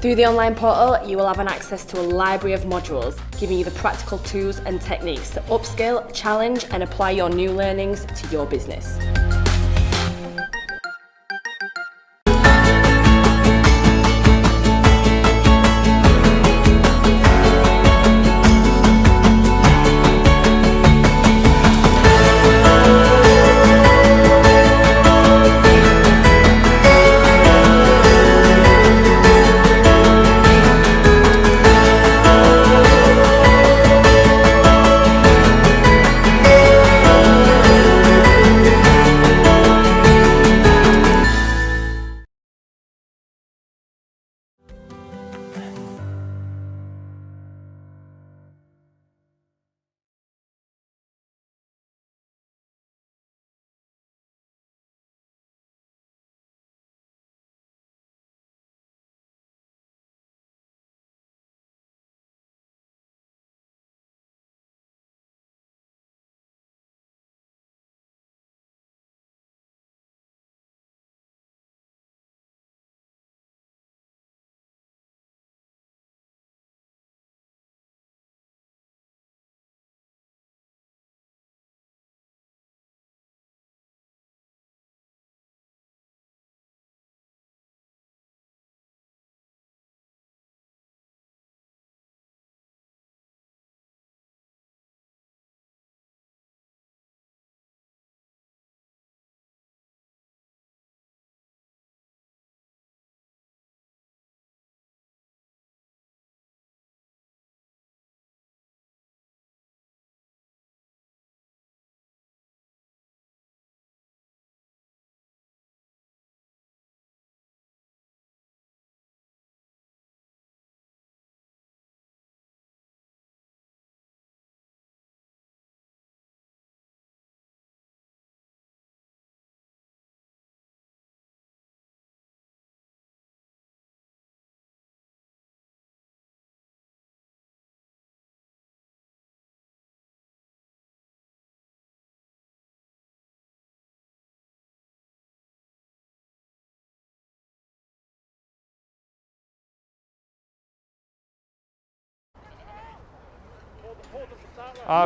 Through the online portal, you will have an access to a library of modules, giving you the practical tools and techniques to upskill, challenge and apply your new learnings to your business.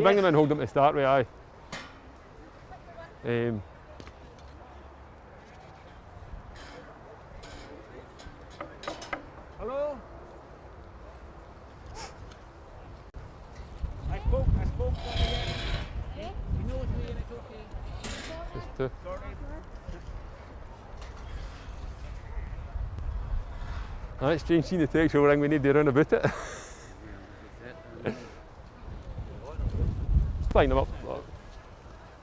Bring them in, hold them to start with, aye. Hello? I spoke to him. He knows me and it's okay. Just two. Sorry. It's strange seeing the text ring, we need to run about it. Fine them up.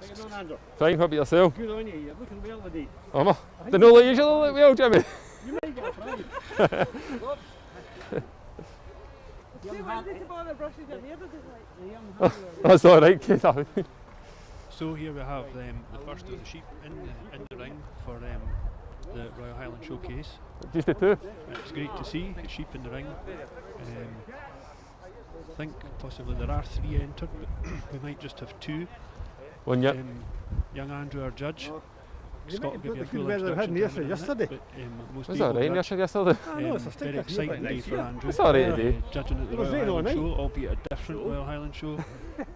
Take it on, Andrew. Fine, how about yourself? Good on you, you're looking well today. Am I? Don't know like usually look well, Jimmy. You might get a prize. That's alright, Kate. So here we have the first of the sheep in the ring for the Royal Highland Showcase. Just the two? It's great to see the sheep in the ring. I think possibly there are three entered, but we might just have two. One yet. Young Andrew, our judge. You Scott might will give you a put full the weather had introduction to him in a yesterday. minute, but, most Was that people rain judge. yesterday? No, it's a Very sticker. exciting day for Andrew. It's alright today. Judging at the It was Royal raining all Highland night. Show, albeit a different Royal Highland Show,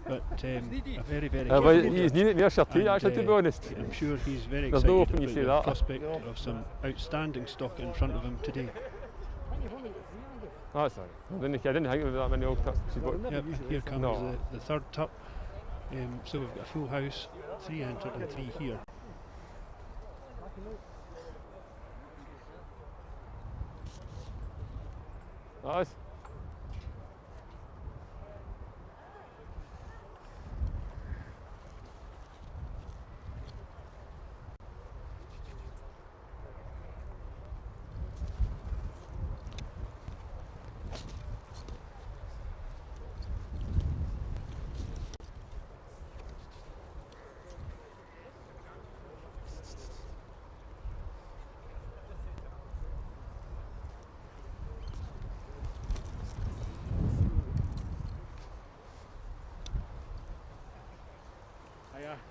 but a very, very Well, good he's needed near Shartee And, actually, to be honest. I'm sure he's very There's excited no open you about say the that. prospect of some outstanding stock in front of him today. That's alright. I didn't think there were that many old tups. Yep, and here comes No. the third tup. So we've got a full house, 3 entered and 3 here. Nice.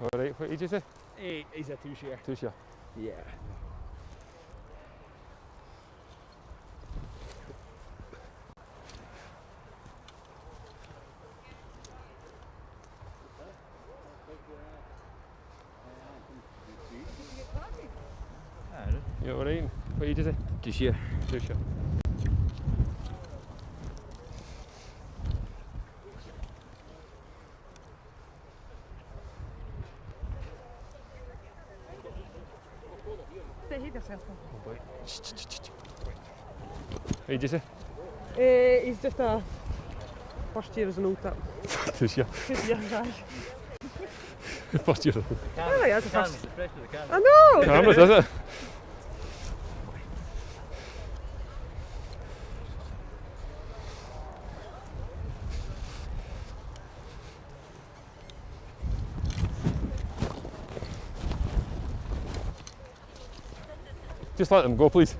Alright, what age is he? He's a two-share. 2 share. Yeah. What age is he? This year. This year. Behave yourself. What age is he? He's just a first year as an old tip. This year. Yeah, right. First year. Oh, yeah, that's a first. I know! Cameras, is it? Just let them go, please.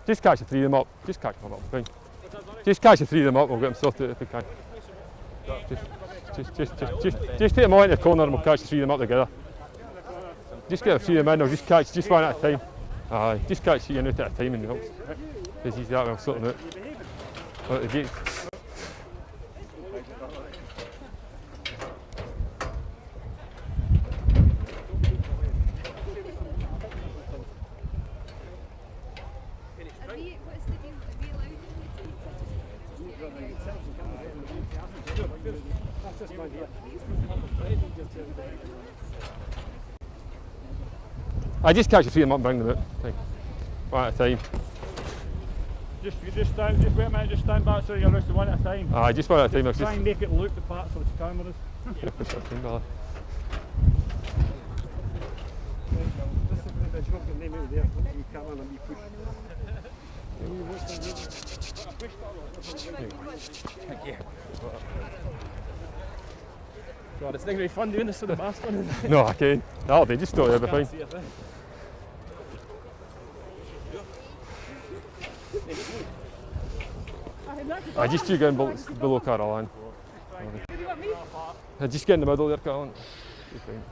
Just catch the three of them up. Just catch them up. Fine. Just catch the three of them up. We'll get them sorted if we can. Just take them all into the corner and we'll catch the three of them up together. Just get the three of them in. Or just catch just one at a time. Aye. Just catch the unit at a time and helps. It's easy that way. I'll sort them out. Out the gate. I just catch the three of them up and bring them out. Fine. One at a time. Just wait a minute, just stand back so you're just one at a time. Aye, just one at a time. Try and make it look the part so it's cameras. God, it's not going to be fun doing this with the mask on. No, I can't. That'll be just stop, it'll be fine. I just you get in below Caroline. I just get in the middle there, Caroline. You're fine.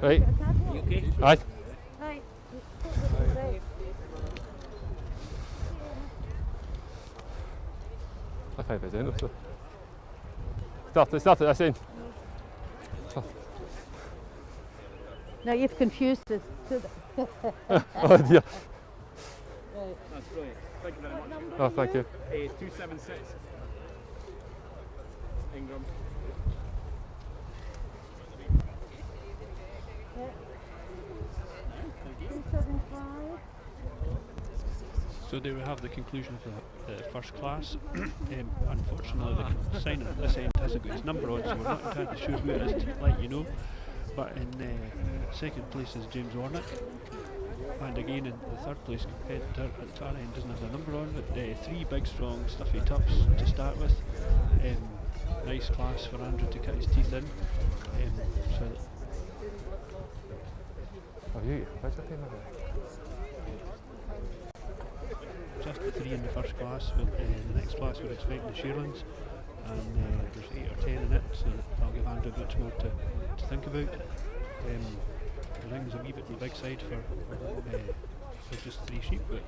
Right. You okay? Aye. Hi. I can't present it, so. Start at this end. Now you've confused us. Oh dear. That's brilliant. Thank you very much. Oh, thank you. 276. Ingram. So there we have the conclusion of the first class. Unfortunately, the sign at this end hasn't got his number on, so we're not entirely sure who it is to let you know. But in second place is James Warnock, and again in the third place competitor at the far end doesn't have the number on, but three big, strong, stuffy tups to start with. nice class for Andrew to cut his teeth in. So Oh, you what's your time just the 3 in the first class. With, the next class we're expecting the Shearlings, and there's 8 or 10 in it, so that'll give Andrew much more to think about. The Ling's a wee bit on the big side for just 3 sheep, but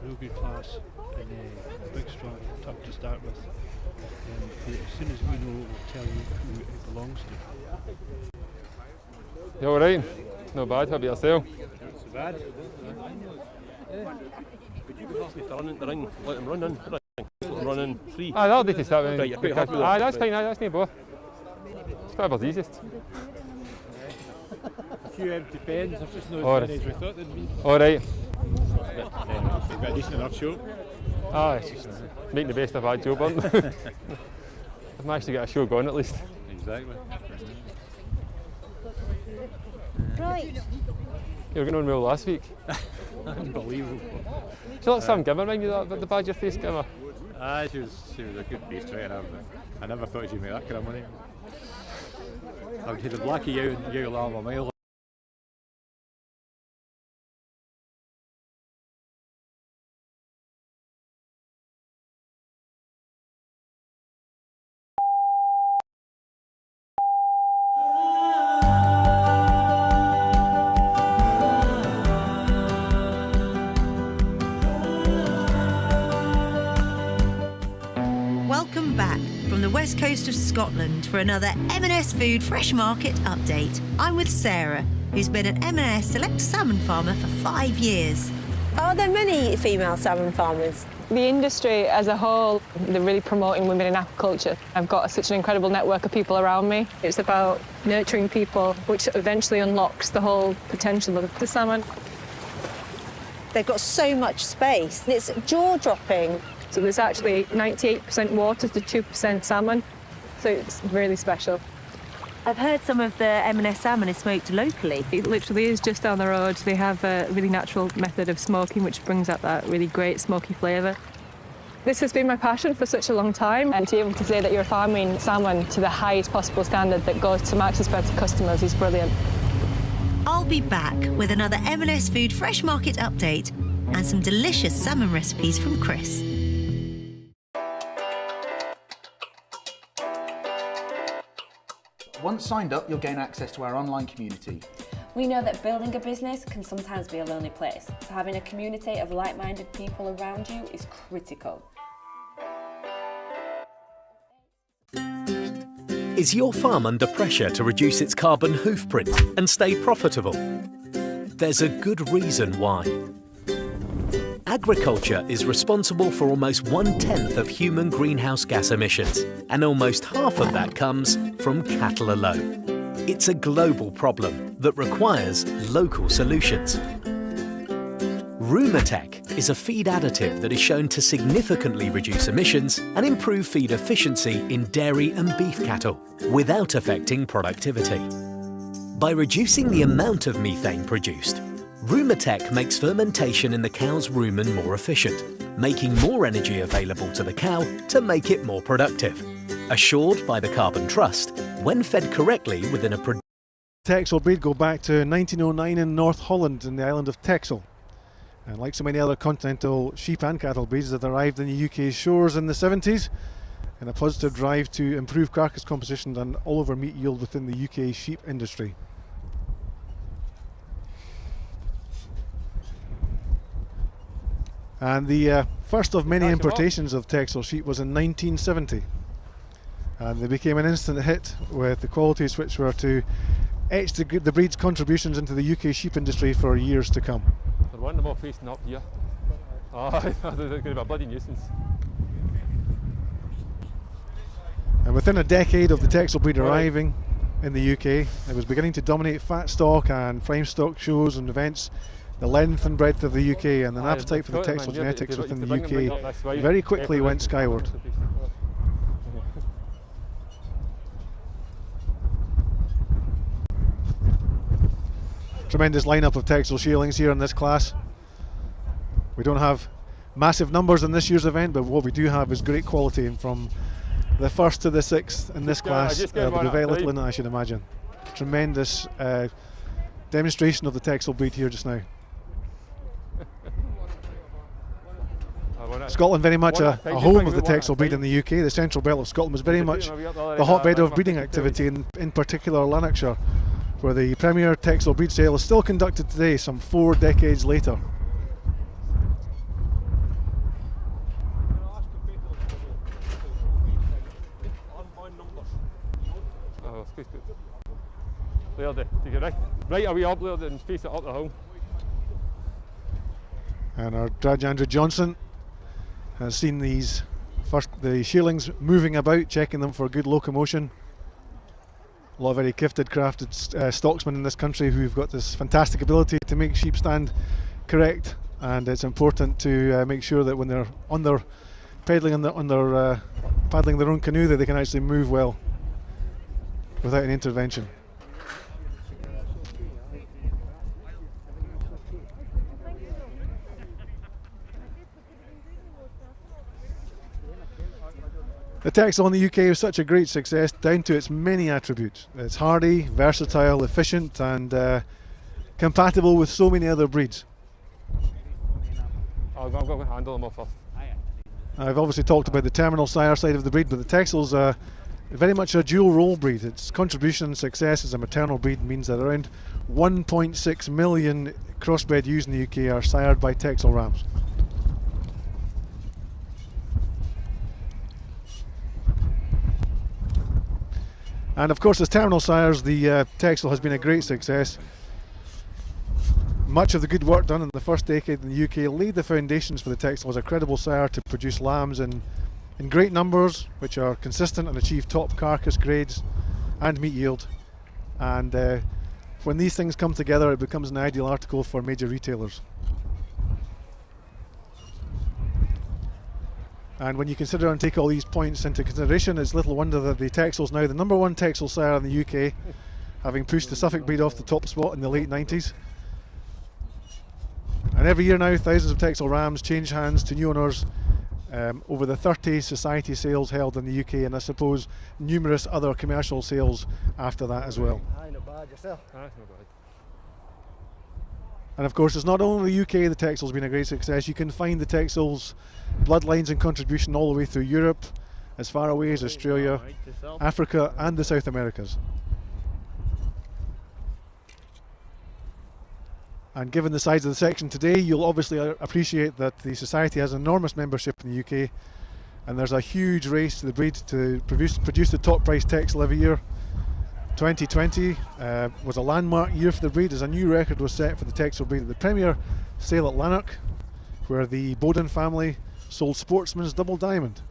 real good class and a big strong tuck to start with. But as soon as we know, we'll tell you who it belongs to. You alright? Not bad, how about yourself? Not so bad. Would you be happy to run into the ring, let him run in? Let him run in free. Aye, that'll be to start with. Right, you're quite happy with Aye, that? that's fine, aye, that's no bother. It's whatever's easiest. A few empty pens, there's just no Alright. as many as we thought there'd be. Alright. It's got a decent enough show. Aye, it's just making the best of a bad job, aren't we? I've managed to get a show going at least. Exactly. Right. You were getting on well last week. Unbelievable. Did you let Sam Gimmer remind you that the badger face Gimmer? Aye, she was a good race trainer. I never thought she'd make that kind of money. I would hit the Blackie Yale Alma Mile. Welcome back from the west coast of Scotland for another M&S Food Fresh Market update. I'm with Sarah, who's been an M&S Select Salmon farmer for 5 years. Are there many female salmon farmers? The industry as a whole, they're really promoting women in aquaculture. I've got such an incredible network of people around me. It's about nurturing people, which eventually unlocks the whole potential of the salmon. They've got so much space. It's jaw-dropping. So there's actually 98% water to 2% salmon. So it's really special. I've heard some of the M&S salmon is smoked locally. It literally is just down the road. They have a really natural method of smoking, which brings out that really great smoky flavour. This has been my passion for such a long time, and to be able to say that you're farming salmon to the highest possible standard that goes to Marks & Spencer customers is brilliant. I'll be back with another M&S Food Fresh Market update and some delicious salmon recipes from Chris. Once signed up, you'll gain access to our online community. We know that building a business can sometimes be a lonely place, so having a community of like-minded people around you is critical. Is your farm under pressure to reduce its carbon hoofprint and stay profitable? There's a good reason why. Agriculture is responsible for almost 1/10 of human greenhouse gas emissions, and almost half of that comes from cattle alone. It's a global problem that requires local solutions. Rumatec is a feed additive that is shown to significantly reduce emissions and improve feed efficiency in dairy and beef cattle without affecting productivity. By reducing the amount of methane produced, Rumatec makes fermentation in the cow's rumen more efficient, making more energy available to the cow to make it more productive. Assured by the Carbon Trust, when fed correctly within a Texel breed go back to 1909 in North Holland in the island of Texel. And like so many other continental sheep and cattle breeds that arrived in the UK's shores in the 70s, in a positive drive to improve carcass composition and all over meat yield within the UK sheep industry. And the first of many importations of Texel sheep was in 1970. And they became an instant hit with the qualities which were to etch the breed's contributions into the UK sheep industry for years to come. They're wanting them all facing up here. Aye, they're going to be a bloody nuisance. And within a decade of the Texel breed arriving in the UK, it was beginning to dominate fat stock and prime stock shows and events, the length and breadth of the UK, and an appetite for the Texel genetics within the UK very quickly went skyward. Tremendous lineup of Texel shearlings here in this class. We don't have massive numbers in this year's event, but what we do have is great quality, and from the first to the sixth in this class. just There'll get one be at very a little time. in it, I should imagine. Tremendous demonstration of the Texel breed here just now. Scotland very much a home of the Texel breed in the UK. The central belt of Scotland was very much the hotbed of breeding activity, in particular Lanarkshire, where the premier Texel breed sale is still conducted today, some 4 decades later. Oh, it's good. There, take it right away up there and face it up the hill. And our judge Andrew Johnson has seen the shearlings moving about, checking them for good locomotion. A lot of very gifted, crafted stocksmen in this country who've got this fantastic ability to make sheep stand correct, and it's important to make sure that when they're on their paddling their own canoe, that they can actually move well without an intervention. The Texel in the UK was such a great success down to its many attributes. It's hardy, versatile, efficient, and compatible with so many other breeds. I've got to handle them off first. I've obviously talked about the terminal sire side of the breed, but the Texel's very much a dual role breed. Its contribution and success as a maternal breed means that around 1.6 million crossbred ewes in the UK are sired by Texel rams. And of course, as terminal sires, the Texel has been a great success. Much of the good work done in the first decade in the UK laid the foundations for the Texel as a credible sire to produce lambs in great numbers, which are consistent and achieve top carcass grades and meat yield. And when these things come together, it becomes an ideal article for major retailers. And when you consider and take all these points into consideration, it's little wonder that the Texel's now the #1 Texel sire in the UK, having pushed the Suffolk breed off the top spot in the late 90s. And every year now, thousands of Texel rams change hands to new owners over the 30 society sales held in the UK, and I suppose numerous other commercial sales after that as well. Aye, not bad yourself. Aye, not bad. And of course, it's not only the UK the Texel's been a great success. You can find the Texel's bloodlines and contribution all the way through Europe, as far away as Australia, Africa and the South Americas. And given the size of the section today, you'll obviously appreciate that the Society has enormous membership in the UK, and there's a huge race to the breed to produce the top price Texel every year. 2020 was a landmark year for the breed, as a new record was set for the Texel breed at the premier sale at Lanark, where the Bowden family sold Sportsman's Double Diamond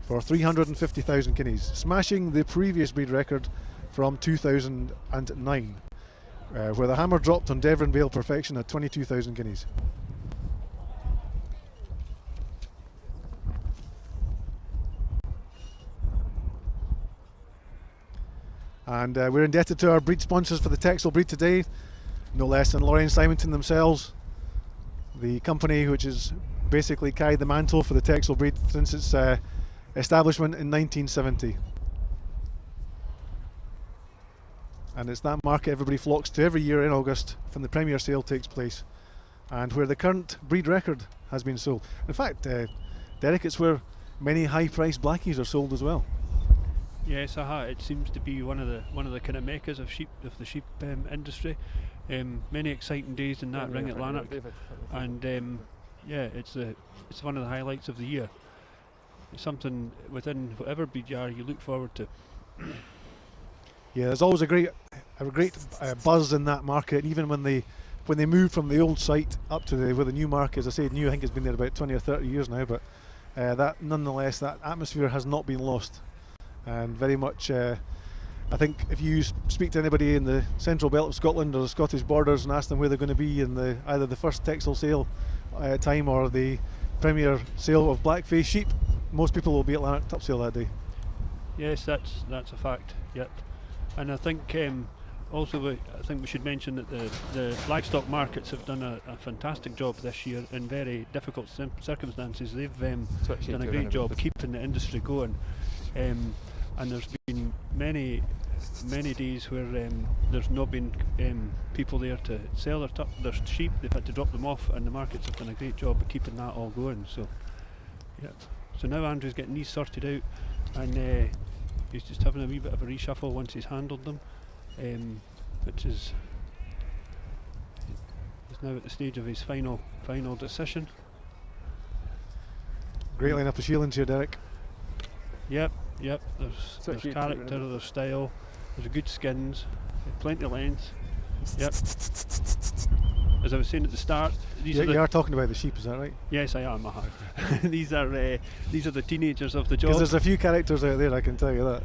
for 350,000 guineas, smashing the previous breed record from 2009. Where the hammer dropped on Devon Vale Perfection at 22,000 guineas. And we're indebted to our breed sponsors for the Texel breed today, no less than Lorraine Simonton themselves, the company which has basically carried the mantle for the Texel breed since its establishment in 1970. And it's that market everybody flocks to every year in August when the premier sale takes place, and where the current breed record has been sold. In fact, Derek, it's where many high-priced blackies are sold as well. Yes, it seems to be one of the kind of meccas of the sheep industry. Many exciting days in that ring at Lanark, and yeah, it's one of the highlights of the year. It's something within whatever breed you are, you look forward to. Yeah, there's always a great buzz in that market, even when they move from the old site up to where the new market, as I say, new, I think it's been there about 20 or 30 years now, but that nonetheless, that atmosphere has not been lost, and very much I think if you speak to anybody in the central belt of Scotland or the Scottish borders and ask them where they're going to be in either the first Texel sale time or the premier sale of blackface sheep, most people will be at Lanark Top Sale that day. Yes, that's a fact. Yep. And I think also I think we should mention that the livestock markets have done a fantastic job this year in very difficult circumstances. They've done a great job keeping the industry going. and there's been many days where there's not been people there to sell their sheep. They've had to drop them off, and the markets have done a great job of keeping that all going. So, yeah. So now Andrew's getting these sorted out, and he's just having a wee bit of a reshuffle once he's handled them, which is he's now at the stage of his final decision. Great line up the shearlings here, Derek. Yep. There's character, there's style, there's good skins, plenty of length. Yep. As I was saying at the start, you are talking about the sheep, is that right? Yes, I am. These are the teenagers of the job. Because there's a few characters out there, I can tell you that.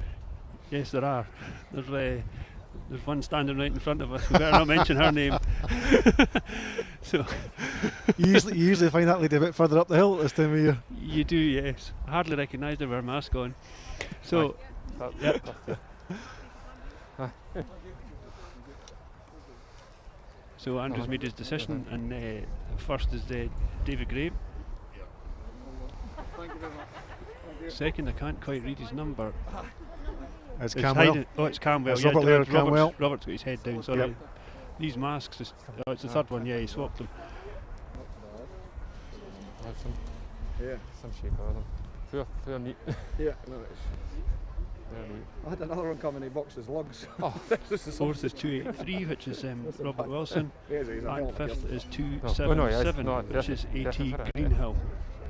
Yes, there are. There's one standing right in front of us. We better not mention her name. So you usually find that lady a bit further up the hill at this time of year. You do, yes. I hardly recognised her with her mask on. So, yep. So Andrew's made his decision, and first is David Gray. Thank you very much. Second, I can't quite read his number. It's Camwell. It's Camwell. It's Robert Laird Camwell. Robert's got his head down, sorry. Yep. These masks, it's the third one, yeah, he swapped them. Some shape of them. Fair neat. Yeah, no, I had another one coming, he boxes lugs. Fourth is 283, which is Robert Wilson. And fifth is 277, which is AT Greenhill.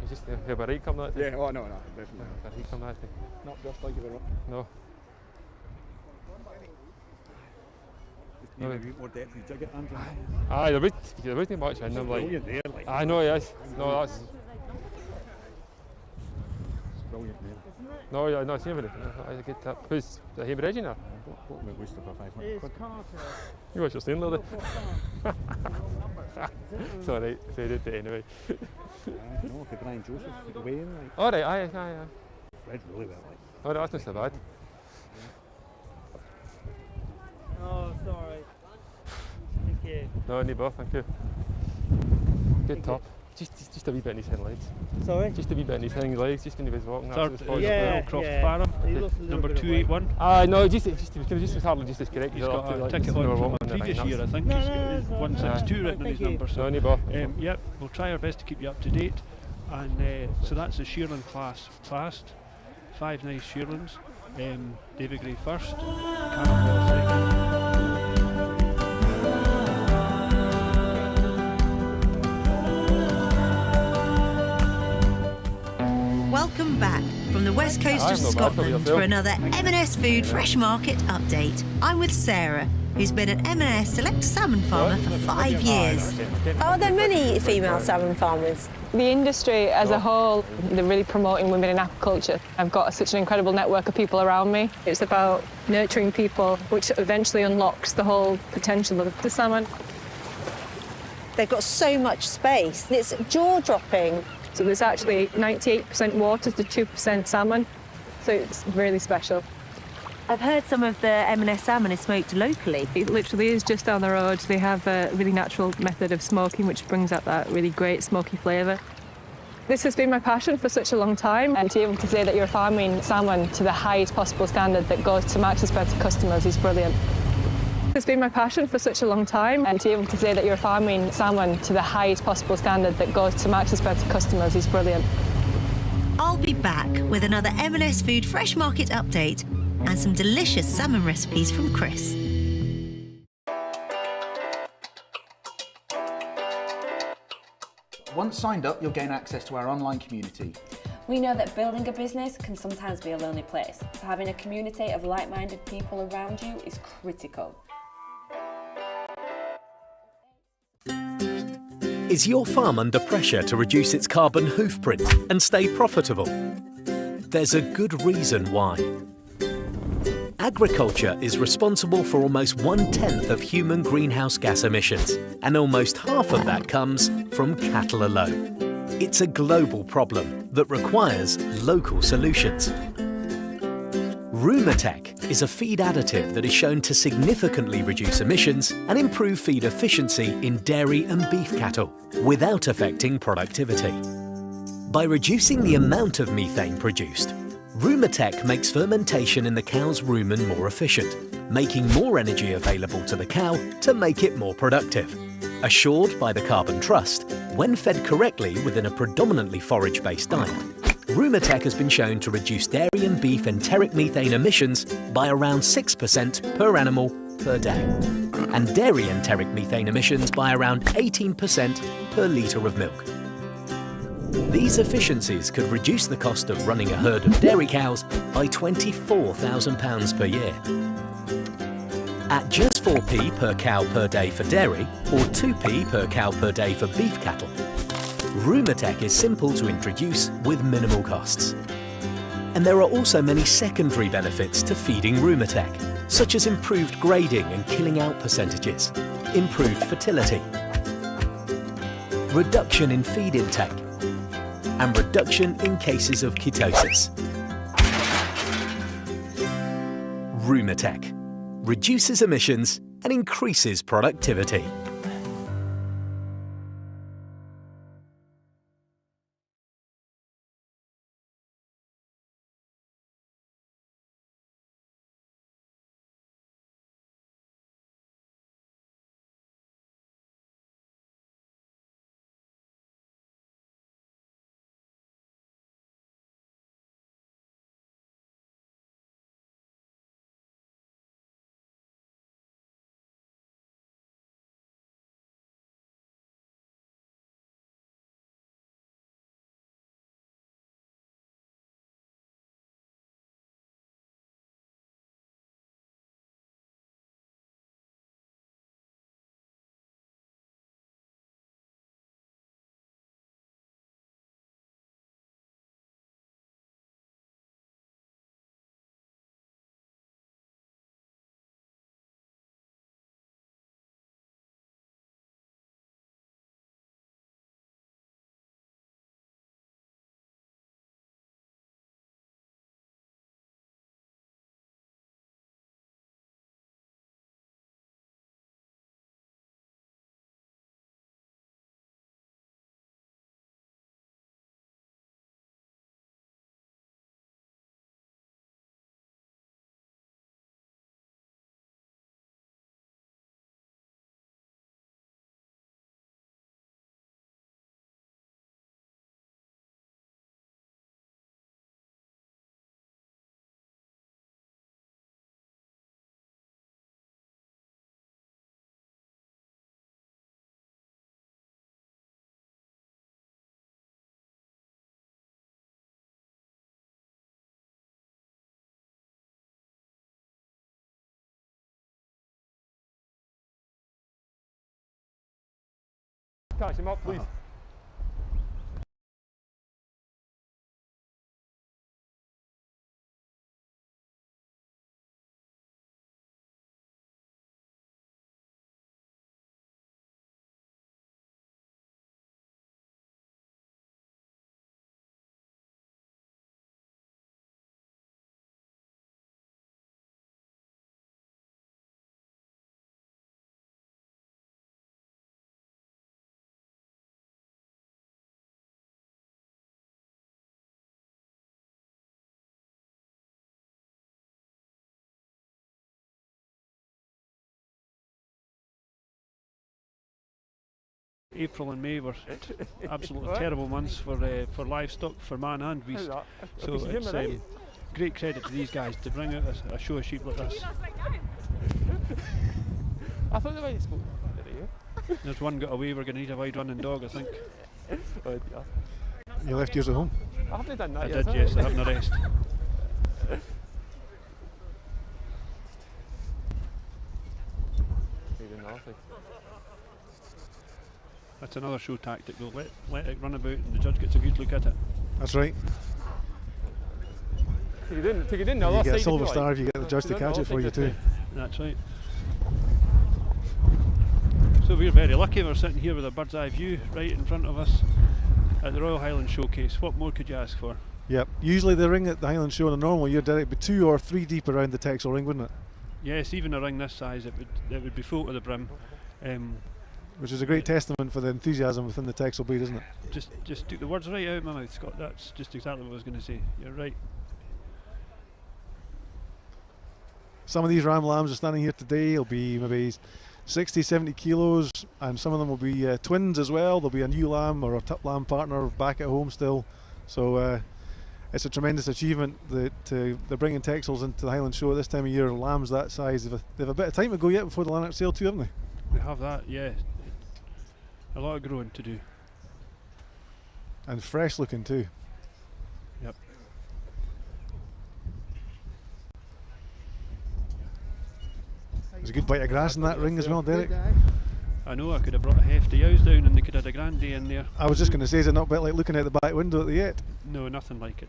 He's just have a right come that day? Yeah, no, definitely. A right come that day? Not just, thank you very much. No. Just need a bit more depth, you jig it, Andrew. Aye, there wouldn't much in them. Like, I know he is. No, that's... Brilliant name. No, yeah, no, it's never. I get that. Who's the Haber Regina? What about Worcester for 500 quid? You watch your staying there. It's alright, if they did it anyway. No, for Brian Joseph, the way in, like. Alright, aye. Read really well, like. Alright, that's not so bad. Oh, sorry. Thank you. No, any buff, thank you. Good top. Just a wee bit in his hind legs. Sorry? Just a wee bit in his hind legs, just when he was walking. Third is Croft Farham, number 281. No, just hardly just as correct. He's got a ticket on from the previous year, I think. He's got 162 written on his number. So, any buff. Yep, we'll try our best to keep you up to date. And so that's the shearling class passed. 5 nice shearlings. David Gray first, Camwell second. Welcome back from the west coast of Scotland for another M&S Food Fresh Market update. I'm with Sarah, who's been an M&S Select Salmon farmer for 5 years. Are there many female salmon farmers? The industry as a whole, they're really promoting women in aquaculture. I've got such an incredible network of people around me. It's about nurturing people, which eventually unlocks the whole potential of the salmon. They've got so much space. It's jaw-dropping. So there's actually 98% water to 2% salmon, so it's really special. I've heard some of the M&S salmon is smoked locally. It literally is just down the road. They have a really natural method of smoking which brings out that really great smoky flavour. This has been my passion for such a long time, and to be able to say that you're farming salmon to the highest possible standard that goes to match the spread to customers is brilliant. It's been my passion for such a long time, and to be able to say that you're farming salmon to the highest possible standard that goes to match the spread to customers is brilliant. I'll be back with another M&S Food Fresh Market update and some delicious salmon recipes from Chris. Once signed up, you'll gain access to our online community. We know that building a business can sometimes be a lonely place, so having a community of like-minded people around you is critical. Is your farm under pressure to reduce its carbon hoofprint and stay profitable? There's a good reason why. Agriculture is responsible for almost 1/10 of human greenhouse gas emissions, and almost half of that comes from cattle alone. It's a global problem that requires local solutions. Rumatec is a feed additive that is shown to significantly reduce emissions and improve feed efficiency in dairy and beef cattle without affecting productivity. By reducing the amount of methane produced, Rumitech makes fermentation in the cow's rumen more efficient, making more energy available to the cow to make it more productive. Assured by the Carbon Trust, when fed correctly within a predominantly forage-based diet, Rumitech has been shown to reduce dairy and beef enteric methane emissions by around 6% per animal per day, and dairy enteric methane emissions by around 18% per litre of milk. These efficiencies could reduce the cost of running a herd of dairy cows by £24,000 per year. At just 4p per cow per day for dairy, or 2p per cow per day for beef cattle, Rumitech is simple to introduce with minimal costs. And there are also many secondary benefits to feeding Rumitech, such as improved grading and killing out percentages, improved fertility, reduction in feed intake, and reduction in cases of ketosis. Rumitech reduces emissions and increases productivity. Catch him up, please. April and May were absolutely terrible months for livestock, for man and beast. So it's great credit to these guys to bring out a show of sheep like this. I thought they might have spoken to you. There's one got away, we're going to need a wide running dog, I think. You left yours at home? I haven't done that I yet. did, yes, I haven't a rest. That's another show tactic, we'll let it run about and the judge gets a good look at it. That's right. Take it in the You other get side a silver if you star like. if you get the judge to catch it for you too. That's right. So we're very lucky, we're sitting here with a bird's eye view right in front of us at the Royal Highland Showcase. What more could you ask for? Yep. Usually the ring at the Highland Show in a normal year, Derek, would be 2 or 3 deep around the Texel ring, wouldn't it? Yes, even a ring this size, it would be full to the brim. Which is a great testament for the enthusiasm within the Texel breed, isn't it? Just took the words right out of my mouth, Scott. That's just exactly what I was going to say. You're right. Some of these ram lambs are standing here today will be maybe 60, 70 kilos, and some of them will be twins as well. There'll be a new lamb or a tup lamb partner back at home still. So it's a tremendous achievement that they're bringing Texels into the Highland Show at this time of year. Lambs that size, they've a bit of time to go yet before the Lanark sale too, haven't they? We have that, yeah. A lot of growing to do. And fresh looking too. Yep. There's a good bite of grass in that ring as well, Derek. I know, I could have brought a hefty ewes down and they could have had a grand day in there. I was just going to say, is it not a bit like looking out the back window at the Yett? No, nothing like it.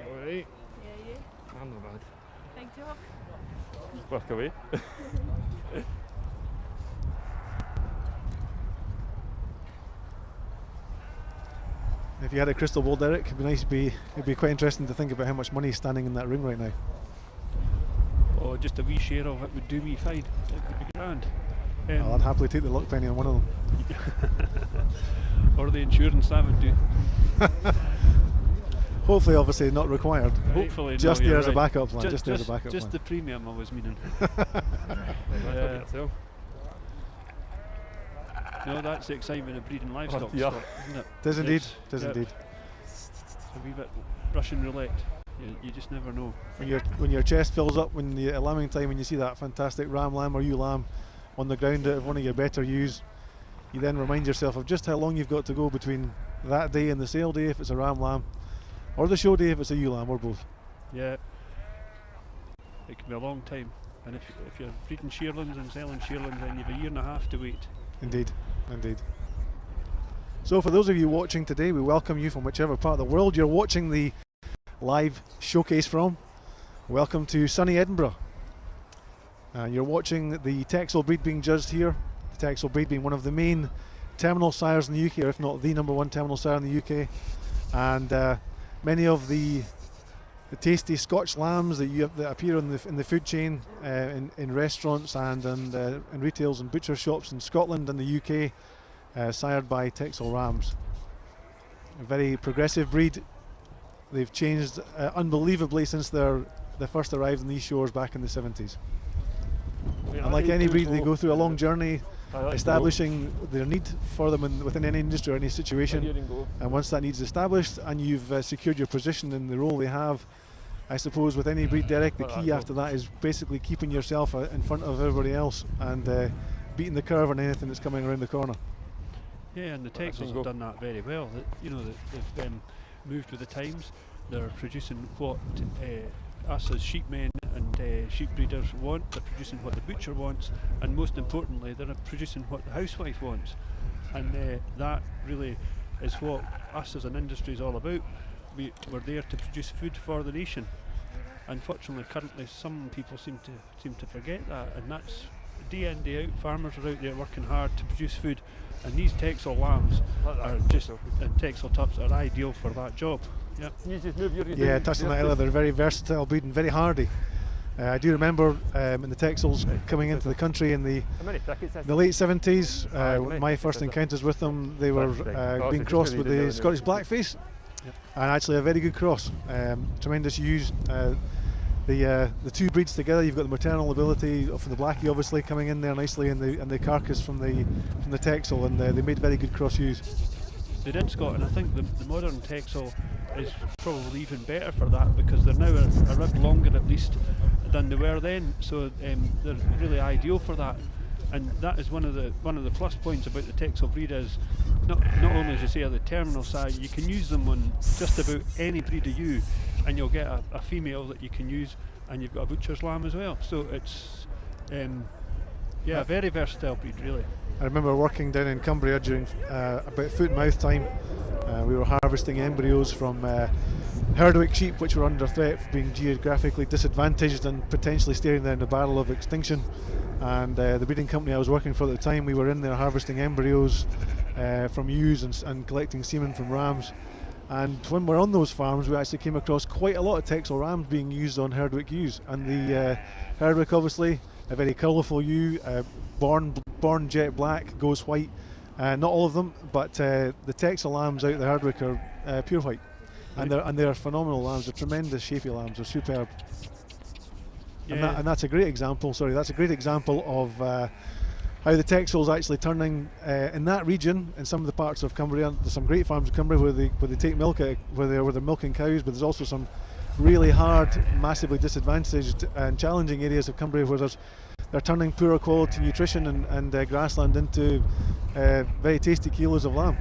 Alright. Yeah, you? I'm not bad. Thank you. Work away. If you had a crystal ball, Derek, it'd be nice. It'd be quite interesting to think about how much money is standing in that ring right now. Oh, just a wee share of it would do me fine. It would be grand. I'd happily take the luck penny on one of them. Or the insurance, that would do. Hopefully, obviously, not required. Hopefully, just no, there you're as a right. backup plan. Just there as a backup just plan. the premium I was meaning. No, that's the excitement of breeding livestock, yeah. Scott, isn't it? Tis indeed. It's- Tis yeah, indeed. A wee bit Russian roulette. You just never know. When your chest fills up at lambing time, when you see that fantastic ram lamb or ewe lamb on the ground out of one of your better ewes, you then remind yourself of just how long you've got to go between that day and the sale day if it's a ram lamb, or the show day if it's a ewe lamb, or both. Yeah, it can be a long time. And if you're breeding shearlings and selling shearlings, then you've a year and a half to wait. Indeed, indeed. So for those of you watching today, we welcome you from whichever part of the world you're watching the live showcase from. Welcome to sunny Edinburgh. You're watching the Texel breed being judged here. The Texel breed being one of the main terminal sires in the UK, or if not the #1 terminal sire in the UK. And many of the tasty Scotch lambs that appear in the food chain in restaurants and in retails and butcher shops in Scotland and the UK, sired by Texel rams. A very progressive breed. They've changed unbelievably since they first arrived in these shores back in the 70s. And like any breed, they go through a long journey establishing their need for them within any industry or any situation. And once that need's established and you've secured your position in the role they have, I suppose with any breed, Derek, the key after that is basically keeping yourself in front of everybody else and beating the curve on anything that's coming around the corner. Yeah, and the Texels have done that very well. They've moved with the times. They're producing what us as sheepmen and sheep breeders want. They're producing what the butcher wants, and most importantly, they're producing what the housewife wants. And that really is what us as an industry is all about. We're there to produce food for the nation. Unfortunately, currently, some people seem to forget that, and that's day in, day out. Farmers are out there working hard to produce food, and these Texel lambs are just, and Texel tups are ideal for that job. Yep. Yeah, touching that earlier, they're very versatile breed and very hardy. I do remember in the Texels coming into the country in the late 70s, my first encounters with them, they were being crossed with the Scottish Blackface, and actually a very good cross. Tremendous ewes. The two breeds together, you've got the maternal ability from the Blackie obviously coming in there nicely, and the carcass from the Texel, and they made very good cross ewes. they did, Scott, and I think the modern Texel is probably even better for that, because they're now a rib longer at least than they were then, so they're really ideal for that. And that is one of the plus points about the Texel breed, is not only, as you say, on the terminal side, you can use them on just about any breed of ewe, and you'll get a female that you can use, and you've got a butcher's lamb as well. So it's a very versatile breed, really. I remember working down in Cumbria during about foot and mouth time. We were harvesting embryos from Herdwick sheep, which were under threat of being geographically disadvantaged and potentially staring down the barrel of extinction. And the breeding company I was working for at the time, we were in there harvesting embryos from ewes and collecting semen from rams. And when we're on those farms, we actually came across quite a lot of Texel rams being used on Herdwick ewes. And the Herdwick, obviously, a very colourful ewe, born jet black, goes white. Not all of them, but the Texel lambs out the Herdwick are pure white. And they're phenomenal lambs. They're tremendous shapy lambs. They're superb. Yeah. And that's a great example. That's a great example of how the Texel's actually turning in that region. In some of the parts of Cumbria, there's some great farms in Cumbria where they take milk out, where they're milking cows. But there's also some really hard, massively disadvantaged and challenging areas of Cumbria where they're turning poorer quality nutrition and grassland into very tasty kilos of lamb.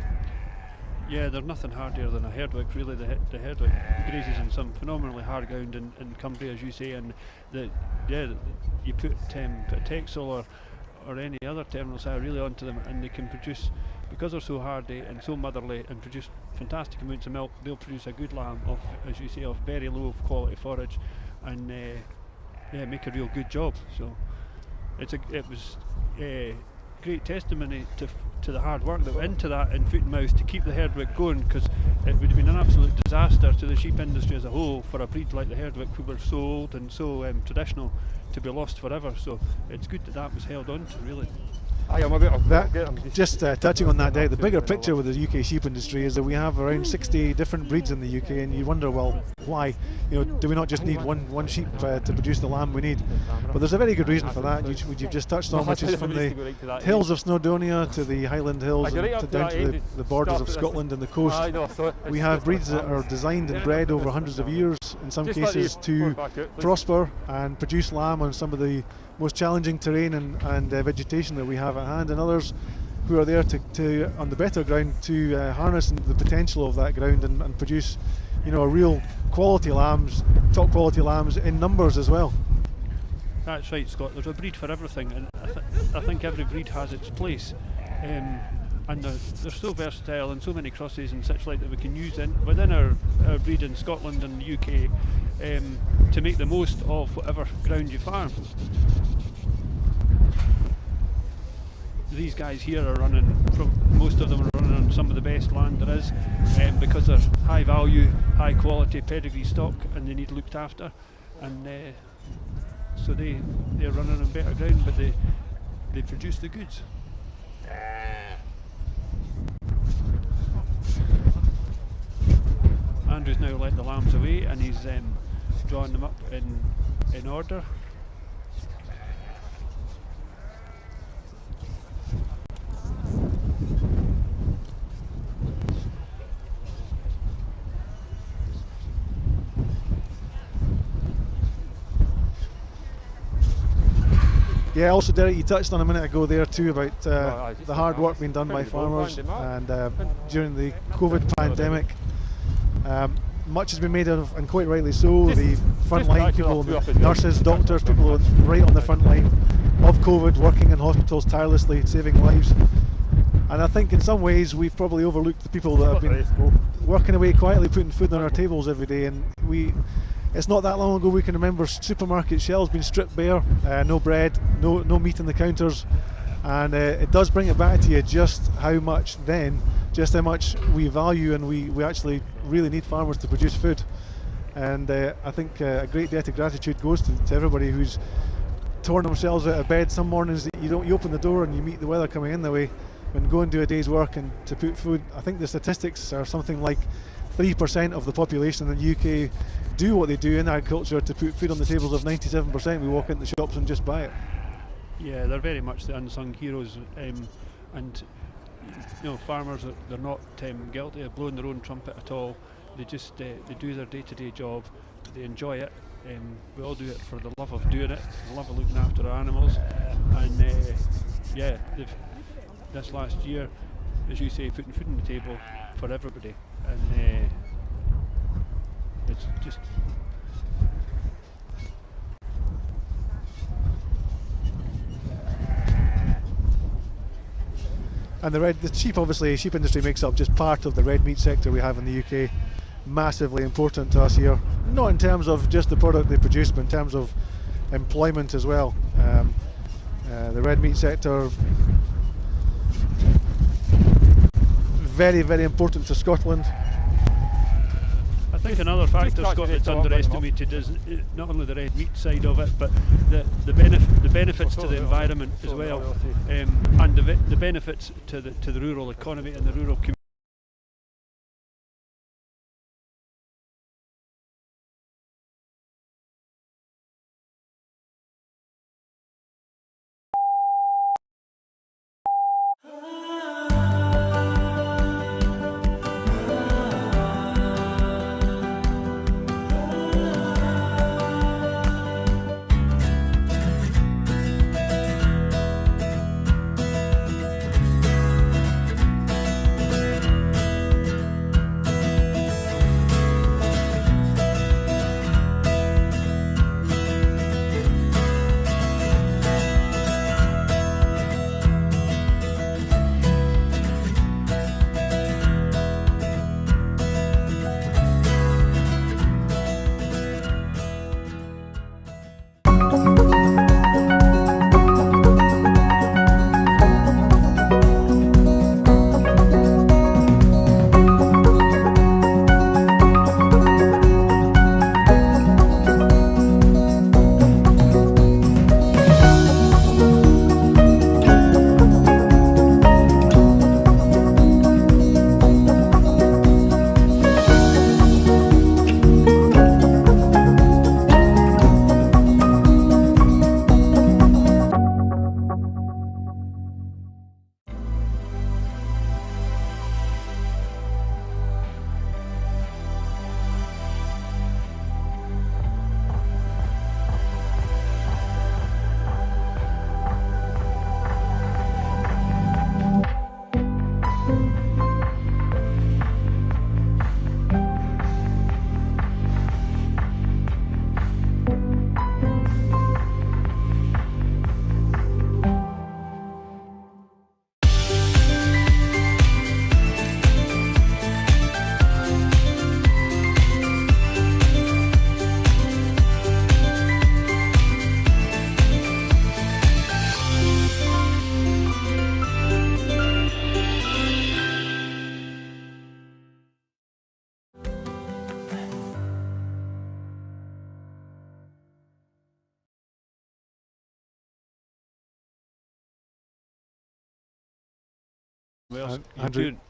Yeah, there's nothing harder than a Herdwick, really. The Herdwick grazes in some phenomenally hard ground in Cumbria, as you say, and you put a Texel or any other terminal sire really onto them, and they can produce, because they're so hardy and so motherly and produce fantastic amounts of milk, they'll produce a good lamb off, as you say, off very low quality forage, and make a real good job. So it was great testimony to the hard work that went into that in foot and mouth to keep the Herdwick going, because it would have been an absolute disaster to the sheep industry as a whole for a breed like the Herdwick, who were so old and so traditional, to be lost forever. So it's good that was held on to, really. Just touching on that, the bigger picture with the UK sheep industry is that we have around 60 different breeds in the UK, and you wonder, well, why? Do we not just need one sheep to produce the lamb we need? But there's a very good reason for that, which you've just touched on, which is from the hills of Snowdonia to the Highland Hills and down to the borders of Scotland and the coast. We have breeds that are designed and bred over hundreds of years, in some cases, to prosper and produce lamb on some of the most challenging terrain and vegetation that we have at hand, and others who are there to on the better ground to harness the potential of that ground and produce, a real quality lambs, top quality lambs in numbers as well. That's right, Scott. There's a breed for everything, and I think every breed has its place. And they're so versatile, and so many crosses and such like that we can use within our breed in Scotland and the UK to make the most of whatever ground you farm. These guys here are running, most of them are running on some of the best land there is, because they're high value, high quality pedigree stock, and they need looked after, and so they're running on better ground, but they produce the goods. Andrew's now let the lambs away, and he's drawing them up in order. Yeah, also Derek, you touched on a minute ago there too about the hard work being done by farmers, and during the COVID pandemic, much has been made of, and quite rightly so, the frontline people, nurses, doctors, people who are right on the front line of COVID, working in hospitals tirelessly, saving lives. And I think in some ways we've probably overlooked the people that have been working away quietly, putting food on our tables every day. And it's not that long ago we can remember supermarket shelves being stripped bare, no bread, no meat on the counters, and it does bring it back to you just how much we value, and we actually really need farmers to produce food. And I think a great debt of gratitude goes to everybody who's torn themselves out of bed some mornings that you open the door and you meet the weather coming in the way and go and do a day's work and to put food. I think the statistics are something like 3% of the population in the UK do what they do in agriculture to put food on the tables of 97%. We walk into the shops and just buy it. Yeah, they're very much the unsung heroes, and farmers, they're not guilty of blowing their own trumpet at all. They just they do their day-to-day job. They enjoy it. We all do it for the love of doing it, the love of looking after our animals. And this last year, as you say, putting food on the table for everybody. And it's just. And the sheep industry makes up just part of the red meat sector we have in the UK. Massively important to us here, not in terms of just the product they produce, but in terms of employment as well. The red meat sector, very, very important to Scotland. I think another factor, Scott, that's underestimated is not only the red meat side of it, but the benefits to the environment as well, and the benefits to the rural economy and the rural community.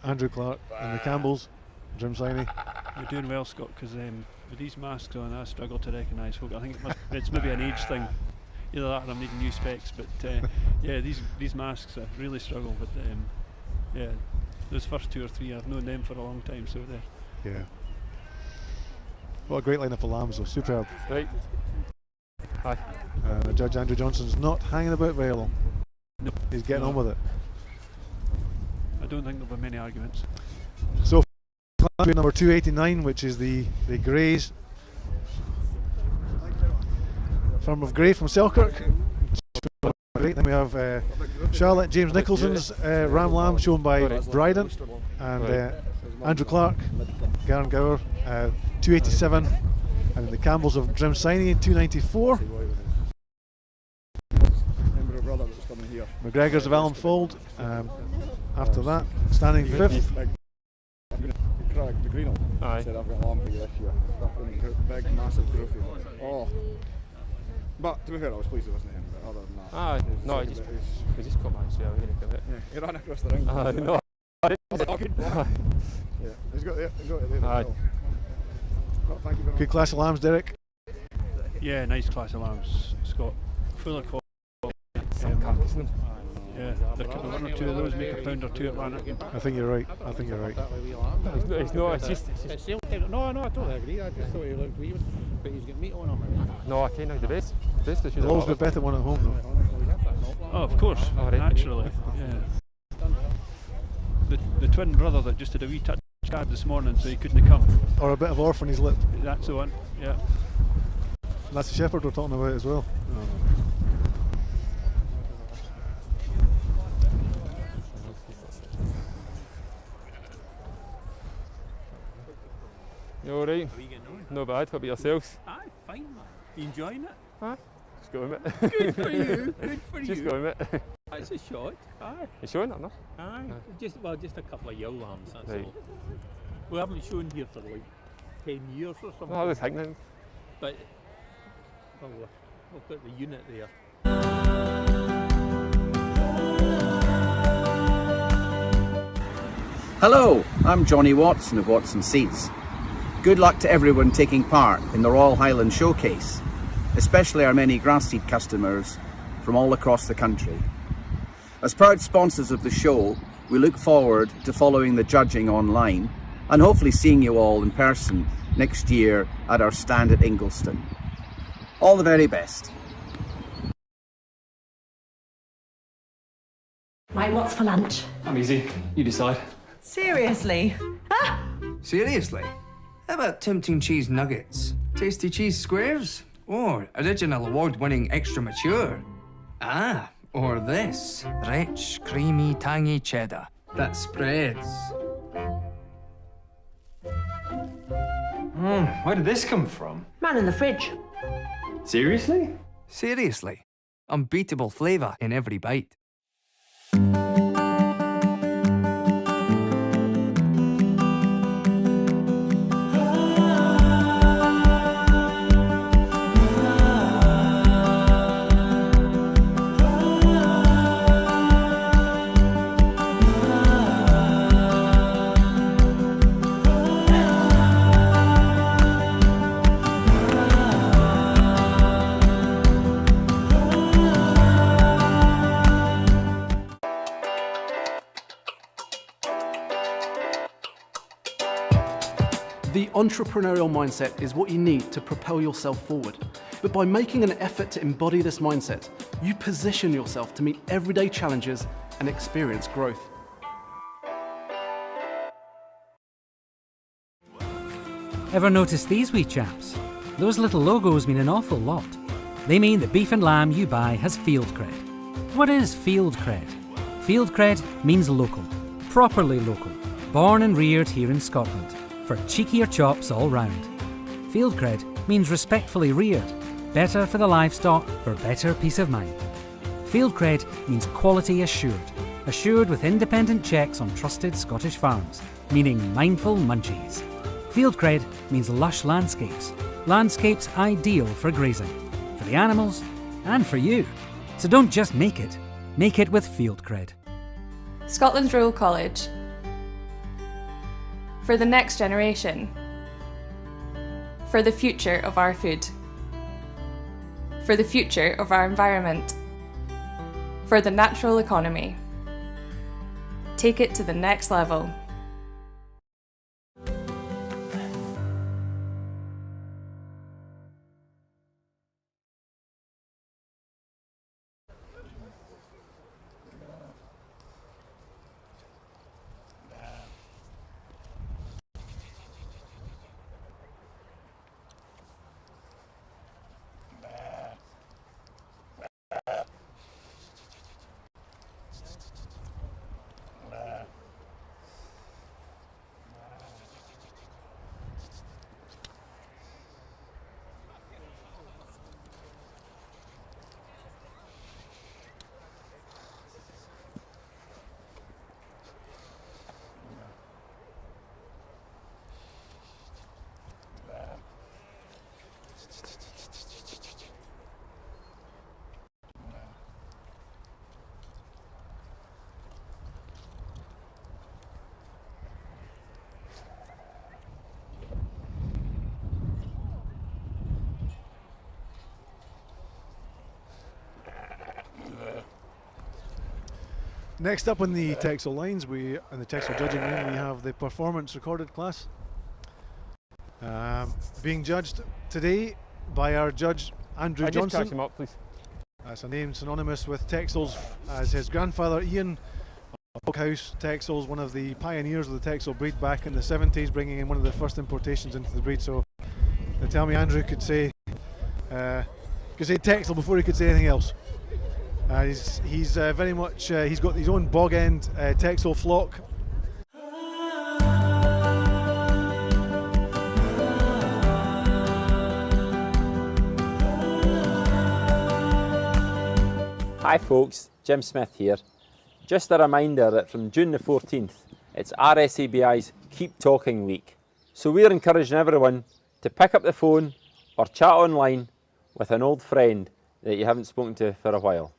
Andrew Clark and the Campbells, Jim Siney. You're doing well, Scott, because with these masks on, I struggle to recognise folk. I think it's maybe an age thing. Either that or I'm needing new specs. But yeah, these masks I really struggle. But yeah, those first two or three, I've known them for a long time, so they're. Yeah. What a great lineup of lambs, though. Superb. Right. Hi. Judge Andrew Johnson's not hanging about very long. No. He's getting on with it. I don't think there'll be many arguments. So, number 289, which is the Greys. Firm of Grey from Selkirk. Then we have Charlotte James Nicholson's Ram Lamb, shown by Bryden, and Andrew Clark, Garen Gower, 287, and the Campbells of Jim Siney, 294. McGregor's of Alan Fold. After that, standing fifth. Craig McGreenall said I've got lamb for you this year. Big, massive trophy. Oh. But to be fair, I was pleased it wasn't him, but other than that. No, he just got my share, we didn't give it. Yeah, he ran across the ring. No, I didn't. Yeah, he's got it there. Well, thank you very much. Good class of lambs, Derek. Yeah, nice class of lambs, Scott. Full of quality. Yeah, one or two of those make a pound or two at Lanark. I think you're right. I think you're right. It's not. It's just. No, I totally agree. I just thought he looked wee, but he's got meat on him. No, I can't know the best. The best is There'll always be better one at home, though. Oh, of course, naturally. Yeah. The twin brother that just had a wee touch card this morning, so he couldn't have come. Or a bit of orphan his lip. That's the one. Yeah. And that's the shepherd we're talking about as well. You alright? No bad. What about yourselves? Aye, fine, man. You enjoying it? Aye. Just going with it. Good for you. Good for you. Just going with it. It's a shot. Aye. You showing it, no? Aye. Just a couple of yow lambs. That's Right. all. We haven't shown here for like 10 years or something. No, I was thinking. But well, we've got the unit there. Hello, I'm Johnny Watson of Watson Seeds. Good luck to everyone taking part in the Royal Highland Showcase, especially our many grass seed customers from all across the country. As proud sponsors of the show, we look forward to following the judging online and hopefully seeing you all in person next year at our stand at Ingliston. All the very best. Right, what's for lunch? I'm easy. You decide. Seriously? Seriously? How about tempting cheese nuggets? Tasty cheese squares? Or original award-winning extra mature? Ah, or this. Rich, creamy, tangy cheddar that spreads. Where did this come from? Man in the fridge. Seriously? Seriously. Unbeatable flavour in every bite. The entrepreneurial mindset is what you need to propel yourself forward. But by making an effort to embody this mindset, you position yourself to meet everyday challenges and experience growth. Ever notice these wee chaps? Those little logos mean an awful lot. They mean the beef and lamb you buy has field cred. What is field cred? Field cred means local, properly local, born and reared here in Scotland, for cheekier chops all round. Field cred means respectfully reared, better for the livestock for better peace of mind. Field cred means quality assured, assured with independent checks on trusted Scottish farms, meaning mindful munchies. Field cred means lush landscapes, landscapes ideal for grazing, for the animals and for you. So don't just make it with field cred. Scotland's Rural College. For the next generation. For the future of our food. For the future of our environment. For the natural economy. Take it to the next level. Next up on the Texel lines, in the Texel judging room, we have the performance recorded class. Being judged today by our judge, Andrew Johnson. Just catch him up, please. That's a name synonymous with Texels, as his grandfather Ian Boghouse Texels, one of the pioneers of the Texel breed back in the 70s, bringing in one of the first importations into the breed. So they tell me Andrew could say Texel before he could say anything else. He's very much, he's got his own bog end Texel flock. Hi folks, Jim Smith here. Just a reminder that from June the 14th, it's RSABI's Keep Talking Week. So we're encouraging everyone to pick up the phone or chat online with an old friend that you haven't spoken to for a while.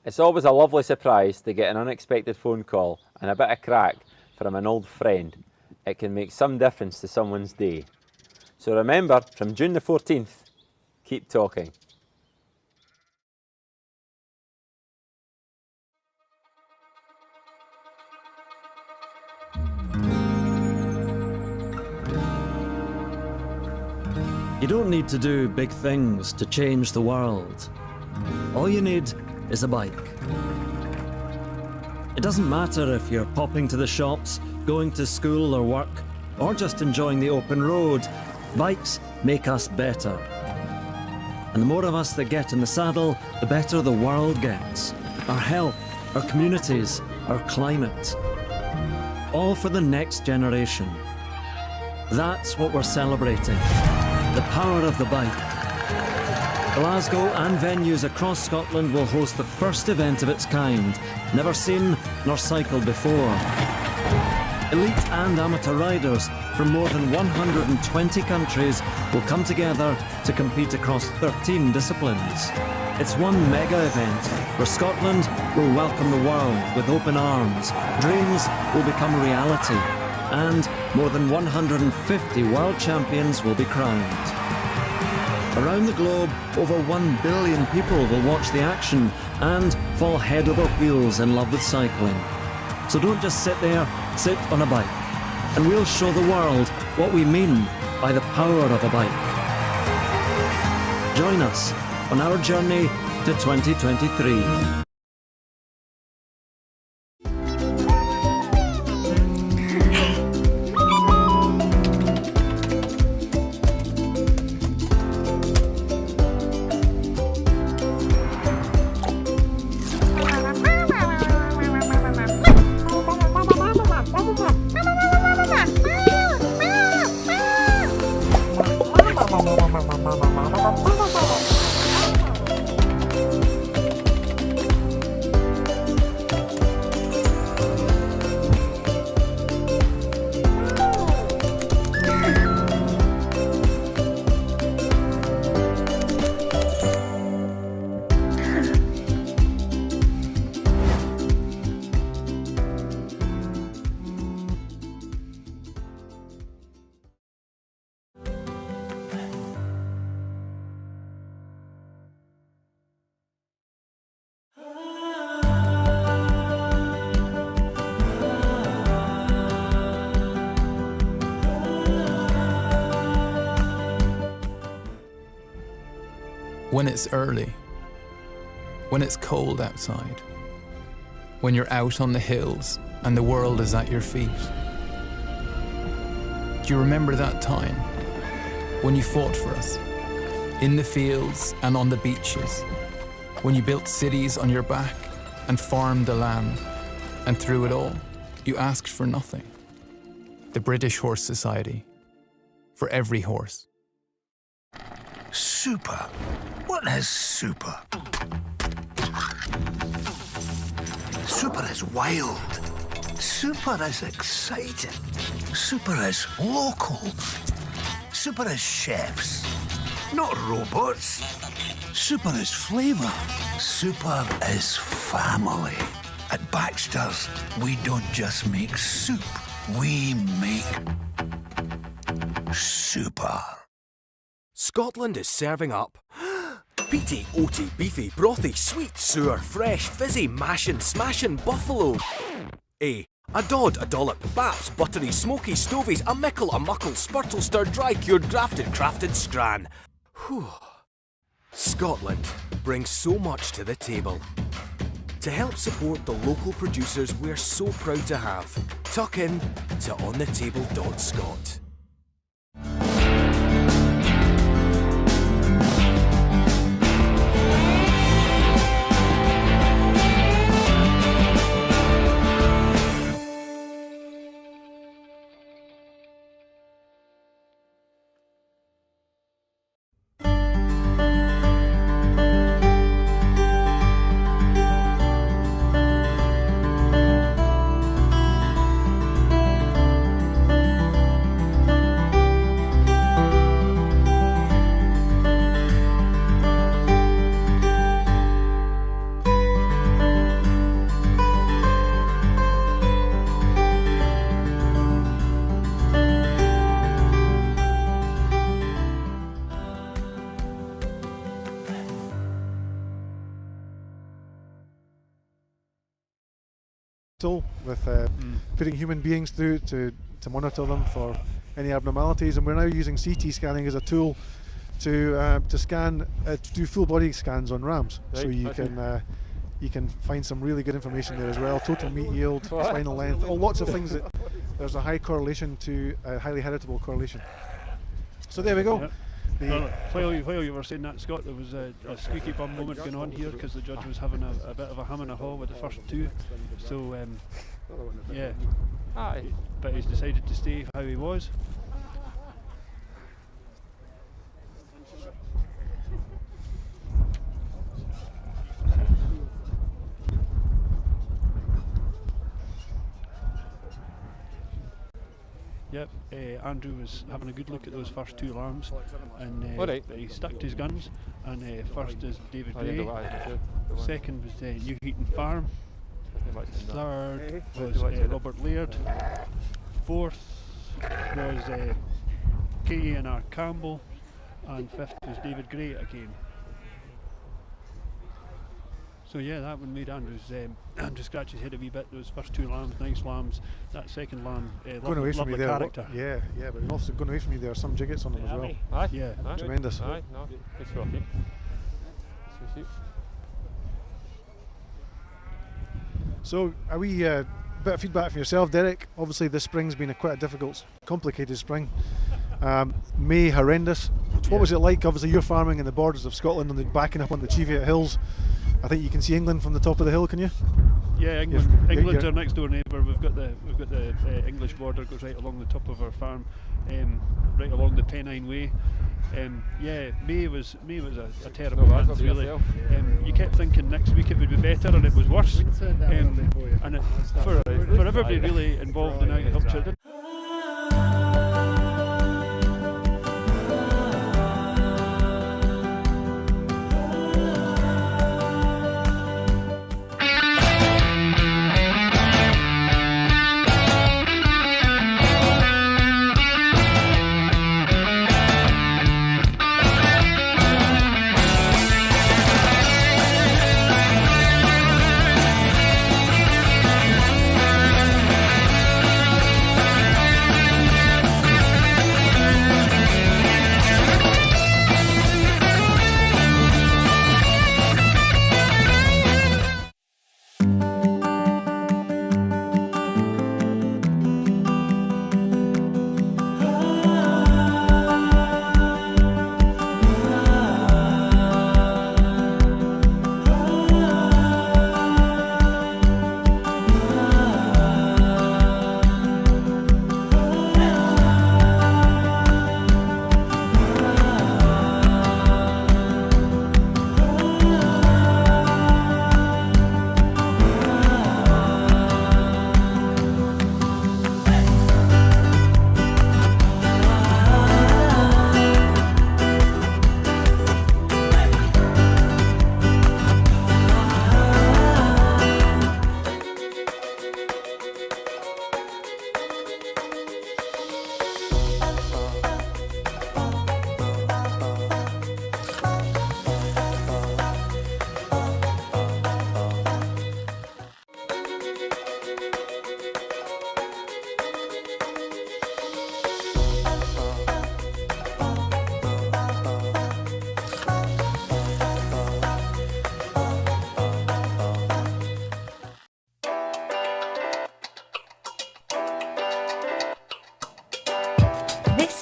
It's always a lovely surprise to get an unexpected phone call and a bit of crack from an old friend. It can make some difference to someone's day. So remember, from June the 14th, keep talking. You don't need to do big things to change the world. All you need is a bike. It doesn't matter if you're popping to the shops, going to school or work, or just enjoying the open road. Bikes make us better. And the more of us that get in the saddle, the better the world gets. Our health, our communities, our climate. All for the next generation. That's what we're celebrating. The power of the bike. Glasgow and venues across Scotland will host the first event of its kind, never seen nor cycled before. Elite and amateur riders from more than 120 countries will come together to compete across 13 disciplines. It's one mega event where Scotland will welcome the world with open arms, dreams will become reality, and more than 150 world champions will be crowned. Around the globe, over 1 billion people will watch the action and fall head over heels in love with cycling. So don't just sit there, sit on a bike, and we'll show the world what we mean by the power of a bike. Join us on our journey to 2023. When it's early, when it's cold outside, when you're out on the hills and the world is at your feet. Do you remember that time when you fought for us, in the fields and on the beaches, when you built cities on your back and farmed the land, and through it all, you asked for nothing? The British Horse Society, for every horse. Super. What is super? Super is wild. Super is exciting. Super is local. Super is chefs, not robots. Super is flavour. Super is family. At Baxter's, we don't just make soup. We make super. Scotland is serving up Peaty, oaty, beefy, brothy, sweet, sour, fresh, fizzy, mashin', smashin', buffalo. A. A dod, a dollop, baps, buttery, smoky, stovies, a mickle, a muckle, spurtle, stir, dry, cured, grafted, crafted, scran. Whew. Scotland brings so much to the table. To help support the local producers we're so proud to have, tuck in to onthetable.scot. With putting human beings through to monitor them for any abnormalities, and we're now using CT scanning as a tool to scan, to do full body scans on rams. Right. So you can find some really good information there as well. Total meat yield, spinal length, lots of things that there's a high correlation to a highly heritable correlation. So there we go. Yep. While you were saying that, Scott, there was a squeaky bum moment going on here because the judge was having a bit of a hum and a haw with the first two. So, yeah. But he's decided to stay how he was. Yep, Andrew was having a good look at those first two lambs, and he stuck to his guns. And first is David Gray, second was New Heaton Farm, third was Robert Laird, fourth was K&R Campbell, and fifth was David Gray again. So yeah, that one made Andrew scratch his head a wee bit. Those first two lambs, nice lambs. That second lamb, lovely character. Yeah, but also going away from me, there are some jiggets on them as well. Aye. Yeah, tremendous. Aye, no, good for you. So, are we a bit of feedback from yourself, Derek? Obviously, this spring's been quite a difficult, complicated spring. May horrendous. What was it like? Obviously, you're farming in the borders of Scotland and backing up on the Cheviot Hills. I think you can see England from the top of the hill, can you? Yeah, England's our next door neighbour. We've got the English border goes right along the top of our farm, right along the Pennine Way. Yeah, May was a terrible month, really. You kept thinking next week it would be better, and it was worse. And for everybody really involved in agriculture, it didn't.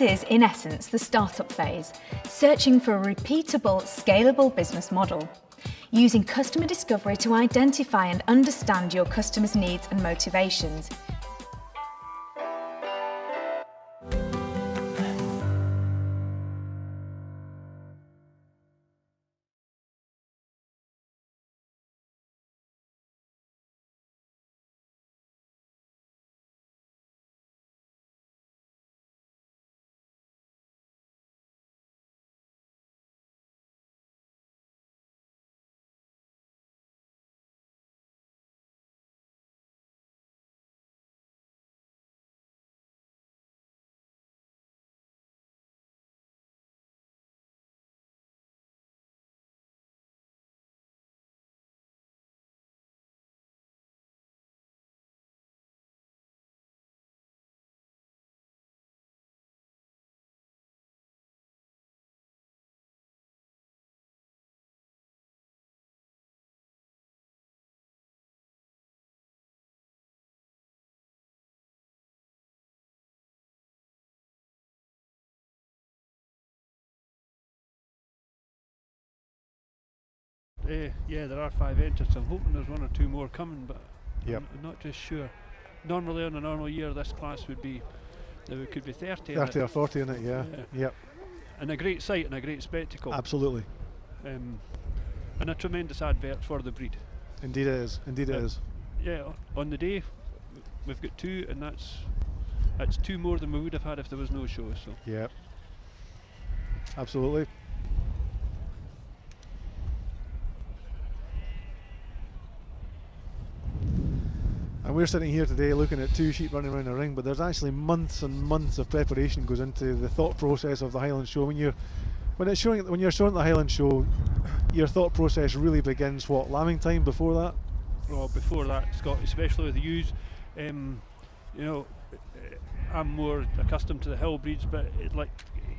is, in essence, the startup phase, searching for a repeatable, scalable business model, using customer discovery to identify and understand your customers' needs and motivations. Yeah, there are 5 entrants. I'm hoping there's 1 or 2 more coming, but Yep. I'm not just sure. Normally, on a normal year, this class would be, there could be 30 30 in or it. 40 in it, yeah. Yep. And a great sight and a great spectacle. Absolutely. And a tremendous advert for the breed. Indeed it is. Indeed it is. Yeah, on the day, we've got 2, and that's 2 more than we would have had if there was no show. So. Yep. Absolutely. And we're sitting here today looking at 2 sheep running around a ring, but there's actually months and months of preparation goes into the thought process of the Highland Show. When you're showing at the Highland Show, your thought process really begins lambing time before that? Well, before that, Scott, especially with the ewes, you know, I'm more accustomed to the hill breeds, but like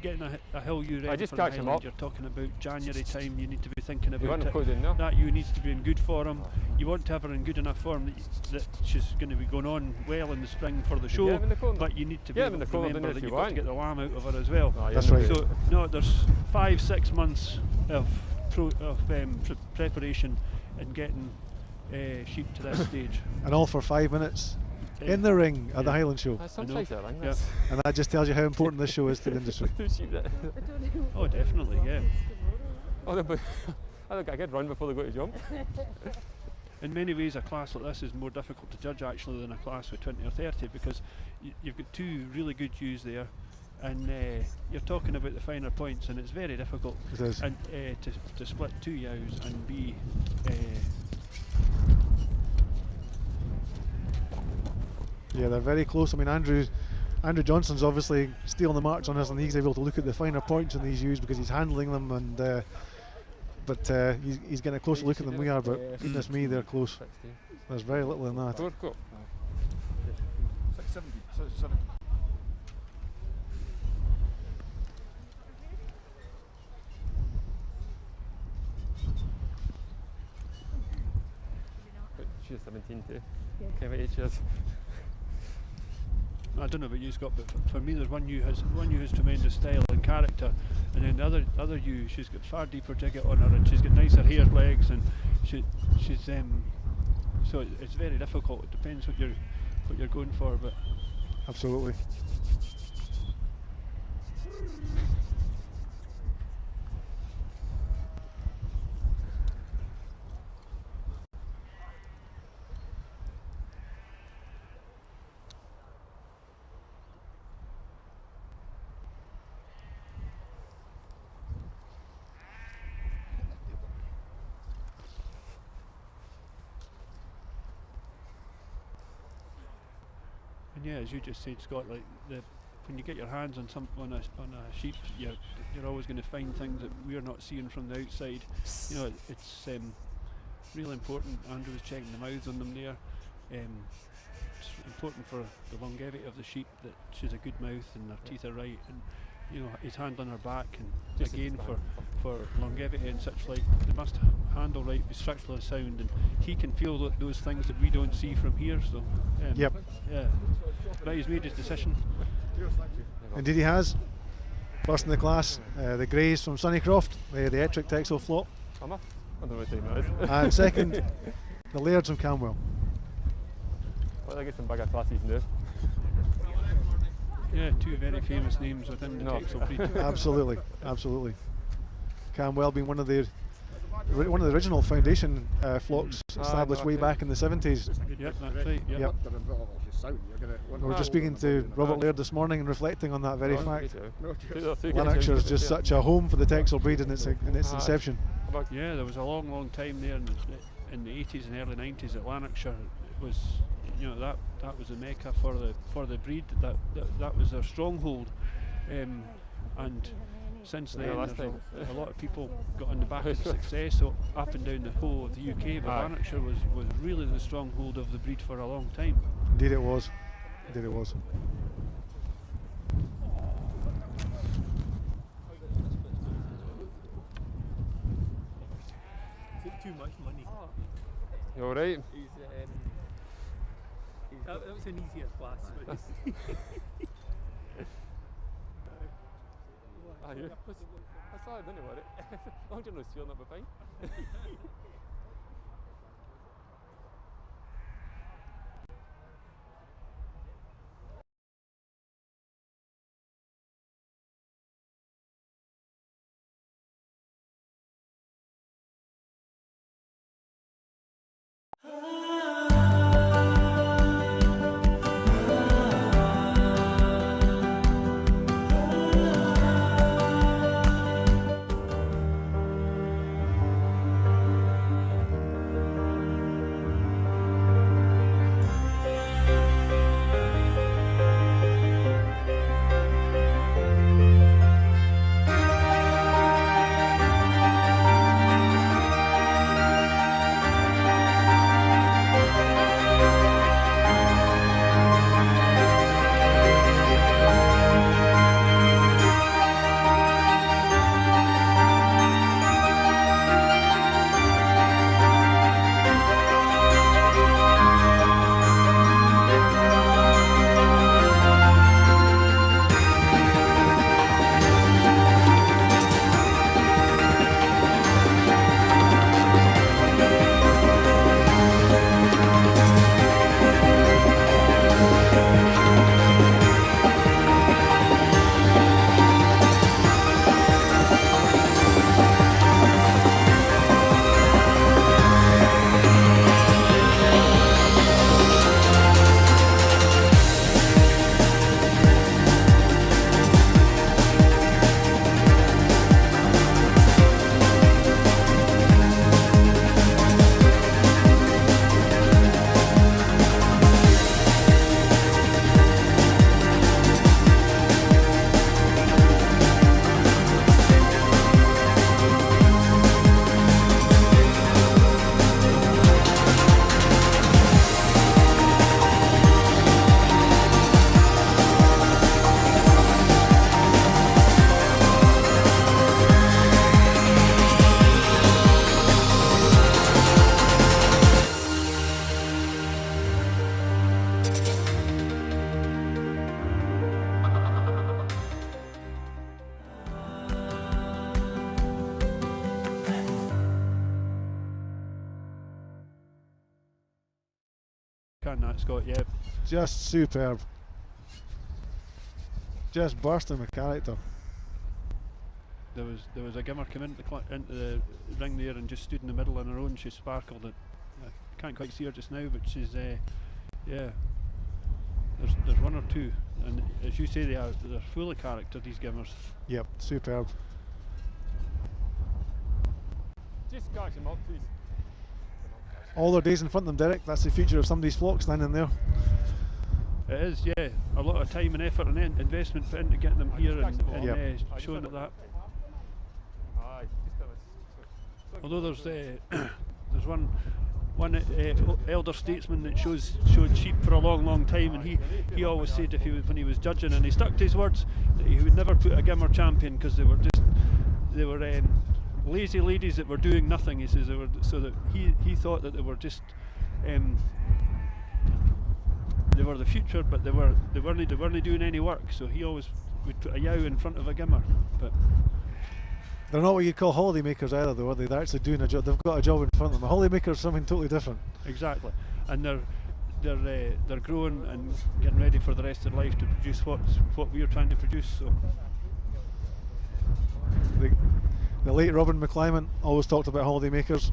getting a hill ewe ready for the Highland, you're talking about January time. You need to be thinking about it. That ewe needs to be in good form. You want to have her in good enough form that she's going to be going on well in the spring for the show, but you need to be able to remember that you've got to get the lamb out of her as well. That's right. So no, there's 5-6 months of preparation and getting sheep to this stage. And all for 5 minutes in the ring at the Highland Show. Yeah. And that just tells you how important this show is to the industry. Oh, definitely, yeah. I think I get run before they go to jump. In many ways, a class like this is more difficult to judge actually than a class with 20 or 30, because you've got 2 really good ewes there, and you're talking about the finer points, and it's very difficult. It is. And to split 2 ewes and be yeah, they're very close. I mean, Andrew Johnson's obviously stealing the march on us, and he's able to look at the finer points in these ewes because he's handling them, and but he's getting a closer look at them than we are. But goodness me, they're close. There's very little in that. 670. She's 17 too. Okay, what age she is? I don't know about you, Scott, but for me, there's one ewe has tremendous style and character, and then the other ewe, she's got far deeper digget on her, and she's got nicer haired legs, and she's so it's very difficult. It depends what you're going for, but absolutely. yeah, as you just said, Scott, like when you get your hands on a sheep, you're always going to find things that we're not seeing from the outside. You know, it's really important. Andrew was checking the mouths on them there. It's important for the longevity of the sheep that she's a good mouth and her teeth are right, and you know, his hand on her back, and just again for longevity and such like, they must handle right, be structurally sound, and he can feel those things that we don't see from here. So yep. Yeah, but he's made his decision. Indeed he has. First in the class, the Greys from Sunnycroft, the Ettrick Texel flock. Am I? I don't know what time that is. And second, the Lairds from Camwell. Well, I get some bigger classes now. Yeah, two very famous names within the Texel breed. Absolutely, absolutely. Camwell being one of the original foundation flocks established way back in the 70s. Yep, that's right. Yep. We were just speaking to Robert Laird this morning and reflecting on that very fact. Lanarkshire is just such a home for the Texel breed in its inception. Yeah, there was a long time there in the 80s and early 90s that Lanarkshire was, you know, that was a mecca for the breed. That was their stronghold, and since then, a lot of people got on the back of the success up and down the whole of the UK, but Lanarkshire was really the stronghold of the breed for a long time. Indeed it was. Indeed it was. Is it too much money? You alright? That was an easier class. But That's all, don't worry. As long as you're not stealing, that'll be fine. Scott, yeah. Just superb. Just bursting with character. There was a gimmer come into the ring there and just stood in the middle on her own. She sparkled. I can't quite see her just now, but she's yeah. There's one or two, and as you say, they're full of character, these gimmers. Yep, superb. Just catch him up, please. All their days in front of them, Derek. That's the future of somebody's flock standing there. It is, yeah. A lot of time and effort and investment put into getting them here and showing that. Although there's one elder statesman that showed sheep for a long time, and he always said when he was judging, and he stuck to his words, that he would never put a gimmer champion because they were lazy ladies that were doing nothing. He says so that he thought that they were just they were the future, but they weren't doing any work. So he always we'd put a yow in front of a gimmer, but they're not what you'd call holiday makers either, though, are they? They're actually doing a job. They've got a job in front of them. A holiday maker is something totally different. exactly, and they're growing and getting ready for the rest of their life to produce what we are trying to produce. So the late Robin McClyman always talked about holiday makers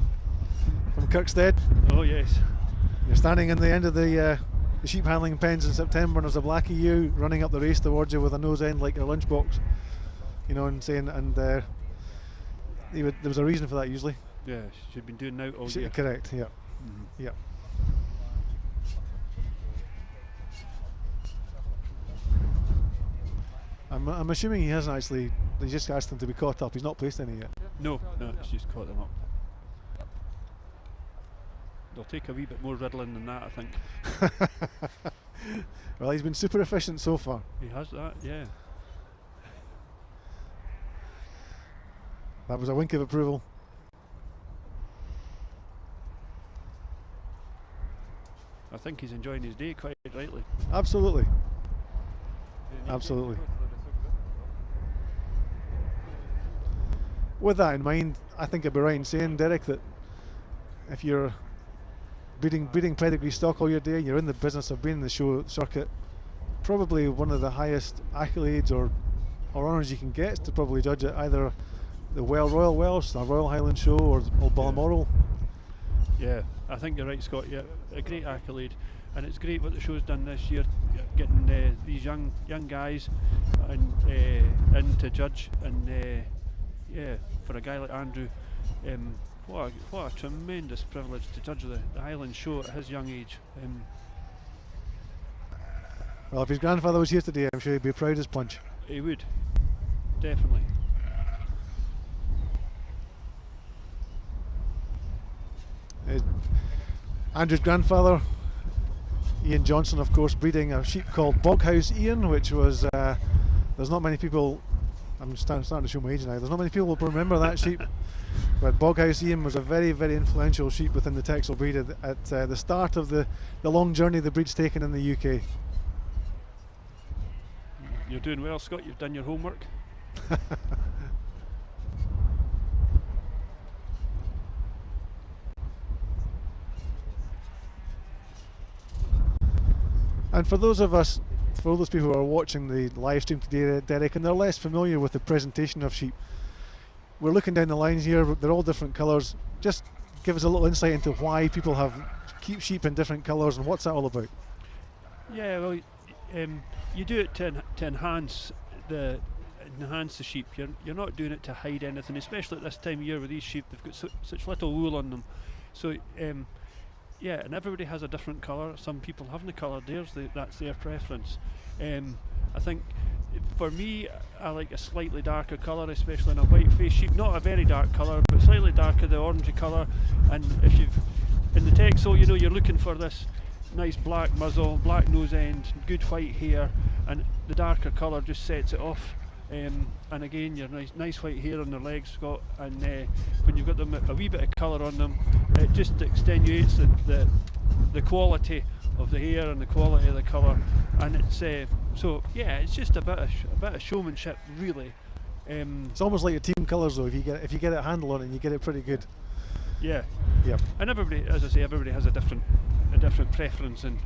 from Kirkstead. Oh yes. You're standing in the end of the sheep handling pens in September, and there's a blackie ewe running up the race towards you with a nose end like your lunchbox, you know, and saying, and there was a reason for that usually. Yeah, she'd been doing out all year. Correct. Yeah. Mm-hmm. Yeah. I'm assuming he hasn't actually. They just asked him to be caught up. He's not placed any yet. No, it's just caught them up. They'll take a wee bit more riddling than that, I think. Well, he's been super efficient so far. He has that, yeah. That was a wink of approval. I think he's enjoying his day quite rightly. Absolutely. Absolutely. With that in mind, I think it'd be right in saying, Derek, that if you're breeding pedigree stock all your day, you're in the business of being in the show circuit, probably one of the highest accolades or honours you can get is to probably judge at either the Royal Welsh, the Royal Highland Show, or Old Balmoral. Yeah, I think you're right, Scott. Yeah, a great accolade, and it's great what the show's done this year, getting these young guys and in to judge, and yeah, for a guy like Andrew, what a tremendous privilege to judge the Highland Show at his young age. Well, if his grandfather was here today, I'm sure he'd be proud as punch. He would, definitely. Andrew's grandfather, Ian Johnson, of course, breeding a sheep called Boghouse Ian, which was, there's not many people, I'm starting to show my age now, there's not many people who remember that sheep, but Boghouse Ian was a very, very influential sheep within the Texel breed at the start of the long journey the breed's taken in the UK. You're doing well, Scott, you've done your homework. And for those people who are watching the live stream today, Derek, and they're less familiar with the presentation of sheep, we're looking down the lines here, they're all different colours. Just give us a little insight into why people keep sheep in different colours and what's that all about? Yeah, well, you do it to enhance the sheep. You're not doing it to hide anything, especially at this time of year with these sheep. They've got such little wool on them. So yeah, and everybody has a different colour. Some people haven't the colour, that's their preference. I think for me, I like a slightly darker colour, especially in a white face sheep. Not a very dark colour, but slightly darker, the orangey colour. And if you've in the Texel, you know, you're looking for this nice black muzzle, black nose end, good white hair, and the darker colour just sets it off. And again, your nice white hair on their legs, Scott, and when you've got them a wee bit of colour on them, it just extenuates the quality of the hair and the quality of the colour, and it's so yeah, it's just a bit of showmanship, really. It's almost like your team colours, though. If you get a handle on it, you get it pretty good. Yeah. Yep. And everybody, as I say, everybody has a different preference in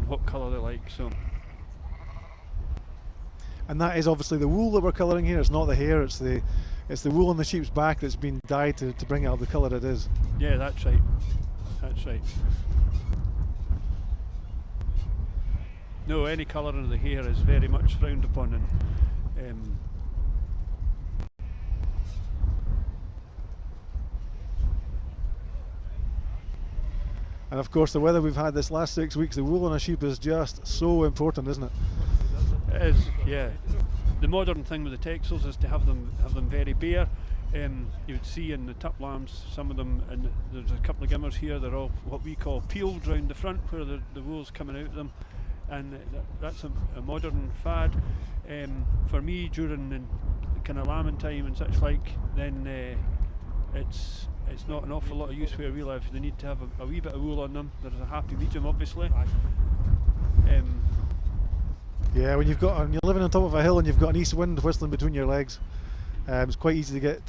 what colour they like. So. And that is obviously the wool that we're colouring here. It's not the hair. It's the wool on the sheep's back that's been dyed to bring out the colour it is. Yeah, that's right. That's right. No, any colour of the hair is very much frowned upon, and and of course the weather we've had this last 6 weeks, the wool on a sheep is just so important, isn't it? It is, yeah. The modern thing with the Texels is to have them very bare. You would see in the tup lambs, some of them, and there's a couple of gimmers here, they're all what we call peeled round the front, where the wool's coming out of them, and that's a modern fad. For me, during the kind of lambing time and such like, then it's not an awful lot of use where we live. They need to have a wee bit of wool on them. There's a happy medium, obviously. Yeah, when you're living on top of a hill and you've got an east wind whistling between your legs, it's quite easy to get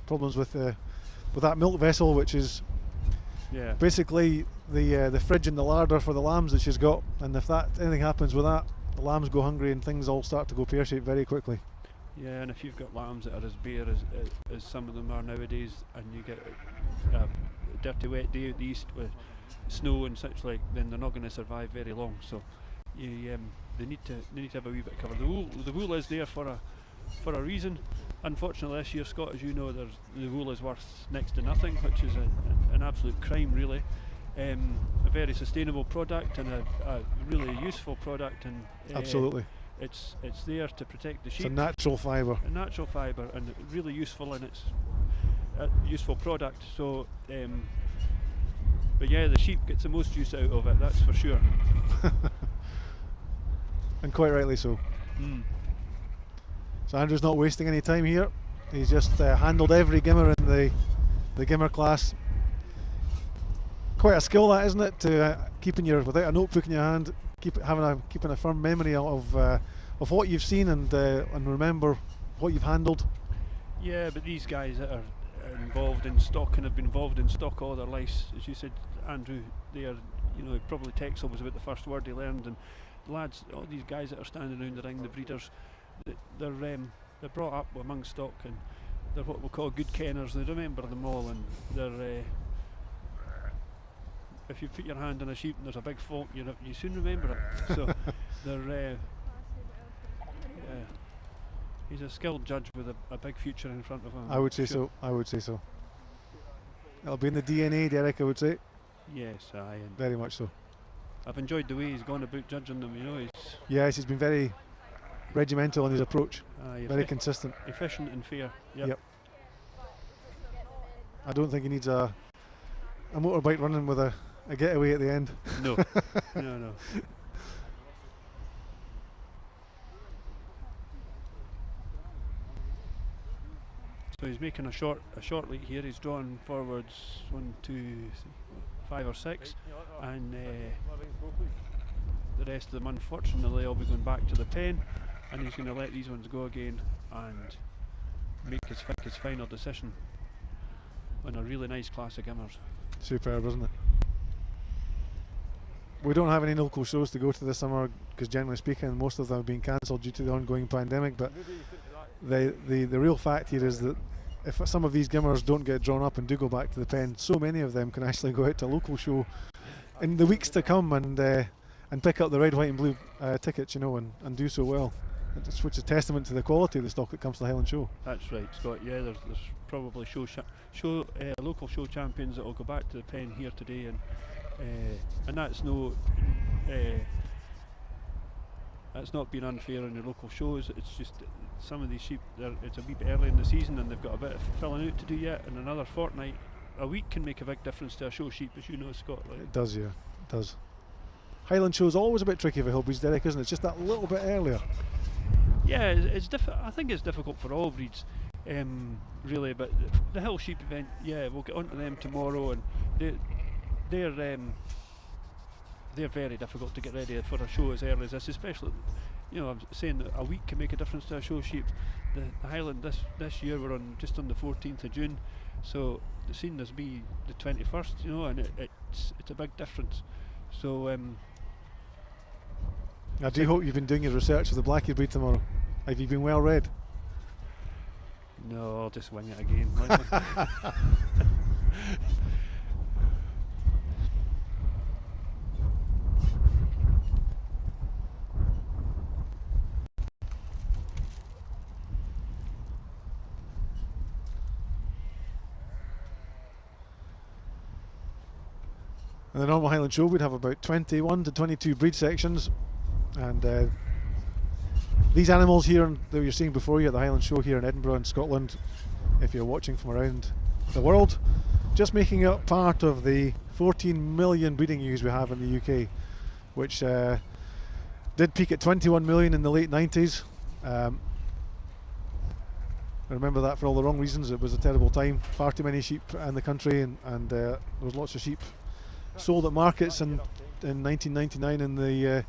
problems with that milk vessel, which is basically the fridge and the larder for the lambs that she's got. And if anything happens with that, the lambs go hungry and things all start to go pear-shaped very quickly. Yeah, and if you've got lambs that are as bare as some of them are nowadays, and you get a dirty wet day out the east with snow and such like, then they're not going to survive very long. So they need to have a wee bit of cover. The wool is there for a reason. Unfortunately, this year, Scott, as you know, the wool is worth next to nothing, which is an absolute crime, really. A very sustainable product and a really useful product, and absolutely. It's there to protect the sheep. It's a natural fibre. A natural fibre, and really useful, and it's a useful product. So, but yeah, the sheep gets the most use out of it. That's for sure. And quite rightly so. Mm. So Andrew's not wasting any time here. He's just handled every gimmer in the gimmer class. Quite a skill, that, isn't it? To keeping without a notebook in your hand, keeping a firm memory of what you've seen and remember what you've handled. Yeah, but these guys that are involved in stock and have been involved in stock all their lives, as you said, Andrew, they are, probably Texel was about the first word he learned, and the lads, all these guys that are standing around the ring, the breeders, they're brought up among stock, and they're what we call good kenners. They remember them all, and they're if you put your hand on a sheep and there's a big fault, you soon remember it. So they're he's a skilled judge with a big future in front of him. I would say so. I would say so. It'll be in the DNA, Derek, I would say. Yes, very much so. I've enjoyed the way he's gone about judging them. Yes, he's been very regimental in his approach. Very consistent. Efficient and fair. Yep. I don't think he needs a motorbike running with a getaway at the end. No. No. So he's making a short lead here. He's drawn forwards 1, 2, 3, 5 or 6, and the rest of them, unfortunately, will be going back to the pen, and he's going to let these ones go again and make his final decision on a really nice class of gimmers. Superb, isn't it? We don't have any local shows to go to this summer because, generally speaking, most of them have been cancelled due to the ongoing pandemic. But the real fact here is that if some of these gimmers don't get drawn up and do go back to the pen, so many of them can actually go out to a local show in the weeks to come and pick up the red, white and blue tickets, and do so well. Which is testament to the quality of the stock that comes to the Highland Show. That's right, Scott. Yeah, there's probably local show champions that will go back to the pen here today, and that's not been unfair on the local shows. It's just some of these sheep, it's a wee bit early in the season and they've got a bit of filling out to do yet, and another fortnight, a week can make a big difference to a show sheep, as you know, Scott. It does, yeah, it does. Highland Show's always a bit tricky for Hillbreeds, Derek, isn't it? It's just that little bit earlier. Yeah, I think it's difficult for all breeds, really. But the Hill Sheep event, yeah, we'll get onto them tomorrow, and they're very difficult to get ready for a show as early as this. Especially, I'm saying that a week can make a difference to a show sheep. The Highland this year we're just on the 14th of June, so the scene there's be the 21st, and it's a big difference. So. I do hope you've been doing your research for the Blackie breed tomorrow. Have you been well read? No, I'll just wing it again. In the normal Highland Show we'd have about 21 to 22 breed sections, and these animals here that you're seeing before you at the Highland Show here in Edinburgh in Scotland, if you're watching from around the world, just making up part of the 14 million breeding ewes we have in the UK, which did peak at 21 million in the late 90s. I remember that for all the wrong reasons. It was a terrible time, far too many sheep in the country, and there was lots of sheep sold at markets in 1999 in the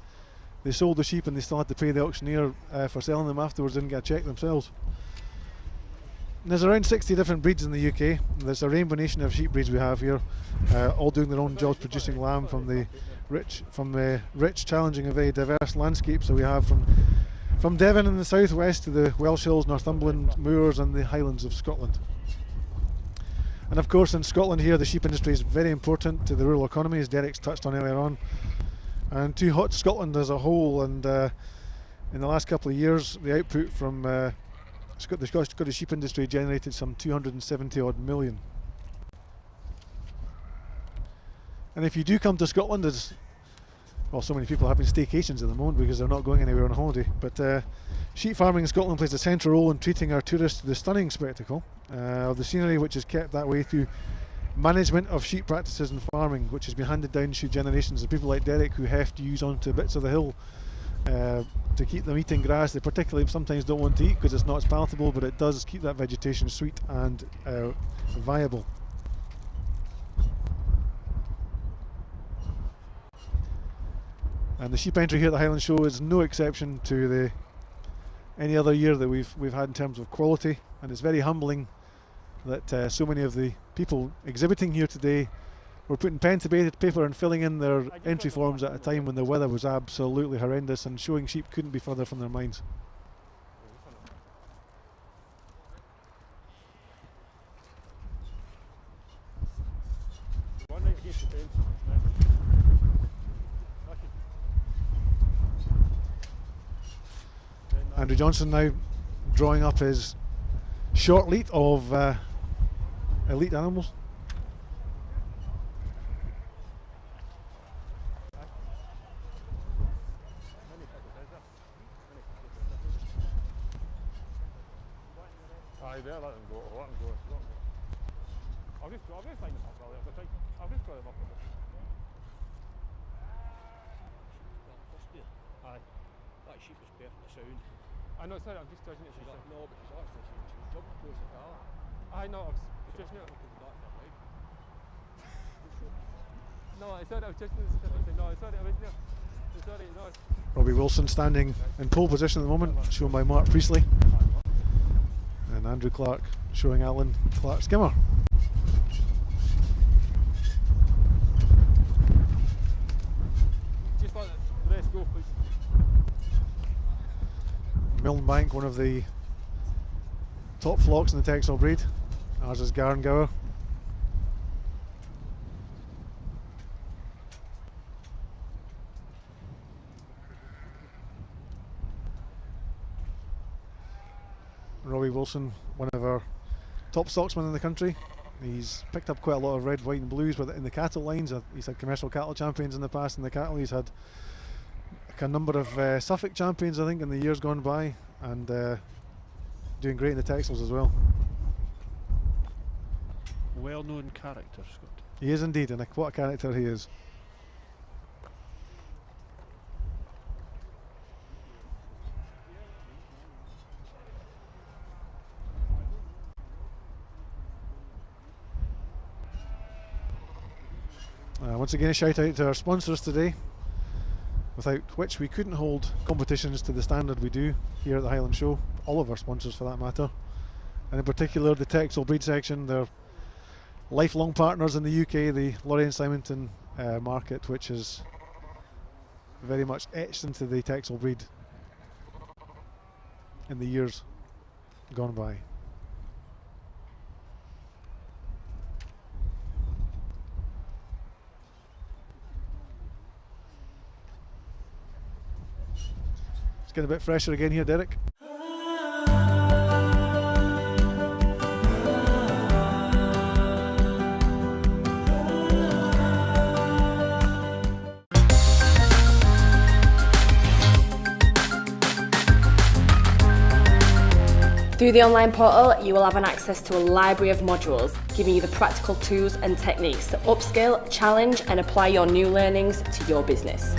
they sold the sheep and they still had to pay the auctioneer for selling them afterwards, didn't get a cheque themselves. And there's around 60 different breeds in the UK. There's a rainbow nation of sheep breeds we have here, all doing their own jobs, producing lamb from the rich, challenging and very diverse landscape. So we have from Devon in the southwest to the Welsh Hills, Northumberland, Moors and the Highlands of Scotland. And of course in Scotland here the sheep industry is very important to the rural economy, as Derek's touched on earlier on, and to Hot Scotland as a whole. And in the last couple of years the output from the Scottish sheep industry generated some 270 odd million. And if you do come to Scotland, as well, so many people are having staycations at the moment because they're not going anywhere on holiday, but sheep farming in Scotland plays a central role in treating our tourists to the stunning spectacle of the scenery, which is kept that way through management of sheep practices and farming, which has been handed down through generations of people like Derek who heft ewes onto bits of the hill to keep them eating grass. They particularly sometimes don't want to eat because it's not as palatable, but it does keep that vegetation sweet and viable. And the sheep entry here at the Highland Show is no exception to any other year that we've had in terms of quality, and it's very humbling that so many of the people exhibiting here today were putting pen to paper and filling in their entry forms at a time when the weather was absolutely horrendous, and showing sheep couldn't be further from their minds. Andrew Johnson now drawing up his short lead of elite animals. Aye, there, let them go, let them go. I'll just line them up, I'll just draw them up. Aye. That sheep was perfectly sound. I know, sorry, I'm just judging it. No, because actually she was jumping close to that. I know, I was judging it. No, I thought I was judging it. No, sorry, I wasn't there. Sorry, no. Robbie Wilson standing in pole position at the moment, shown by Mark Priestley. And Andrew Clark showing Alan Clark Skimmer. Just let the rest go, please. Milne Bank, one of the top flocks in the Texel breed. Ours is Garngower. Robbie Wilson, one of our top stocksmen in the country. He's picked up quite a lot of red, white and blues in the cattle lines. He's had commercial cattle champions in the past in the cattle. He's had a number of Suffolk champions, I think, in the years gone by, and doing great in the Texels as well. Well-known character, Scott. He is indeed, and what a character he is. Once again, a shout out to our sponsors today, without which we couldn't hold competitions to the standard we do here at the Highland Show. All of our sponsors, for that matter, and in particular the Texel breed section. They're lifelong partners in the UK, the Laurie and Simonton market, which is very much etched into the Texel breed in the years gone by. Getting a bit fresher again here, Derek. Through the online portal, you will have an access to a library of modules, giving you the practical tools and techniques to upskill, challenge and apply your new learnings to your business.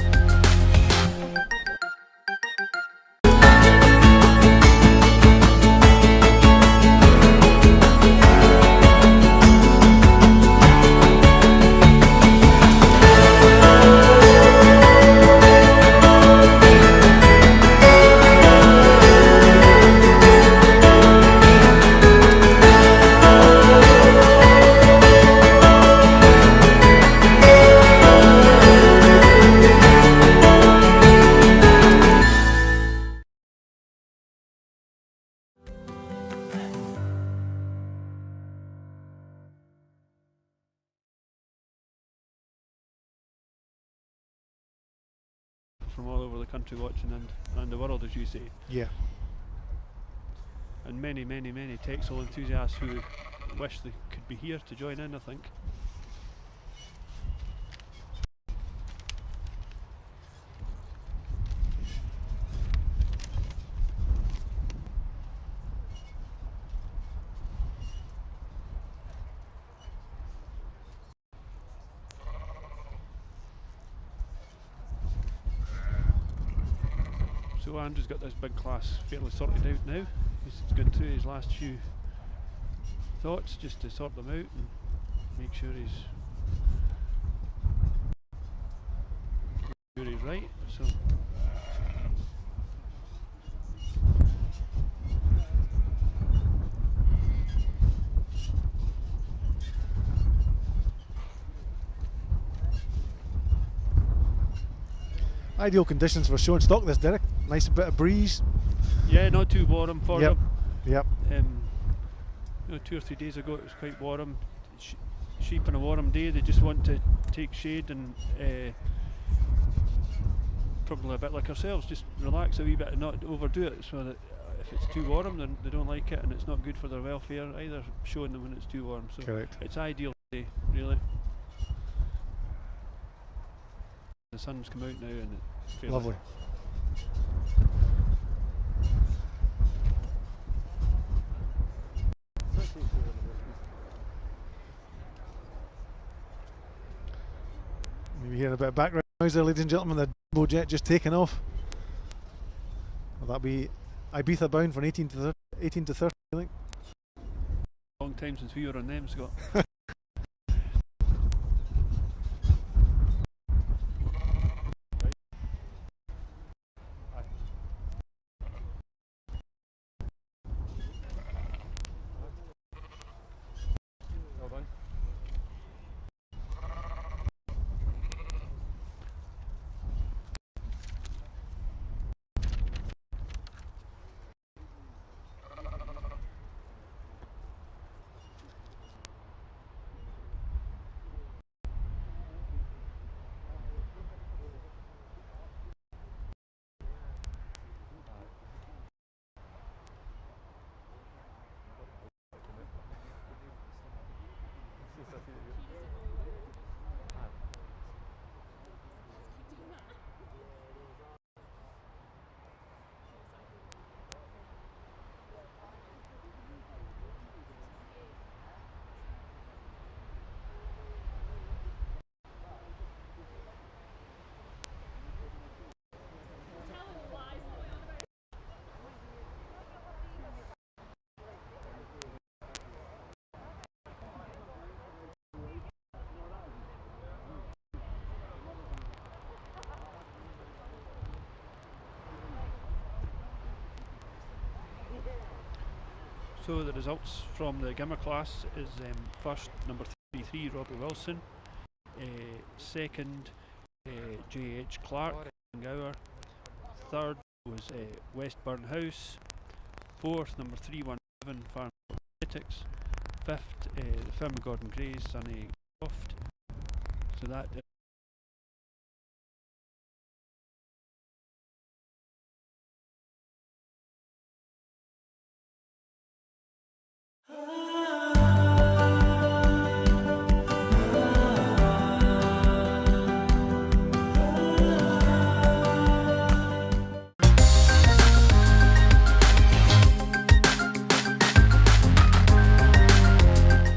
from all over the country watching, and the world, as you say. Yeah. And many Texel enthusiasts who wish they could be here to join in, I think. So Andrew's got this big class fairly sorted out now. He's going through his last few thoughts just to sort them out and make sure he's right. So ideal conditions for showing stock this, Derek. Nice bit of breeze. yeah, not too warm for Yep. them. Yep. 2 or 3 days ago it was quite warm. Sheep on a warm day, they just want to take shade and probably a bit like ourselves, just relax a wee bit and not overdo it, so that if it's too warm then they don't like it, and it's not good for their welfare either, showing them when it's too warm. So Correct. it's ideal today, really. The sun's come out now and it's fairly Lovely. Maybe hearing a bit of background noise there, ladies and gentlemen. The Jumbo Jet just taken off. Will that be Ibiza bound from 18 to 30, I think? long time since we were on them, Scott. Well done. So the results from the Gimmer class is first number 33 Robbie Wilson, second J.H. Clark, Gower, third was Westburn House, fourth number 317 Farm Athletics, fifth the firm of Gordon Gray's Sunny Croft. So that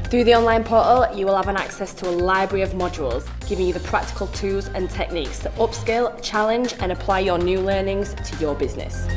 Through the online portal, you will have an access to a library of modules, giving you the practical tools and techniques to upskill, challenge and apply your new learnings to your business.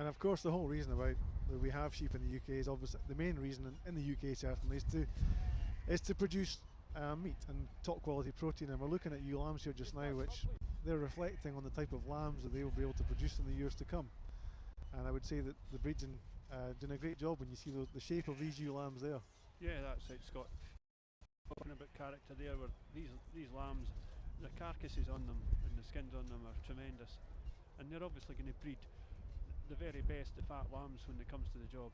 And of course, the whole reason about that we have sheep in the UK is obviously the main reason in the UK certainly is to produce meat and top quality protein. And we're looking at ewe lambs here just now, which they're reflecting on the type of lambs that they will be able to produce in the years to come. And I would say that the breeding doing a great job when you see the shape of these ewe lambs there. Yeah, that's it, Scott. Talking about character there, where these lambs, the carcasses on them and the skins on them are tremendous, and they're obviously going to breed the very best of fat lambs when it comes to the job.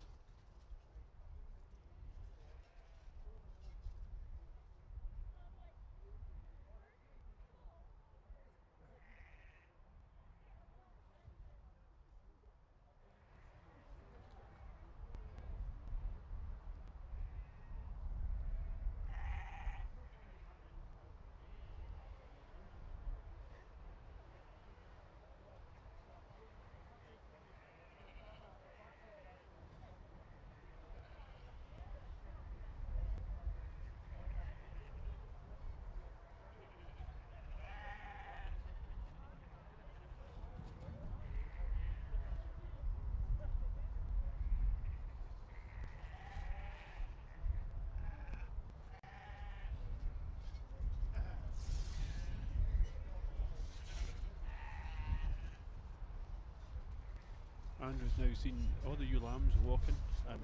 Andrew's now seen all the ewe lambs walking and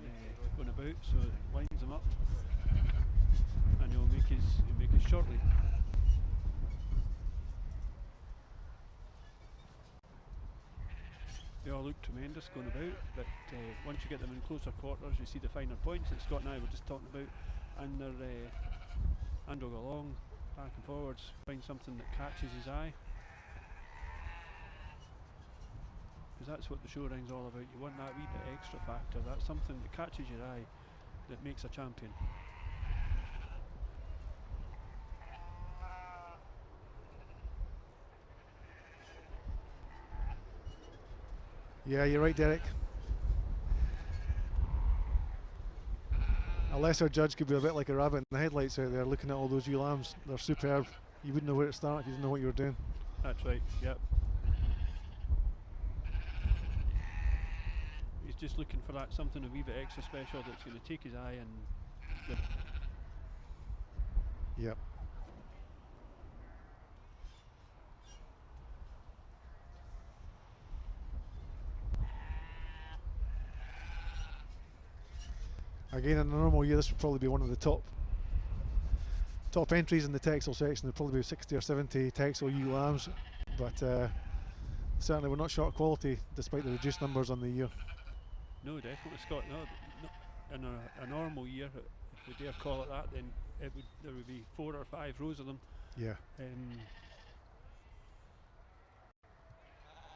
going about, so he lines them up, and he'll make his shortly. They all look tremendous going about, but once you get them in closer quarters, you see the finer points that Scott and I were just talking about, and they're Andrew will go along, back and forwards, find something that catches his eye. Because that's what the show ring's all about. You want that wee bit extra factor. That's something that catches your eye that makes a champion. Yeah, you're right, Derek. A lesser judge could be a bit like a rabbit in the headlights out there looking at all those ewe lambs. They're superb. You wouldn't know where to start if you didn't know what you were doing. That's right, yep. He's just looking for that something a wee bit extra special that's going to take his eye and... Yep. Again, in a normal year, this would probably be one of the top entries in the Texel section. There'd probably be 60 or 70 Texel ewe lambs, but certainly we're not short quality despite the reduced numbers on the year. No, definitely, Scott. No, in a normal year, if we dare call it that, then there would be 4 or 5 rows of them. Yeah.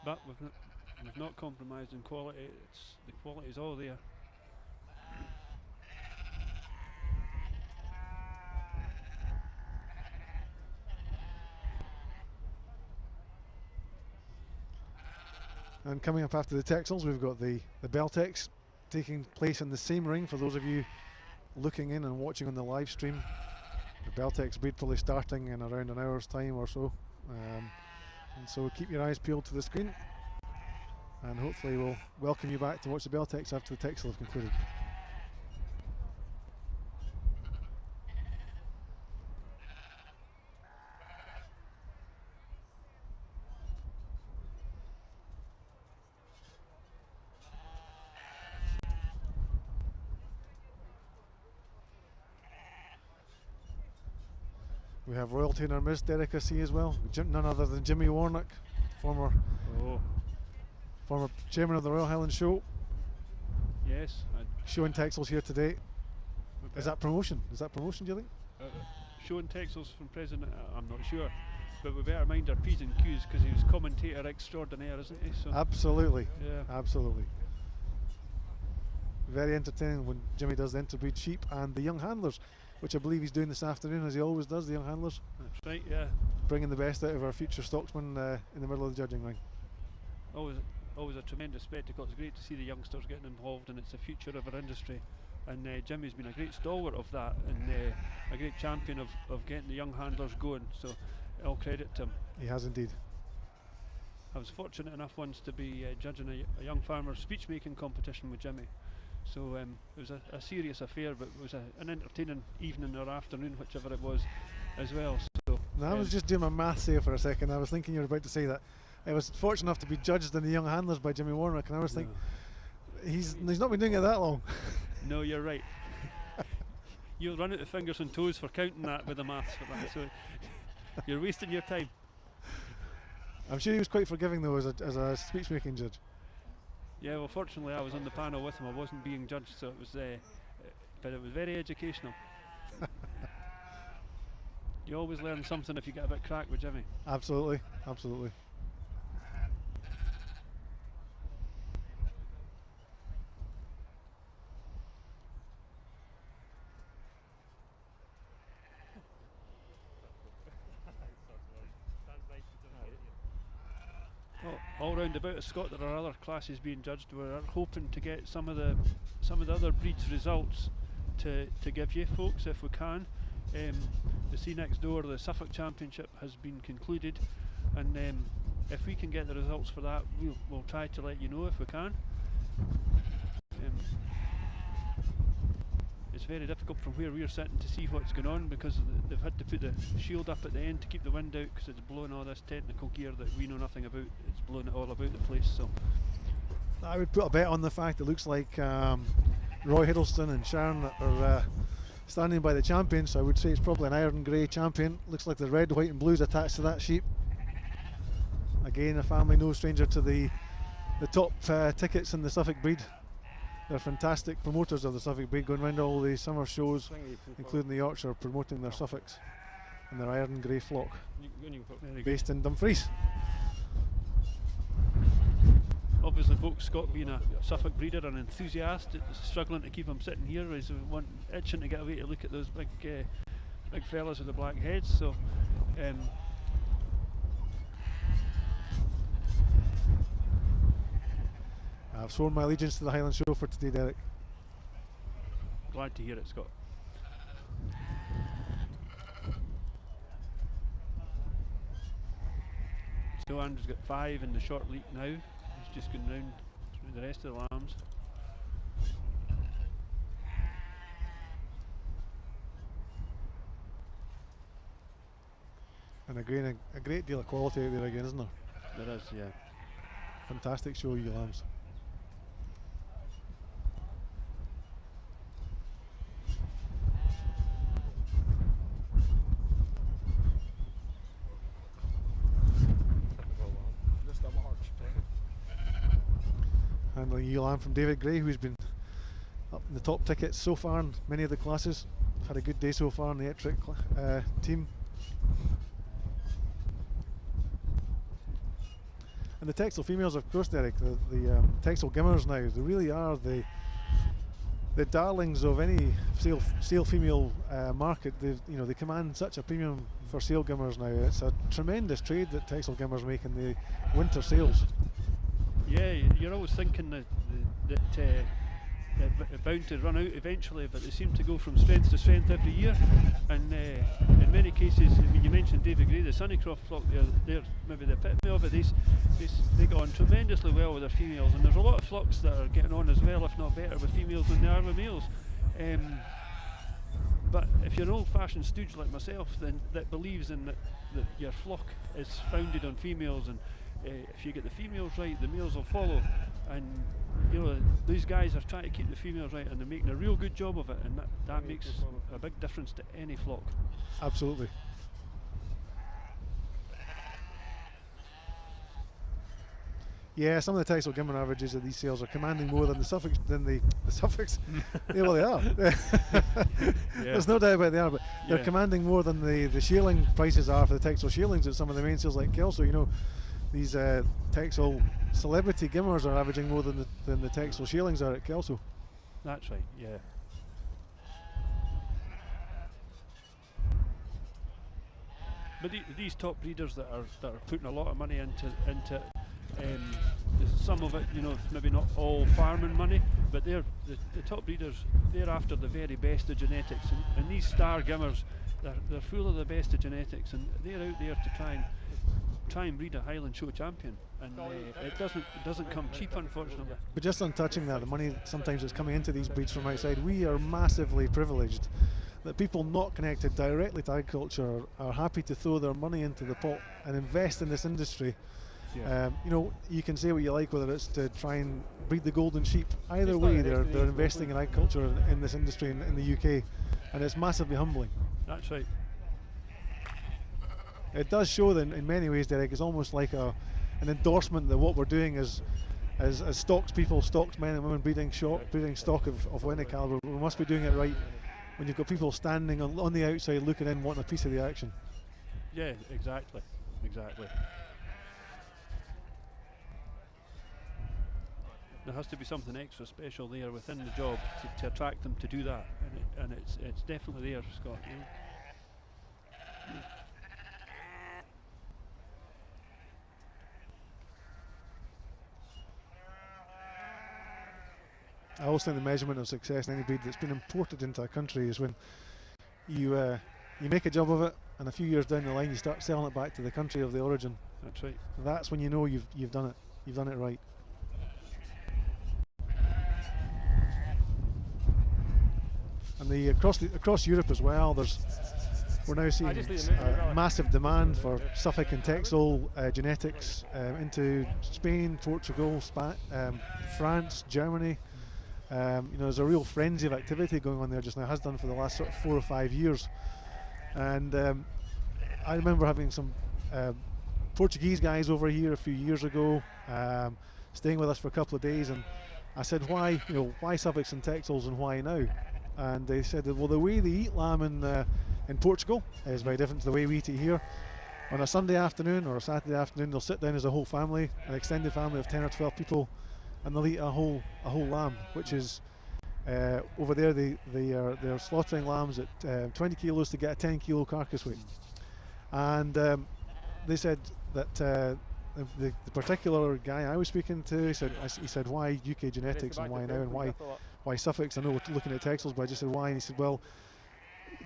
But we've not compromised in quality. The quality is all there. And coming up after the Texels, we've got the Beltex taking place in the same ring. For those of you looking in and watching on the live stream, the Beltex breed probably starting in around an hour's time or so. And so keep your eyes peeled to the screen, and hopefully we'll welcome you back to watch the Beltex after the Texel have concluded. We have royalty in our midst, Derek, I see as well. None other than Jimmy Warnock, former chairman of the Royal Highland Show. Yes. Showing Texels here today. Is that promotion? Is that promotion, do you think? Showing Texels from President, I'm not sure. But we better mind our P's and Q's, because he was commentator extraordinaire, isn't he? So absolutely. Yeah. Absolutely. Very entertaining when Jimmy does the interbreed sheep and the young handlers, which I believe he's doing this afternoon, as he always does, the young handlers. That's right, yeah. Bringing the best out of our future stocksmen in the middle of the judging ring. Always a tremendous spectacle. It's great to see the youngsters getting involved, and it's the future of our industry. And Jimmy's been a great stalwart of that, and a great champion of getting the young handlers going. So all credit to him. He has indeed. I was fortunate enough once to be judging a young farmer's speech making competition with Jimmy. So it was a serious affair, but it was an entertaining evening or afternoon, whichever it was, as well. So I was just doing my maths here for a second. I was thinking you were about to say that I was fortunate enough to be judged in the Young Handlers by Jimmy Warnock, and I was thinking he's not been doing it that long. No, you're right. You'll run out of fingers and toes for counting that with the maths for that. So you're wasting your time. I'm sure he was quite forgiving though as a speech making judge. Yeah, well, fortunately I was on the panel with him. I wasn't being judged, so it was, but it was very educational. You always learn something if you get a bit crack with Jimmy. Absolutely, absolutely. All round about Scott, there are other classes being judged. We're hoping to get some of the other breeds' results to give you folks if we can. The See Next Door, the Suffolk Championship has been concluded, and if we can get the results for that, we'll try to let you know if we can. It's very difficult from where we're sitting to see what's going on, because they've had to put the shield up at the end to keep the wind out, because it's blowing all this technical gear that we know nothing about. It's blowing it all about the place. So I would put a bet on the fact it looks like Roy Hiddleston and Sharon are standing by the champion, so I would say it's probably an iron grey champion. Looks like the red, white and blues attached to that sheep. Again, a family no stranger to the top tickets in the Suffolk breed. They're fantastic promoters of the Suffolk breed, going around all the summer shows, including the Yorkshire, promoting their Suffolks and their iron grey flock, based in Dumfries. obviously, folks, Scott being a Suffolk breeder and enthusiast, struggling to keep him sitting here. He's itching to get away to look at those big fellas with the black heads. So I've sworn my allegiance to the Highland Show for today, Derek. Glad to hear it, Scott. So Andrew's got 5 in the short leap now. He's just going round through the rest of the lambs. And again, a great deal of quality out there again, isn't there? There is, yeah. Fantastic show, you lambs. And the ewe lamb from David Gray, who's been up in the top tickets so far in many of the classes. Had a good day so far in the Ettrick team. And the Texel females, of course, Derek, the Texel Gimmers now, they really are the darlings of any sale female market. They command such a premium for sale Gimmers now. It's a tremendous trade that Texel Gimmers make in the winter sales. Yeah, you're always thinking that they're bound to run out eventually, but they seem to go from strength to strength every year. And in many cases, I mean, you mentioned David Gray, the Sunnycroft flock, they're maybe the epitome of it. They got on tremendously well with their females, and there's a lot of flocks that are getting on as well, if not better, with females than they are with males. But if you're an old-fashioned stooge like myself, then that believes in that your flock is founded on females, and if you get the females right, the males will follow. And these guys are trying to keep the females right, and they're making a real good job of it, and that makes a big difference to any flock. Absolutely. Yeah, some of the Texel Gimmer averages of these sales are commanding more than the Suffolks. Yeah, well, they are. There's no doubt about they are, but they're commanding more than the shearling prices are for the Texel shearlings at some of the main sales like Kelso. These Texel celebrity Gimmers are averaging more than the Texel shearlings are at Kelso. That's right, yeah. But these top breeders that are putting a lot of money into some of it, maybe not all farming money, but the top breeders, they're after the very best of genetics, and these star Gimmers, they're full of the best of genetics, and they're out there to try and try and breed a Highland Show champion, and it doesn't come cheap, unfortunately. But just on touching that, the money sometimes that's coming into these breeds from outside, we are massively privileged that people not connected directly to agriculture are happy to throw their money into the pot and invest in this industry. Yeah. You know, you can say what you like, whether it's to try and breed the golden sheep. Either way, they're investing in agriculture in this industry in the UK, and it's massively humbling. That's right. It does show that in many ways, Derek, it's almost like an endorsement that what we're doing as stocks people, stocks men and women breeding stock of any calibre, we must be doing it right when you've got people standing on the outside looking in, wanting a piece of the action. Yeah, exactly. There has to be something extra special there within the job to attract them to do that, and it's definitely there, Scott. I also think the measurement of success in any breed that's been imported into a country is when you make a job of it, and a few years down the line you start selling it back to the country of the origin. That's right. That's when you know you've done it. You've done it right. And across Europe as well, we're now seeing massive demand for Suffolk and Texel genetics into Spain, Portugal, France, Germany. There's a real frenzy of activity going on there just now, has done for the last sort of 4 or 5 years. And I remember having some Portuguese guys over here a few years ago, staying with us for a couple of days, and I said, why Suffolks and Texels and why now? And they said, well, the way they eat lamb in Portugal is very different to the way we eat it here. On a Sunday afternoon or a Saturday afternoon, they'll sit down as a whole family, an extended family of 10 or 12 people, and they'll eat a whole lamb, which is over there they're slaughtering lambs at 20 kilos to get a 10 kilo carcass weight. And they said that the particular guy I was speaking to, he said why UK genetics and why now, and why Suffolks? I know we're looking at Texels, but I just said why, and he said, well,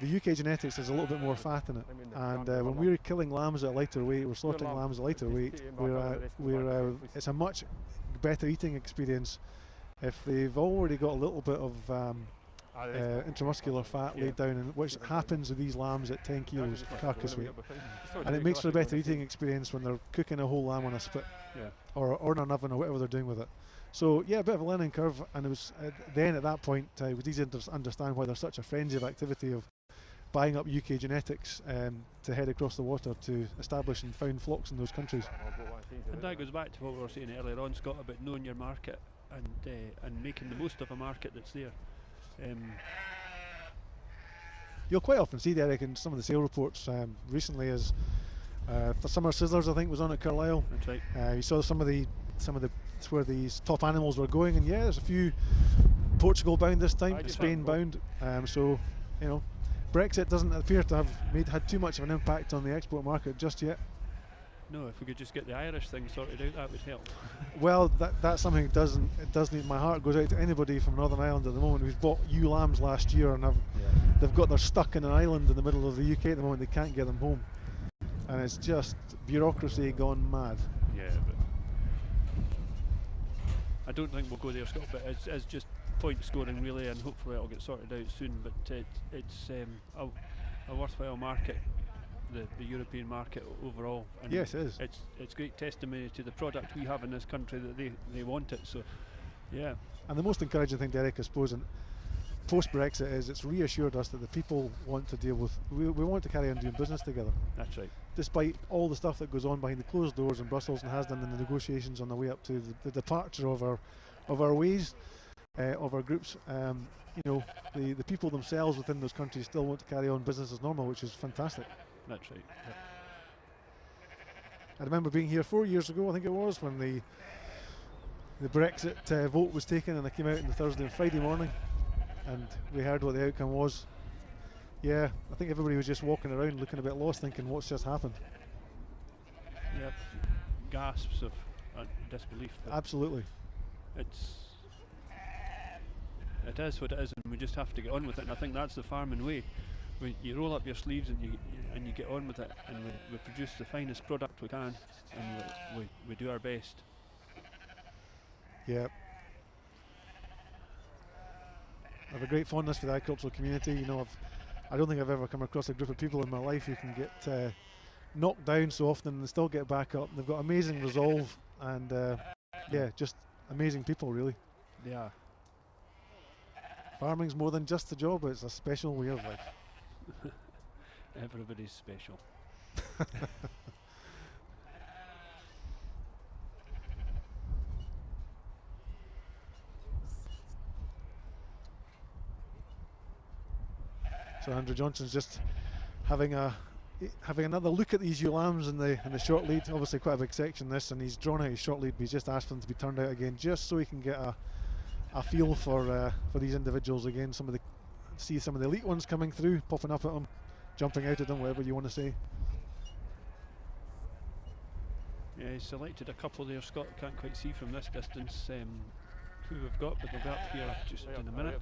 the UK genetics has a little bit more fat in it, and when we're killing lambs at a lighter weight, we're slaughtering lambs at a lighter weight, it's a much better eating experience if they've already got a little bit of intramuscular fat laid down, and which happens with these lambs at 10 kilos carcass weight, and it makes for a better eating experience when they're cooking a whole lamb on a spit, or in an oven or whatever they're doing with it. So yeah, a bit of a learning curve, and it was then at that point it was easy to understand why there's such a frenzy of activity of buying up UK genetics to head across the water to establish and found flocks in those countries. And that goes back to what we were saying earlier on, Scott, about knowing your market and making the most of a market that's there. You'll quite often see, Derek, in some of the sale reports recently, as for Summer Sizzlers, I think, was on at Carlisle. That's right. You saw some of the where these top animals were going, and yeah, there's a few Portugal bound this time, Spain bound. So Brexit doesn't appear to have had too much of an impact on the export market just yet. No, if we could just get the Irish thing sorted out, that would help. Well, that's something it does need. My heart goes out to anybody from Northern Ireland at the moment who's bought ewe lambs last year and they've got their stuck in an island in the middle of the UK at the moment. They can't get them home, and it's just bureaucracy gone mad. Yeah, but I don't think we'll go there, Scott. But it's just point scoring really, and hopefully it'll get sorted out soon. But it's a worthwhile market. The European market overall. And yes, it is. It's great testimony to the product we have in this country that they want it. So, yeah. And the most encouraging thing, Derek, I suppose, and post-Brexit is it's reassured us that the people want to deal with. We want to carry on doing business together. That's right. Despite all the stuff that goes on behind the closed doors in Brussels and has done in the negotiations on the way up to the departure of our ways, of our groups. The people themselves within those countries still want to carry on business as normal, which is fantastic. That's right. Yeah. I remember being here 4 years ago, I think it was, when the Brexit vote was taken, and I came out on the Thursday and Friday morning, and we heard what the outcome was. Yeah, I think everybody was just walking around looking a bit lost, thinking what's just happened. Yep, gasps of disbelief. Absolutely. It is what it is, and we just have to get on with it. And I think that's the farming way. you roll up your sleeves and you get on with it, and we produce the finest product we can, and we do our best. Yeah. I have a great fondness for the agricultural community. You know, I don't think I've ever come across a group of people in my life who can get knocked down so often and still get back up. They've got amazing resolve and yeah, just amazing people, really. Yeah. Farming's more than just a job, it's a special way of life. Everybody's special. So Andrew Johnson's just having another look at these ewe lambs in the short lead. Obviously quite a big section this, and he's drawn out his short lead, but he's just asked for them to be turned out again, just so he can get a feel for these individuals again. See some of the elite ones coming through, popping up at them, jumping out at them, whatever you want to say. Yeah, he's selected a couple there, Scott. Can't quite see from this distance who we've got, but they'll be up here just in a minute.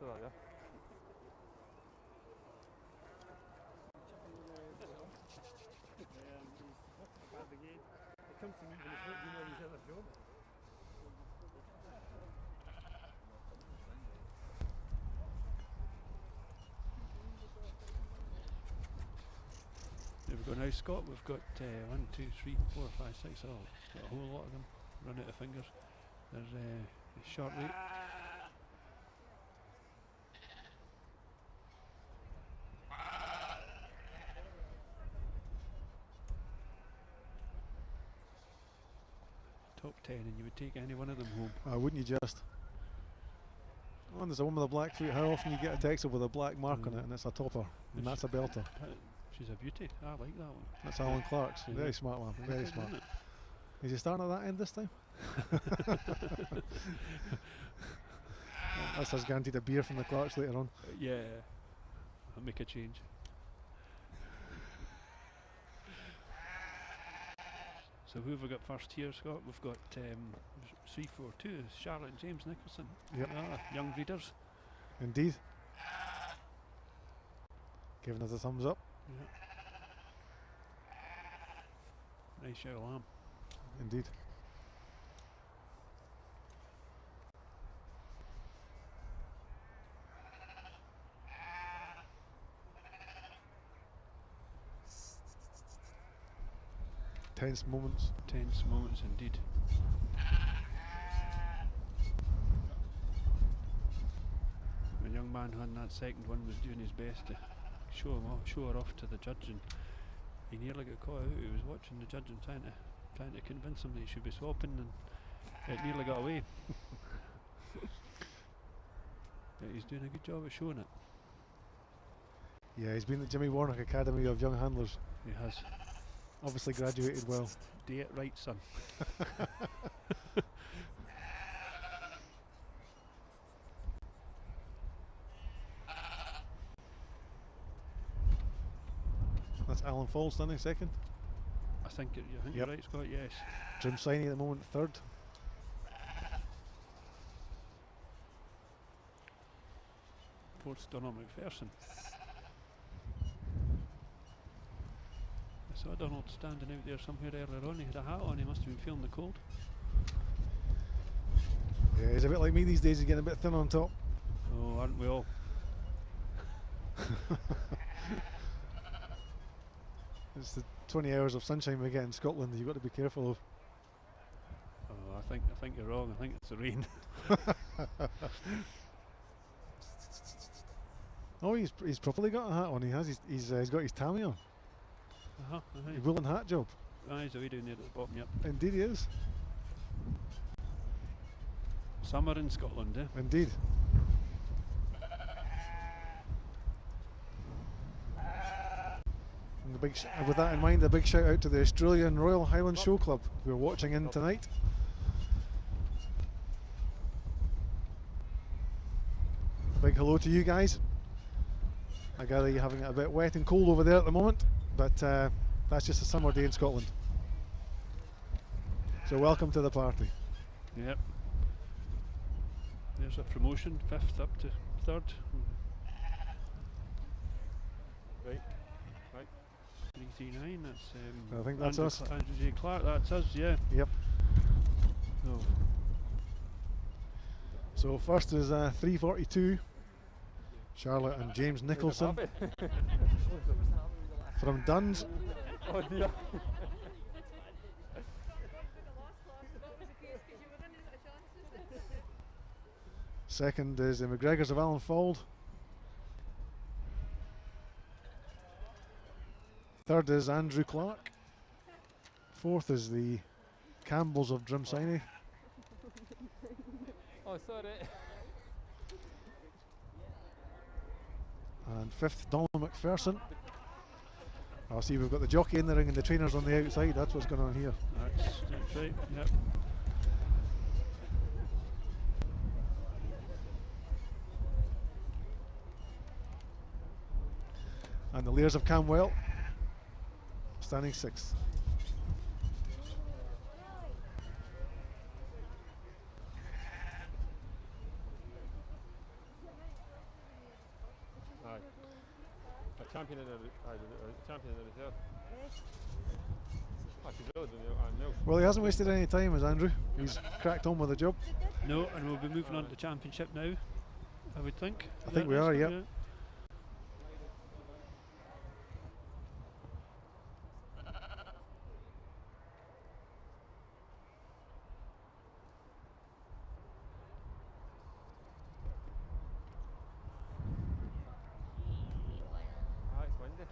that, yeah. It comes to me when he's not doing all his other job. There we go now, Scott. We've got 1, 2, 3, 4, 5, 6. Oh, got a whole lot of them. Run out of fingers. There's short weight. Top 10, and you would take any one of them home. Wouldn't you just? Oh, and there's a one with a black foot. How often you get a Texel with a black mark on it and it's a topper, and that's a belter? She's a beauty. I like that one. That's Alan Clark's. Yeah. Very smart one. Very smart. Is he starting at that end this time? That's us guaranteed a beer from the Clarks later on. Yeah, I'll make a change. So who have we got first here, Scott? We've got 342, Charlotte and James Nicholson. Yep. Young breeders. Indeed. Giving us a thumbs up. Yeah. Nice show lamb. Indeed. Tense moments. Tense moments indeed. The young man who had that second one was doing his best to show her off to the judge, and he nearly got caught out. He was watching the judge and trying to convince him that he should be swapping, and it nearly got away. But he's doing a good job of showing it. Yeah, he's been at Jimmy Warnock Academy of Young Handlers. He has. Obviously graduated well. Do it right, son. That's Alan Fall standing second. I think you're right, Scott, yes. Drumsiny at the moment third. Fourth's Donald McPherson. I saw Donald standing out there somewhere earlier on. He had a hat on, he must have been feeling the cold. Yeah, he's a bit like me these days, he's getting a bit thin on top. Oh, aren't we all? It's the 20 hours of sunshine we get in Scotland that you've got to be careful of. Oh, I think you're wrong. I think it's the rain. Oh, he's properly got a hat on. He has. He's got his tammy on. His woolen hat job. He's away down there at the bottom. Yep. Indeed, he is. Summer in Scotland, eh? Indeed. And the big with that in mind, a big shout out to the Australian Royal Highland Show Club who are watching in tonight. Big hello to you guys. I gather you're having it a bit wet and cold over there at the moment, but that's just a summer day in Scotland. So welcome to the party. Yep. There's a promotion, 5th up to 3rd. Right. 339, that's I think that's us. Andrew J. Clark, that's us, yeah. Yep. Oh. So first is 342, Charlotte and James Nicholson from Duns. Oh dear. Second is the McGregors of Alan Fald. Third is Andrew Clark. Fourth is the Campbells of Drumsiny. Oh, sorry. And fifth, Donald McPherson. I'll see we've got the jockey in the ring and the trainers on the outside. That's what's going on here. That's right, yep. And the Lairs of Camwell standing sixth. champion in the reserve. Well, he hasn't wasted any time, has Andrew. He's cracked on with the job. No, and we'll be moving on to the championship now, I would think. I think we are, yep. Yeah. It's windy.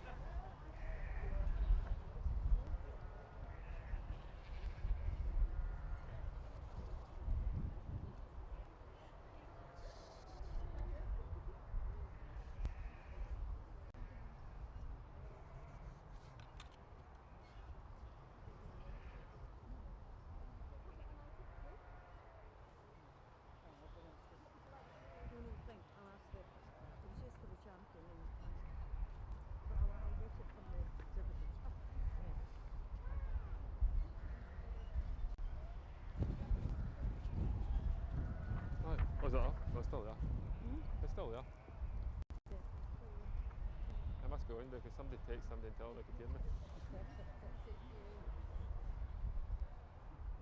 Was it off? No, it's still there. It's still there. I must go in because somebody takes somebody and tell them they could hear me. You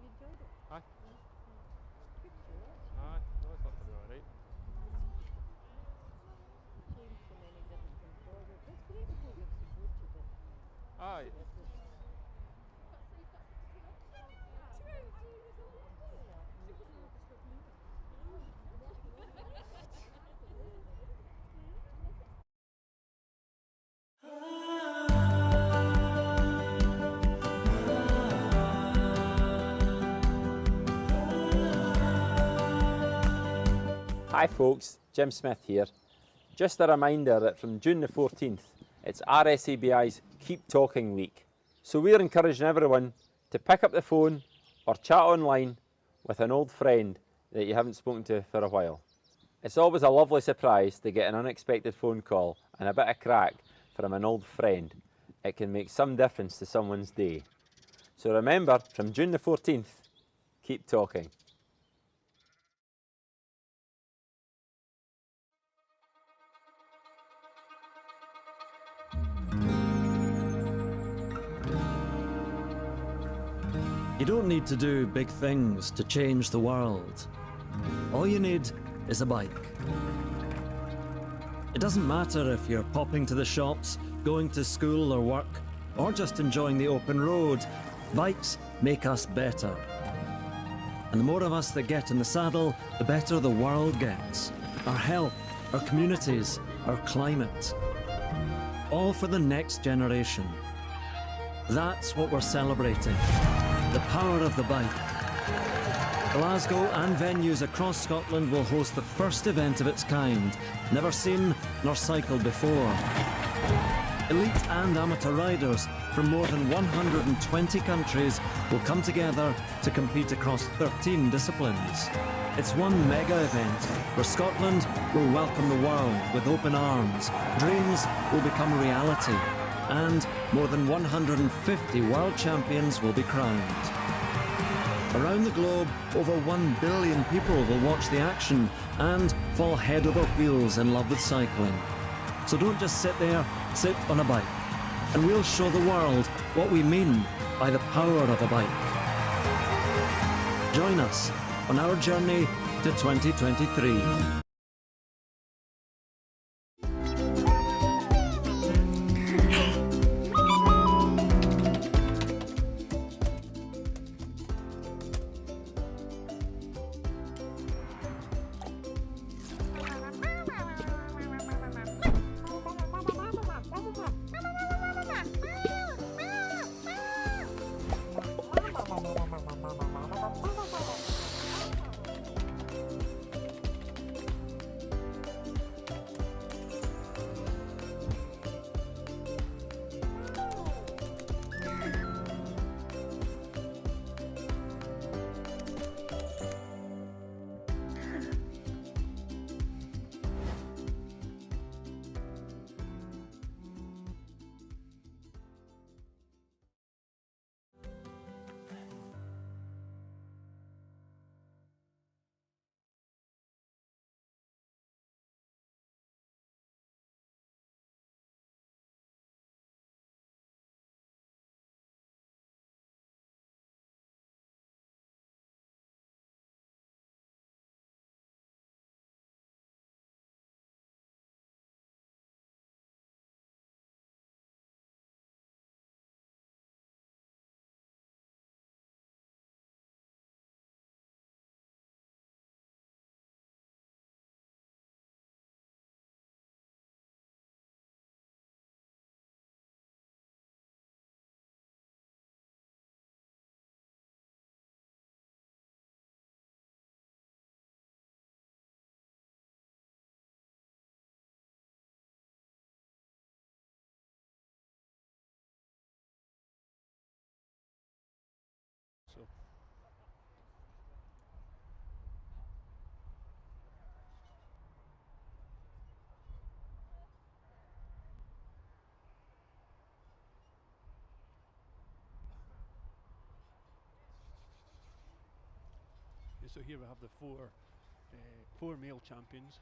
enjoyed it? Aye. Good show, actually. Aye, no, it's not coming alright. Shame so many didn't come forward. It's great how you've supported it. Aye. Hi folks, Jim Smith here. Just a reminder that from June the 14th, it's RSABI's Keep Talking Week. So we're encouraging everyone to pick up the phone or chat online with an old friend that you haven't spoken to for a while. It's always a lovely surprise to get an unexpected phone call and a bit of crack from an old friend. It can make some difference to someone's day. So remember, from June the 14th, keep talking. You don't need to do big things to change the world. All you need is a bike. It doesn't matter if you're popping to the shops, going to school or work, or just enjoying the open road. Bikes make us better. And the more of us that get in the saddle, the better the world gets. Our health, our communities, our climate. All for the next generation. That's what we're celebrating. The power of the bike. Glasgow and venues across Scotland will host the first event of its kind, never seen nor cycled before. Elite and amateur riders from more than 120 countries will come together to compete across 13 disciplines. It's one mega event where Scotland will welcome the world with open arms, dreams will become reality, and more than 150 world champions will be crowned. Around the globe, over 1 billion people will watch the action and fall head over heels in love with cycling. So don't just sit there, sit on a bike, and we'll show the world what we mean by the power of a bike. Join us on our journey to 2023. So here we have the four male champions,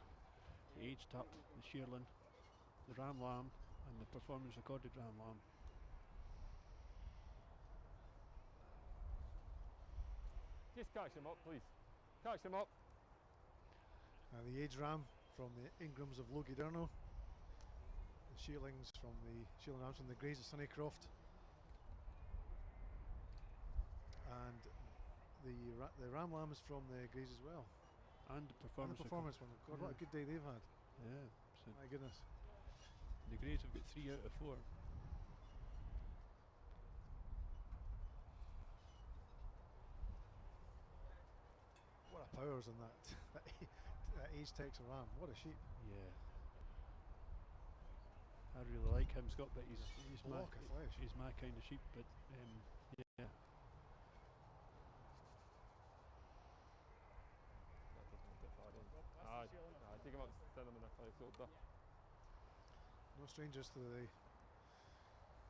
the aged up, the shearling, the ram lamb, and the performance recorded ram lamb. Just catch him up, please. Catch him up. The aged ram from the Ingrams of Logie Durno. The shearlings from the shearling rams from the Greys of Sunnycroft. And the ram lamb is from the Greys as well. And the performance one. God, what a good day they've had. Yeah. So my goodness. The Greys have got 3 out of 4. What a powers on that that aged Texel ram. What a sheep. Yeah. I really like him, Scott, but he's my kind of sheep. But yeah. Take him up, send him in a place over. No strangers to the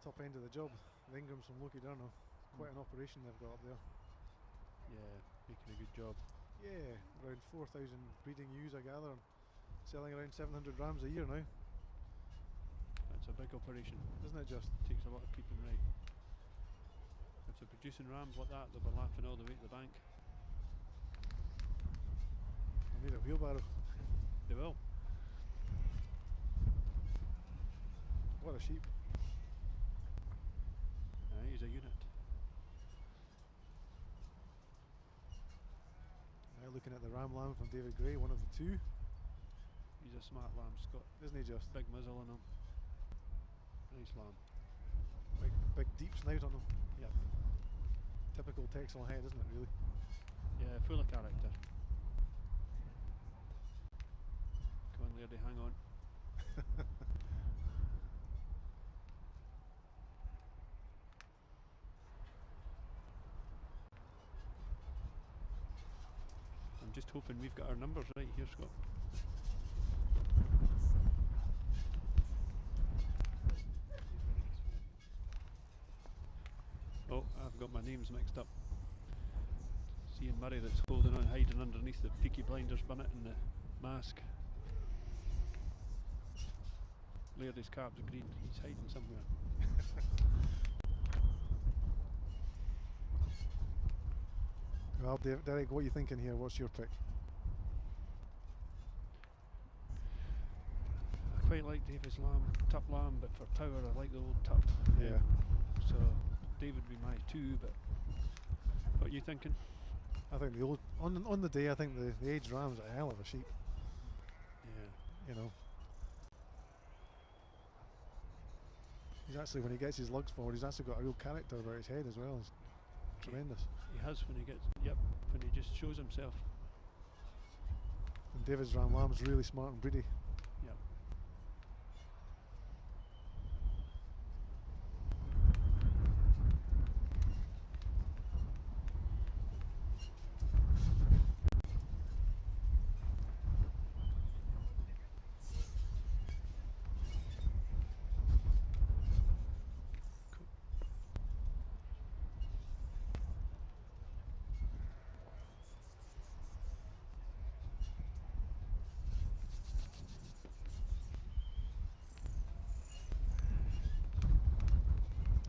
top end of the job. The Ingrams from Logie Durno. Quite an operation they've got up there. Yeah, making a good job. Yeah, around 4,000 breeding ewes, I gather, and selling around 700 rams a year now. That's a big operation. Isn't it just? Takes a lot of keeping right. If they're producing rams like that, they'll be laughing all the way to the bank. I need a wheelbarrow. They will. What a sheep. He's a unit. Now looking at the ram lamb from David Gray, one of the two. He's a smart lamb, Scott. Isn't he just? Big muzzle on him. Nice lamb. Big deep snout on him. Yep. Typical Texel head, isn't it really? Yeah, full of character. Come on, lady, hang on. I'm just hoping we've got our numbers right here, Scott. Oh, I've got my names mixed up. It's Ian Murray that's holding on, hiding underneath the Peaky Blinders bonnet and the mask. Lairdy's cap's green, he's hiding somewhere. Well, Derek, what are you thinking here? What's your pick? I quite like David's lamb, Tup lamb, but for power I like the old Tup. Yeah. So David would be my 2, but what are you thinking? I think the old on the day. I think the aged ram's a hell of a sheep. Yeah. You know. He's actually, when he gets his lugs forward, he's actually got a real character about his head as well. It's tremendous. He has when he gets, when he just shows himself. And David's ram lamb's really smart and breedy. Yep.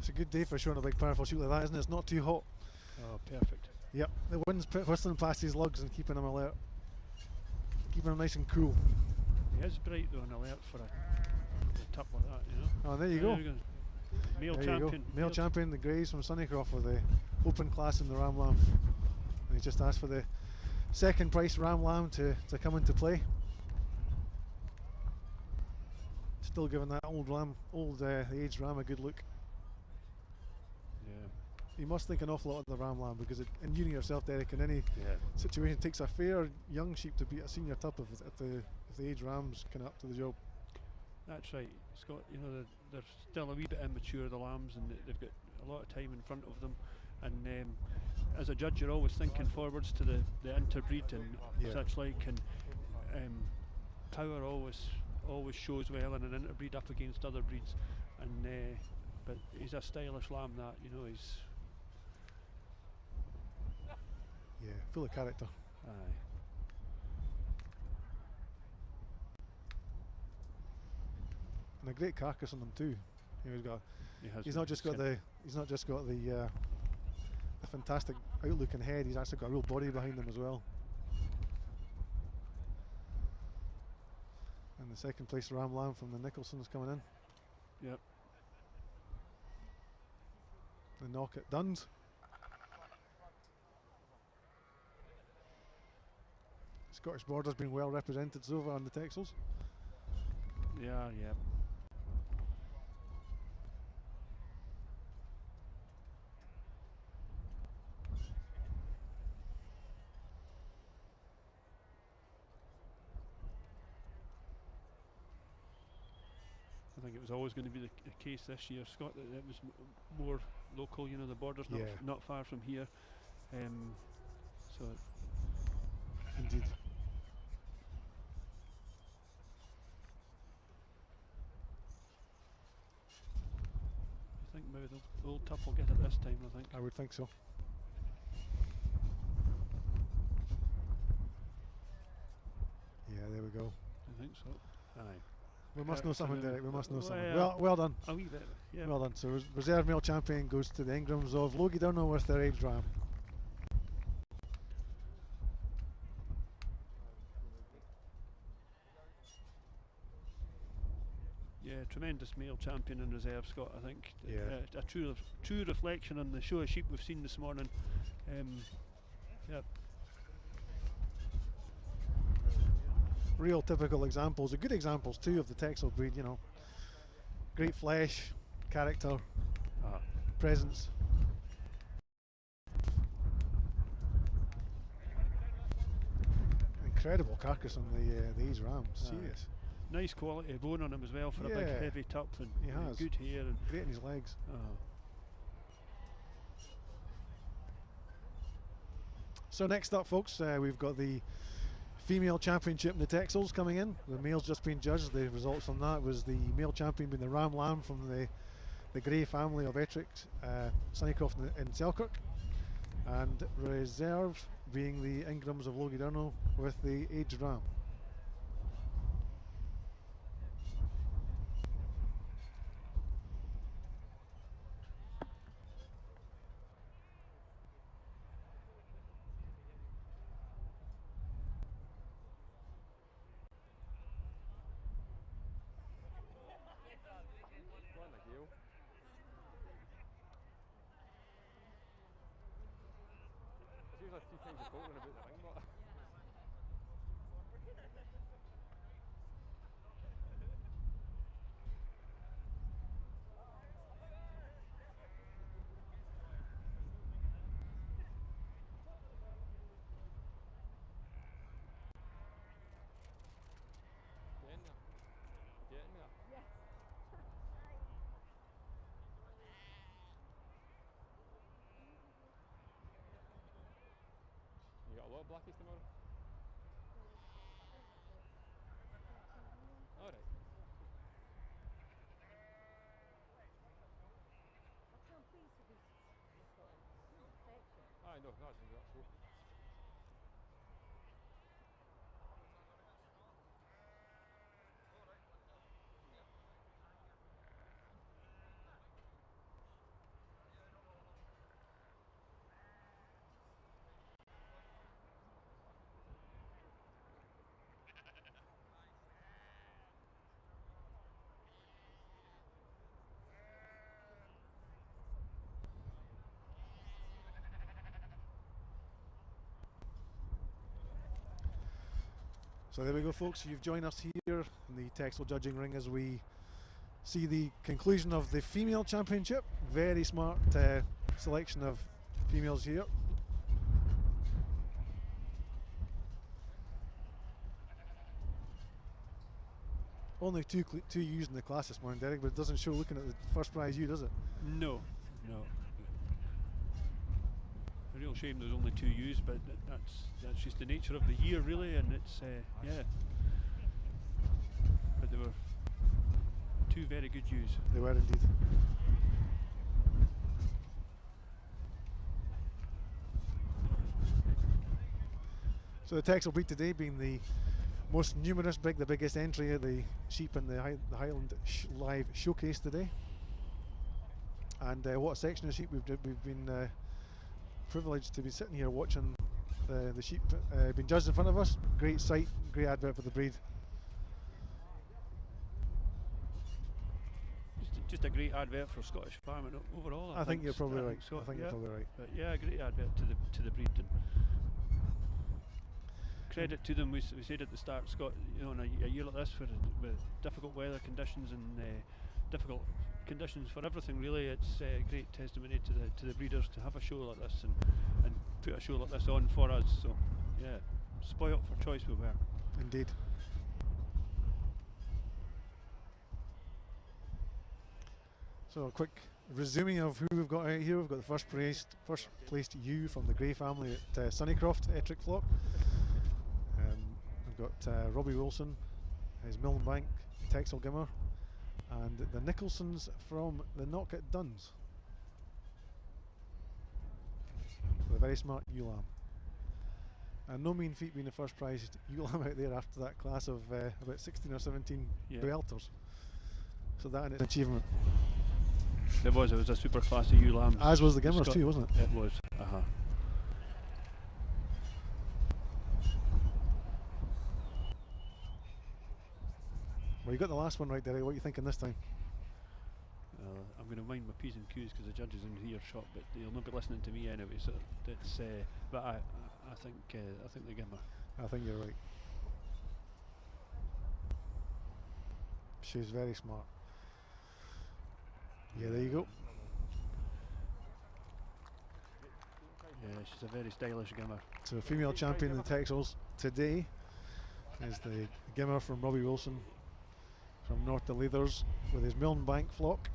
A good day for showing a big powerful sheep like that, isn't it? It's not too hot. Oh, perfect. Yep, the wind's whistling past his lugs and keeping him alert, keeping him nice and cool. He is bright though and alert for a Tup like that, you know. Oh, there you go. Male there champion. You go. Male champion, the Greys from Sunnycroft with the open class in the ram lamb. And he just asked for the second price ram lamb to come into play. Still giving that the aged ram a good look. Yeah. You must think an awful lot of the ram lamb, because and you know yourself, Derek, in any situation, it takes a fair young sheep to beat a senior Tup if the aged rams can up to the job. That's right, Scott. You know, they're still a wee bit immature, the lambs, and they've got a lot of time in front of them. And as a judge, you're always thinking forwards to the interbreed and such like, and power always shows well in an interbreed up against other breeds. And but he's a stylish lamb, that, you know, he's... Yeah, full of character. Aye. And a great carcass on them too. You know, has he's not just got the fantastic outlook and head. He's actually got a real body behind him as well. And the second place Ram Lamb from the Nicholson's coming in. Yep. The knock at Duns. Scottish Border's been well represented so far on the Texels. Yeah, yeah. I think it was always going to be the case this year, Scott, that it was more local. You know, the Border's not far from here, so. Indeed. I think maybe the Old Tough will get it this time, I think. I would think so. Yeah, there we go. I think so. Aye. We must know something, Derek. We must know something. Well, Well done. A wee bit, yeah. Well done. So reserve male champion goes to the Ingrams of Logie Durno with their aged ram. Yeah, tremendous male champion in reserve, Scott. I think. Yeah. A true reflection on the show of sheep we've seen this morning. Yeah. Real typical examples, good examples too of the Texel breed. You know, great flesh, character, presence. Incredible carcass on these rams. Serious. Nice quality of bone on him as well for a big heavy tup, and he has good hair and great in his legs. So next up, folks, we've got the female championship in the Texels coming in. The male's just been judged. The results from that was the male champion being the Ram Lamb from the Grey family of Ettrick, Sunnycroft in Selkirk, and reserve being the Ingrams of Logie Durno with the aged ram. There's usually 3 times a boat when about the ring, but get in there. Get in there. Yes. You got a lot of blackies tomorrow? Alright. I know, that's true. So there we go, folks. You've joined us here in the Texel judging ring as we see the conclusion of the female championship. Very smart selection of females here. Only two ewes in the class this morning, Derek, but it doesn't show looking at the first prize ewe, does it? No. A real shame there's only 2 ewes, but that's just the nature of the year, really, and it's yeah. But there were 2 very good ewes. They were indeed. So the Texel breed today being the most numerous, the biggest entry of the sheep in the Highland Live Showcase today. And what a section of sheep we've been privileged to be sitting here watching the sheep being judged in front of us. Great sight, great advert for the breed. Just a great advert for Scottish farming overall. I think you're probably right. So, I think you're probably right. But yeah, a great advert to the breed. And credit to them. We said at the start, Scott. You know, in a year like this, with difficult weather conditions and difficult conditions for everything, really, it's a great testimony to the breeders to have a show like this and put a show like this on for us. So yeah, spoilt for choice we were. Indeed. So a quick resuming of who we've got out here. We've got the first placed ewe from the Gray family at Sunnycroft, Ettrick Flock. We've got Robbie Wilson, his Millenbank Texel Gimmer, and the Nicholsons from the Knock at Duns. The very smart ewe lamb. And no mean feat being the first prize ewe lamb out there after that class of about 16 or 17 belters. So that is an achievement. It was a super class of ewe lambs. As was the Gimmers too, wasn't it? It was. Well, you got the last one right, Derek. What are you thinking this time? I'm going to mind my P's and Q's because the judge is in earshot, but they'll not be listening to me anyway. So it's. But I think the Gimmer. I think you're right. She's very smart. Yeah, there you go. Yeah, she's a very stylish Gimmer. So female champion in the Texels today is the Gimmer from Robbie Wilson from North to Leathers with his Millenbank flock.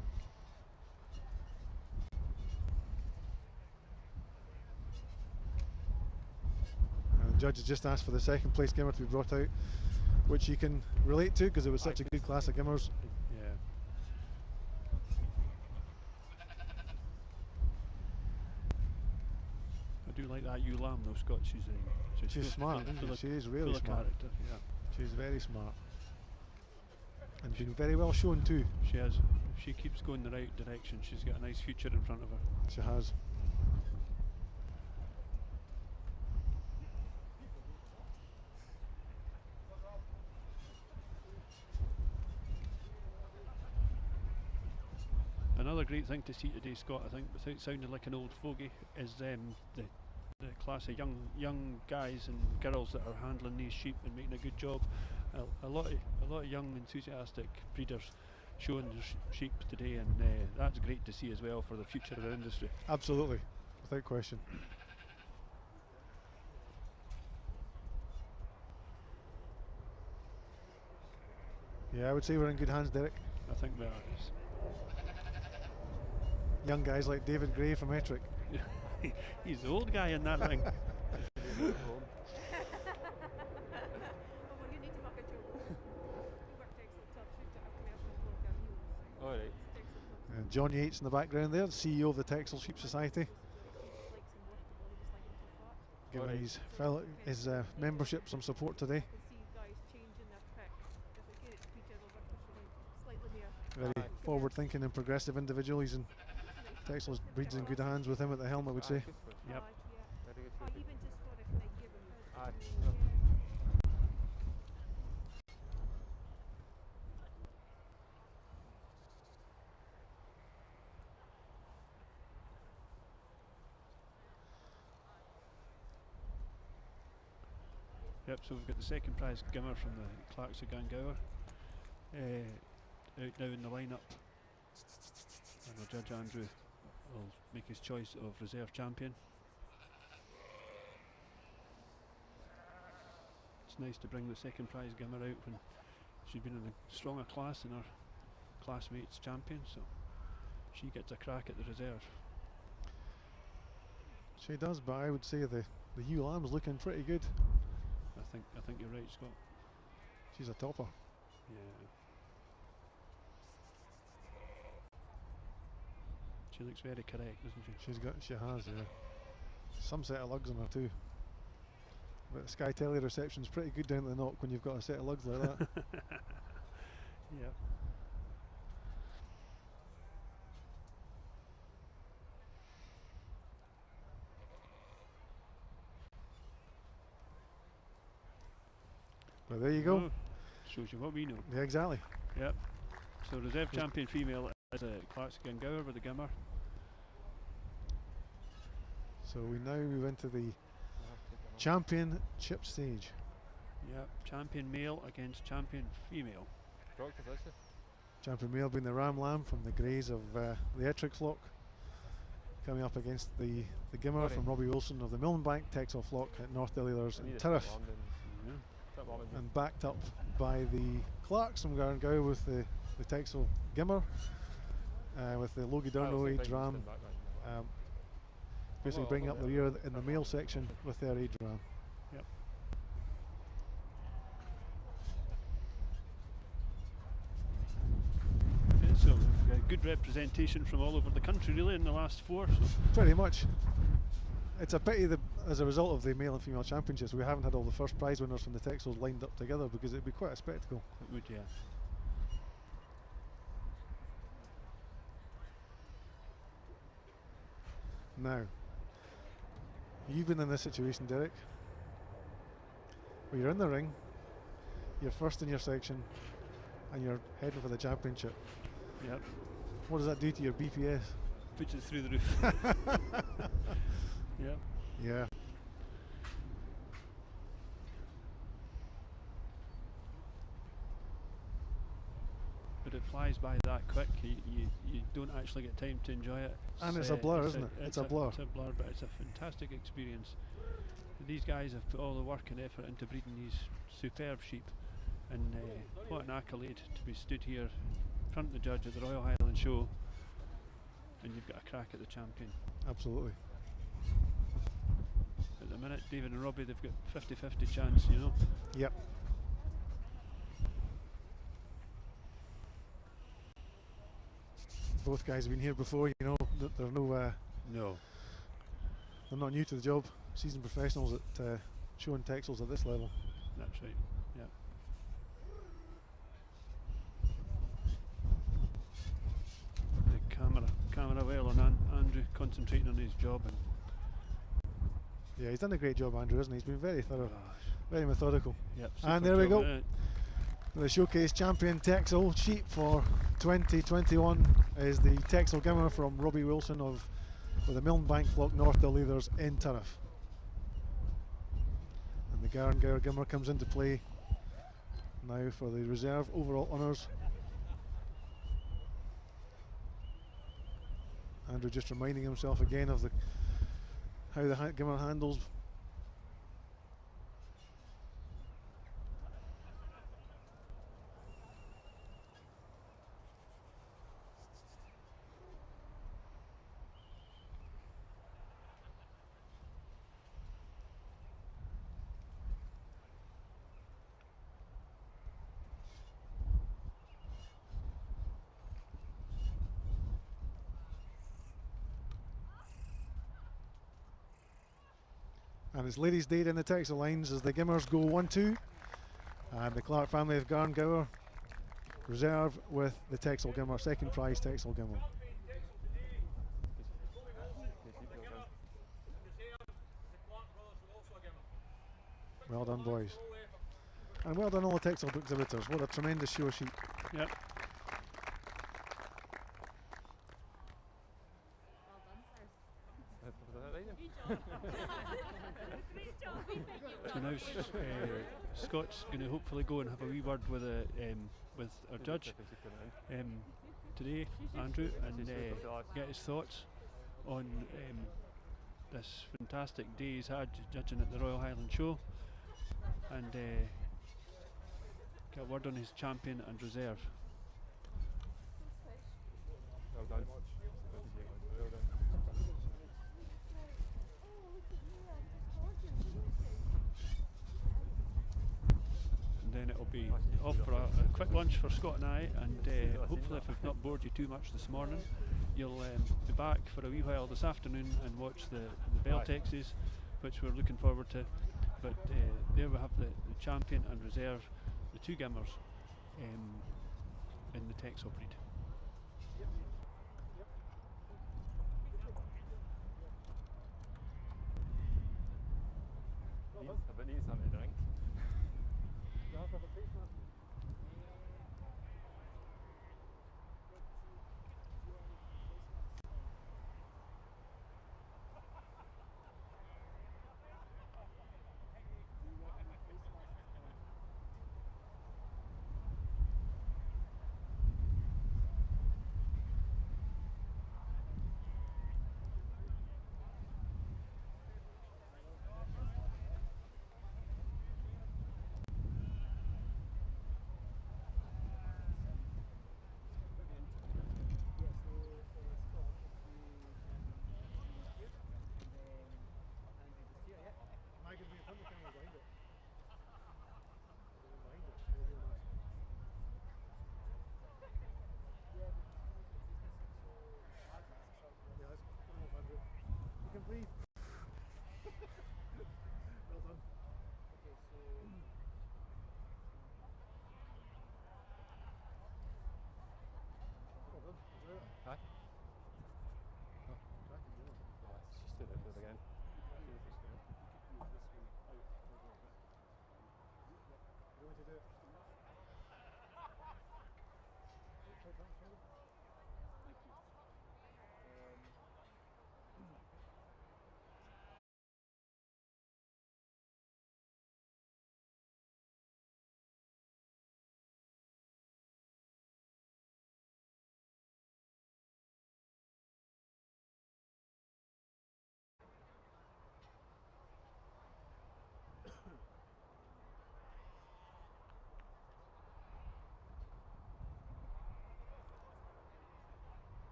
And the judge has just asked for the second place Gimmer to be brought out, which you can relate to because it was such a good class of Gimmers. Yeah. I do like that ewe lamb though, Scott. She's smart, isn't she? She is really smart. Character, yeah. She's very smart. And been very well shown too. She has. If she keeps going the right direction, she's got a nice future in front of her. She has. Another great thing to see today, Scott, I think, without sounding like an old fogey, is the class of young guys and girls that are handling these sheep and making a good job. A lot of young enthusiastic breeders showing their sheep today, and that's great to see as well for the future of the industry. Absolutely, without question. Yeah, I would say we're in good hands, Derek. I think we are. Young guys like David Gray from Ettrick. He's the old guy in that ring. Alright. And John Yates in the background there, the CEO of the Texel Sheep Society. Giving his membership some support today. Very forward thinking and progressive individual. He's in Texel's breeds in good hands with him at the helm, I would say. Yep. Yep, so we've got the second prize Gimmer from the Clarks of Gangower out now in the lineup, and our judge Andrew will make his choice of reserve champion. It's nice to bring the second prize Gimmer out when she's been in a stronger class than her classmates champion, so she gets a crack at the reserve. She does, but I would say the ewe lamb's looking pretty good. I think you're right, Scott. She's a topper. Yeah. She looks very correct, doesn't she? She has, yeah. Some set of lugs on her too. But the Sky Telly reception's pretty good down at the Knock when you've got a set of lugs like that. Yeah. Well, there you go. Oh, shows you what we know. Yeah, exactly. Yep. So reserve champion female is Clark's Gingower with the Gimmer. So we now move into the championship stage. Yep. Champion male against champion female. Champion male being the Ram Lamb from the Greys of the Ettrick flock, coming up against the Gimmer from Robbie Wilson of the Millenbank Texel flock at North Dillylers in Turriff. And backed up by the Clarks from Garngow with the Texel Gimmer, with the Logie Durno age ram, basically bringing up the rear in the male section with their age ram. Yep. Okay, so we've got good representation from all over the country really in the last 4. So. Pretty much. It's a pity that as a result of the male and female championships we haven't had all the first prize winners from the Texels lined up together, because it'd be quite a spectacle. It would, yeah. Now, you've been in this situation, Derek, where you're in the ring, you're first in your section, and you're heading for the championship. Yep. What does that do to your BPS? Puts it through the roof. Yep. Yeah. But it flies by that quick. You don't actually get time to enjoy it. And it's a blur, isn't it? It's a blur. It's a blur, but it's a fantastic experience. These guys have put all the work and effort into breeding these superb sheep, and what an accolade to be stood here in front of the judge at the Royal Highland Show, and you've got a crack at the champion. Absolutely. At the minute, David and Robbie, they've got 50-50 chance, you know. Yep. Both guys have been here before, you know. They're no. They're not new to the job. Seasoned professionals at showing Texels at this level. That's right. Yeah. The camera well on Andrew concentrating on his job. And yeah, he's done a great job, Andrew, hasn't he? He's been very thorough, very methodical. Yep, and there we go. The showcase champion Texel sheep for 2021 is the Texel Gimmer from Robbie Wilson with the Millenbank flock North Dillylers in Turriff. And the Garngower Gimmer comes into play now for the reserve overall honours. Andrew just reminding himself again of how the Gimmer handles. And it's ladies' day in the Texel lines as the Gimmers go 1-2, and the Clark family of Garngower reserve with the Texel Gimmer, second prize Texel Gimmer. Well done, boys. And well done all the Texel exhibitors. What a tremendous show of sheep. Yep. So now Scott's going to hopefully go and have a wee word with our judge today, Andrew, and get his thoughts on this fantastic day he's had judging at the Royal Highland Show, and get a word on his champion and reserve. Well done. Well done. And then it'll be off for a quick lunch for Scott and I, and hopefully if we've not bored you too much this morning, you'll be back for a wee while this afternoon and watch the Beltexes, which we're looking forward to. But there we have the champion and reserve, the two gimmers in the Texel breed. Needs something to drink.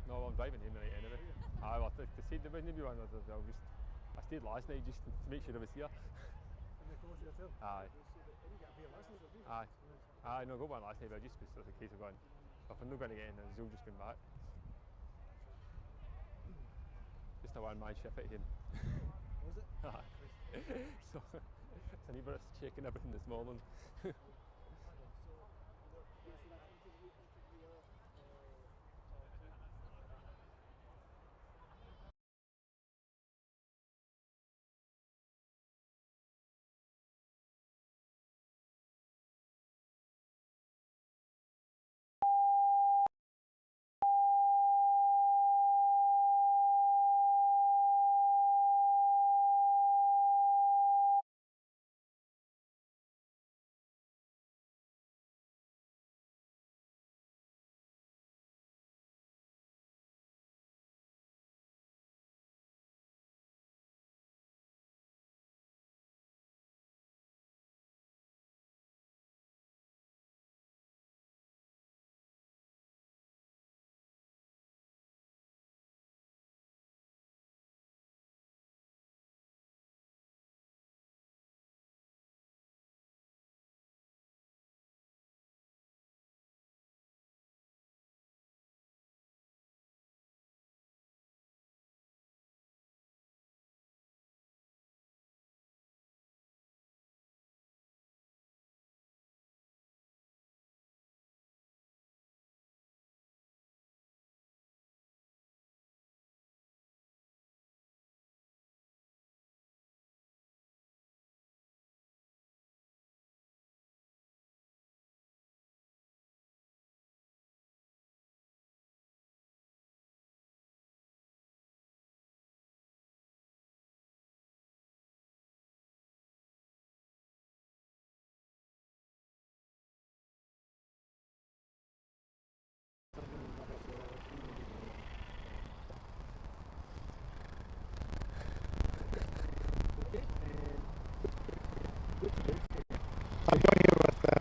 No, I'm driving home tonight anyway. Aye, well, they said there wouldn't be one. I stayed last night just to make sure I was here. Aye. Aye. Aye, no, I got one last night, but just was sort of a case of going, if I'm not going to get in, then Zoom just going back. Just a one-man shift at him. Was it? Aye. So, it's a neighbour checking everything this morning.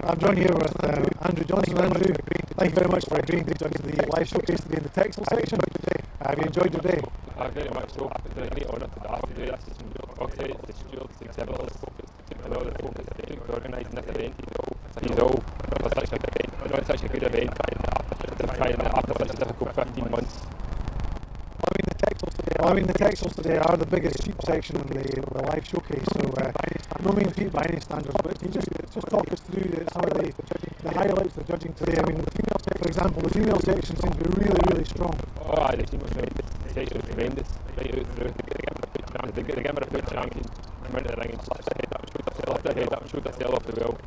I'm John here with Andrew Johnson. Andrew, thank you very much for agreeing to join us in the live showcase today in the Texel section. Have you enjoyed your day? Very much so. It's been a great honour to have to do this. It's been all credit to the stewards, the exhibitors, and all the folk that took organising this event. He's all for such a good event, trying after such a difficult 15 months. I mean, the textiles today are the biggest sheep section in the live showcase, so no mean feat by any standards, but can you just talk us through some of the highlights of judging today? I mean, for example, the female section seems to be really, really strong. Oh, aye, the section was tremendous, right out through. The Gimmer Foot champion went into the ring and lifted her head up and showed herself off the well.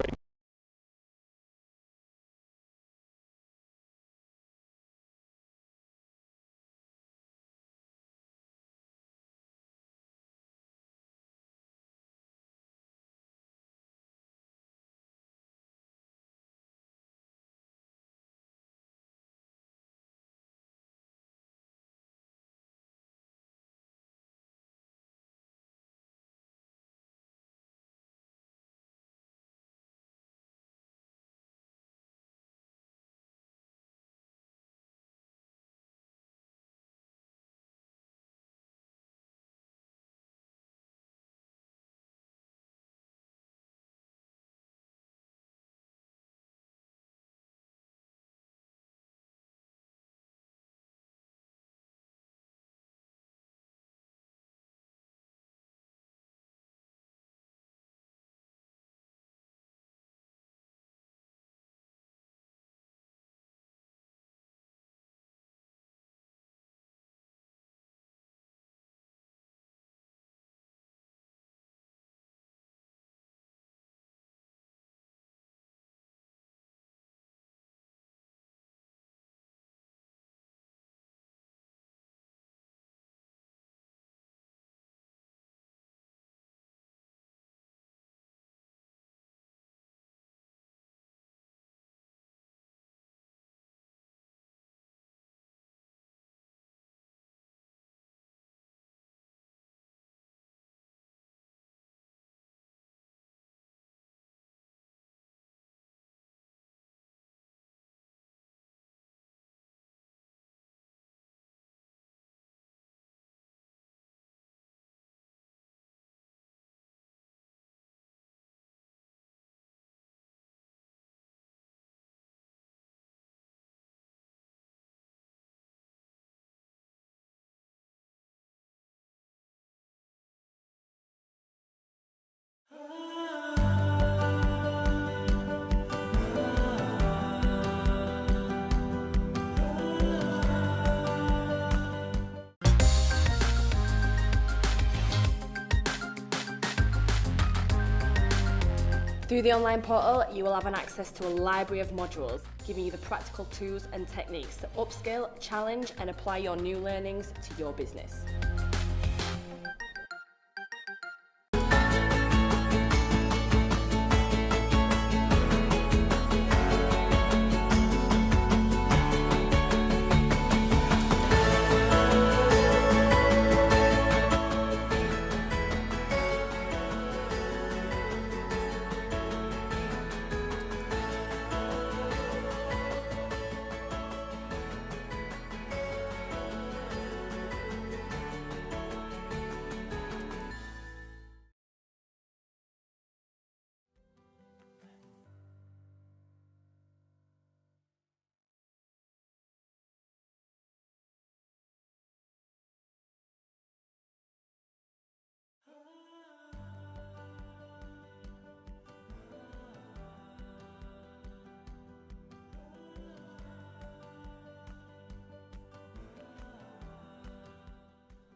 Through the online portal, you will have an access to a library of modules, giving you the practical tools and techniques to upskill, challenge, and apply your new learnings to your business.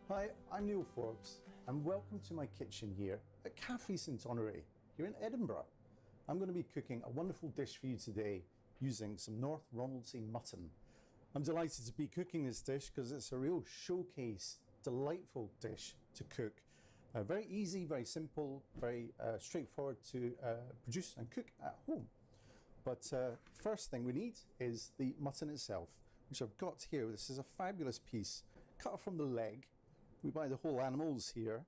Hi, I'm Neil Forbes and welcome to my kitchen here at Café St Honoré here in Edinburgh. I'm going to be cooking a wonderful dish for you today using some North Ronaldsay mutton. I'm delighted to be cooking this dish because it's a real showcase, delightful dish to cook. Very easy, very simple, very straightforward to produce and cook at home. But first thing we need is the mutton itself, which I've got here. This is a fabulous piece cut from the leg. We buy the whole animals here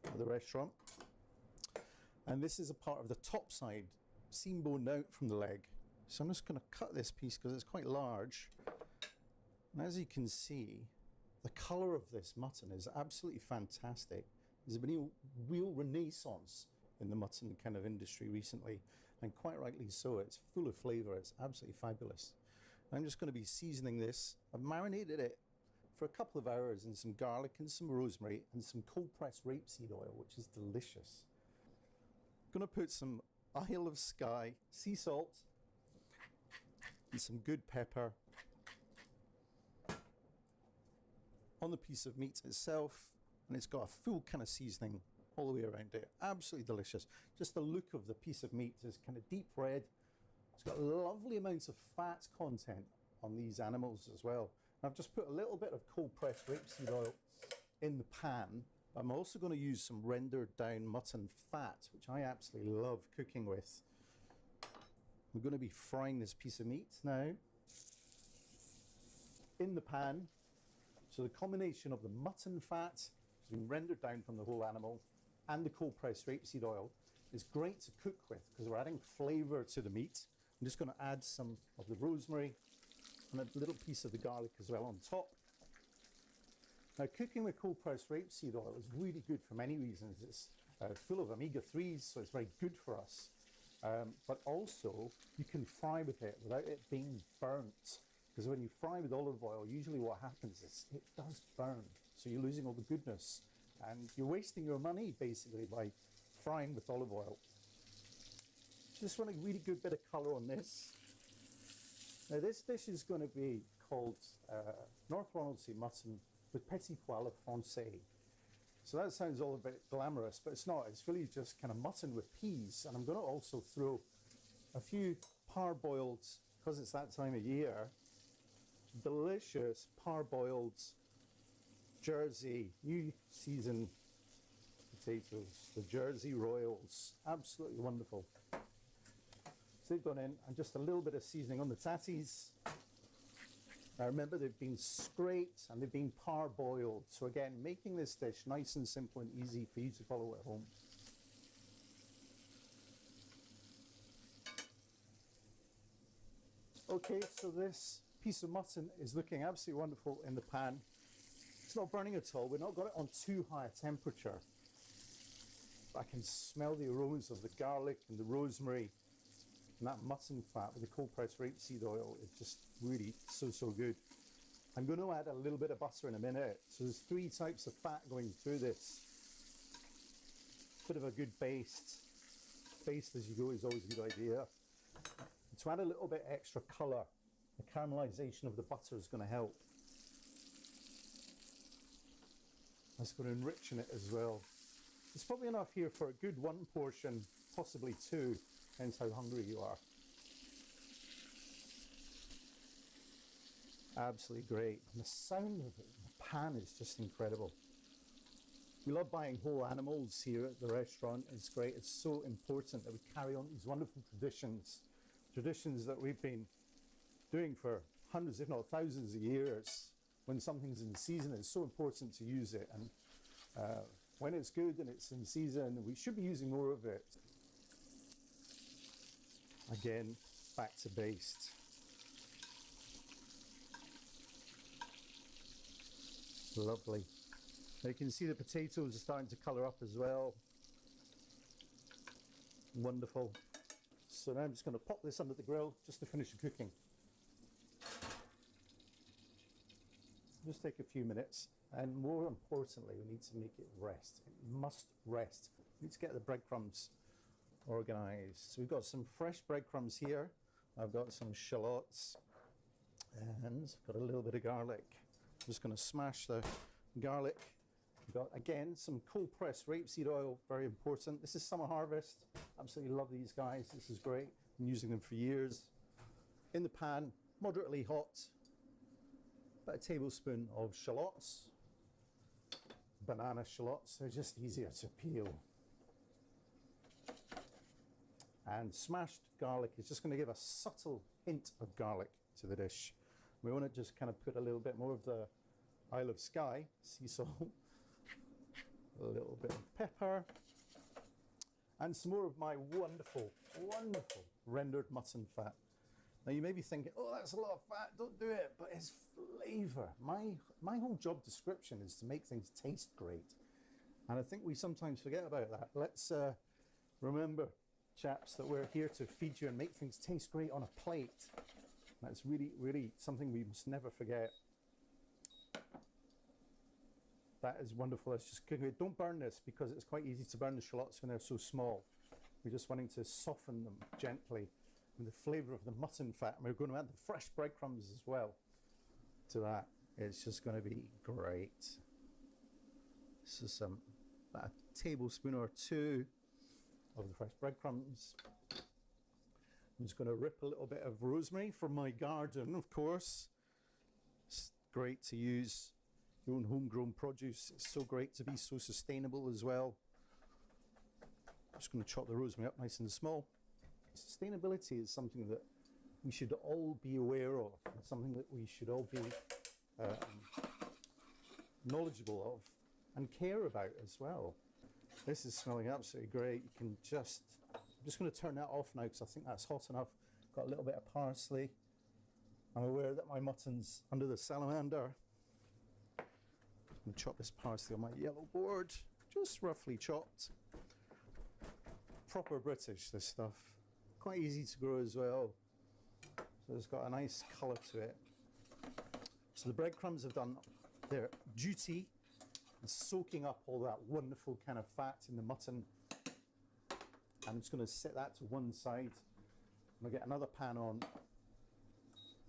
at the restaurant. And this is a part of the top side, seam boned out from the leg. So I'm just going to cut this piece because it's quite large. And as you can see, The colour of this mutton is absolutely fantastic. There's been a real renaissance in the mutton kind of industry recently, and quite rightly so. It's full of flavour, it's absolutely fabulous. I'm just going to be seasoning this. I've marinated it for a couple of hours in some garlic and some rosemary and some cold pressed rapeseed oil, which is delicious. I'm going to put some Isle of Skye sea salt and some good pepper on the piece of meat itself, and it's got a full kind of seasoning all the way around it. Absolutely delicious. Just the look of the piece of meat is kind of deep red. It's got lovely amounts of fat content on these animals as well. And I've just put a little bit of cold pressed rapeseed oil in the pan. I'm also going to use some rendered down mutton fat, which I absolutely love cooking with. I'm going to be frying this piece of meat now in the pan. So the combination of the mutton fat, which has been rendered down from the whole animal, and the cold pressed rapeseed oil is great to cook with because we're adding flavour to the meat. I'm just going to add some of the rosemary and a little piece of the garlic as well on top. Now, cooking with cold pressed rapeseed oil is really good for many reasons. It's full of omega-3s, so it's very good for us. But also, you can fry with it without it being burnt. Because when you fry with olive oil, usually what happens is it does burn. So you're losing all the goodness. And you're wasting your money, basically, by frying with olive oil. Just want a really good bit of colour on this. Now, this dish is going to be called North Ronaldsay mutton with petit pois la française. So that sounds all a bit glamorous, but it's not. It's really just kind of mutton with peas. And I'm going to also throw a few parboiled, because it's that time of year, delicious parboiled Jersey new season potatoes, the Jersey Royals. Absolutely wonderful. So they've gone in, and just a little bit of seasoning on the tatties. Now remember, they've been scraped and they've been parboiled. So again, making this dish nice and simple and easy for you to follow at home. Okay, so this piece of mutton is looking absolutely wonderful in the pan. It's not burning at all. We've not got it on too high a temperature. I can smell the aromas of the garlic and the rosemary, and that mutton fat with the cold pressed rapeseed oil is just really so good. I'm going to add a little bit of butter in a minute. So there's 3 types of fat going through this. Bit of a good baste as you go is always a good idea. And to add a little bit extra colour, the caramelisation of the butter is going to help. That's going to enrich in it as well. There's probably enough here for a good 1 portion, possibly 2, depends how hungry you are. Absolutely great. And the sound of it in the pan is just incredible. We love buying whole animals here at the restaurant. It's great. It's so important that we carry on these wonderful traditions that we've been doing for hundreds, if not thousands of years. When something's in season, it's so important to use it. And when it's good and it's in season, we should be using more of it. Again, back to baste. Lovely. Now you can see the potatoes are starting to colour up as well. Wonderful. So now I'm just going to pop this under the grill just to finish the cooking. Just take a few minutes, and more importantly, we need to make it rest. It must rest. We need to get the breadcrumbs organised. So we've got some fresh breadcrumbs here. I've got some shallots, and I've got a little bit of garlic. I'm just going to smash the garlic. We've got, again, some cold pressed rapeseed oil, very important. This is summer harvest. Absolutely love these guys. This is great. Been using them for years. In the pan, moderately hot. About a tablespoon of shallots. Banana shallots, they're just easier to peel. And smashed garlic is just going to give a subtle hint of garlic to the dish. We want to just kind of put a little bit more of the Isle of Skye sea salt, a little bit of pepper, and some more of my wonderful rendered mutton fat. Now you may be thinking, oh, that's a lot of fat, don't do it, but it's flavour. My whole job description is to make things taste great. And I think we sometimes forget about that. Let's remember, chaps, that we're here to feed you and make things taste great on a plate. That's really, really something we must never forget. That is wonderful. Let's just cook it. Don't burn this because it's quite easy to burn the shallots when they're so small. We're just wanting to soften them gently with the flavour of the mutton fat. And we're going to add the fresh breadcrumbs as well to that. It's just going to be great. This is about a tablespoon or two of the fresh breadcrumbs. I'm just going to rip a little bit of rosemary from my garden, of course. It's great to use your own homegrown produce. It's so great to be so sustainable as well. I'm just going to chop the rosemary up nice and small. Sustainability is something that we should all be aware of. It's something that we should all be knowledgeable of and care about as well. This is smelling absolutely great. You can just, I'm just going to turn that off now because I think that's hot enough. Got a little bit of parsley. I'm aware that my mutton's under the salamander. I'm going to chop this parsley on my yellow board, just roughly chopped. Proper British, this stuff. Quite easy to grow as well. So it's got a nice colour to it. So the breadcrumbs have done their duty and soaking up all that wonderful kind of fat in the mutton. I'm just going to set that to one side. I'm going to get another pan on.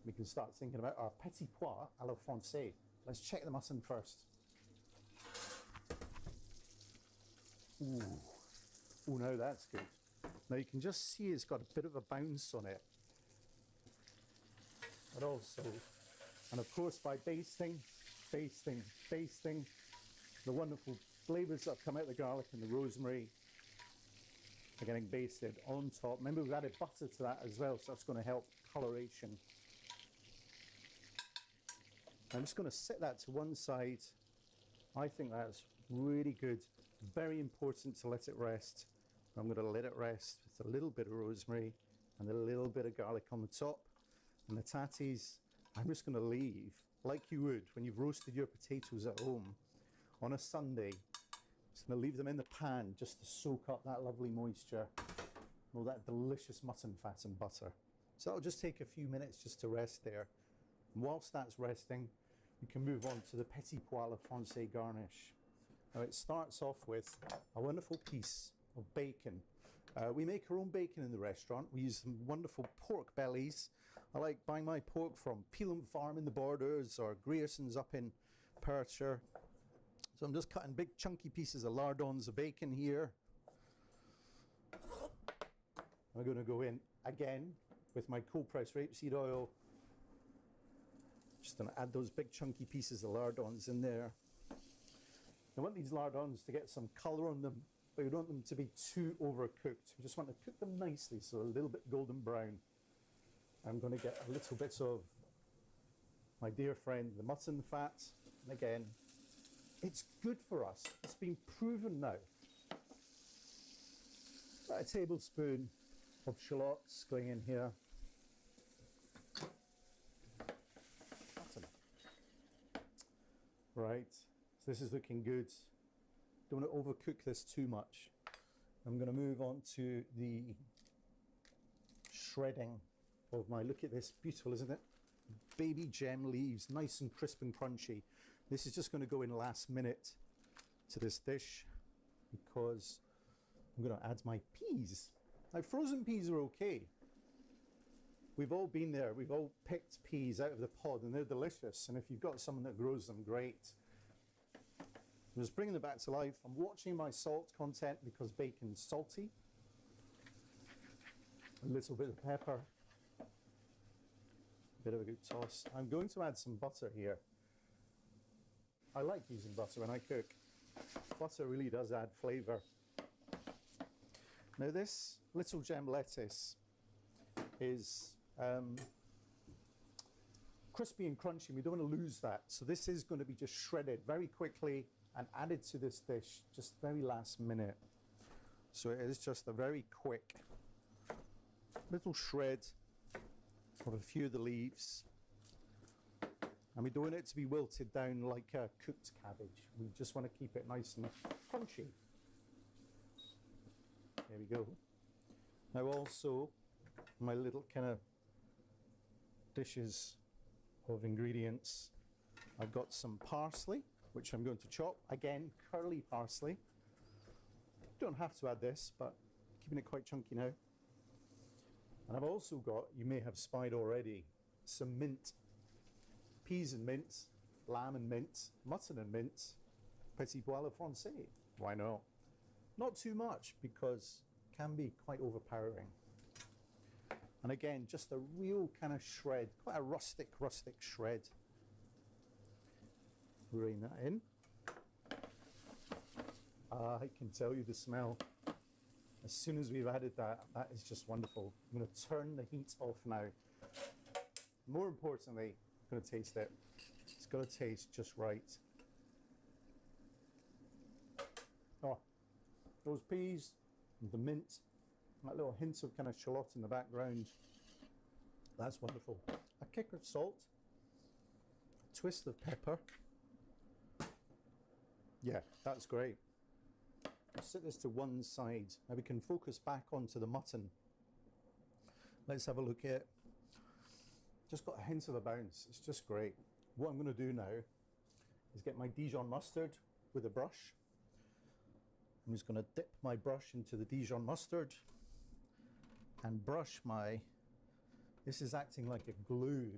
We can start thinking about our petit pois à la française. Let's check the mutton first. Ooh. Oh, no, that's good. Now you can just see it's got a bit of a bounce on it. But also, and of course by basting, the wonderful flavours that come out of the garlic and the rosemary are getting basted on top. Remember, we've added butter to that as well, so that's going to help coloration. I'm just going to set that to one side. I think that's really good. Very important to let it rest. I'm going to let it rest with a little bit of rosemary and a little bit of garlic on the top. And the tatties, I'm just going to leave, like you would when you've roasted your potatoes at home on a Sunday. Just going to leave them in the pan just to soak up that lovely moisture, all that delicious mutton fat and butter. So that'll just take a few minutes just to rest there. And whilst that's resting, we can move on to the petit pois à la française garnish. Now it starts off with a wonderful piece of bacon. We make our own bacon in the restaurant. We use some wonderful pork bellies. I like buying my pork from Peelham Farm in the Borders or Grierson's up in Perthshire. So I'm just cutting big chunky pieces of lardons of bacon here. I'm going to go in again with my cold pressed rapeseed oil. Just going to add those big chunky pieces of lardons in there. I want these lardons to get some colour on them, but we don't want them to be too overcooked. We just want to cook them nicely, so a little bit golden brown. I'm going to get a little bit of my dear friend, the mutton fat. And again, it's good for us. It's been proven now. About a tablespoon of shallots going in here. Mutton. Right. This is looking good. Don't want to overcook this too much. I'm going to move on to the shredding of my, look at this, beautiful, isn't it? Baby gem leaves, nice and crisp and crunchy. This is just going to go in last minute to this dish because I'm going to add my peas. Now, frozen peas are okay. We've all been there. We've all picked peas out of the pod and they're delicious. And if you've got someone that grows them, great. I'm just bringing them back to life. I'm watching my salt content because bacon's salty. A little bit of pepper. A bit of a good toss. I'm going to add some butter here. I like using butter when I cook. Butter really does add flavour. Now this little gem lettuce is crispy and crunchy. We don't want to lose that. So this is going to be just shredded very quickly and added to this dish just very last minute. So it is just a very quick little shred of a few of the leaves. And we don't want it to be wilted down like a cooked cabbage. We just want to keep it nice and crunchy. There we go. Now also, my little kind of dishes of ingredients. I've got some parsley, which I'm going to chop. Again, curly parsley. Don't have to add this, but keeping it quite chunky now. And I've also got, you may have spied already, some mint. Peas and mint, lamb and mint, mutton and mint, petit pois à la française. Why not? Not too much, because it can be quite overpowering. And again, just a real kind of shred, quite a rustic shred. Bring that in. I can tell you the smell. As soon as we've added that, that is just wonderful. I'm going to turn the heat off now. More importantly, I'm going to taste it. It's got to taste just right. Oh, those peas, the mint, that little hint of kind of shallot in the background. That's wonderful. A kick of salt, a twist of pepper. Yeah, that's great. I'll set this to one side. Now we can focus back onto the mutton. Let's have a look at it. Just got a hint of a bounce. It's just great. What I'm going to do now is get my Dijon mustard with a brush. I'm just going to dip my brush into the Dijon mustard and brush my, this is acting like a glue.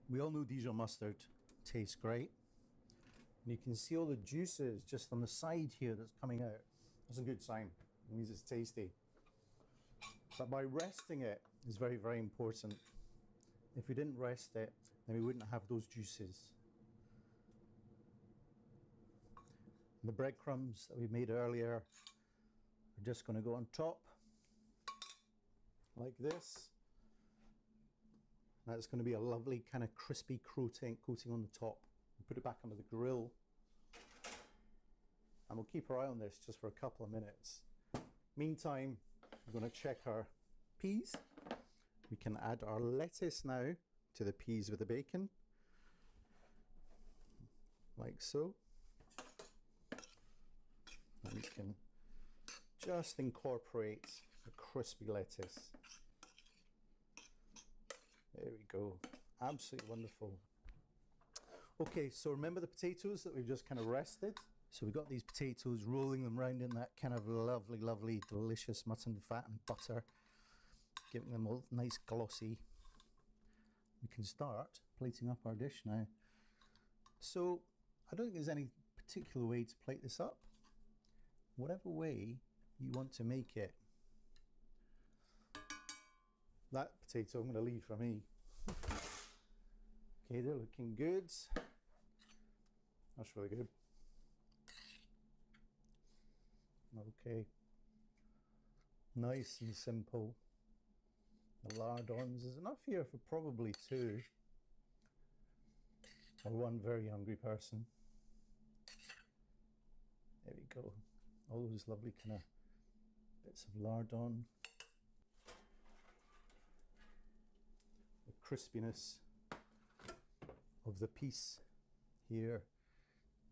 We all know Dijon mustard tastes great. And you can see all the juices just on the side here that's coming out. That's a good sign. It means it's tasty. But by resting it is very, very important. If we didn't rest it, then we wouldn't have those juices. And the breadcrumbs that we made earlier are just going to go on top, like this. That's going to be a lovely kind of crispy coating on the top. We'll put it back under the grill. And we'll keep our eye on this just for a couple of minutes. Meantime, we're going to check our peas. We can add our lettuce now to the peas with the bacon, like so. And we can just incorporate the crispy lettuce. There we go. Absolutely wonderful. Okay, so remember the potatoes that we've just kind of rested? So we've got these potatoes, rolling them around in that kind of lovely, lovely, delicious mutton fat and butter, giving them all nice glossy. We can start plating up our dish now. So I don't think there's any particular way to plate this up. Whatever way you want to make it. That potato I'm going to leave for me. Okay, they're looking good. That's really good. Okay. Nice and simple. The lardons, there's enough here for probably two. Or one very hungry person. There we go. All those lovely kind of bits of lardon. The crispiness of the piece here.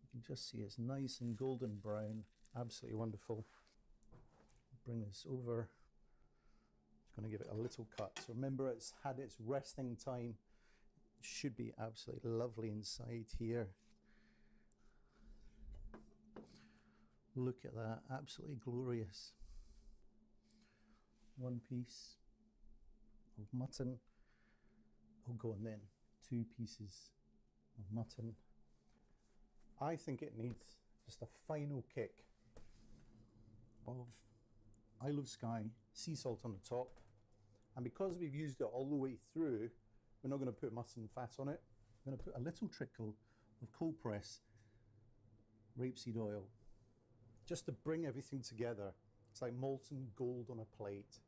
You can just see it's nice and golden brown. Absolutely wonderful. Bring this over. Just going to give it a little cut. So remember, it's had its resting time. It should be absolutely lovely inside here. Look at that, absolutely glorious. One piece of mutton. Oh, go on then. 2 pieces of mutton. I think it needs just a final kick of Isle of Skye sea salt on the top. And because we've used it all the way through, we're not going to put mutton fat on it. We're going to put a little trickle of cold press rapeseed oil, just to bring everything together. It's like molten gold on a plate.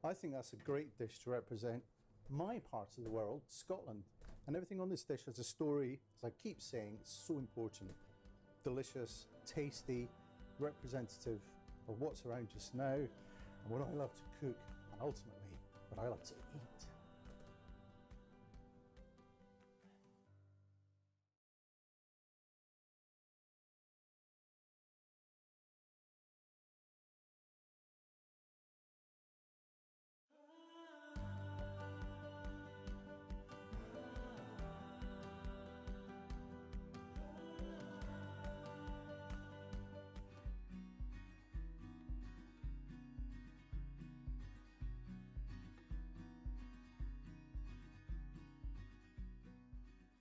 I think that's a great dish to represent my part of the world, Scotland. And everything on this dish has a story, as I keep saying, it's so important. Delicious, tasty, representative of what's around just now, and what I love to cook, and ultimately, a but I love to eat.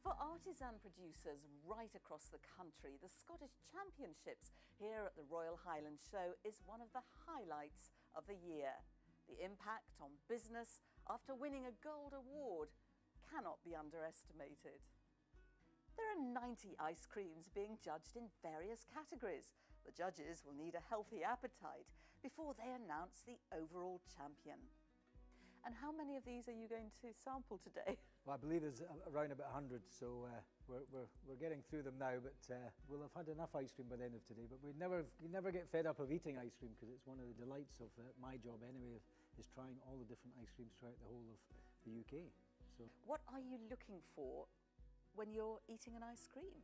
For artisan producers right across the country, the Scottish Championships here at the Royal Highland Show is one of the highlights of the year. The impact on business after winning a gold award cannot be underestimated. There are 90 ice creams being judged in various categories. The judges will need a healthy appetite before they announce the overall champion. And how many of these are you going to sample today? Well, I believe there's around about 100, so we're getting through them now, but we'll have had enough ice cream by the end of today. But we never get fed up of eating ice cream, because it's one of the delights of my job anyway, is trying all the different ice creams throughout the whole of the UK. So, what are you looking for when you're eating an ice cream?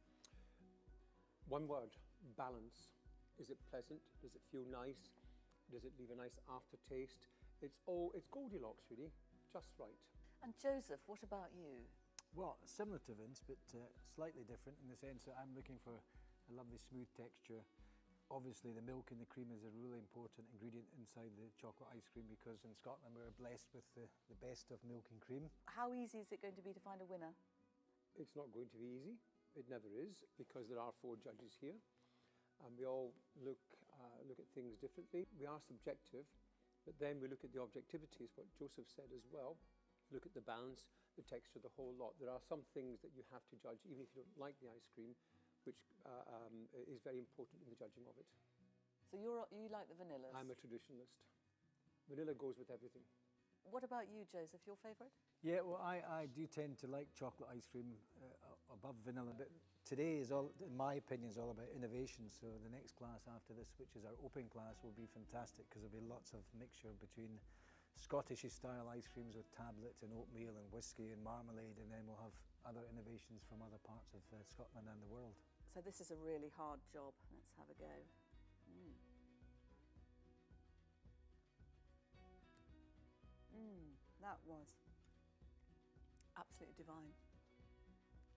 One word: balance. Is it pleasant? Does it feel nice? Does it leave a nice aftertaste? It's Goldilocks, really, just right. And Joseph, what about you? well, similar to Vince, but slightly different in the sense that I'm looking for a lovely smooth texture. Obviously the milk and the cream is a really important ingredient inside the chocolate ice cream, because in Scotland we're blessed with the best of milk and cream. How easy is it going to be to find a winner? It's not going to be easy. It never is, because there are 4 judges here, and we all look at things differently. We are subjective, but then we look at the objectivity, is what Joseph said as well. Look at the balance, the texture, the whole lot. There are some things that you have to judge, even if you don't like the ice cream, which is very important in the judging of it. So you like the vanillas? I'm a traditionalist. Vanilla goes with everything. What about you, Joseph? Your favourite? Yeah, well, I do tend to like chocolate ice cream above vanilla, but today is all, in my opinion, is all about innovation. So the next class after this, which is our open class, will be fantastic, because there'll be lots of mixture between Scottish-style ice creams with tablet and oatmeal and whiskey and marmalade, and then we'll have other innovations from other parts of Scotland and the world. So this is a really hard job. Let's have a go. That was absolutely divine.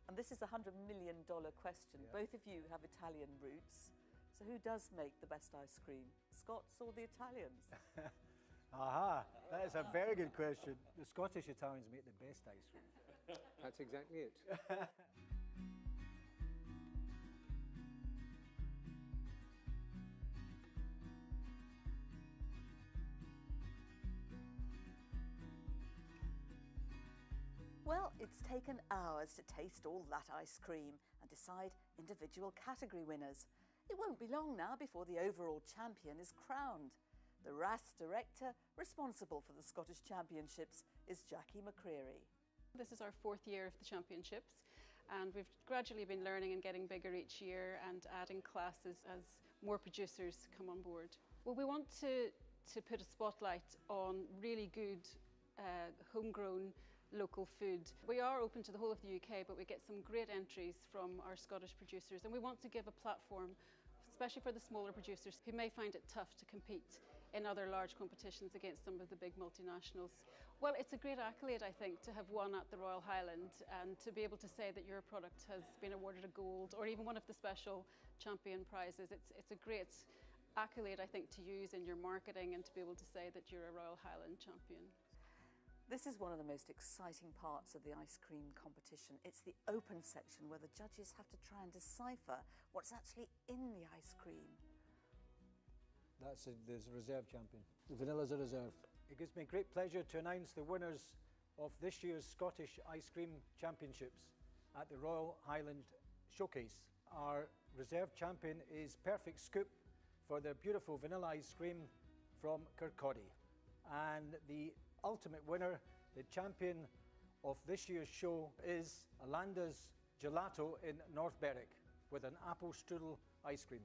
And this is a $100 million question. Yeah. Both of you have Italian roots. So who does make the best ice cream? Scots or the Italians? Aha, that is a very good question. The Scottish Italians make the best ice cream. That's exactly it. Well, it's taken hours to taste all that ice cream and decide individual category winners. It won't be long now before the overall champion is crowned. The RAS director responsible for the Scottish Championships is Jackie McCreary. This is our 4th year of the Championships, and we've gradually been learning and getting bigger each year and adding classes as more producers come on board. Well, we want to put a spotlight on really good homegrown local food. We are open to the whole of the UK, but we get some great entries from our Scottish producers, and we want to give a platform, especially for the smaller producers who may find it tough to compete in other large competitions against some of the big multinationals. Well, it's a great accolade, I think, to have won at the Royal Highland, and to be able to say that your product has been awarded a gold or even one of the special champion prizes. It's a great accolade, I think, to use in your marketing, and to be able to say that you're a Royal Highland champion. This is one of the most exciting parts of the ice cream competition. It's the open section where the judges have to try and decipher what's actually in the ice cream. There's a reserve champion. The vanilla's a reserve. It gives me great pleasure to announce the winners of this year's Scottish Ice Cream Championships at the Royal Highland Showcase. Our reserve champion is Perfect Scoop for their beautiful vanilla ice cream from Kirkcaldy. And the ultimate winner, the champion of this year's show, is Alanda's Gelato in North Berwick with an apple strudel ice cream.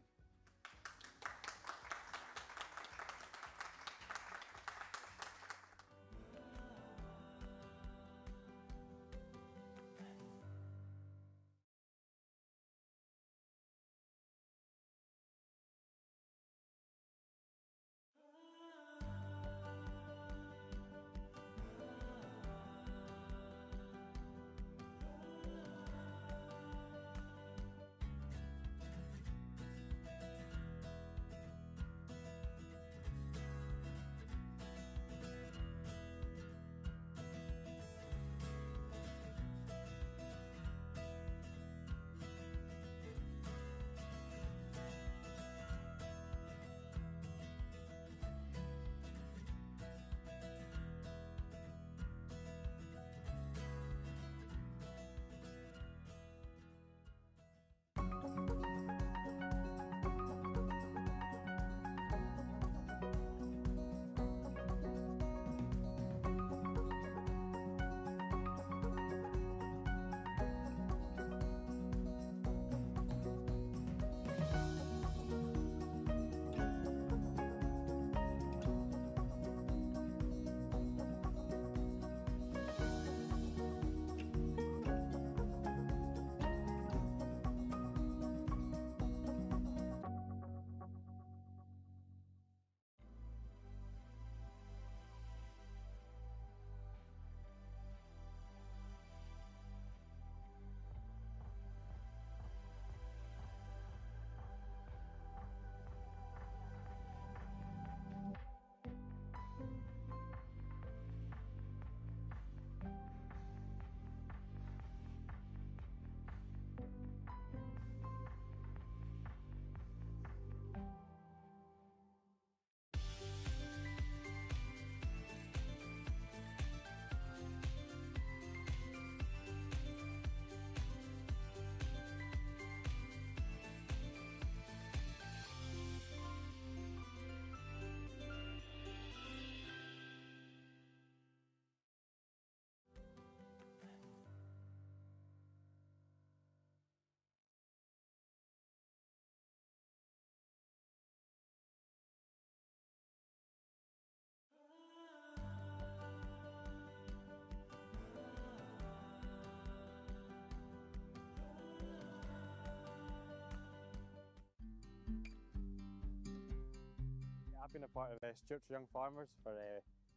I've been a part of Stewart's Young Farmers for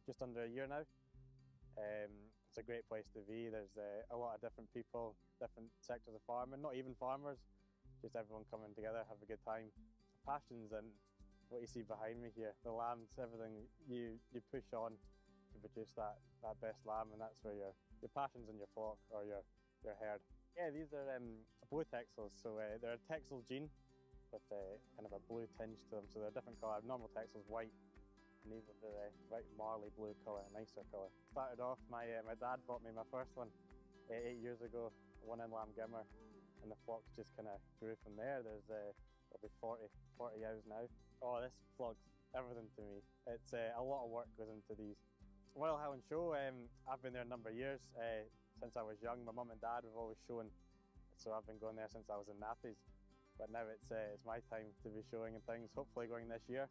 just under a year now. It's a great place to be. There's a lot of different people, different sectors of farming, not even farmers, just everyone coming together, have a good time. Passions and what you see behind me here, the lambs, everything you push on to produce that best lamb, and that's where your passion's in your flock or your herd. Yeah, these are blue Texels, so they're a Texel gene with kind of a blue tinge to them, so they're a different colour. Normal Texel's white, and these are the bright marley blue colour, a nicer colour. Started off, my dad bought me my first one 8 years ago, one in Lamgimmer, and the flock just kind of grew from there. There's probably 40 ewes now. Oh, this flock's everything to me. It's a lot of work goes into these. Royal Highland Show, I've been there a number of years. Since I was young, my mum and dad have always shown, so I've been going there since I was in nappies. But now it's my time to be showing and things, hopefully going this year.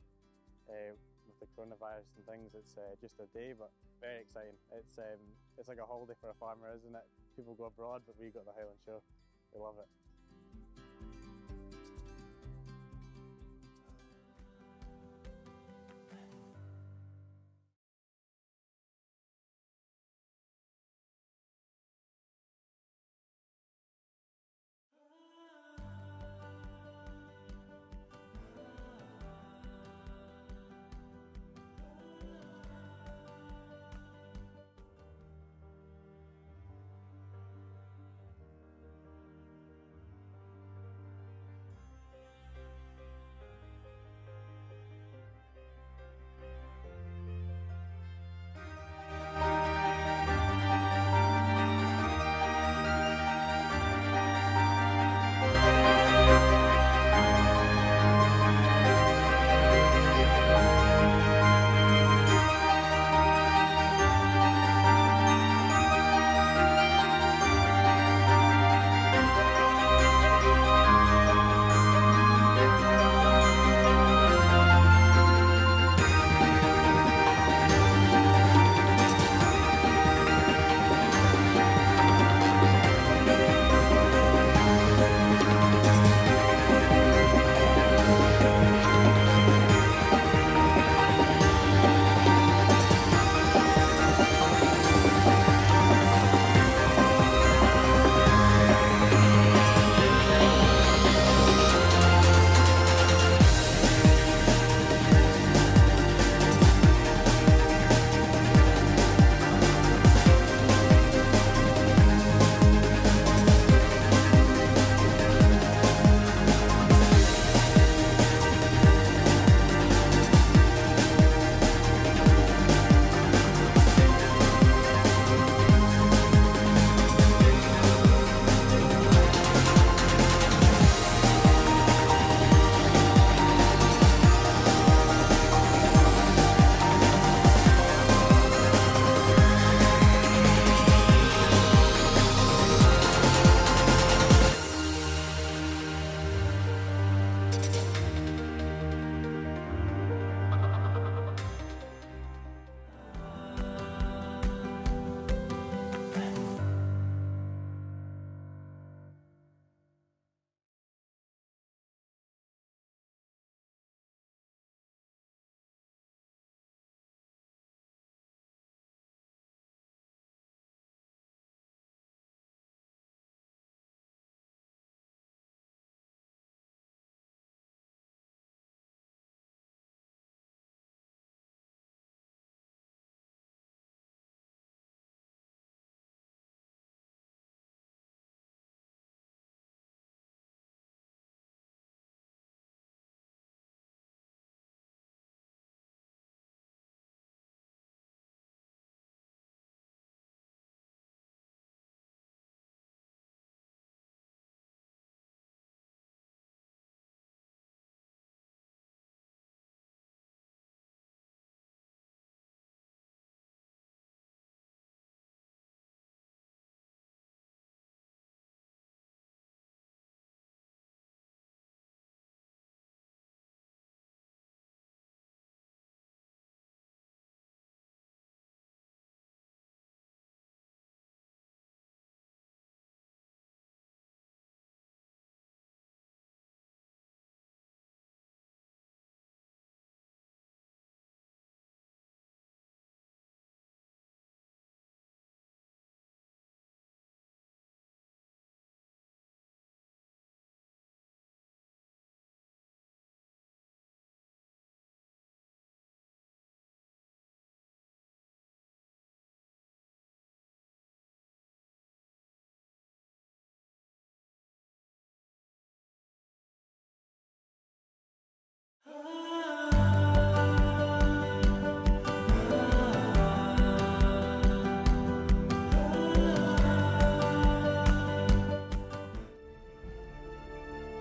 With the coronavirus and things, it's just a day, but very exciting. It's like a holiday for a farmer, isn't it? People go abroad, but we got the Highland Show. We love it.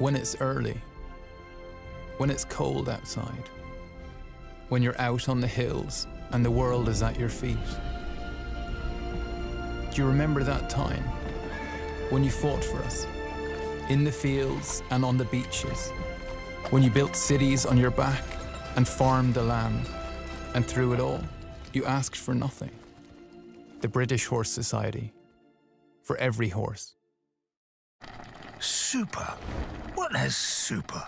when it's early, when it's cold outside, when you're out on the hills and the world is at your feet. Do you remember that time when you fought for us, in the fields and on the beaches, when you built cities on your back and farmed the land, and through it all, you asked for nothing? The British Horse Society, for every horse. Super. What is super?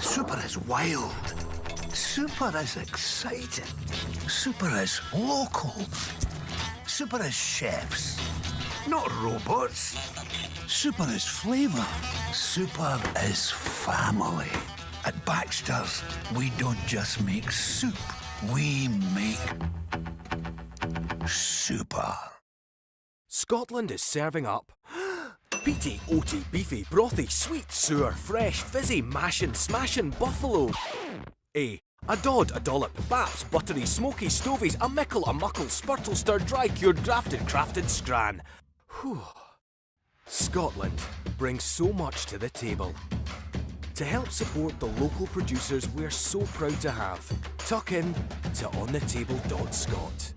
Super is wild. Super is exciting. Super is local. Super is chefs, not robots. Super is flavour. Super is family. At Baxter's, we don't just make soup, we make super. Scotland is serving up peaty, oaty, beefy, brothy, sweet, sour, fresh, fizzy, mashin', smashin' buffalo. A dod, a dollop, baps, buttery, smoky, stovies, a mickle, a muckle, spurtle, stir, dry, cured, drafted, crafted, scran. Whew. Scotland brings so much to the table. To help support the local producers we're so proud to have, tuck in to onthetable.scot.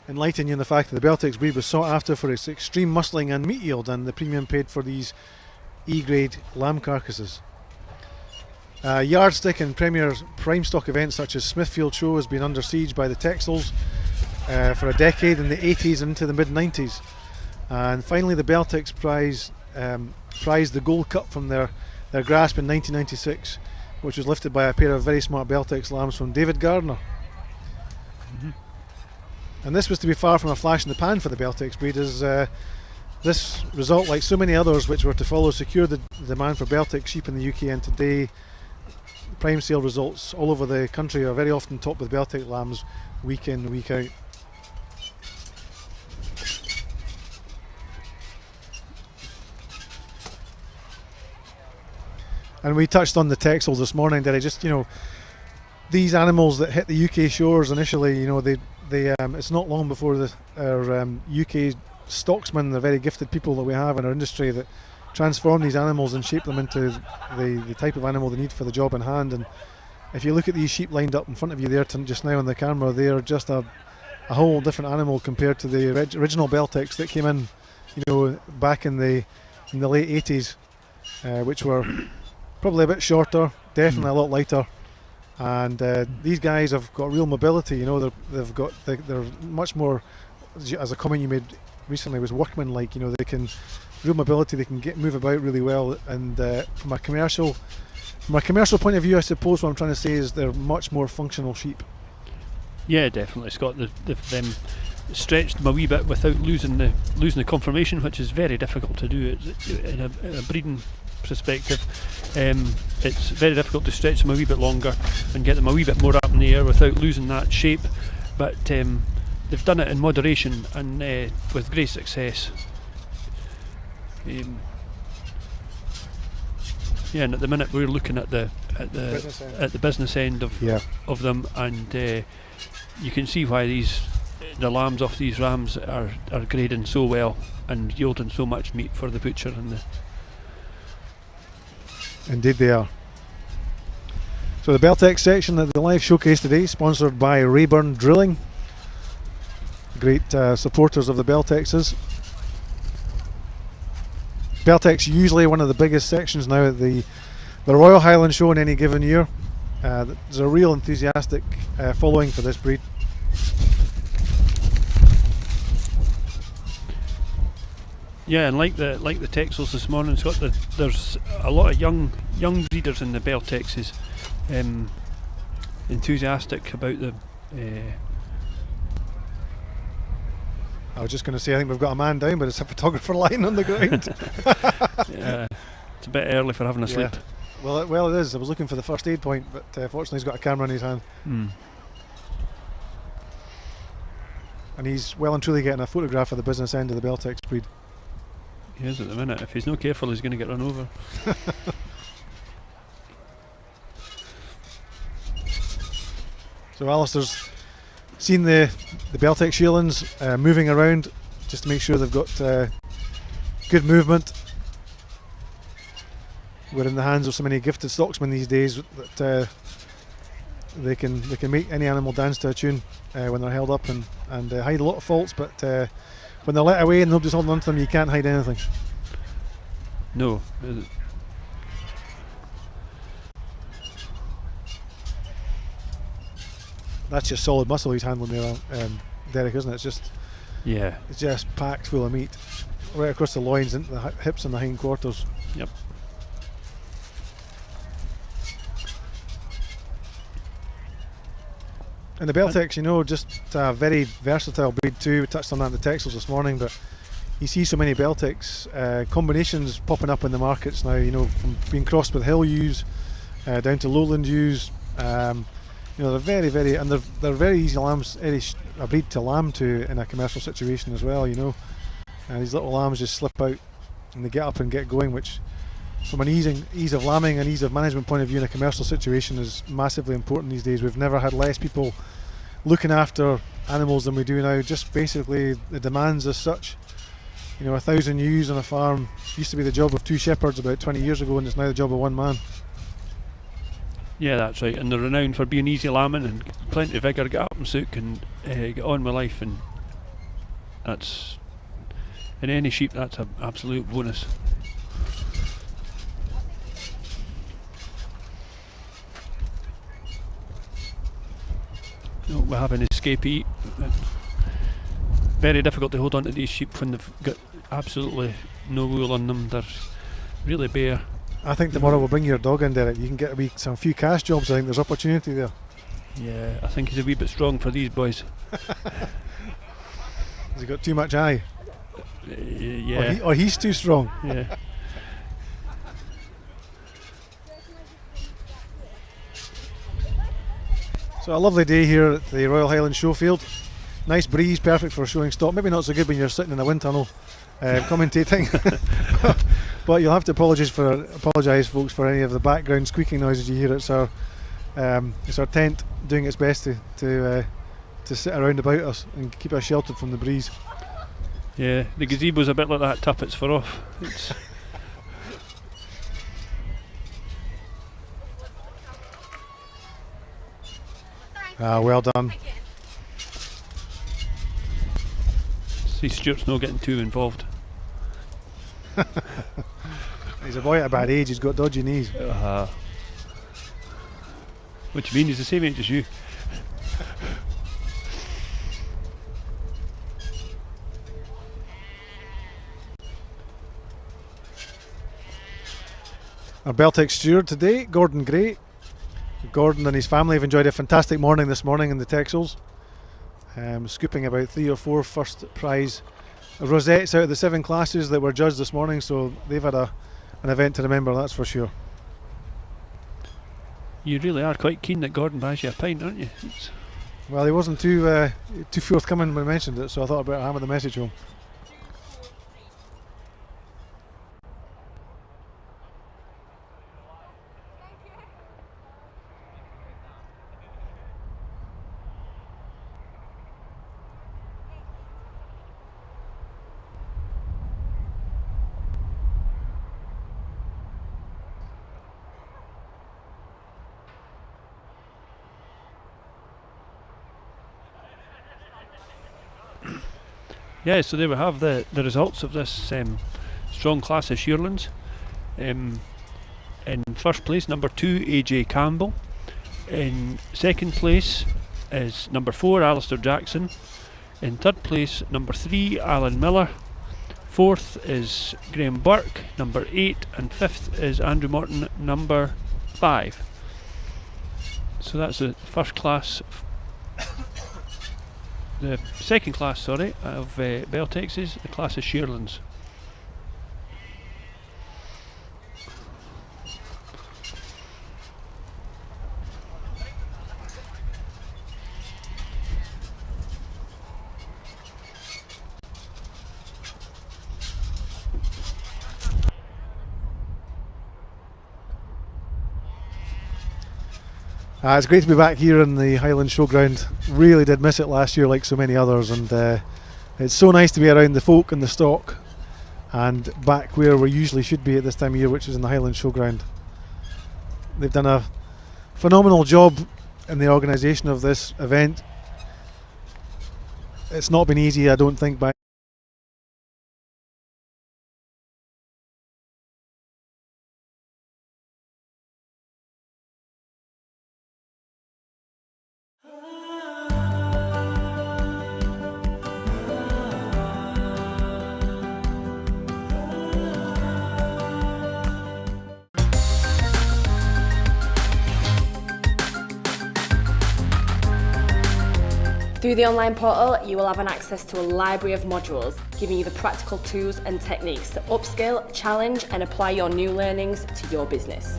enlighten you on the fact that the Beltex breed was sought after for its extreme muscling and meat yield, and the premium paid for these E-grade lamb carcasses. Yardstick and premier prime stock events such as Smithfield Show has been under siege by the Texels for a decade in the 80s and into the mid-90s. And finally the Beltex prized the Gold Cup from their grasp in 1996, which was lifted by a pair of very smart Beltex lambs from David Gardner. And this was to be far from a flash in the pan for the Beltex breed, as this result, like so many others which were to follow, secured the demand for Beltex sheep in the UK, and today prime sale results all over the country are very often topped with Beltex lambs week in, week out. And we touched on the Texels this morning, did I? Just, you know, these animals that hit the UK shores initially, you know, they it's not long before our UK stocksmen, the very gifted people that we have in our industry, that transform these animals and shape them into the type of animal they need for the job in hand. And if you look at these sheep lined up in front of you there just now on the camera, they are just a whole different animal compared to the original Beltex that came in, you know, back in the late 80s, which were probably a bit shorter, definitely a lot lighter. And these guys have got real mobility, you know. They're much more, as a comment you made recently, was workman-like. You know, they can real mobility. They can move about really well. And from a commercial point of view, I suppose what I'm trying to say is they're much more functional sheep. Yeah, definitely. It's got them stretched them a wee bit without losing the conformation, which is very difficult to do in a breeding perspective. It's very difficult to stretch them a wee bit longer and get them a wee bit more up in the air without losing that shape, but they've done it in moderation and with great success. Yeah, and at the minute we're looking at the business end of them, and you can see why the lambs off these rams are grading so well and yielding so much meat for the butcher and the. Indeed they are. So the Beltex section at the live showcase today, sponsored by Rayburn Drilling, great supporters of the Beltexes. Beltex usually one of the biggest sections now at the Royal Highland Show in any given year. There's a real enthusiastic following for this breed. Yeah, and like the Texels this morning, there's a lot of young breeders in the Beltexes, enthusiastic about the. I was just going to say, I think we've got a man down, but it's a photographer lying on the ground. Yeah, it's a bit early for having a sleep. Yeah. Well, it is. I was looking for the first aid point, but fortunately he's got a camera in his hand. And he's well and truly getting a photograph of the business end of the Beltex breed. He is at the minute. If he's not careful, he's going to get run over. So Alistair's seen the Beltex shearlings moving around just to make sure they've got good movement. We're in the hands of so many gifted stocksmen these days that they can make any animal dance to a tune when they're held up and hide a lot of faults, but when they're let away and nobody's holding on to them, you can't hide anything. No. That's just solid muscle he's handling there, Derek, isn't it? It's just packed full of meat, right across the loins, into the hips and the hind quarters. Yep. And the Beltex, you know, just a very versatile breed too. We touched on that in the Texels this morning, but you see so many Beltex combinations popping up in the markets now, you know, from being crossed with hill ewes down to lowland ewes. You know, they're very, and they're very easy lambs, a breed to lamb to in a commercial situation as well, you know. These little lambs just slip out and they get up and get going, which from an ease of lambing and ease of management point of view in a commercial situation is massively important these days. We've never had less people looking after animals than we do now. Just basically the demands as such. You know, 1,000 ewes on a farm used to be the job of 2 shepherds about 20 years ago, and it's now the job of 1 man. Yeah, that's right, and they're renowned for being easy lambing and plenty of vigour, get up and sook and get on with life, and That's in any sheep, that's an absolute bonus. We have an escapee. Very difficult to hold on to these sheep when they've got absolutely no wool on them. They're really bare. I think tomorrow we'll bring your dog in, Derek. You can get a few cash jobs. I think there's opportunity there. Yeah, I think he's a wee bit strong for these boys. Has he got too much eye? Yeah. Or he's too strong. Yeah. So a lovely day here at the Royal Highland Showfield. Nice breeze, perfect for showing stock. Maybe not so good when you're sitting in a wind tunnel commentating. But you'll have to apologise, folks, for any of the background squeaking noises you hear. It's our tent doing its best to sit around about us and keep us sheltered from the breeze. Yeah, the gazebo's a bit like that tuppence for off. It's well done. See, Stuart's not getting too involved. He's a boy at a bad age, he's got dodgy knees. What do you mean? He's the same age as you. Our Beltex steward today, Gordon Gray. Gordon and his family have enjoyed a fantastic morning this morning in the Texels, scooping about 3 or 4 first prize rosettes out of the 7 classes that were judged this morning, so they've had an event to remember, that's for sure. You really are quite keen that Gordon buys you a pint, aren't you? Well, he wasn't too forthcoming when I mentioned it, so I thought I'd better hammer the message home. Yeah, so there we have the results of this strong class of shearlings. In first place, number 2, AJ Campbell. In second place is number 4, Alistair Jackson. In third place, number 3, Alan Miller. Fourth is Graham Burke, number 8, and fifth is Andrew Morton, number 5. So that's the first class. The second class, sorry, of Beltexes, the class of shearlings. It's great to be back here in the Highland Showground. Really did miss it last year like so many others, and it's so nice to be around the folk and the stock and back where we usually should be at this time of year, which is in the Highland Showground. They've done a phenomenal job in the organisation of this event. It's not been easy, I don't think, by Through the online portal, you will have an access to a library of modules, giving you the practical tools and techniques to upskill, challenge, and apply your new learnings to your business.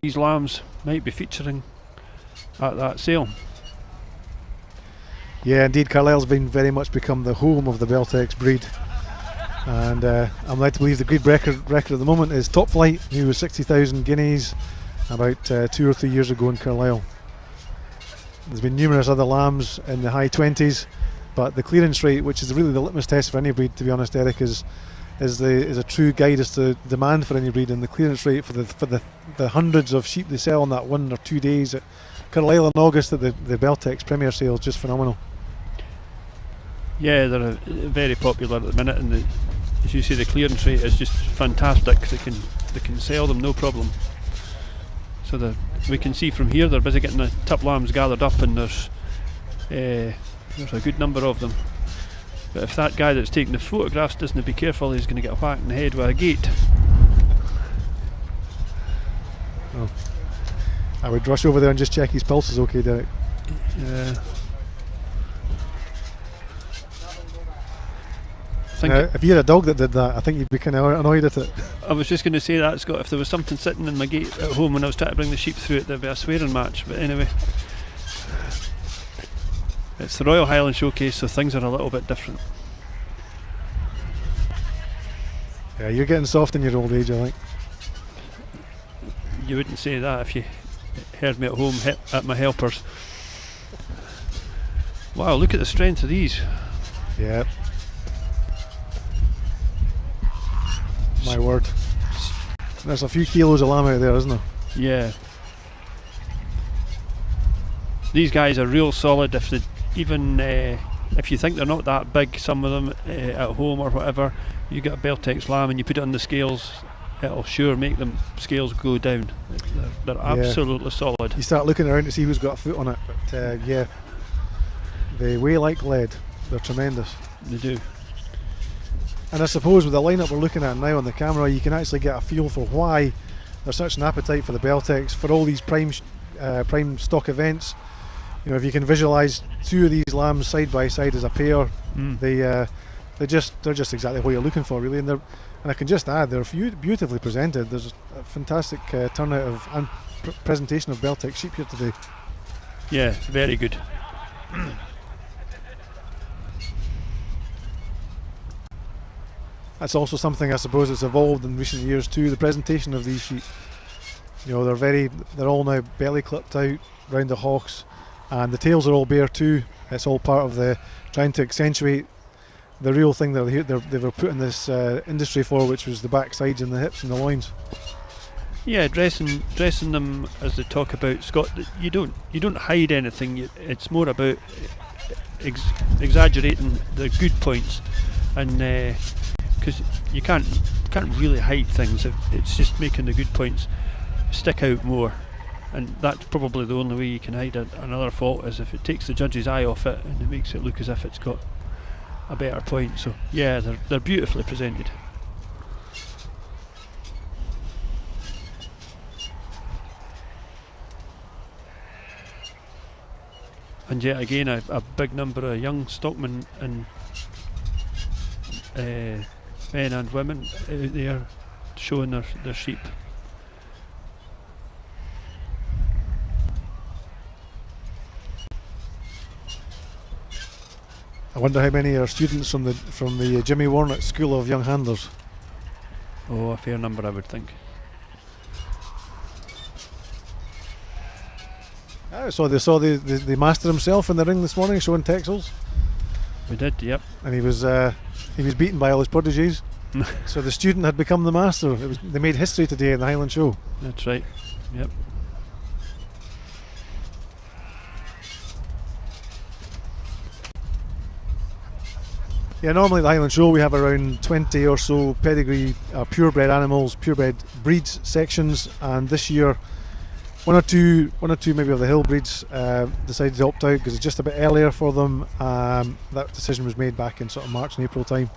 these lambs might be featuring at that sale. Yeah, indeed, Carlisle's been very much become the home of the Beltex breed, and I'm led to believe the breed record at the moment is Top Flight, who was 60,000 guineas about 2 or 3 years ago in Carlisle. There's been numerous other lambs in the high 20s, but the clearance rate, which is really the litmus test for any breed, to be honest, Eric, is a true guide as to demand for any breed, and the clearance rate for the hundreds of sheep they sell on that 1 or 2 days at Carlisle in August at the Beltex Premier sale is just phenomenal. Yeah, they're very popular at the minute, and as you say, the clearance rate is just fantastic. They can sell them no problem. So we can see from here they're busy getting the top lambs gathered up, and there's a good number of them. But if that guy that's taking the photographs doesn't be careful, he's going to get a whack in the head with a gate. Oh. I would rush over there and just check his pulse is okay, Derek. Yeah. If you had a dog that did that, I think you'd be kind of annoyed at it. I was just going to say that, Scott, if there was something sitting in my gate at home when I was trying to bring the sheep through it, there'd be a swearing match. But anyway, it's the Royal Highland Showcase, so things are a little bit different. Yeah, you're getting soft in your old age, I think. You wouldn't say that if you heard me at home at my helpers. Wow, look at the strength of these. Yeah. My word. There's a few kilos of lamb out there, isn't there? Yeah. These guys are real solid. If you think they're not that big, some of them at home or whatever, you get a Beltex lamb and you put it on the scales, it'll sure make them scales go down. They're absolutely solid. You start looking around to see who's got a foot on it, but yeah, they weigh like lead. They're tremendous. They do. And I suppose with the lineup we're looking at now on the camera, you can actually get a feel for why there's such an appetite for the Beltex for all these prime stock events. You know, if you can visualise 2 of these lambs side by side as a pair, they're just exactly what you're looking for, really. And I can just add, they're beautifully presented. There's a fantastic turnout of and presentation of Beltex sheep here today. Yeah, very good. That's also something I suppose that's evolved in recent years too, the presentation of these sheep. You know, they're all now belly clipped out round the hocks, and the tails are all bare too. It's all part of the trying to accentuate the real thing that they were put in this industry for, which was the back sides and the hips and the loins. Yeah, dressing them as they talk about, Scott. You don't hide anything. It's more about exaggerating the good points, and because you can't really hide things. It's just making the good points stick out more, and that's probably the only way you can hide another fault, is if it takes the judge's eye off it and it makes it look as if it's got a better point. So yeah, they're beautifully presented. And yet again, a big number of young stockmen and men and women out there showing their sheep. I wonder how many are students from the Jimmy Warnock School of Young Handlers. Oh, a fair number, I would think. So they saw the master himself in the ring this morning showing Texels. We did, yep. And he was beaten by all his prodigies. So the student had become the master. They made history today in the Highland Show. That's right. Yep. Yeah, normally at the Highland Show we have around 20 or so pedigree purebred animals, purebred breeds sections, and this year one or two maybe of the hill breeds decided to opt out because it's just a bit earlier for them. That decision was made back in sort of March and April time,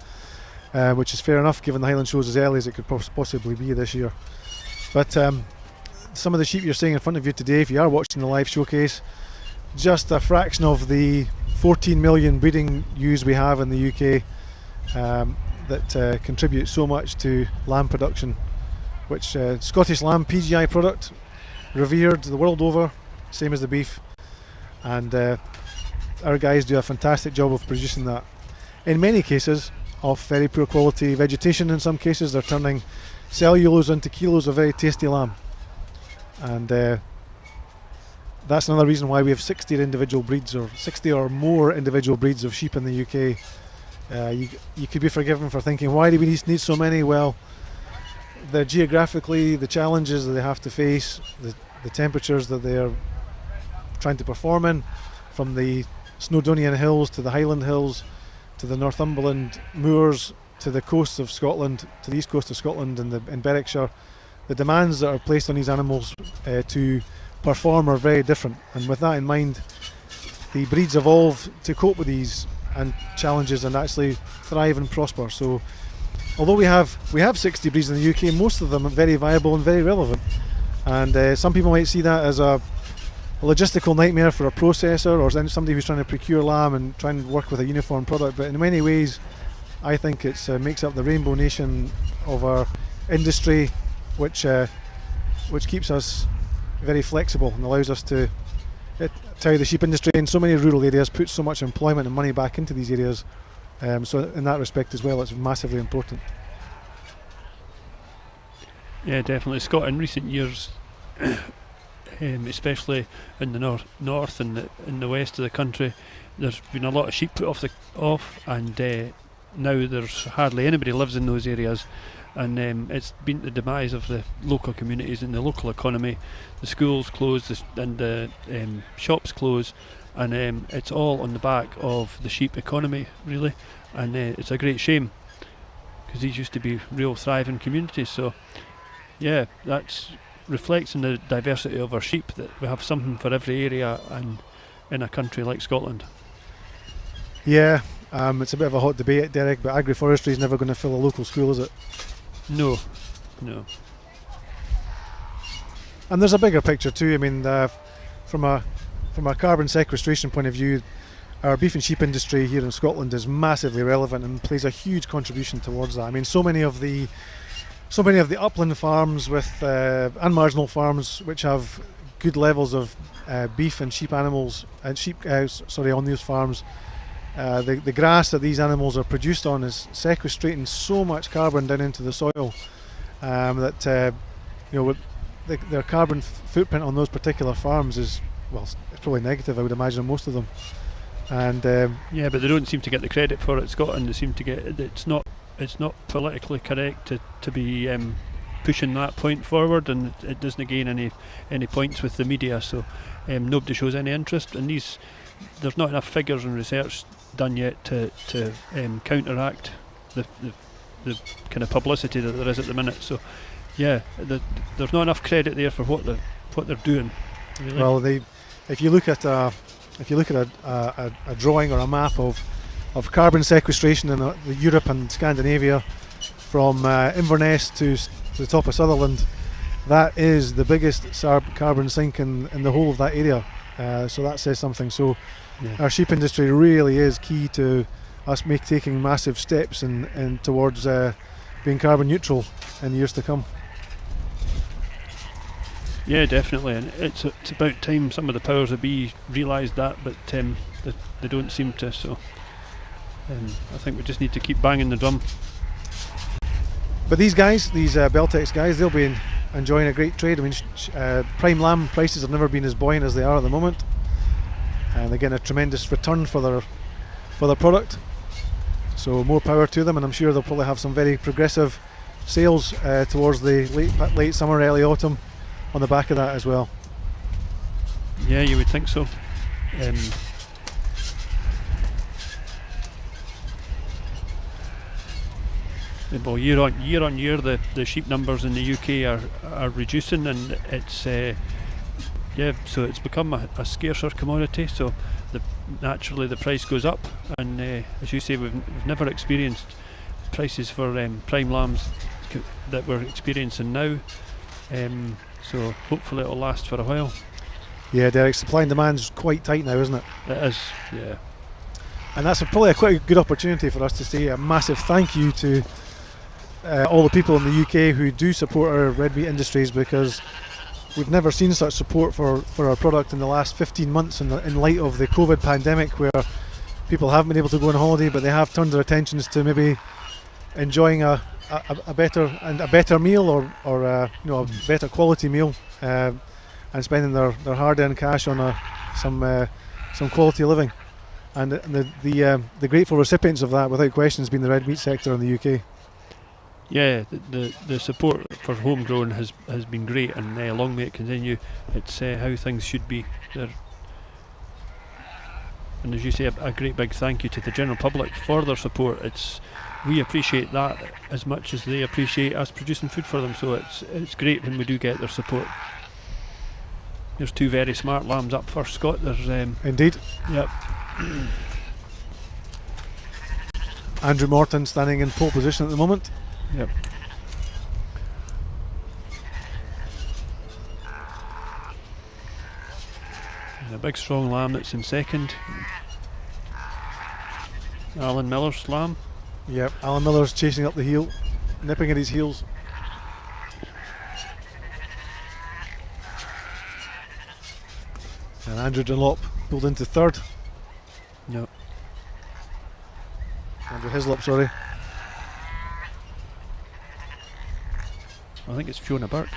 which is fair enough given the Highland Show is as early as it could possibly be this year. But some of the sheep you're seeing in front of you today, if you are watching the live showcase, just a fraction of the 14 million breeding ewes we have in the UK that contribute so much to lamb production, which Scottish Lamb PGI product revered the world over, same as the beef, and our guys do a fantastic job of producing that. In many cases, off very poor quality vegetation. In some cases, they're turning cellulose into kilos of very tasty lamb, and that's another reason why we have 60 individual breeds, or 60 or more individual breeds of sheep in the UK. You could be forgiven for thinking, why do we need so many? Well, geographically, the challenges that they have to face, the temperatures that they are trying to perform in, from the Snowdonian Hills to the Highland Hills to the Northumberland moors to the coast of Scotland, to the east coast of Scotland and in Berwickshire, the demands that are placed on these animals to perform are very different. And with that in mind, the breeds evolve to cope with these and challenges and actually thrive and prosper. So although we have 60 breeds in the UK, most of them are very viable and very relevant. And some people might see that as a logistical nightmare for a processor or somebody who's trying to procure lamb and try and work with a uniform product, but in many ways I think it makes up the rainbow nation of our industry, which keeps us very flexible and allows us to tie the sheep industry in so many rural areas, puts so much employment and money back into these areas, so in that respect as well it's massively important. Yeah, definitely. Scott, in recent years, especially in the north and in the west of the country, there's been a lot of sheep put off, and now there's hardly anybody lives in those areas, and it's been the demise of the local communities and the local economy. The schools close and the shops close, and it's all on the back of the sheep economy, really, and it's a great shame because these used to be real thriving communities. So yeah, that reflects in the diversity of our sheep, that we have something for every area and in a country like Scotland. Yeah, it's a bit of a hot debate, Derek, but agroforestry is never going to fill a local school, is it? No. And there's a bigger picture too. I mean, from a carbon sequestration point of view, our beef and sheep industry here in Scotland is massively relevant and plays a huge contribution towards that. I mean, so many of the upland farms and marginal farms which have good levels of beef and sheep animals and on these farms, the grass that these animals are produced on is sequestrating so much carbon down into the soil that their carbon footprint on those particular farms is, well, it's probably negative, I would imagine, on most of them. And yeah, but they don't seem to get the credit for it, Scotland. They seem to get it's not politically correct to be pushing that point forward, and it doesn't gain any points with the media. So nobody shows any interest in these. There's not enough figures and research done yet to counteract the kind of publicity that there is at the minute. So yeah, there's not enough credit there for what they're doing, really. Well, if you look at a drawing or a map of carbon sequestration in Europe and Scandinavia, from Inverness to the top of Sutherland, that is the biggest carbon sink in the whole of that area. So that says something. So yeah, our sheep industry really is key to us taking massive steps in towards being carbon neutral in the years to come. Yeah, definitely, and it's about time some of the powers that be realised that, but they don't seem to. So I think we just need to keep banging the drum. But these guys, these Beltex guys, they'll be enjoying a great trade. I mean, prime lamb prices have never been as buoyant as they are at the moment, and they're getting a tremendous return for their product. So more power to them, and I'm sure they'll probably have some very progressive sales towards the late summer, early autumn, on the back of that as well. Yeah, you would think so. Well, year on year, the sheep numbers in the UK are reducing, and it's so it's become a scarcer commodity. So naturally the price goes up, and as you say, we've never experienced prices for prime lambs that we're experiencing now. So hopefully it'll last for a while. Yeah, Derek, supply and demand's quite tight now, isn't it? It is, yeah. And that's probably quite a good opportunity for us to say a massive thank you to all the people in the UK who do support our red meat industries, because we've never seen such support for our product in the last 15 months in light of the COVID pandemic, where people haven't been able to go on holiday, but they have turned their attentions to maybe enjoying a better meal or a better quality meal, and spending their hard-earned cash on some quality living. And the grateful recipients of that, without question, has been the red meat sector in the UK. Yeah, the support for homegrown has been great, and long may it continue. It's how things should be. And as you say, a great big thank you to the general public for their support. We appreciate that as much as they appreciate us producing food for them. So it's great when we do get their support. There's two very smart lambs up first, Scott. There's indeed. Yep. Andrew Morton standing in pole position at the moment. Yep. And a big strong lamb that's in second. Alan Miller's lamb. Yep, Alan Miller's chasing up the heel, nipping at his heels. And Andrew Dunlop pulled into third. Yep. Andrew Hislop, sorry. I think it's Fiona Burke.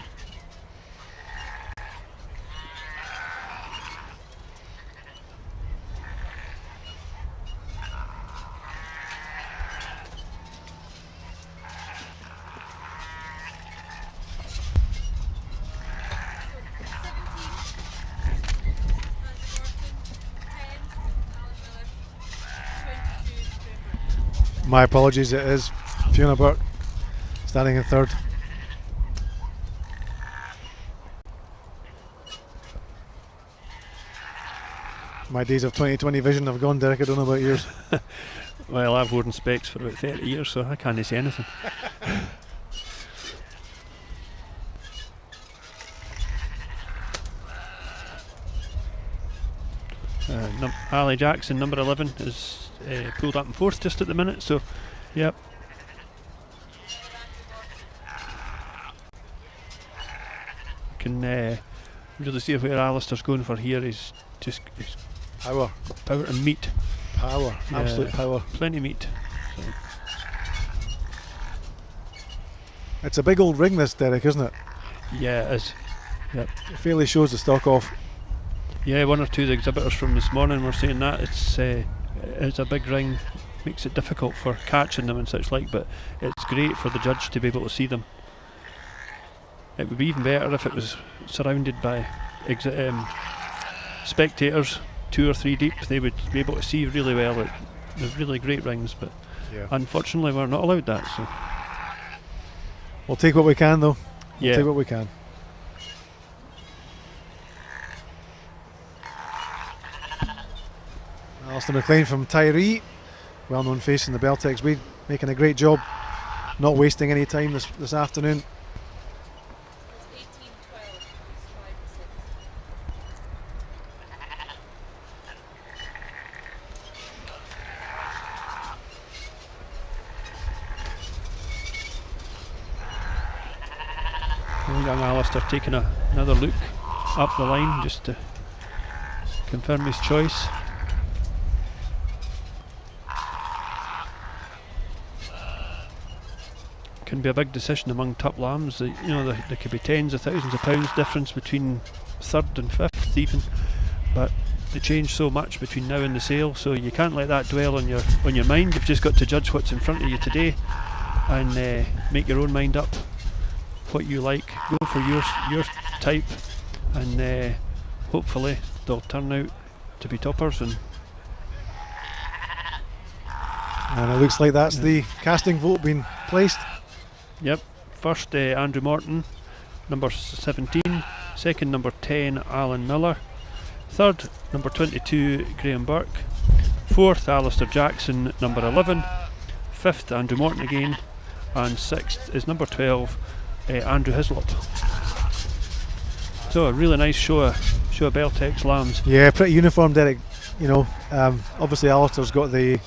My apologies, it is Fiona Burke standing in third. My days of 20/20 vision have gone, Derek. I don't know about yours. Well, I've worn specs for about 30 years, so I can't see anything. Ali Jackson, number 11, is pulled up in fourth just at the minute, so yep. Can really see where Alistair's going for here. He's just power and meat. Power, absolute power. Plenty of meat. So. It's a big old ring, this, Derek, isn't it? Yeah, it is. Yep. It fairly shows the stock off. Yeah, one or two of the exhibitors from this morning were saying that it's a big ring, makes it difficult for catching them and such like, but it's great for the judge to be able to see them. It would be even better if it was surrounded by spectators, 2 or 3 deep. They would be able to see really well. They're really great rings, but unfortunately we're not allowed that. So we'll take what we can, though. Yeah. We'll take what we can. Alistair McLean from Tyree, well-known face in the Beltex breed, making a great job, not wasting any time this afternoon. Young Alistair taking another look up the line just to confirm his choice. Can be a big decision among top lambs. There could be tens of thousands of pounds difference between third and fifth even, but they change so much between now and the sale, so you can't let that dwell on your mind. You've just got to judge what's in front of you today and make your own mind up what you like. Go for your type, and hopefully they'll turn out to be toppers. And it looks like that's the casting vote being placed. Yep. First, Andrew Morton, number 17. Second, number 10, Alan Miller. Third, number 22, Graham Burke. Fourth, Alistair Jackson, number 11. Fifth, Andrew Morton again. And sixth is number 12, Andrew Hislop. So a really nice show of Beltex lambs. Yeah, pretty uniform, Derek. Obviously Alistair's got the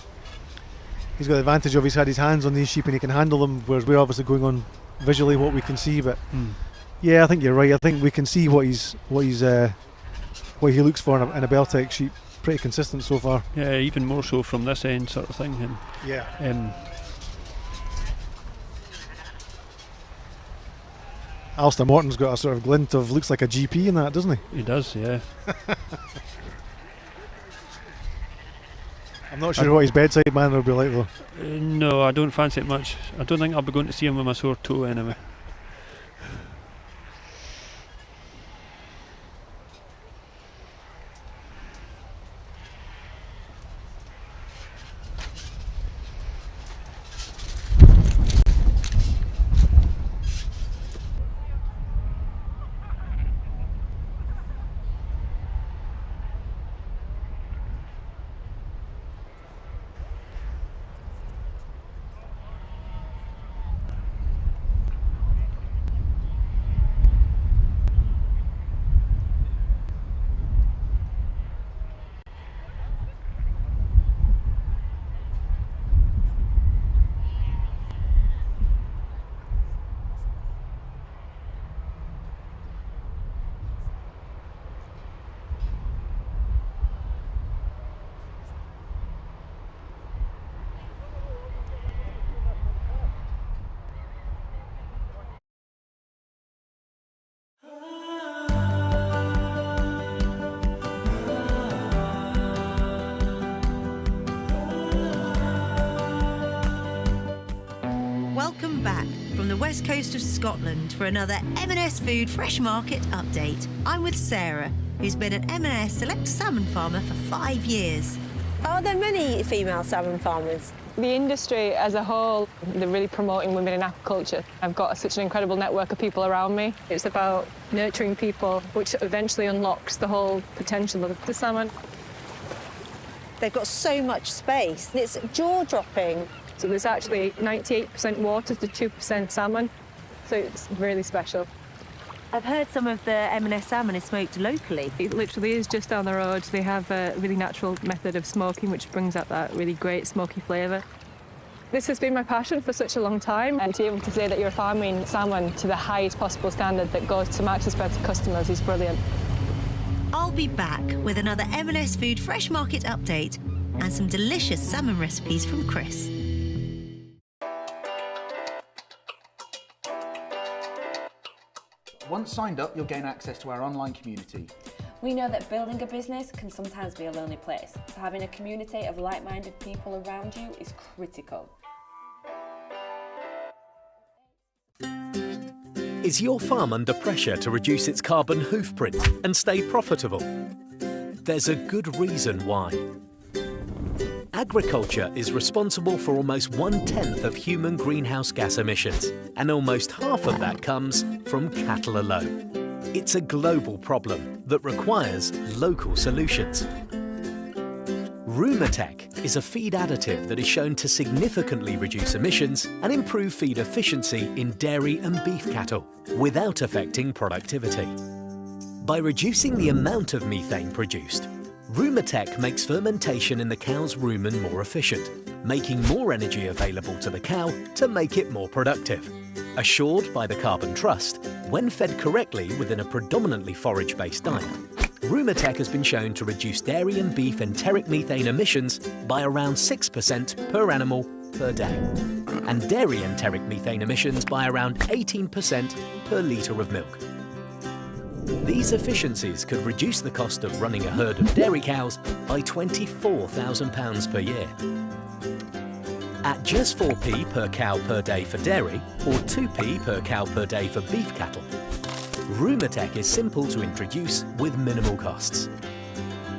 advantage of he's had his hands on these sheep and he can handle them, whereas we're obviously going on visually what we can see, but Yeah, I think you're right. I think we can see what he looks for in a Beltec sheep. Pretty consistent so far. Yeah, even more so from this end, sort of thing. And, yeah. Alistair Morton's got a sort of glint of, looks like a GP in that, doesn't he? He does, yeah. I'm not sure what his bedside manner will be like though. No, I don't fancy it much. I don't think I'll be going to see him with my sore toe anyway. Welcome back from the west coast of Scotland for another M&S Food Fresh Market update. I'm with Sarah, who's been an M&S Select Salmon farmer for 5 years. Are there many female salmon farmers? The industry as a whole, they're really promoting women in aquaculture. I've got such an incredible network of people around me. It's about nurturing people, which eventually unlocks the whole potential of the salmon. They've got so much space. It's jaw-dropping. So there's actually 98% water to 2% salmon. So it's really special. I've heard some of the M&S salmon is smoked locally. It literally is just down the road. They have a really natural method of smoking, which brings out that really great smoky flavour. This has been my passion for such a long time, and to be able to say that you're farming salmon to the highest possible standard that goes to max respect to customers is brilliant. I'll be back with another M&S Food Fresh Market update and some delicious salmon recipes from Chris. Once signed up, you'll gain access to our online community. We know that building a business can sometimes be a lonely place, so having a community of like-minded people around you is critical. Is your farm under pressure to reduce its carbon hoofprint and stay profitable? There's a good reason why. Agriculture is responsible for almost 1/10 of human greenhouse gas emissions, and almost half of that comes from cattle alone. It's a global problem that requires local solutions. Rumitech is a feed additive that is shown to significantly reduce emissions and improve feed efficiency in dairy and beef cattle without affecting productivity. By reducing the amount of methane produced, Rumitech makes fermentation in the cow's rumen more efficient, making more energy available to the cow to make it more productive. Assured by the Carbon Trust, when fed correctly within a predominantly forage-based diet, Rumitech has been shown to reduce dairy and beef enteric methane emissions by around 6% per animal per day, and dairy enteric methane emissions by around 18% per litre of milk. These efficiencies could reduce the cost of running a herd of dairy cows by £24,000 per year. At just 4p per cow per day for dairy, or 2p per cow per day for beef cattle, Rumitech is simple to introduce with minimal costs.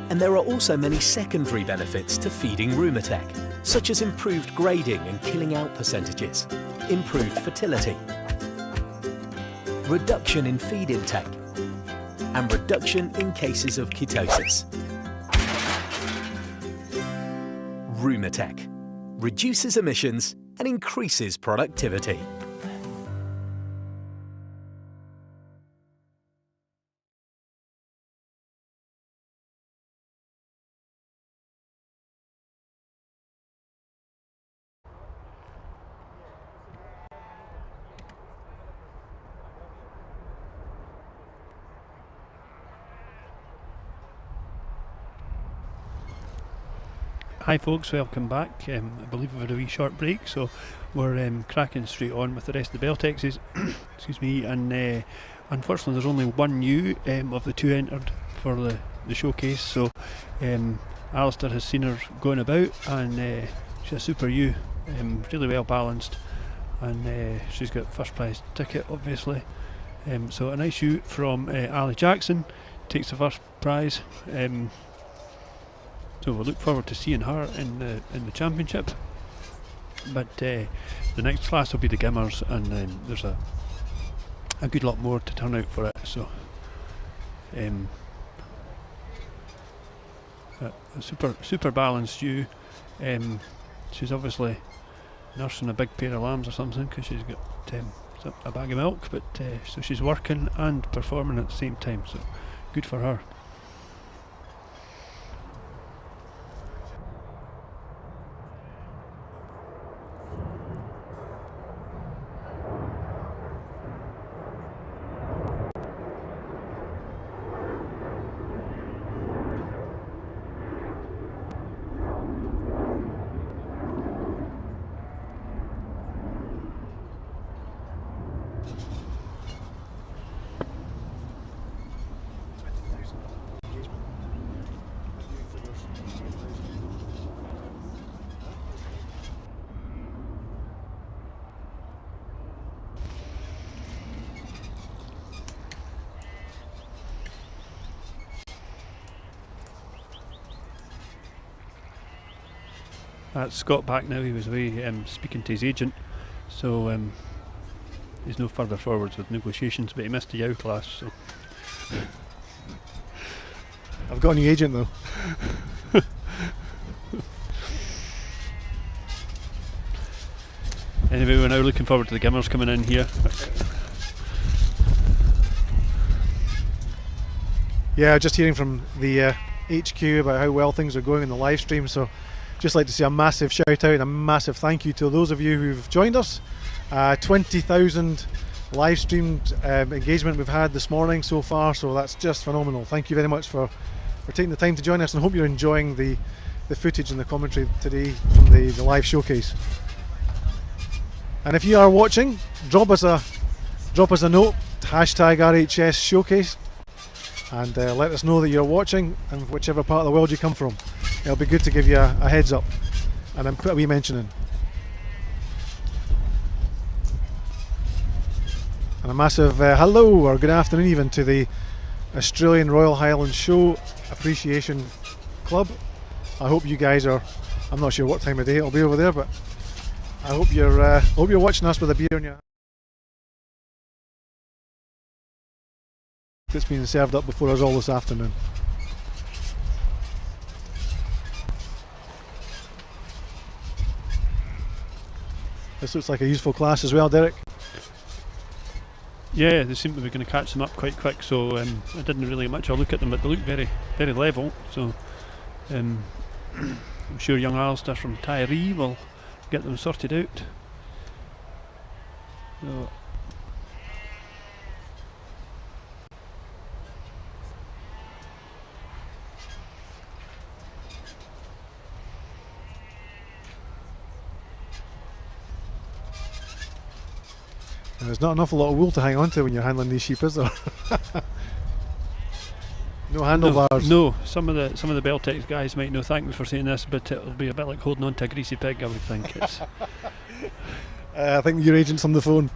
And there are also many secondary benefits to feeding Rumitech, such as improved grading and killing out percentages, improved fertility, reduction in feed intake, and reduction in cases of ketosis. Rumitech reduces emissions and increases productivity. Hi folks, welcome back. I believe we've had a wee short break, so we're cracking straight on with the rest of the Beltexes. Excuse me, and unfortunately there's only one new of the two entered for the showcase, so Alistair has seen her going about, and she's a super ewe, really well balanced, and she's got first prize ticket obviously. So a nice ewe from Ali Jackson takes the first prize. So we'll look forward to seeing her in the championship. But the next class will be the Gimmers, and there's a good lot more to turn out for it. So a super balanced ewe. She's obviously nursing a big pair of lambs or something, because she's got a bag of milk. But so she's working and performing at the same time. So good for her. That's Scott back now. He was away speaking to his agent, so he's no further forwards with negotiations, but he missed the Yow class. So I've got a new agent though. Anyway, we're now looking forward to the Gimmers coming in here. Yeah, just hearing from the HQ about how well things are going in the live stream, so just like to say a massive shout out and a massive thank you to those of you who've joined us. 20,000 live streamed engagement we've had this morning so far, so that's just phenomenal. Thank you very much for taking the time to join us, and hope you're enjoying the footage and the commentary today from the live showcase. And if you are watching, drop us a note, hashtag RHS Showcase, and let us know that you're watching, and whichever part of the world you come from. It'll be good to give you a heads up and then put a wee mention in. And a massive hello, or good afternoon even, to the Australian Royal Highland Show Appreciation Club. I hope you guys are, I'm not sure what time of day it'll be over there, but I hope you're watching us with a beer in your hand. It's been served up before us all this afternoon. This looks like a useful class as well, Derek. Yeah, they seem to be going to catch them up quite quick, so I didn't really get much of a look at them, but they look very, very level, so I'm sure young Alistair from Tyree will get them sorted out. So and there's not an awful lot of wool to hang on to when you're handling these sheep, is there? No handlebars. No, some of the Beltex guys might no thank me for saying this, but it'll be a bit like holding on to a greasy pig, I would think. It's I think your agent's on the phone.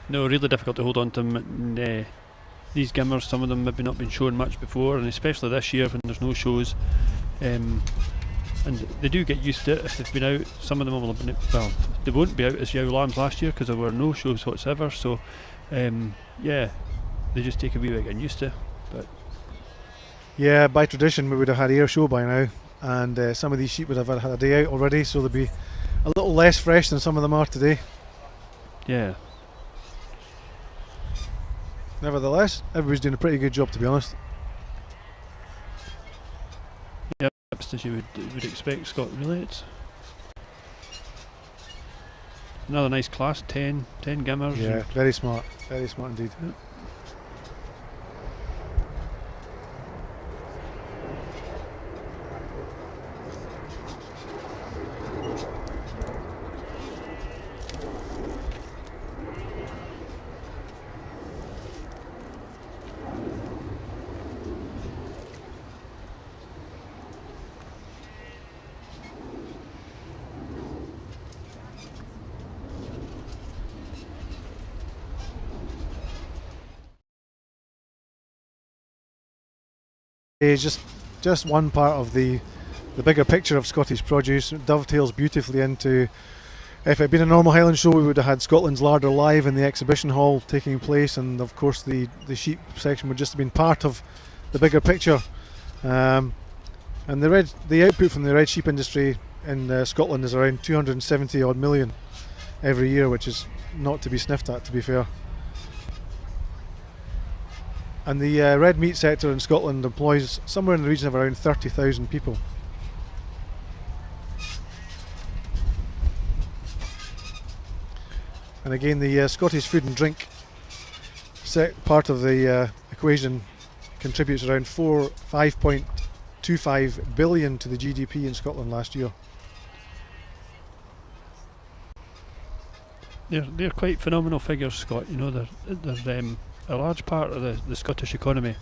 No, really difficult to hold on to them. And, these Gimmers, some of them maybe not been shown much before, and especially this year when there's no shows. And they do get used to it if they've been out. Some of them will have been, well, they won't be out as Yow lambs last year because there were no shows whatsoever. So, yeah, they just take a wee bit getting used to. But yeah, by tradition we would have had air show by now, and some of these sheep would have had a day out already, so they'd be a little less fresh than some of them are today. Yeah. Nevertheless, everybody's doing a pretty good job, to be honest. Yep, as you would expect, Scott, really. Another nice class, 10 gimmers. Yeah, very smart indeed. Yeah. It's just one part of the bigger picture of Scottish produce. It dovetails beautifully into, if it had been a normal Highland show, we would have had Scotland's larder live in the exhibition hall taking place, and of course the sheep section would just have been part of the bigger picture. And the output from the red sheep industry in Scotland is around 270 odd million every year, which is not to be sniffed at, to be fair. And the red meat sector in Scotland employs somewhere in the region of around 30,000 people. And again, the Scottish food and drink part of the equation contributes around 5.25 billion to the GDP in Scotland last year. They're quite phenomenal figures, Scott. You know, they're a large part of the Scottish economy,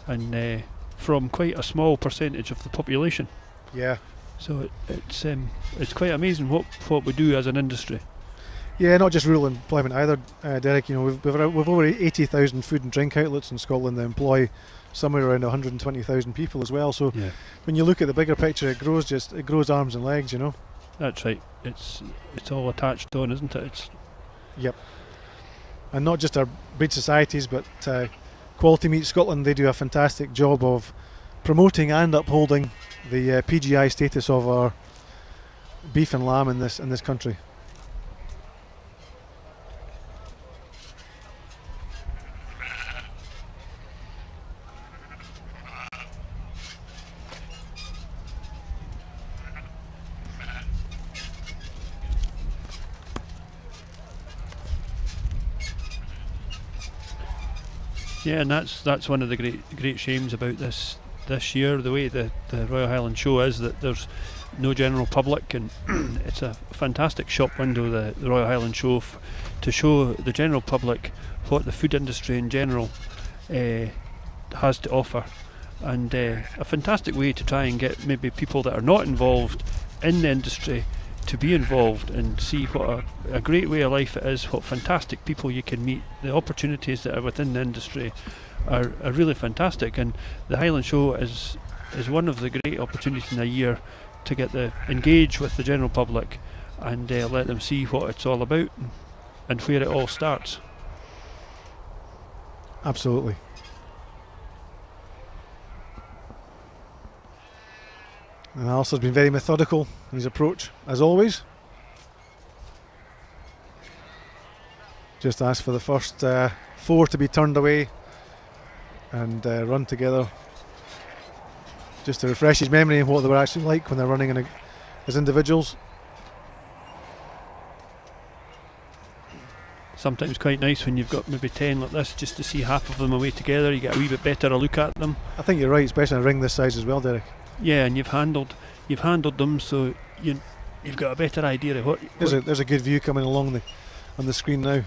and from quite a small percentage of the population. Yeah. So it's quite amazing what we do as an industry. Yeah, not just rural employment either, Derek. You know, we've over 80,000 food and drink outlets in Scotland that employ somewhere around 120,000 people as well. So yeah. When you look at the bigger picture, it grows arms and legs. You know. That's right. It's all attached on, isn't it? Yep. And not just our breed societies, but Quality Meat Scotland, they do a fantastic job of promoting and upholding the PGI status of our beef and lamb in this country. Yeah, and that's one of the great shames about this year. The way the Royal Highland Show is that there's no general public, and it's a fantastic shop window, the Royal Highland Show, to show the general public what the food industry in general has to offer, and a fantastic way to try and get maybe people that are not involved in the industry to be involved and see what a great way of life it is, what fantastic people you can meet, the opportunities that are within the industry are really fantastic. And the Highland Show is one of the great opportunities in a year to engage with the general public and let them see what it's all about and where it all starts. Absolutely. And Alistair's been very methodical in his approach, as always. Just asked for the first 4 to be turned away and run together, just to refresh his memory of what they were actually like when they're running as individuals. Sometimes quite nice when you've got maybe 10 like this, just to see half of them away together. You get a wee bit better a look at them. I think you're right, especially in a ring this size as well, Derek. Yeah, and you've handled them, so you've got a better idea of what. There's a good view coming along on the screen now.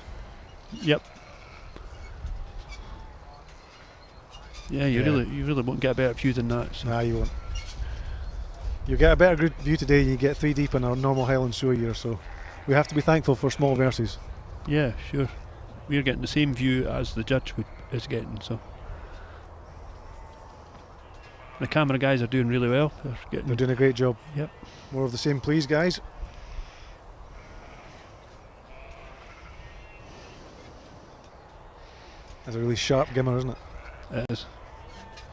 Yep. Yeah, you really won't get a better view than that. So. Nah, you won't. You'll get a better view today than you get 3 deep in our normal Highland Show year, so we have to be thankful for small verses. Yeah, sure. We're getting the same view as the judge is getting, so. The camera guys are doing really well. They're doing a great job. Yep. More of the same, please, guys. That's a really sharp gimmer, isn't it? It is.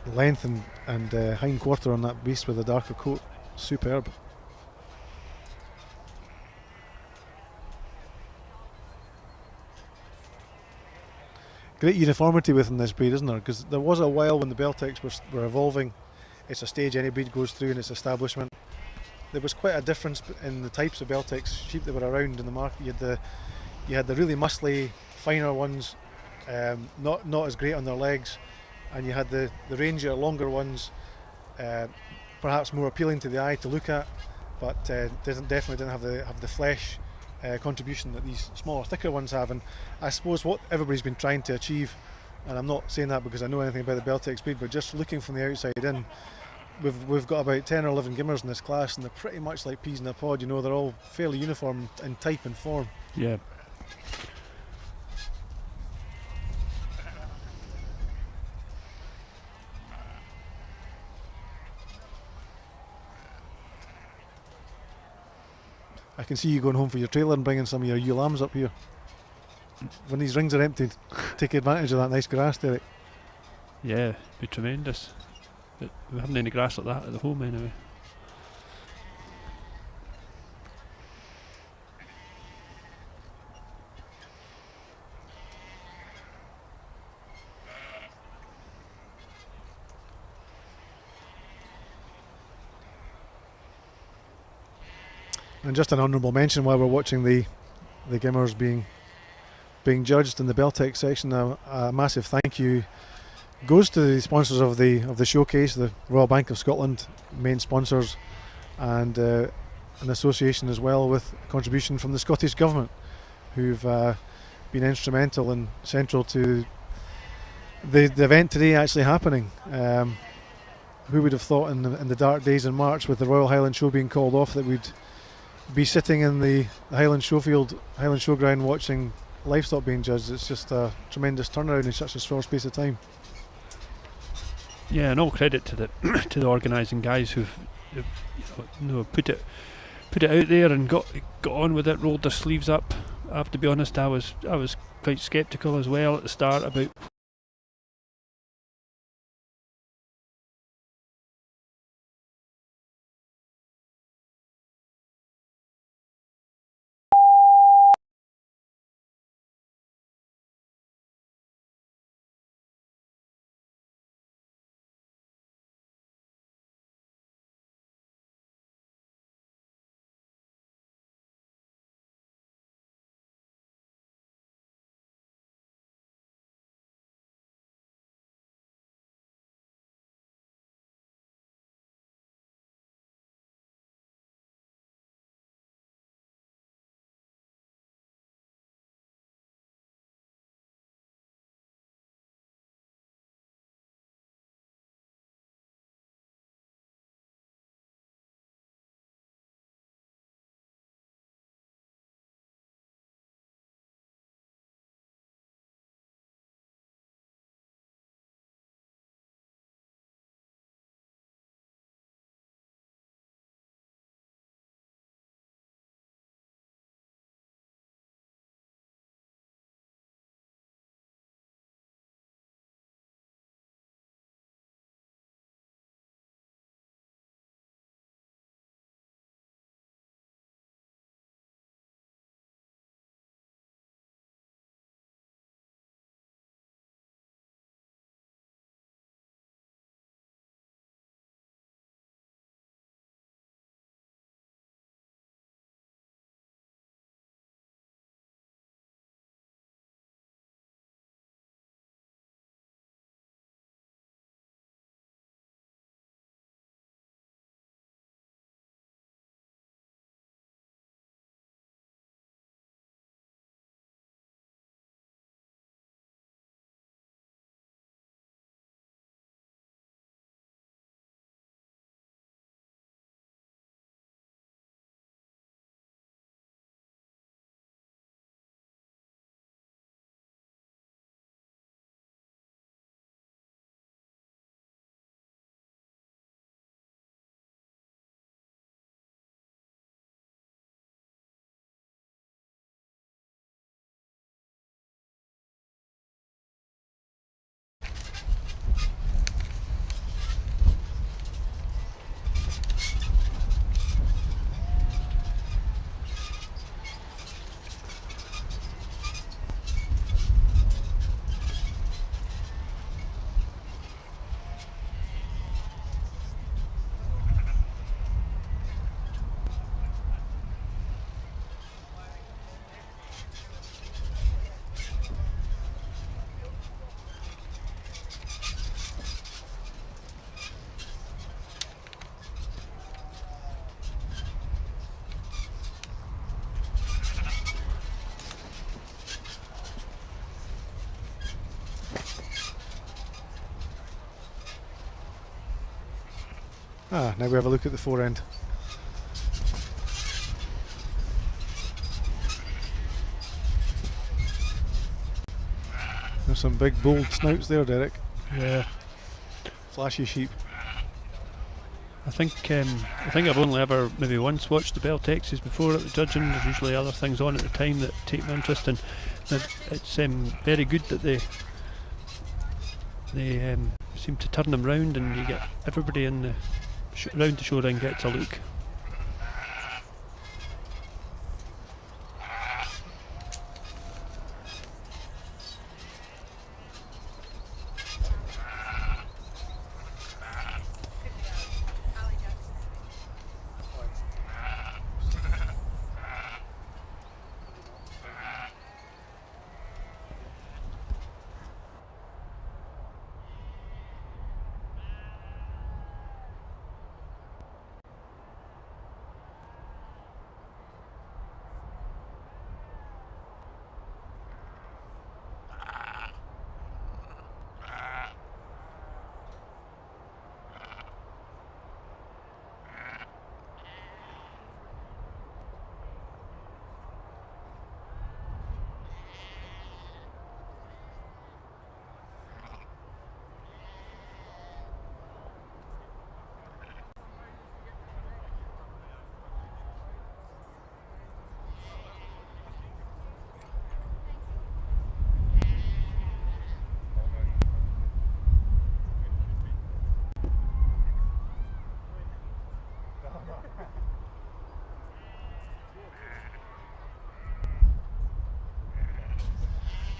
The length and hind quarter on that beast with a darker coat, superb. Great uniformity within this breed, isn't there? Because there was a while when the Beltecs were evolving. It's a stage any breed goes through in its establishment. there was quite a difference in the types of Beltex sheep that were around in the market. You had the really muscly, finer ones, not as great on their legs, and you had the rangier, longer ones, perhaps more appealing to the eye to look at, but definitely didn't have the flesh contribution that these smaller, thicker ones have. And I suppose what everybody's been trying to achieve, and I'm not saying that because I know anything about the Beltex breed, but just looking from the outside in, we've got about 10 or 11 gimmers in this class, and they're pretty much like peas in a pod. You know, they're all fairly uniform in type and form. Yeah. I can see you going home for your trailer and bringing some of your ewe lambs up here. When these rings are emptied, take advantage of that nice grass, Derek. Yeah, be tremendous. But we haven't any grass like that at the home anyway. And just an honourable mention while we're watching the gimmers being judged in the Beltex section, a massive thank you goes to the sponsors of the showcase, the Royal Bank of Scotland, main sponsors, and an association as well with a contribution from the Scottish Government, who've been instrumental and central to the event today actually happening. Who would have thought in the dark days in March, with the Royal Highland Show being called off, that we'd be sitting in the Highland Showfield, Highland Showground, watching livestock being judged. It's just a tremendous turnaround in such a short space of time. Yeah, and all credit to the to the organising guys who've put it out there and got on with it, rolled their sleeves up. I have to be honest, I was quite sceptical as well at the start about Now we have a look at the fore end. There's some big bold snouts there, Derek. Yeah. Flashy sheep. I think I've only ever maybe once watched the Beltexes before at the judging. There's usually other things on at the time that take my interest, and it's very good that they seem to turn them round, and you get everybody in the round the show ring gets a look.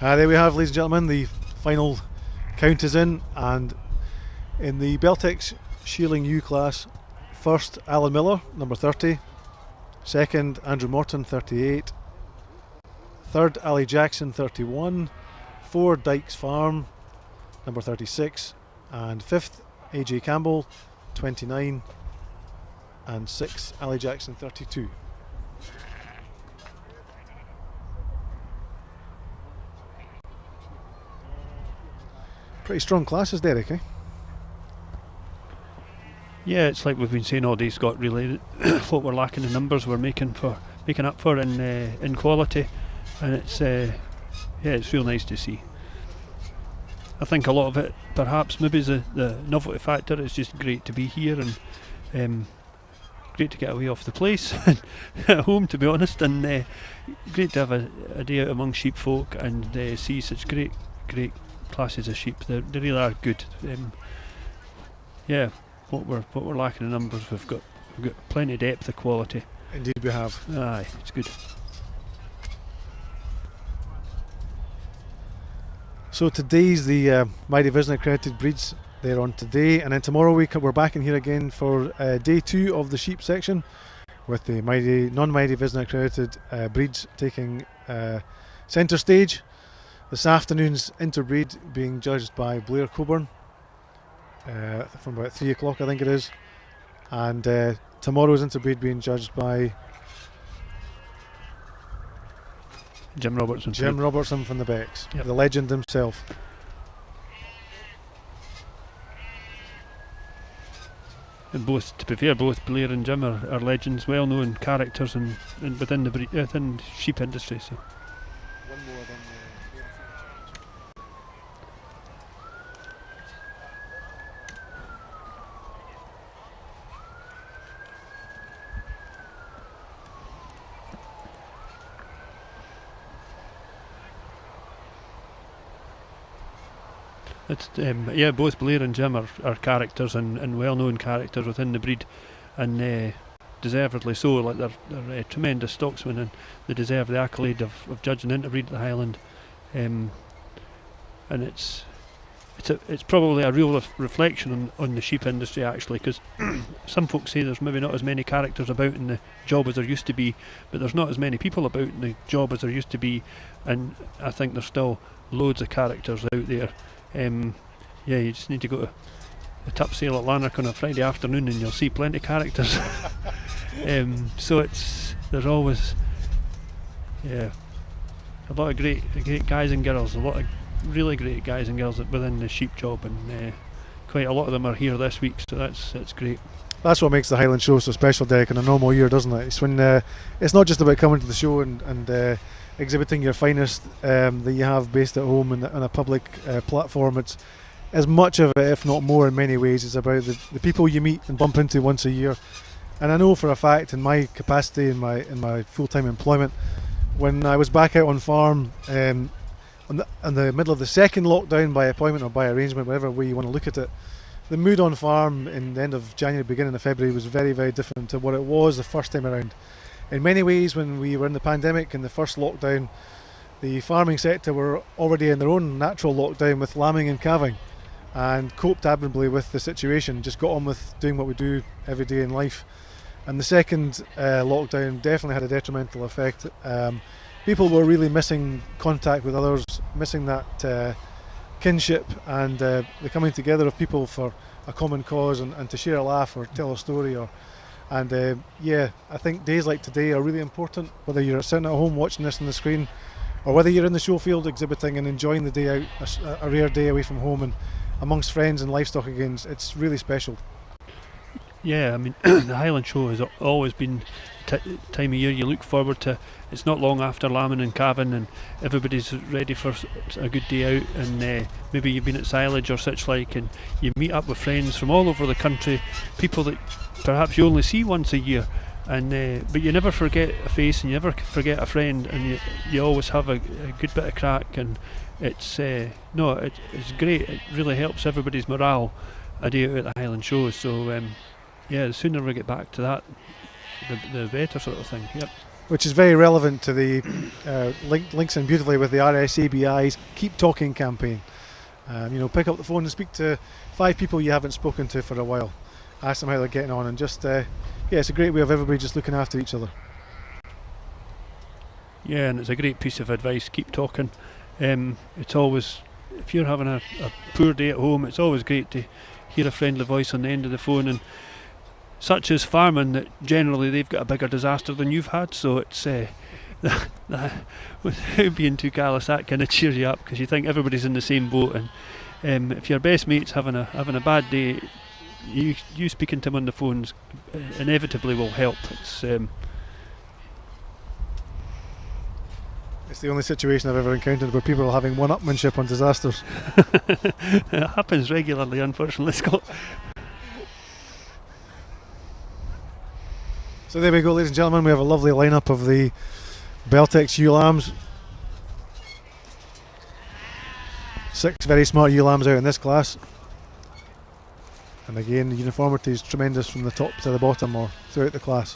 There we have, ladies and gentlemen, the final count is in, and in the Beltex Shearling U class, first Alan Miller, number 30, second Andrew Morton, 38, third Ali Jackson, 31, 4 Dykes Farm, number 36, and fifth AJ Campbell, 29, and 6th Ali Jackson, 32. Pretty strong classes, Derek, eh? Yeah, it's like we've been saying all day, Scott, really. What we're lacking in numbers, we're making up for in quality, and it's real nice to see. I think a lot of it, perhaps, maybe is the novelty factor. It's just great to be here, and great to get away off the place and at home, to be honest, and great to have a day out among sheep folk and see such great classes of sheep. They really are good. What we're lacking in numbers, we've got plenty of depth of quality. Indeed we have. Aye, it's good. So today's the Mighty Visna accredited breeds. They're on today, and then tomorrow we're back in here again for day 2 of the sheep section, with the non-Mighty Visna accredited breeds taking centre stage. This afternoon's interbreed being judged by Blair Coburn from about 3 o'clock, I think it is, and tomorrow's interbreed being judged by Jim Robertson. Jim Robertson from the Becks, yep. The legend himself. And both, to be fair, both Blair and Jim are legends, well-known characters and within the sheep industry. So. One more than It's both Blair and Jim are characters and well-known characters within the breed, and deservedly so. Like they're tremendous stocksmen, and they deserve the accolade of judging interbreed at the Highland. And it's probably a real reflection on the sheep industry, actually, because some folks say there's maybe not as many characters about in the job as there used to be, but there's not as many people about in the job as there used to be, and I think there's still loads of characters out there. You just need to go to the tap sale at Lanark on a Friday afternoon and you'll see plenty of characters. So there's always a lot of great guys and girls, a lot of really great guys and girls within the sheep job, and quite a lot of them are here this week, so that's great. That's what makes the Highland Show so special, Derek, in a normal year, doesn't it? It's when it's not just about coming to the show and exhibiting your finest that you have based at home and on a public platform. It's as much of it, if not more, in many ways. It's about the people you meet and bump into once a year. And I know for a fact, in my capacity, in my full-time employment, when I was back out on farm in the middle of the second lockdown, by appointment or by arrangement, whatever way you want to look at it, the mood on farm in the end of January, beginning of February was very, very different to what it was the first time around. In many ways, when we were in the pandemic and the first lockdown, the farming sector were already in their own natural lockdown with lambing and calving, and coped admirably with the situation, just got on with doing what we do every day in life. And the second lockdown definitely had a detrimental effect. People were really missing contact with others, missing that kinship and the coming together of people for a common cause and to share a laugh or tell a story. Yeah, I think days like today are really important, whether you're sitting at home watching this on the screen or whether you're in the show field exhibiting and enjoying the day out, a rare day away from home and amongst friends and livestock again. It's really special. Yeah, I mean, the Highland Show has always been time of year you look forward to. It's not long after lambing and calving and everybody's ready for a good day out, and maybe you've been at silage or such like, and you meet up with friends from all over the country, people that perhaps you only see once a year, and but you never forget a face and you never forget a friend, and you always have a good bit of crack, and it's it's great. It really helps everybody's morale a day out at the Highland Show. So yeah, the sooner we get back to that, the better, sort of thing. Yep. Which is very relevant to the links in beautifully with the RSABI's Keep Talking campaign. Pick up the phone and speak to 5 people you haven't spoken to for a while. Ask them how they're getting on, and just it's a great way of everybody just looking after each other. Yeah, and it's a great piece of advice. Keep talking. It's always, if you're having a poor day at home, it's always great to hear a friendly voice on the end of the phone, and such as farming, that generally they've got a bigger disaster than you've had, so it's without being too callous, that kind of cheers you up because you think everybody's in the same boat, and if your best mate's having a bad day, you speaking to him on the phones inevitably will help. It's the only situation I've ever encountered where people are having one-upmanship on disasters. It happens regularly, unfortunately, Scott. So there we go, ladies and gentlemen, we have a lovely lineup of the Beltex ewe lambs. 6 very smart ewe lambs out in this class. And again, the uniformity is tremendous from the top to the bottom or throughout the class.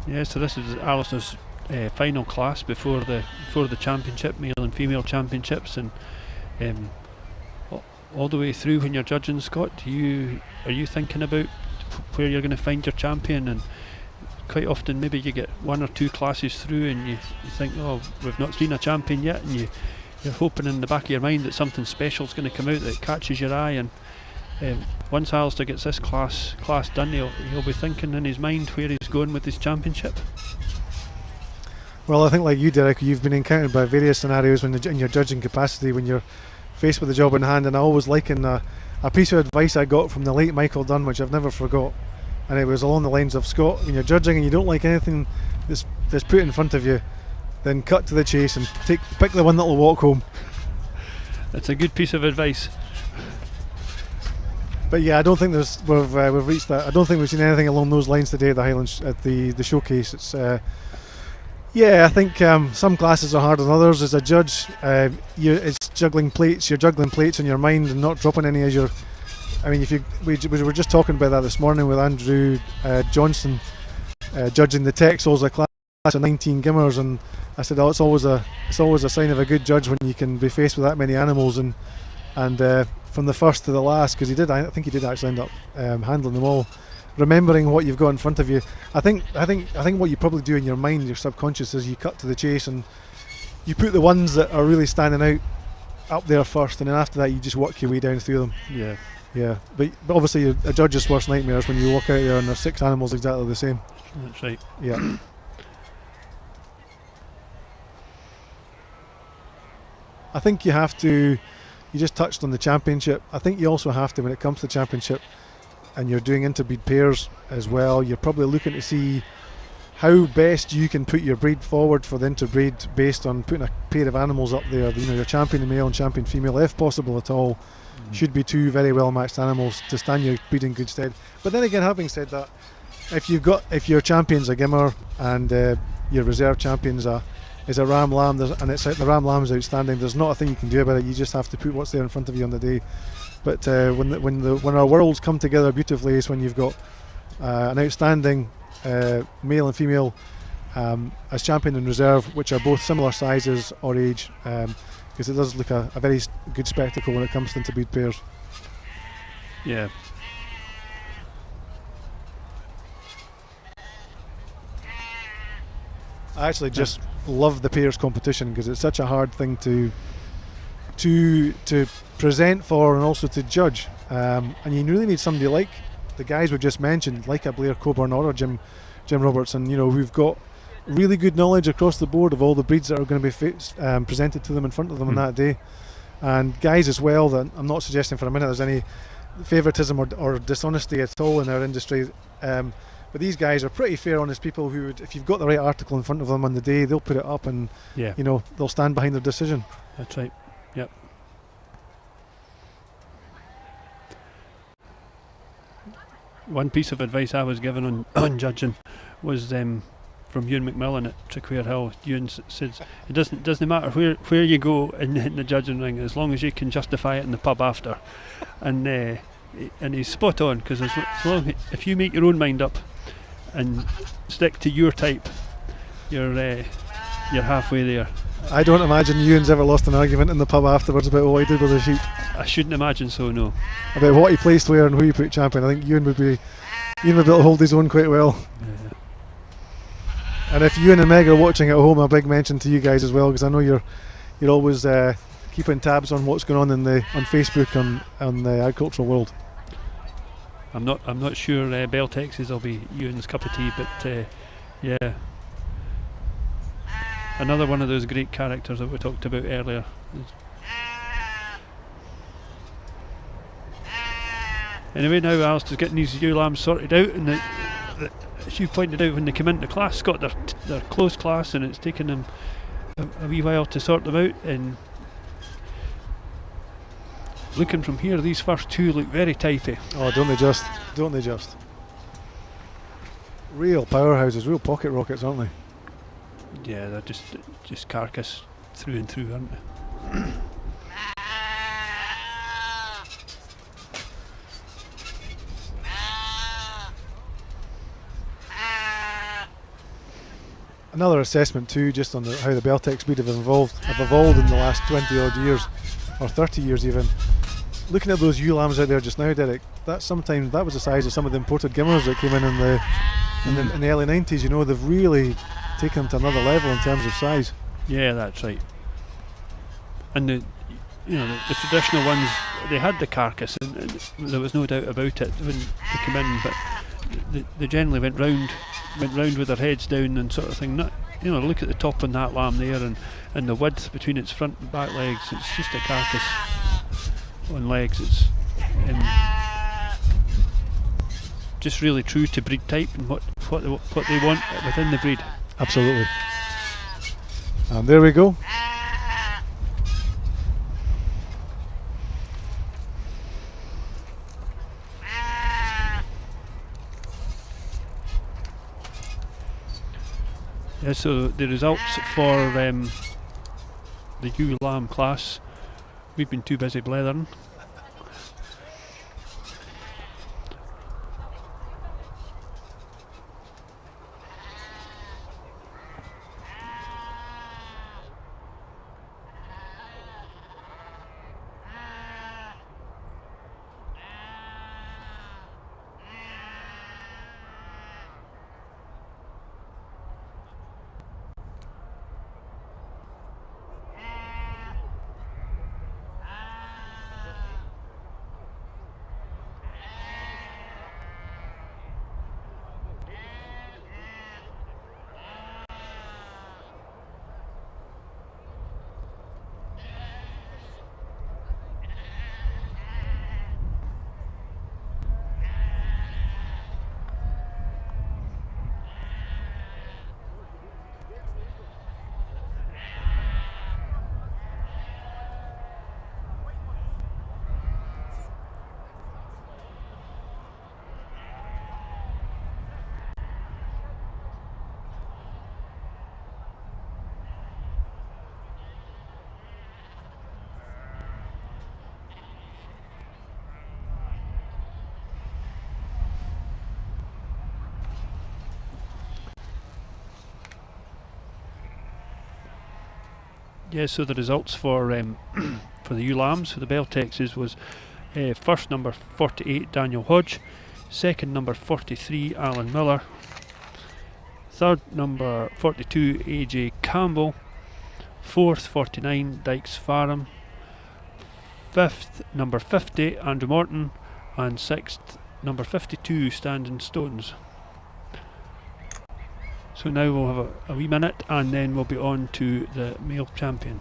Yeah, so this is Alistair's final class before the championship, male and female championships, and all the way through when you're judging, Scott, are you thinking about where you're going to find your champion? And quite often maybe you get 1 or 2 classes through and you think, oh, we've not seen a champion yet, and you're hoping in the back of your mind that something special is going to come out that catches your eye, and once Alistair gets this class done, he'll be thinking in his mind where he's going with his championship. Well, I think like you, Derek, you've been encountered by various scenarios in your judging capacity when you're faced with a job in hand, and I always liken a piece of advice I got from the late Michael Dunn, which I've never forgot, and it was along the lines of, Scott, when you're judging and you don't like anything that's put in front of you, then cut to the chase and pick the one that'll walk home. That's a good piece of advice. But yeah, I don't think we've reached that. I don't think we've seen anything along those lines today at the Highlands at the showcase. It's I think some classes are harder than others. As a judge, it's juggling plates. You're juggling plates in your mind and not dropping any as you're. I mean, we were just talking about that this morning with Andrew Johnson judging the Texels class. of 19 gimmers, and I said, oh, it's always a sign of a good judge when you can be faced with that many animals, and from the first to the last, because I think he did actually end up handling them all. Remembering what you've got in front of you, I think what you probably do in your mind, your subconscious, is you cut to the chase and you put the ones that are really standing out up there first, and then after that you just work your way down through them. Yeah. But obviously a judge's worst nightmare is when you walk out there and there's 6 animals exactly the same. That's right. Yeah. I think you just touched on the championship. I think you also have to, when it comes to the championship, and you're doing interbreed pairs as well, you're probably looking to see how best you can put your breed forward for the interbreed based on putting a pair of animals up there. You know, your champion male and champion female, if possible at all, should be 2 very well matched animals to stand your breed in good stead. But then again, having said that, if your champion's a gimmer and your reserve champion's is a ram lamb, and the ram lamb's outstanding, there's not a thing you can do about it. You just have to put what's there in front of you on the day. But when our worlds come together beautifully is when you've got an outstanding male and female as champion and reserve, which are both similar sizes or age, because it does look a very good spectacle when it comes to interbreed pairs. Yeah. I actually just love the pairs competition because it's such a hard thing to present for and also to judge, and you really need somebody like the guys we just mentioned, like a Blair Coburn or a Jim Robertson, who've got really good knowledge across the board of all the breeds that are going to be presented to them in front of them on that day, and guys as well that I'm not suggesting for a minute there's any favouritism or dishonesty at all in our industry, but these guys are pretty fair, honest people who would, if you've got the right article in front of them on the day, they'll put it up and they'll stand behind their decision. That's right. Yep. One piece of advice I was given on judging was from Ewan McMillan at Trickwear Hill. Ewan says it doesn't matter where you go in the judging ring, as long as you can justify it in the pub after, and he's spot on, because if you make your own mind up and stick to your type, you're halfway there. I don't imagine Ewan's ever lost an argument in the pub afterwards about what he did with the sheep. I shouldn't imagine so, no. About what he placed where and who he put champion. I think Ewan would be able to hold his own quite well. Yeah. And if Ewan and Meg are watching at home, a big mention to you guys as well, because I know you're always keeping tabs on what's going on on Facebook on the agricultural world. I'm not sure Beltexes will be Ewan's cup of tea, but yeah. Another one of those great characters that we talked about earlier. Anyway, now Alistair's getting these ewe lambs sorted out, and as you pointed out, when they come into class, got their close class, and it's taken them a wee while to sort them out. And looking from here, these first 2 look very typey. Oh, don't they just? Real powerhouses, real pocket rockets, aren't they? Yeah, they're just carcass through and through, aren't they? Another assessment too, just on how the Beltex breed have evolved in the last 20 odd years, or 30 years even. Looking at those ewe lambs out there just now, Derek, that was the size of some of the imported gimmers that came in the early 90s. They've really taken them to another level in terms of size. Yeah, that's right. And the traditional ones, they had the carcass, and there was no doubt about it when they came in, but they generally went round with their heads down and sort of thing. Look at the top on that lamb there, and the width between its front and back legs. It's just a carcass on legs. It's just really true to breed type and what they want within the breed. Absolutely. And there we go. Yeah, so the results for the ewe lamb class, we've been too busy blethering. Yeah, so the results for for the ewe lambs, for the Beltexes, was first number 48 Daniel Hodge, second number 43 Alan Miller, third number 42 AJ Campbell, fourth 49 Dykes Farham, fifth number 50 Andrew Morton, and sixth number 52 Standing Stones. So now we'll have a wee minute and then we'll be on to the male champion.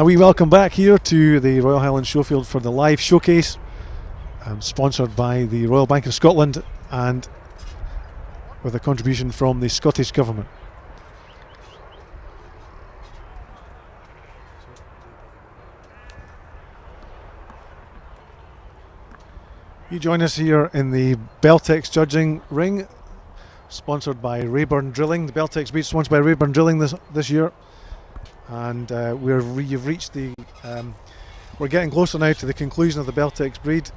We welcome back here to the Royal Highland Showfield for the live showcase, sponsored by the Royal Bank of Scotland and with a contribution from the Scottish Government. You join us here in the Beltex judging ring, sponsored by Rayburn Drilling. The Beltex breed sponsored by Rayburn Drilling this year. And you've reached the we're getting closer now to the conclusion of the Beltex breed.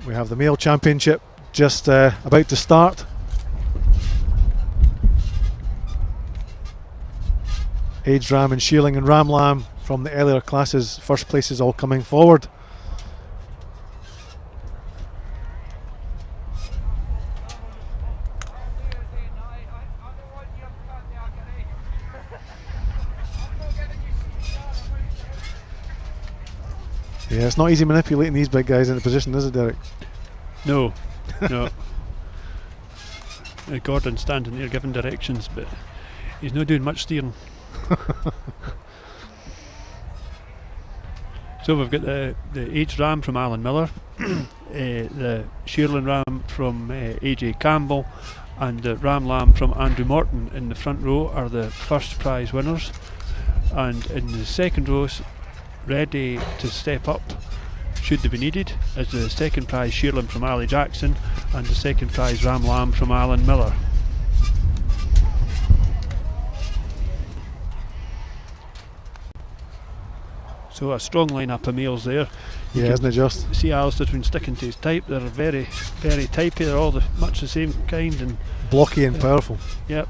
We have the male championship just about to start. Age Ram and Shearling and Ram Lamb from the earlier classes, first places all coming forward. Yeah, it's not easy manipulating these big guys into position, is it, Derek? No, no. Gordon's standing there giving directions, but he's not doing much steering. So we've got the H Ram from Alan Miller, the Shearling Ram from AJ Campbell, and the Ram Lamb from Andrew Morton in the front row are the first prize winners, and in the second row, ready to step up should they be needed, is the second prize Shearling from Ali Jackson and the second prize Ram Lamb from Alan Miller. So a strong lineup of males there. Yeah, isn't it just? See, Alistair's been sticking to his type. They're very, very typey. They're all much the same kind and blocky and powerful. Yep.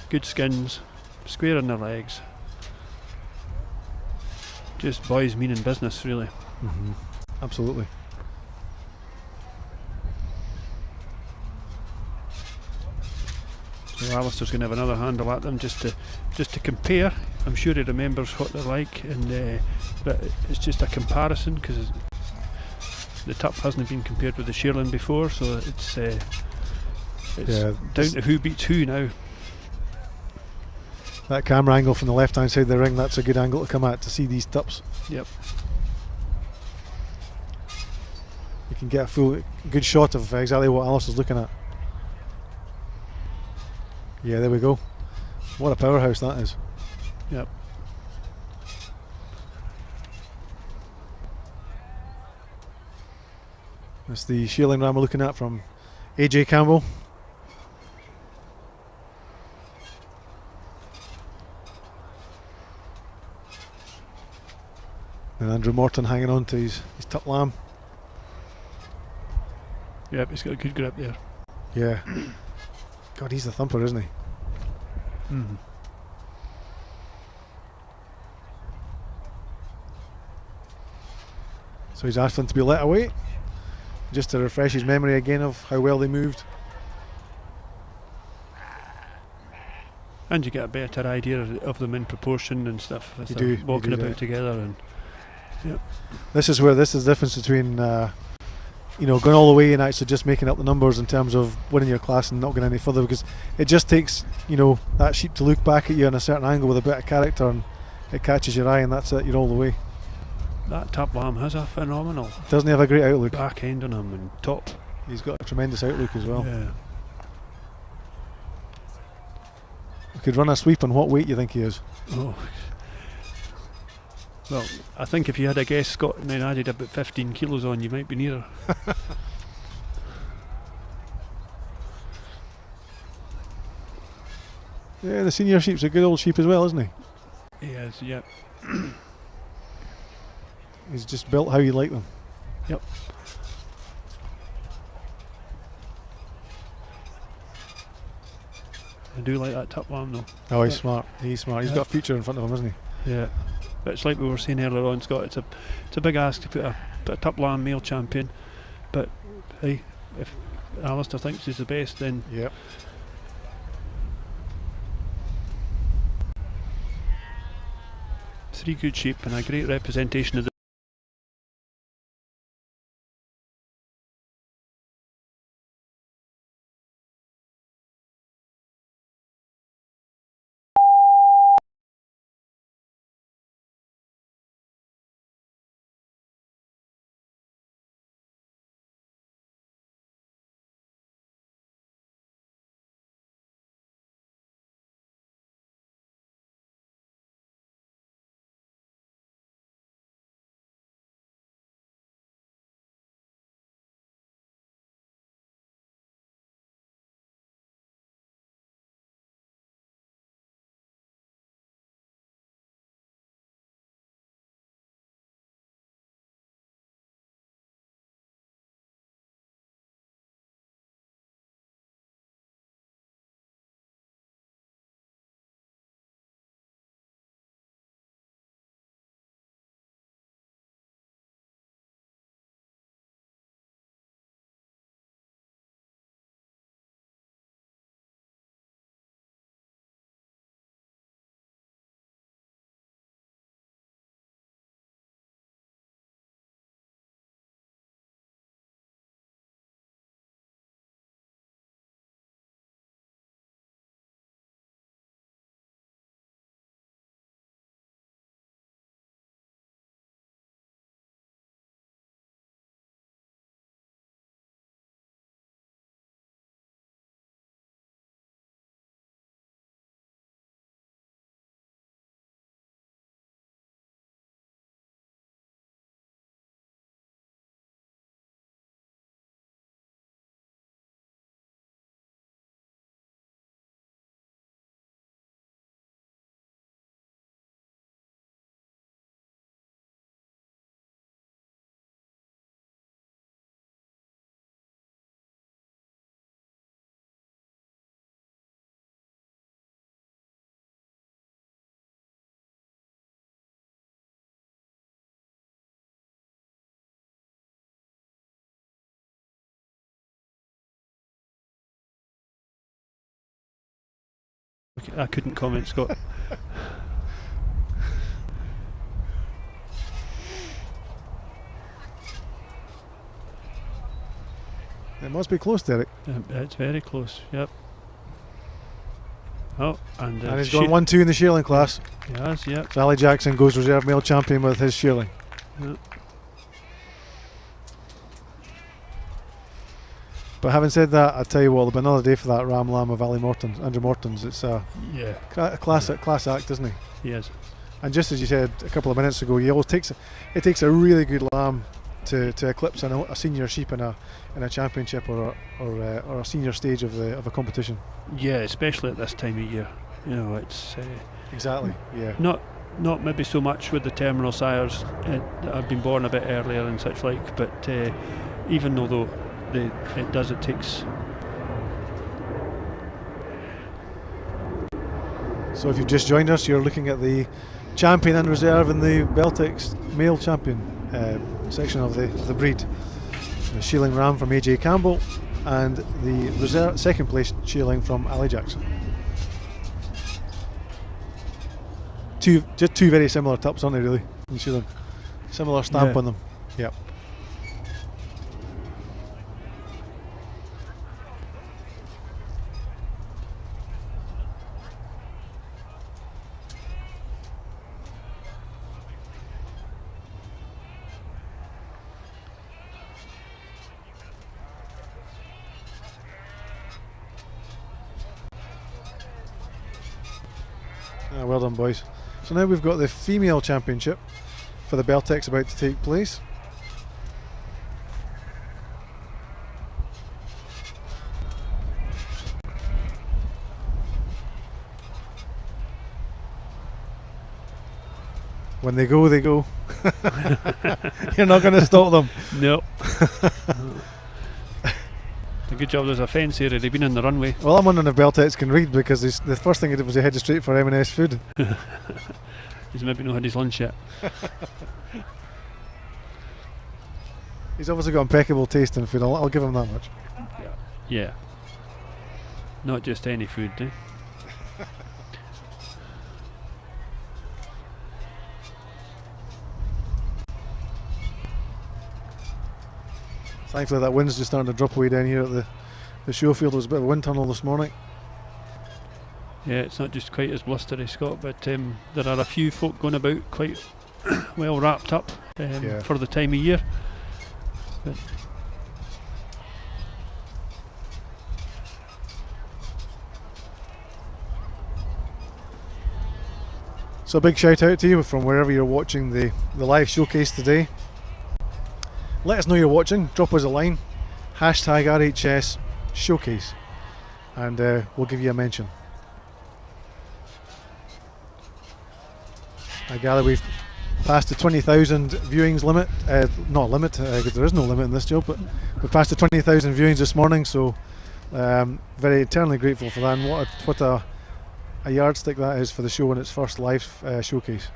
Good skins, square in their legs. Just boys meaning business, really. Mm-hmm. Absolutely. So Alistair's going to have another handle at them just to compare. I'm sure he remembers what they're like, and but it's just a comparison because the Tup hasn't been compared with the Shearling before, so it's down to who beats who now. That camera angle from the left hand side of the ring, that's a good angle to come at to see these Tups. Yep. You can get a good shot of exactly what Alistair's looking at. Yeah, there we go. What a powerhouse that is. Yep. That's the Shearling ram we're looking at from AJ Campbell. And Andrew Morton hanging on to his Tup lamb. Yep, he's got a good grip there. Yeah. God, he's the thumper, isn't he? Mm-hmm. So he's asked them to be let away, just to refresh his memory again of how well they moved. And you get a better idea of them in proportion and stuff as they're walking about together. And yep. This is the difference between going all the way and actually just making up the numbers in terms of winning your class and not going any further, because it just takes that sheep to look back at you on a certain angle with a bit of character and it catches your eye, and that's it, you're all the way. That Tup lamb has a phenomenal doesn't he have a great outlook? Back end on him and top. He's got a tremendous outlook as well. Yeah. We could run a sweep on what weight you think he is. Oh. Well, I think if you had a guess, Scott, and then added about 15 kilos on, you might be nearer. Yeah, the senior sheep's a good old sheep as well, isn't he? He is, yep. He's just built how you like them. Yep. I do like that Tup lamb though. Oh, he's smart. He's smart. He's got a future in front of him, hasn't he? Yeah. But it's like we were saying earlier on, Scott. It's a big ask to put a Tup lamb male champion. But hey, if Alistair thinks he's the best, then yep. Three good sheep and a great representation of the I couldn't comment, Scott. It must be close, Derek. It's very close, yep. Oh, and he's gone 1-2 in the shearling class. He has, yep. So Ali Jackson goes reserve male champion with his shearling. Yep. But having said that, I tell you what, there'll be another day for that Ram Lamb of Andrew Morton's. It's a class act, isn't he? He is. And just as you said a couple of minutes ago, it takes a really good lamb to eclipse a senior sheep in a championship or a senior stage of a competition. Yeah, especially at this time of year. You know, it's exactly. Yeah. Not maybe so much with the terminal sires that have been born a bit earlier and such like, but even though it takes. So if you've just joined us, you're looking at the champion and reserve in the Beltex male champion section of the breed. The shearling ram from AJ Campbell and the reserve second place shearling from Ali Jackson. Just two very similar tups, aren't they, really? You see them, similar stamp on them. Yep. Well done, boys. So now we've got the female championship for the Beltex about to take place. When they go, they go. You're not going to stop them. No. A good job there's a fence here, they've been in the runway. Well, I'm wondering if Beltex can read, because the first thing he did was he headed straight for M&S food. He's maybe not had his lunch yet. He's obviously got impeccable taste in food, I'll give him that much. Yeah. Not just any food, eh? Thankfully that wind's just starting to drop away down here at the show field. There was a bit of a wind tunnel this morning. Yeah, it's not just quite as blustery, Scott, but there are a few folk going about quite well wrapped up for the time of year. But so a big shout out to you from wherever you're watching the live showcase today. Let us know you're watching, drop us a line, hashtag RHS Showcase, and we'll give you a mention. I gather we've passed the 20,000 viewings limit, not limit, because there is no limit in this job, but we've passed the 20,000 viewings this morning, so very eternally grateful for that, and what a yardstick that is for the show in its first live showcase.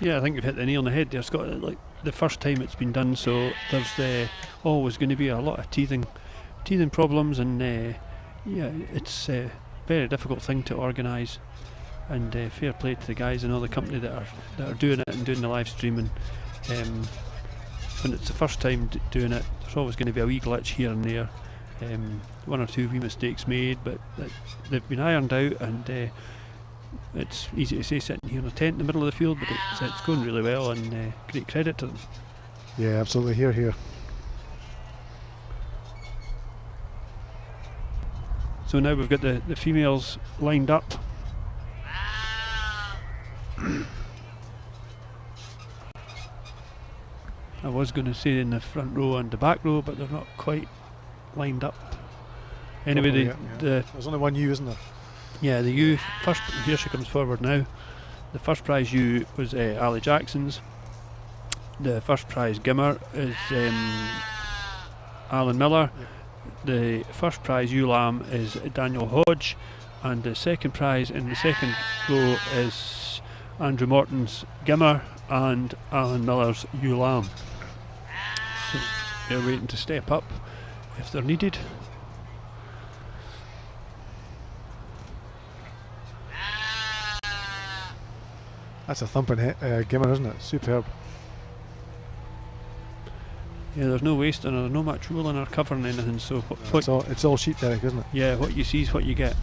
yeah, I think you've hit the nail on the head there, Scott. Like the first time it's been done, so there's always going to be a lot of teething problems, and yeah, it's a very difficult thing to organise. And fair play to the guys and all the company that are doing it and doing the live streaming. When it's the first time doing it, there's always going to be a wee glitch here and there, one or two wee mistakes made, but they've been ironed out, and it's easy to say sitting here in a tent in the middle of the field, but it's going really well, and great credit to them. Yeah, absolutely. Here. So now we've got the females lined up. I was going to say in the front row and the back row, but they're not quite lined up. Anyway, there's only one ewe, isn't there? Yeah, the ewe first. Here she comes forward now. The first prize ewe was Ali Jackson's. The first prize gimmer is Alan Miller. Yep. The first prize ewe lamb is Daniel Hodge, and the second prize in the second row is Andrew Morton's gimmer and Alan Miller's ewe lamb. So they're waiting to step up if they're needed. That's a thumping gimmer, isn't it? Superb. Yeah, there's no waste in her, there's no much wool in her covering anything, so It's all sheep, Derek, isn't it? yeah, what you see is what you get.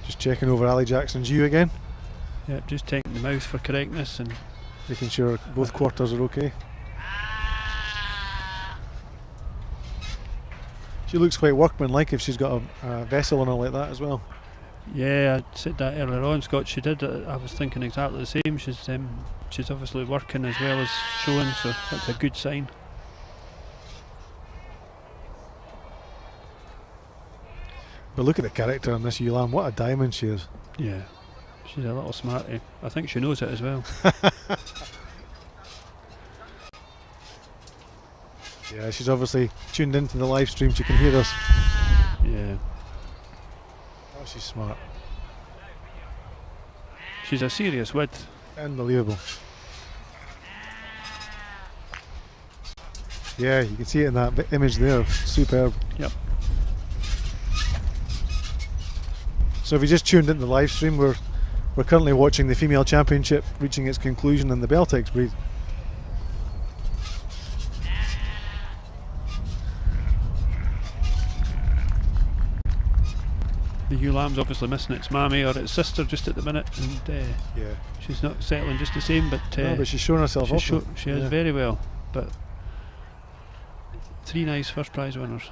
Just checking over Ali Jackson's ewe again. Yeah, just taking the mouth for correctness and making sure both quarters are okay. She looks quite workmanlike if she's got a vessel on her like that as well. yeah, I said that earlier on, Scott. She did. I was thinking exactly the same. She's obviously working as well as showing, so that's a good sign. But look at the character in this ewe lamb. What a diamond she is. Yeah, she's a little smarty. I think she knows it as well. Yeah, she's obviously tuned into the live stream. She can hear us. Yeah. Oh, she's smart. She's a serious wit. Unbelievable. Yeah, you can see it in that image there. Superb. Yep. So if you just tuned into the live stream, we're currently watching the female championship reaching its conclusion in the Beltex breed. The ewe lamb's obviously missing its mammy or its sister just at the minute, and yeah, she's not settling just the same. But no, but she's showing herself off. She is very well. But 3 nice first prize winners.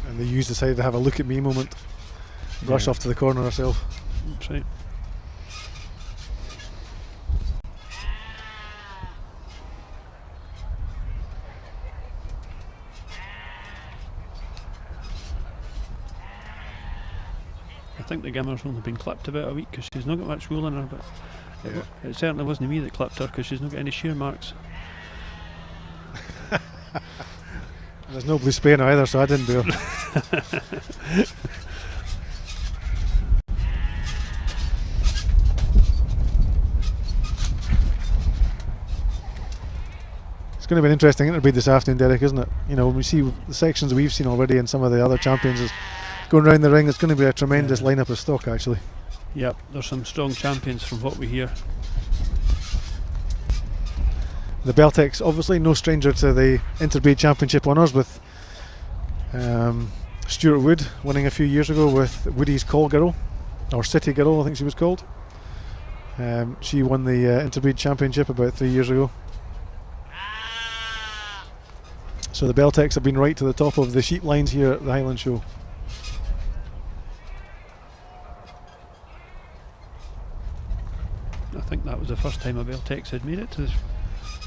And the ewes decided to have a look at me moment. Rush off to the corner herself. That's right. I think the gimmer's only been clipped about a week because she's not got much wool in her, but it certainly wasn't me that clipped her because she's not got any shear marks. And there's no blue spray in her either, so I didn't do her. It's going to be an interesting interbreed this afternoon, Derek, isn't it? You know, when we see the sections we've seen already and some of the other champions is going around the ring, it's going to be a tremendous lineup of stock, actually. Yep, there's some strong champions from what we hear. The Beltex, obviously no stranger to the interbreed championship honours, with Stuart Wood winning a few years ago with Woody's Call Girl, or City Girl I think she was called. She won the interbreed championship about 3 years ago. So the Beltex have been right to the top of the sheep lines here at the Highland Show. I think that was the first time a Beltex had made it to this.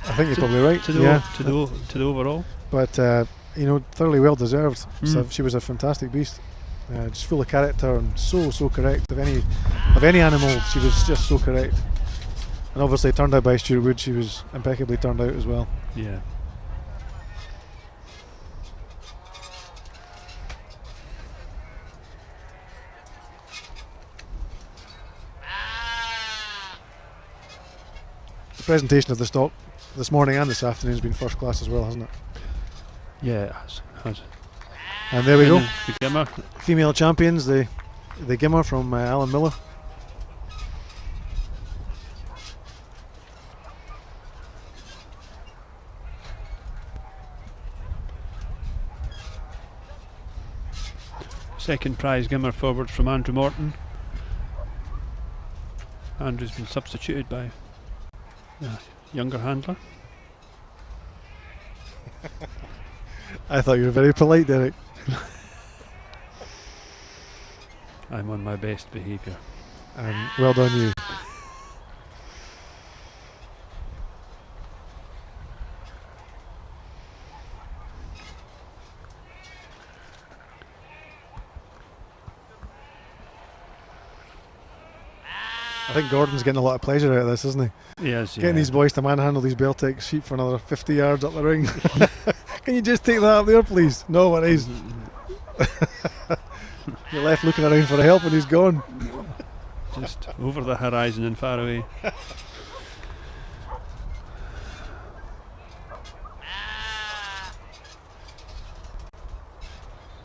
I think you're probably right. To the overall. But you know, thoroughly well deserved. So she was a fantastic beast, just full of character and so correct. Of any animal, she was just so correct. And obviously, turned out by Stuart Wood, she was impeccably turned out as well. Yeah. The presentation of the stock this morning and this afternoon has been first class as well, hasn't it? Yeah, it has. And there we go. The gimmer. Female champions, the gimmer from Alan Miller. Second prize gimmer forward from Andrew Morton. Andrew's been substituted by a younger handler. I thought you were very polite, Derek. I'm on my best behaviour. And well done you. I think Gordon's getting a lot of pleasure out of this, isn't he? Yes, Getting these boys to manhandle these Beltex sheep for another 50 yards up the ring. Can you just take that up there, please? No worries. You're left looking around for help and he's gone. Just over the horizon and far away.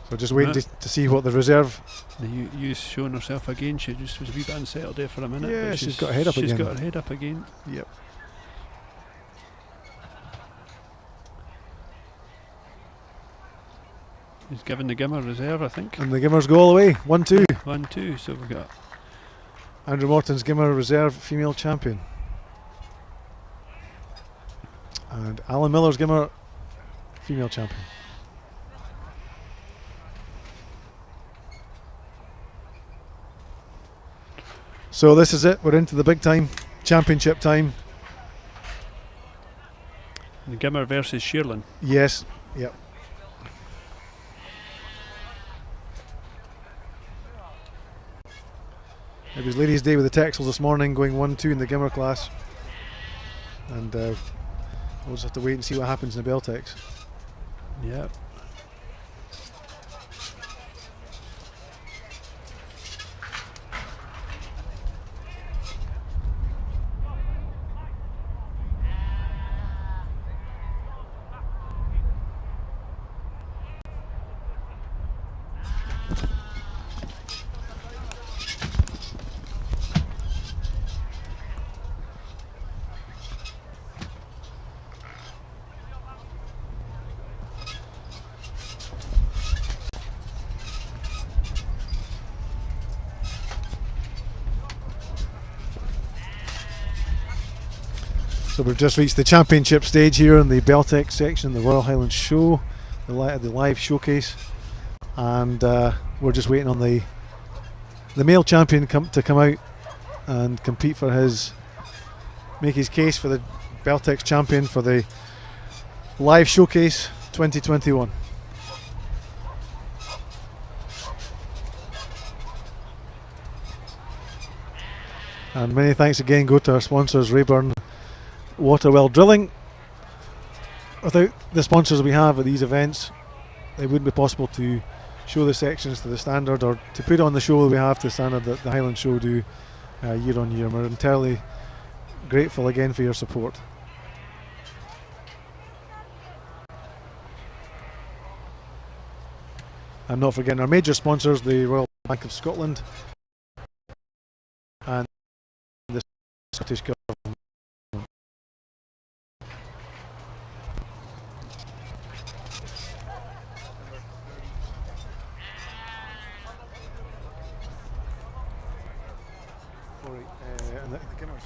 So just waiting to see what the reserve. The U's showing herself again. She just was a wee bit unsettled there for a minute. Yeah, but she's got her head up again. She's got her head up again. Yep. He's given the Gimmer reserve, I think. And the Gimmers go all the way. 1-2. 1-2. So we've got Andrew Morton's Gimmer reserve female champion. And Alan Miller's Gimmer female champion. So this is it. We're into the big time, championship time. the Gimmer versus Shearlan. Yes. Yep. It was Ladies' Day with the Texels this morning, going 1-2 in the Gimmer class. And we'll just have to wait and see what happens in the Beltex. Yeah. So we've just reached the championship stage here in the Beltex section, the Royal Highland Show, the live showcase, and we're just waiting on the male champion to come out and compete for make his case for the Beltex champion for the live showcase 2021. And many thanks again go to our sponsors, Rayburn Waterwell Drilling. Without the sponsors we have at these events, it wouldn't be possible to show the sections to the standard or to put on the show that we have to the standard that the Highland Show do year on year. We're entirely grateful again for your support. And not forgetting our major sponsors, the Royal Bank of Scotland and the Scottish Government. And the Gimmers.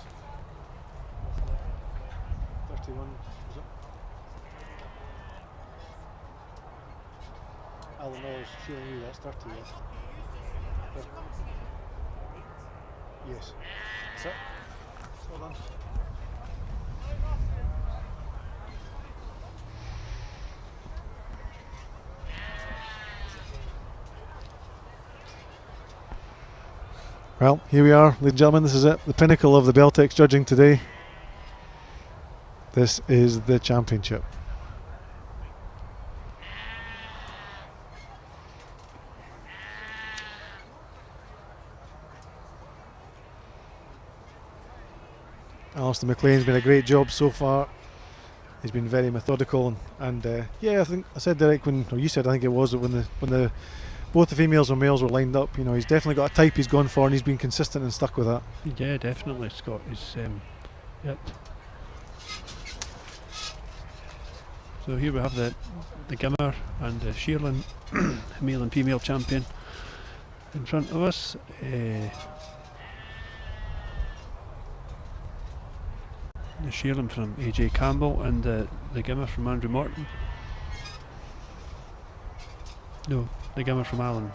31, is it? Alan Miller's showing you that's 30. Yes. That's it. Well done. Well, here we are, ladies and gentlemen, this is it, the pinnacle of the Beltex judging today. This is the championship. Alistair McLean's been a great job so far. He's been very methodical and yeah, I think I said Derek you said I think it was that when both the females and males were lined up, you know, he's definitely got a type he's gone for and he's been consistent and stuck with that. Yeah, definitely, Scott. He's, yep. So here we have the Gimmer and the Shearlan, male and female champion, in front of us. The Shearlan from AJ Campbell and the Gimmer from Andrew Morton. No, the Gimmer from Alan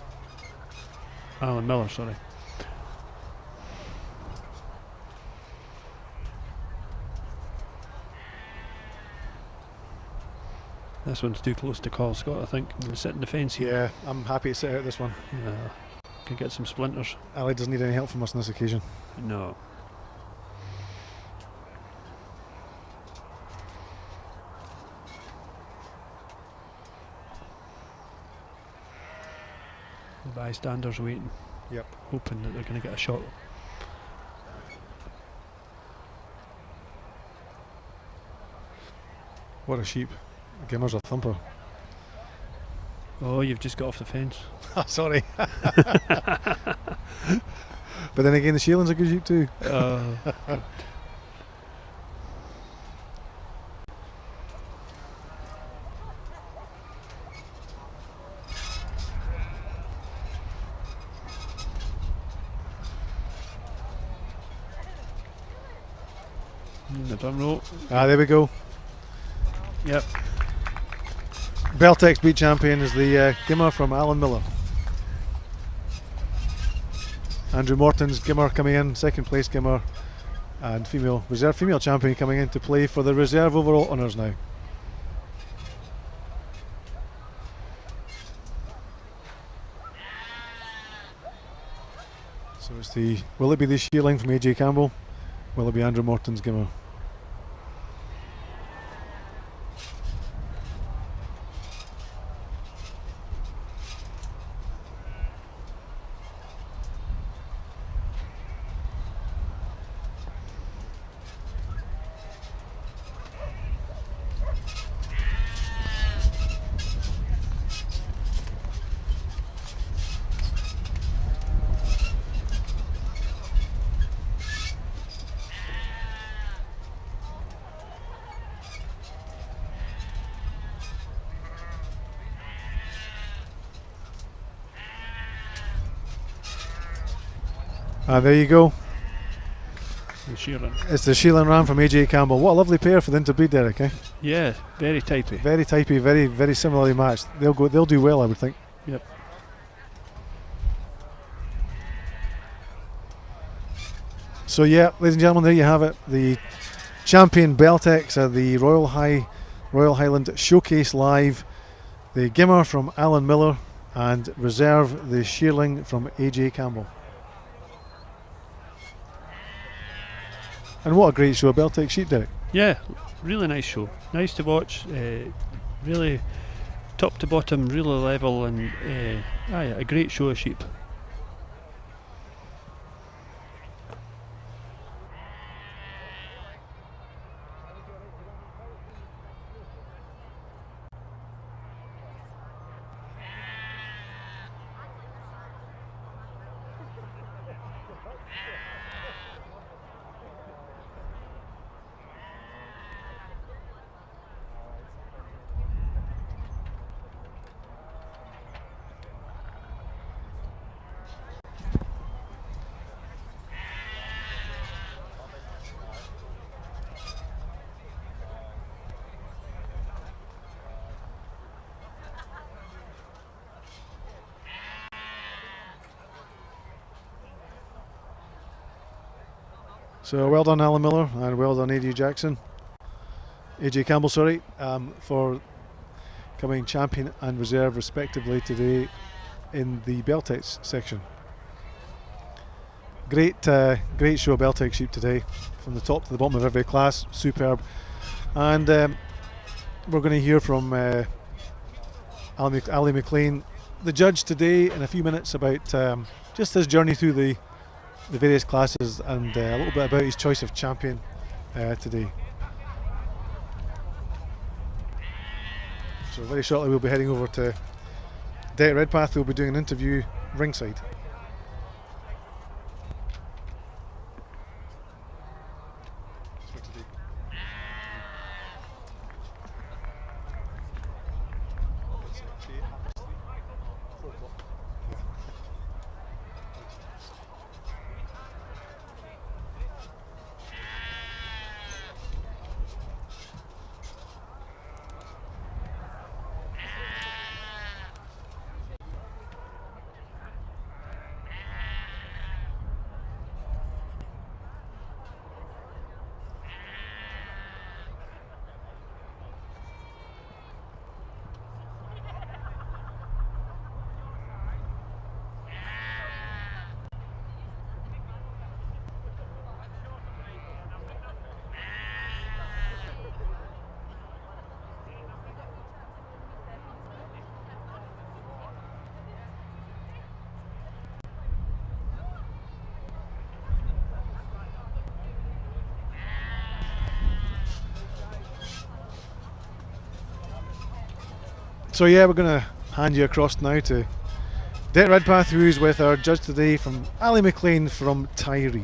Miller, sorry. This one's too close to call, Scott, I think. I'm going to sit in the fence here. Yeah, I'm happy to sit out this one. Yeah, could get some splinters. Ali doesn't need any help from us on this occasion. No. bystanders waiting. Yep. Hoping that they're going to get a shot. What a sheep. Gimmer's a thumper. Oh, you've just got off the fence. Sorry. But then again, the Sheelan's a good sheep too. God. In the drum row. There we go. Yep. Beltex beat champion is the Gimmer from Alan Miller. Andrew Morton's Gimmer coming in, second place Gimmer, and reserve female champion coming in to play for the reserve overall honours now. So it's will it be the Shearling from AJ Campbell? Will it be Andrew Morton's Gimmer? There you go. The Sheelan. It's the Sheelan Ram from AJ Campbell. What a lovely pair for them to breed, Derek, eh? Yeah, very typey. Very typey, very similarly matched. They'll do well, I would think. Yep. So yeah, ladies and gentlemen, there you have it. The champion Beltex at the Royal Highland Showcase Live. The Gimmer from Alan Miller and reserve the Shearling from AJ Campbell. And what a great show, Beltex sheep, Derek. Yeah, really nice show. Nice to watch. Really top to bottom, really level, and a great show of sheep. So well done Alan Miller and well done AJ Campbell, sorry, for coming champion and reserve respectively today in the Beltex section. Great show of Beltex sheep today, from the top to the bottom of every class, superb. And we're going to hear from Ali McLean, the judge today, in a few minutes about just his journey through the various classes and a little bit about his choice of champion today. So very shortly we'll be heading over to Derek Redpath, who will be doing an interview ringside. So yeah, we're going to hand you across now to Det Redpath, who's with our judge today from Ali McLean from Tyree.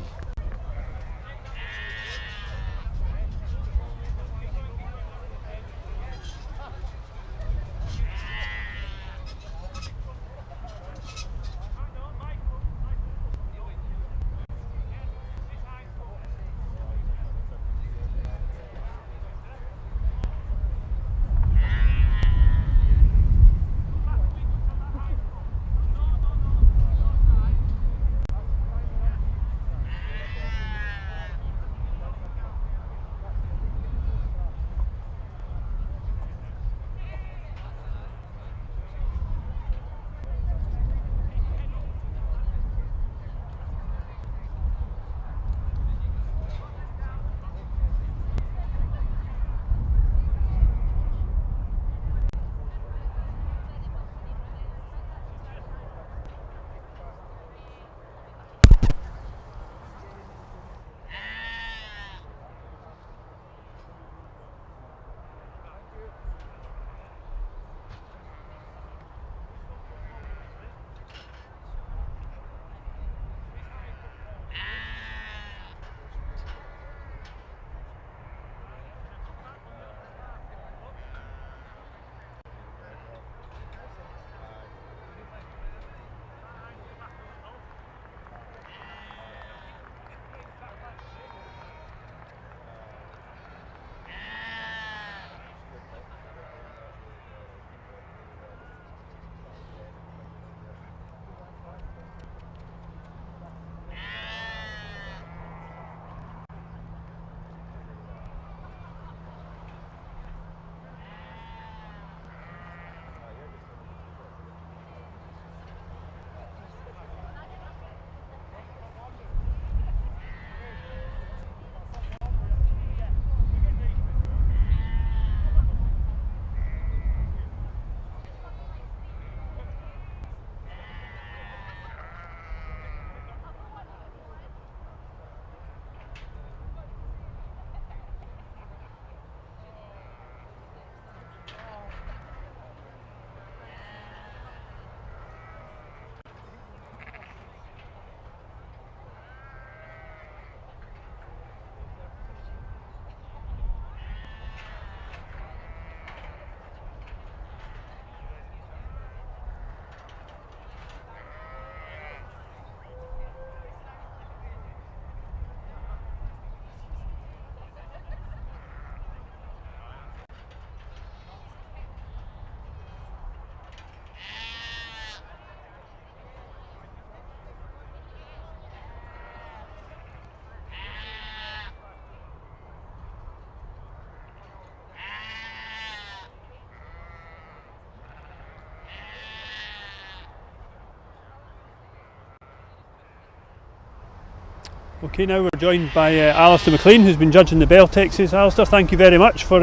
Okay, now we're joined by Alistair McLean, who's been judging the Beltexes. Alistair, thank you very much for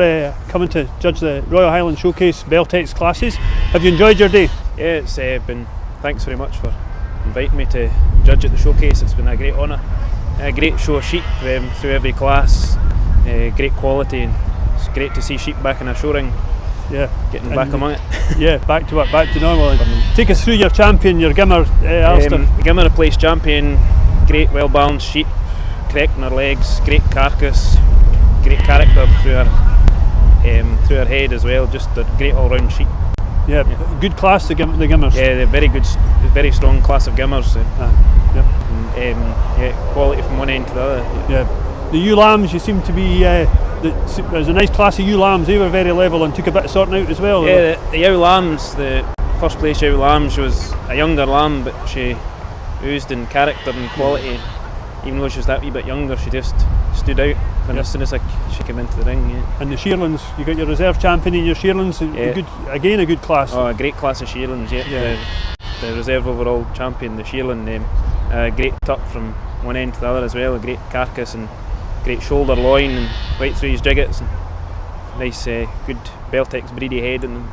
coming to judge the Royal Highland Showcase Beltex classes. Have you enjoyed your day? Yeah, it's been. Thanks very much for inviting me to judge at the showcase. It's been a great honour. A great show of sheep through every class. Great quality, and it's great to see sheep back in a show ring. Yeah, getting back among it. Yeah, back to it, back to normal. And take us through your champion, your Gimmer, Alistair. Gimmer, a place champion. Great, well balanced sheep, correct in her legs, great carcass, great character through her head as well. Just a great all round sheep. Yeah, good class the Gimmers. Yeah, they're very good, very strong class of Gimmers. Quality from one end to the other. Yeah, the ewe lambs, you seem to be. There's a nice class of ewe lambs. They were very level and took a bit of sorting out as well. Yeah, the ewe lambs, the first place ewe lamb, she was a younger lamb, but she oozed in character and quality. Even though she was that wee bit younger, she just stood out. And as soon as she came into the ring, And the shearlings, you got your reserve champion in your shearlings. Yeah. A good class. Oh, a great class of shearlings. Yeah. The reserve overall champion, the shearling, great tuck from one end to the other as well. A great carcass and great shoulder, loin, and right through his jiggets. And nice, good Beltex breedy head, and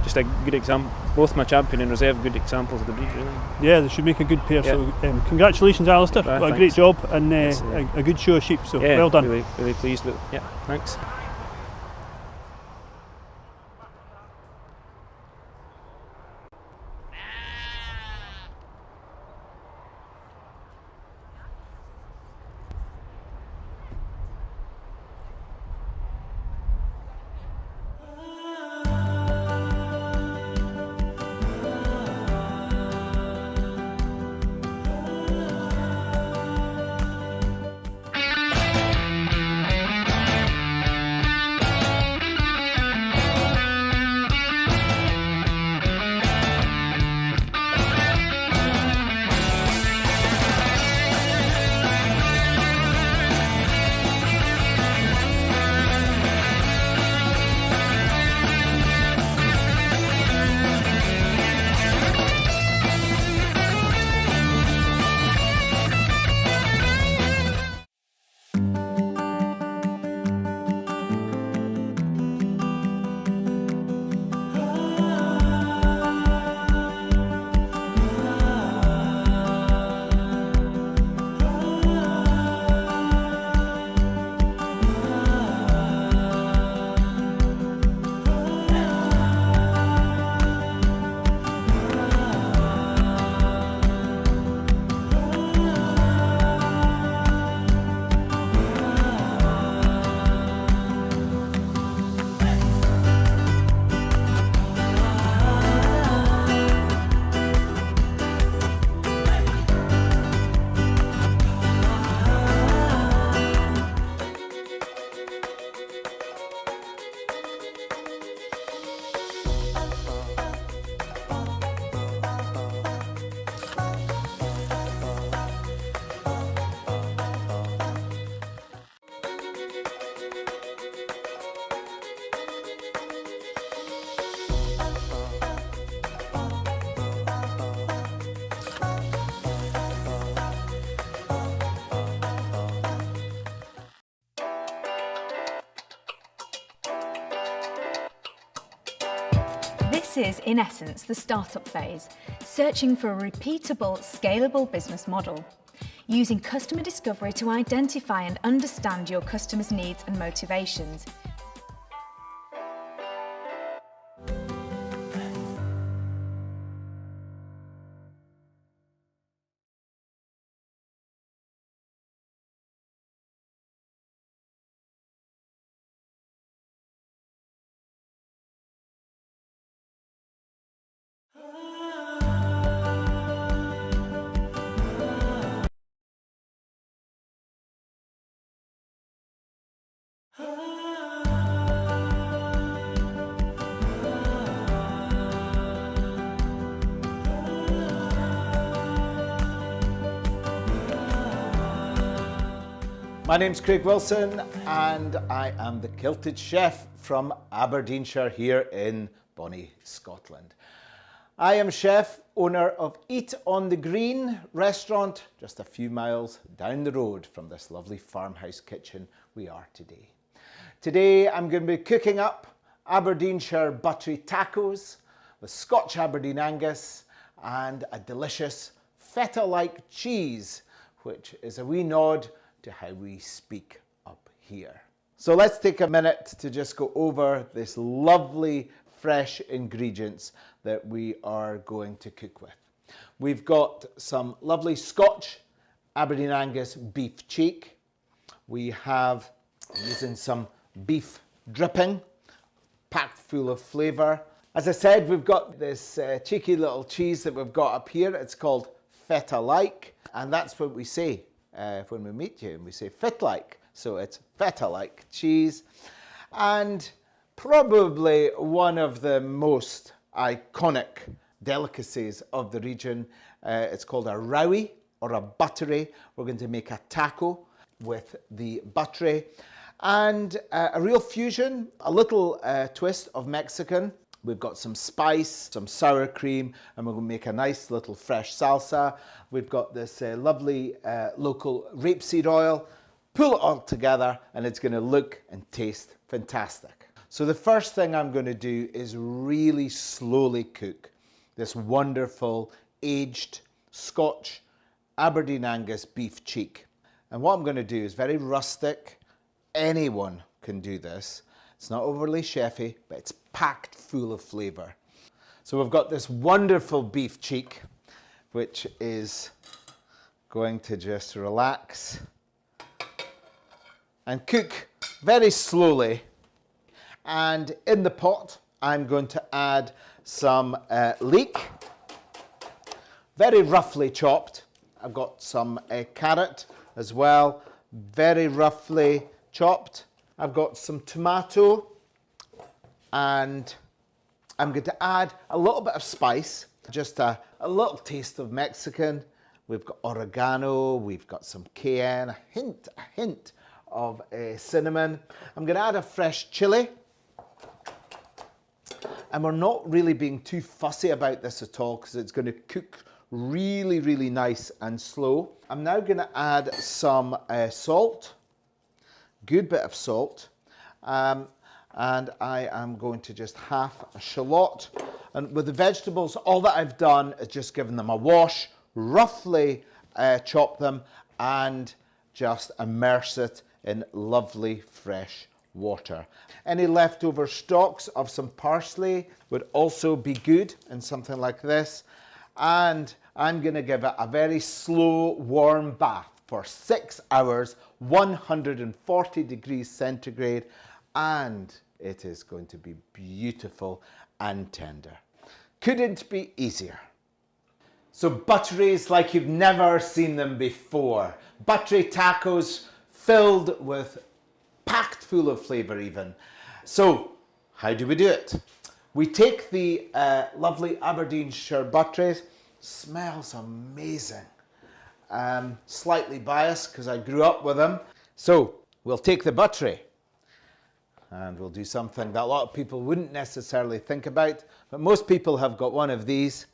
just a good example. Both my champion and reserve, good examples of the breed, really. Yeah, they should make a good pair. Yeah. So, congratulations, Alistair. A great job and a good show of sheep. So well done. Really pleased with it. Yeah, thanks. This is, in essence, the startup phase, searching for a repeatable, scalable business model, using customer discovery to identify and understand your customers' needs and motivations. My name's Craig Wilson and I am the Kilted Chef from Aberdeenshire here in Bonnie, Scotland. I am chef, owner of Eat on the Green restaurant, just a few miles down the road from this lovely farmhouse kitchen we are today. Today I'm going to be cooking up Aberdeenshire buttery tacos with Scotch Aberdeen Angus and a delicious feta-like cheese, which is a wee nod to how we speak up here. So let's take a minute to just go over this lovely fresh ingredients that we are going to cook with. We've got some lovely Scotch Aberdeen Angus beef cheek. We have using some beef dripping, packed full of flavour. As I said, we've got this cheeky little cheese that we've got up here. It's called feta-like, and that's what we say when we meet you, and we say fit-like. So it's feta-like cheese. And probably one of the most iconic delicacies of the region. It's called a rowie or a buttery. We're going to make a taco with the buttery. And a real fusion, a little twist of Mexican. We've got some spice, some sour cream, and we're going to make a nice little fresh salsa. We've got this lovely local rapeseed oil. Pull it all together and it's going to look and taste fantastic. So the first thing I'm going to do is really slowly cook this wonderful aged Scotch Aberdeen Angus beef cheek. And what I'm going to do is very rustic. Anyone can do this. It's not overly chefy, but it's packed full of flavour. So we've got this wonderful beef cheek, which is going to just relax and cook very slowly. And in the pot, I'm going to add some leek, very roughly chopped. I've got some carrot as well, very roughly chopped. I've got some tomato, and I'm going to add a little bit of spice, just a little taste of Mexican. We've got oregano, we've got some cayenne, a hint of cinnamon. I'm going to add a fresh chili. And we're not really being too fussy about this at all because it's going to cook really, really nice and slow. I'm now going to add some salt. Good bit of salt, and I am going to just half a shallot. And with the vegetables, all that I've done is just given them a wash, roughly chop them, and just immerse it in lovely fresh water. Any leftover stalks of some parsley would also be good in something like this. And I'm going to give it a very slow warm bath for 6 hours, 140 degrees centigrade, and it is going to be beautiful and tender. Couldn't be easier. So butteries like you've never seen them before. Buttery tacos filled with, packed full of flavour even. So how do we do it? We take the lovely Aberdeenshire butteries. Smells amazing. Slightly biased because I grew up with them. So we'll take the buttery and we'll do something that a lot of people wouldn't necessarily think about, but most people have got one of these,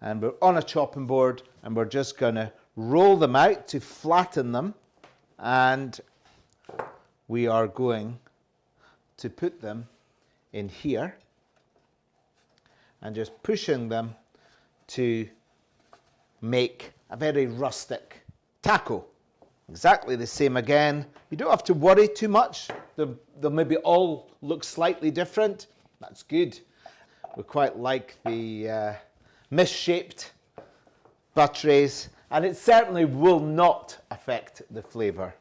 and we're on a chopping board and we're just going to roll them out to flatten them, and we are going to put them in here, and just pushing them to make a very rustic taco. Exactly the same again. You don't have to worry too much. They'll maybe all look slightly different. That's good. We quite like the misshaped butteries, and it certainly will not affect the flavour.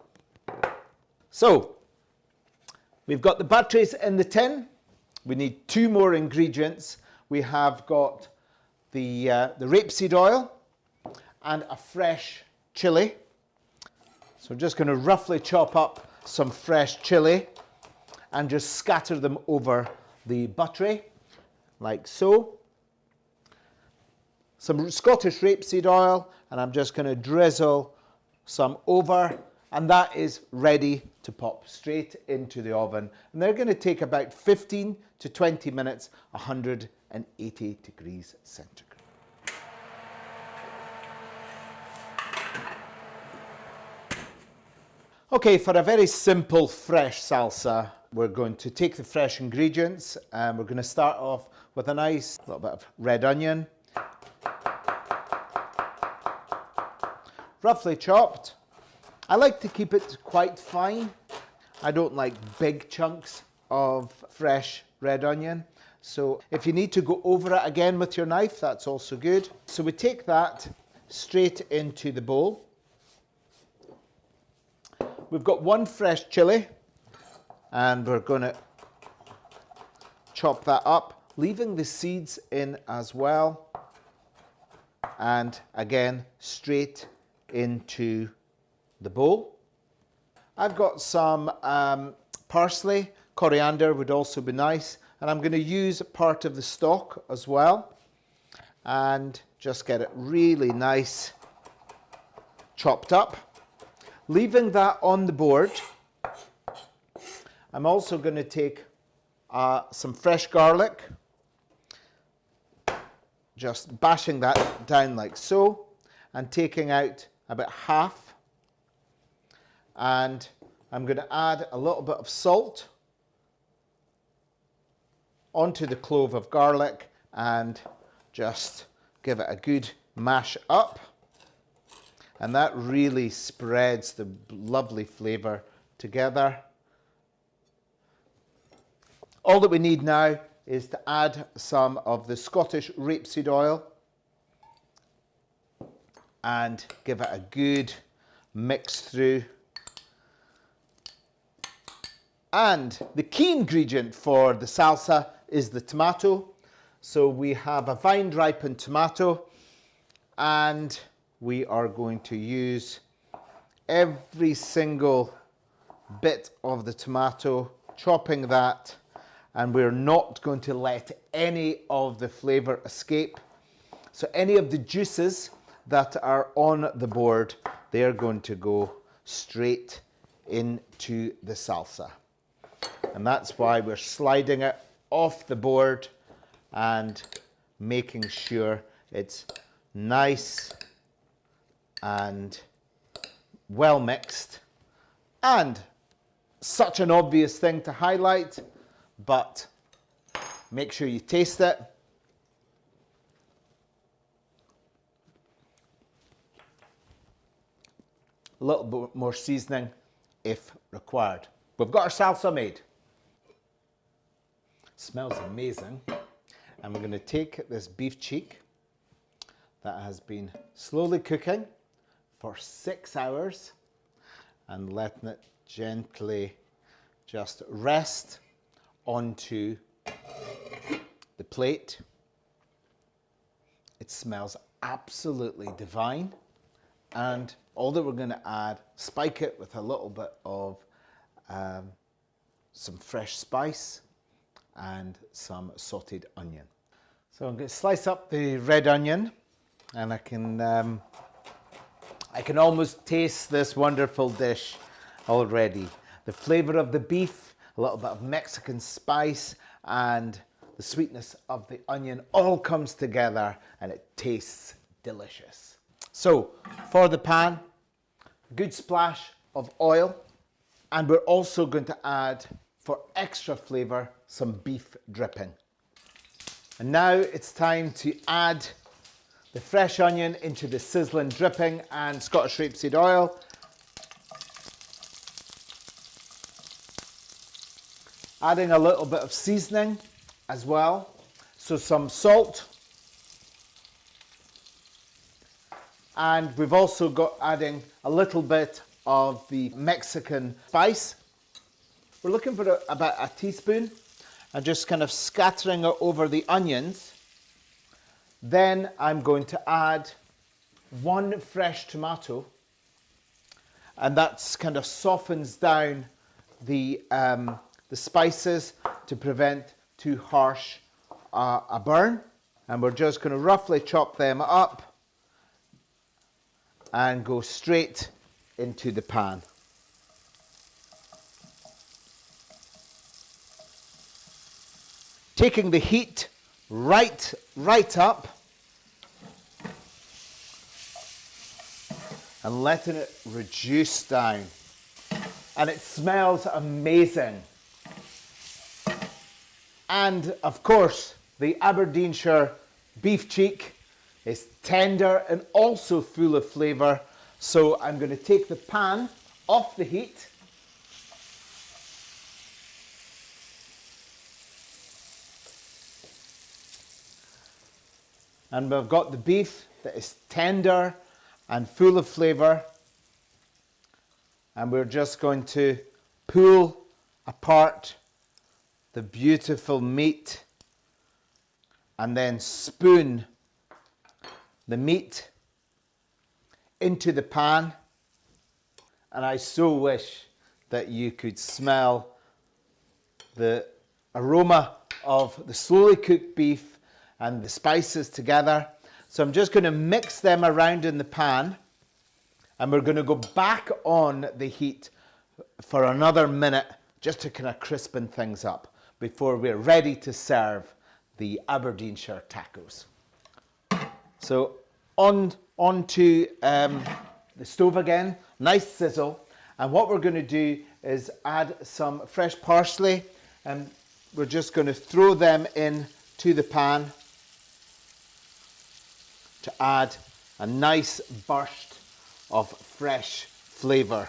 So, we've got the butteries in the tin. We need 2 more ingredients. We have got the rapeseed oil and a fresh chilli. So I'm just going to roughly chop up some fresh chilli and just scatter them over the buttery, like so. Some Scottish rapeseed oil, and I'm just going to drizzle some over, and that is ready to pop straight into the oven. And they're going to take about 15 to 20 minutes, 180 degrees centigrade. Okay, for a very simple fresh salsa, we're going to take the fresh ingredients, and we're going to start off with a nice little bit of red onion, roughly chopped. I like to keep it quite fine. I don't like big chunks of fresh red onion. So if you need to go over it again with your knife, that's also good. So we take that straight into the bowl. We've got 1 fresh chilli, and we're going to chop that up, leaving the seeds in as well. And again, straight into the bowl. I've got some parsley, coriander would also be nice, and I'm going to use part of the stock as well, and just get it really nice chopped up. Leaving that on the board, I'm also going to take some fresh garlic, just bashing that down like so, and taking out about half. And I'm going to add a little bit of salt onto the clove of garlic and just give it a good mash up. And that really spreads the lovely flavour together. All that we need now is to add some of the Scottish rapeseed oil and give it a good mix through. And the key ingredient for the salsa is the tomato. So we have a vine ripened tomato, and we are going to use every single bit of the tomato, chopping that, and we're not going to let any of the flavour escape. So any of the juices that are on the board, they're going to go straight into the salsa. And that's why we're sliding it off the board and making sure it's nice and well mixed. And such an obvious thing to highlight, but make sure you taste it. A little bit more seasoning if required. We've got our salsa made. Smells amazing. And we're going to take this beef cheek that has been slowly cooking for 6 hours and letting it gently just rest onto the plate. It smells absolutely divine, and all that we're going to add, spike it with a little bit of some fresh spice and some sauteed onion. So I'm going to slice up the red onion, and I can almost taste this wonderful dish already. The flavour of the beef, a little bit of Mexican spice, and the sweetness of the onion all comes together, and it tastes delicious. So for the pan, a good splash of oil, and we're also going to add, for extra flavour, some beef dripping. And now it's time to add the fresh onion into the sizzling dripping and Scottish rapeseed oil. Adding a little bit of seasoning as well. So some salt. And we've also got adding a little bit of the Mexican spice. We're looking for about a teaspoon and just kind of scattering it over the onions. Then I'm going to add 1 fresh tomato, and that's kind of softens down the spices to prevent too harsh a burn. And we're just going to roughly chop them up and go straight into the pan. Taking the heat right up and letting it reduce down. And it smells amazing. And of course, the Aberdeenshire beef cheek is tender and also full of flavour. So I'm going to take the pan off the heat. And we've got the beef that is tender and full of flavour. And we're just going to pull apart the beautiful meat and then spoon the meat into the pan. And I so wish that you could smell the aroma of the slowly cooked beef and the spices together. So I'm just going to mix them around in the pan, and we're going to go back on the heat for another minute just to kind of crispen things up before we're ready to serve the Aberdeenshire tacos. So onto the stove again, nice sizzle. And what we're going to do is add some fresh parsley, and we're just going to throw them in to the pan to add a nice burst of fresh flavour.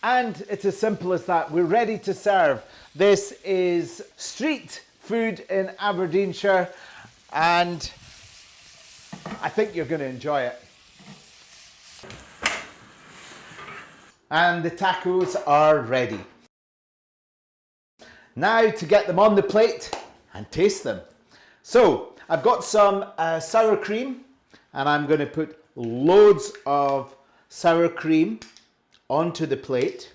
And it's as simple as that. We're ready to serve. This is street food in Aberdeenshire, and I think you're going to enjoy it. And the tacos are ready. Now to get them on the plate and taste them. So I've got some sour cream, and I'm going to put loads of sour cream onto the plate.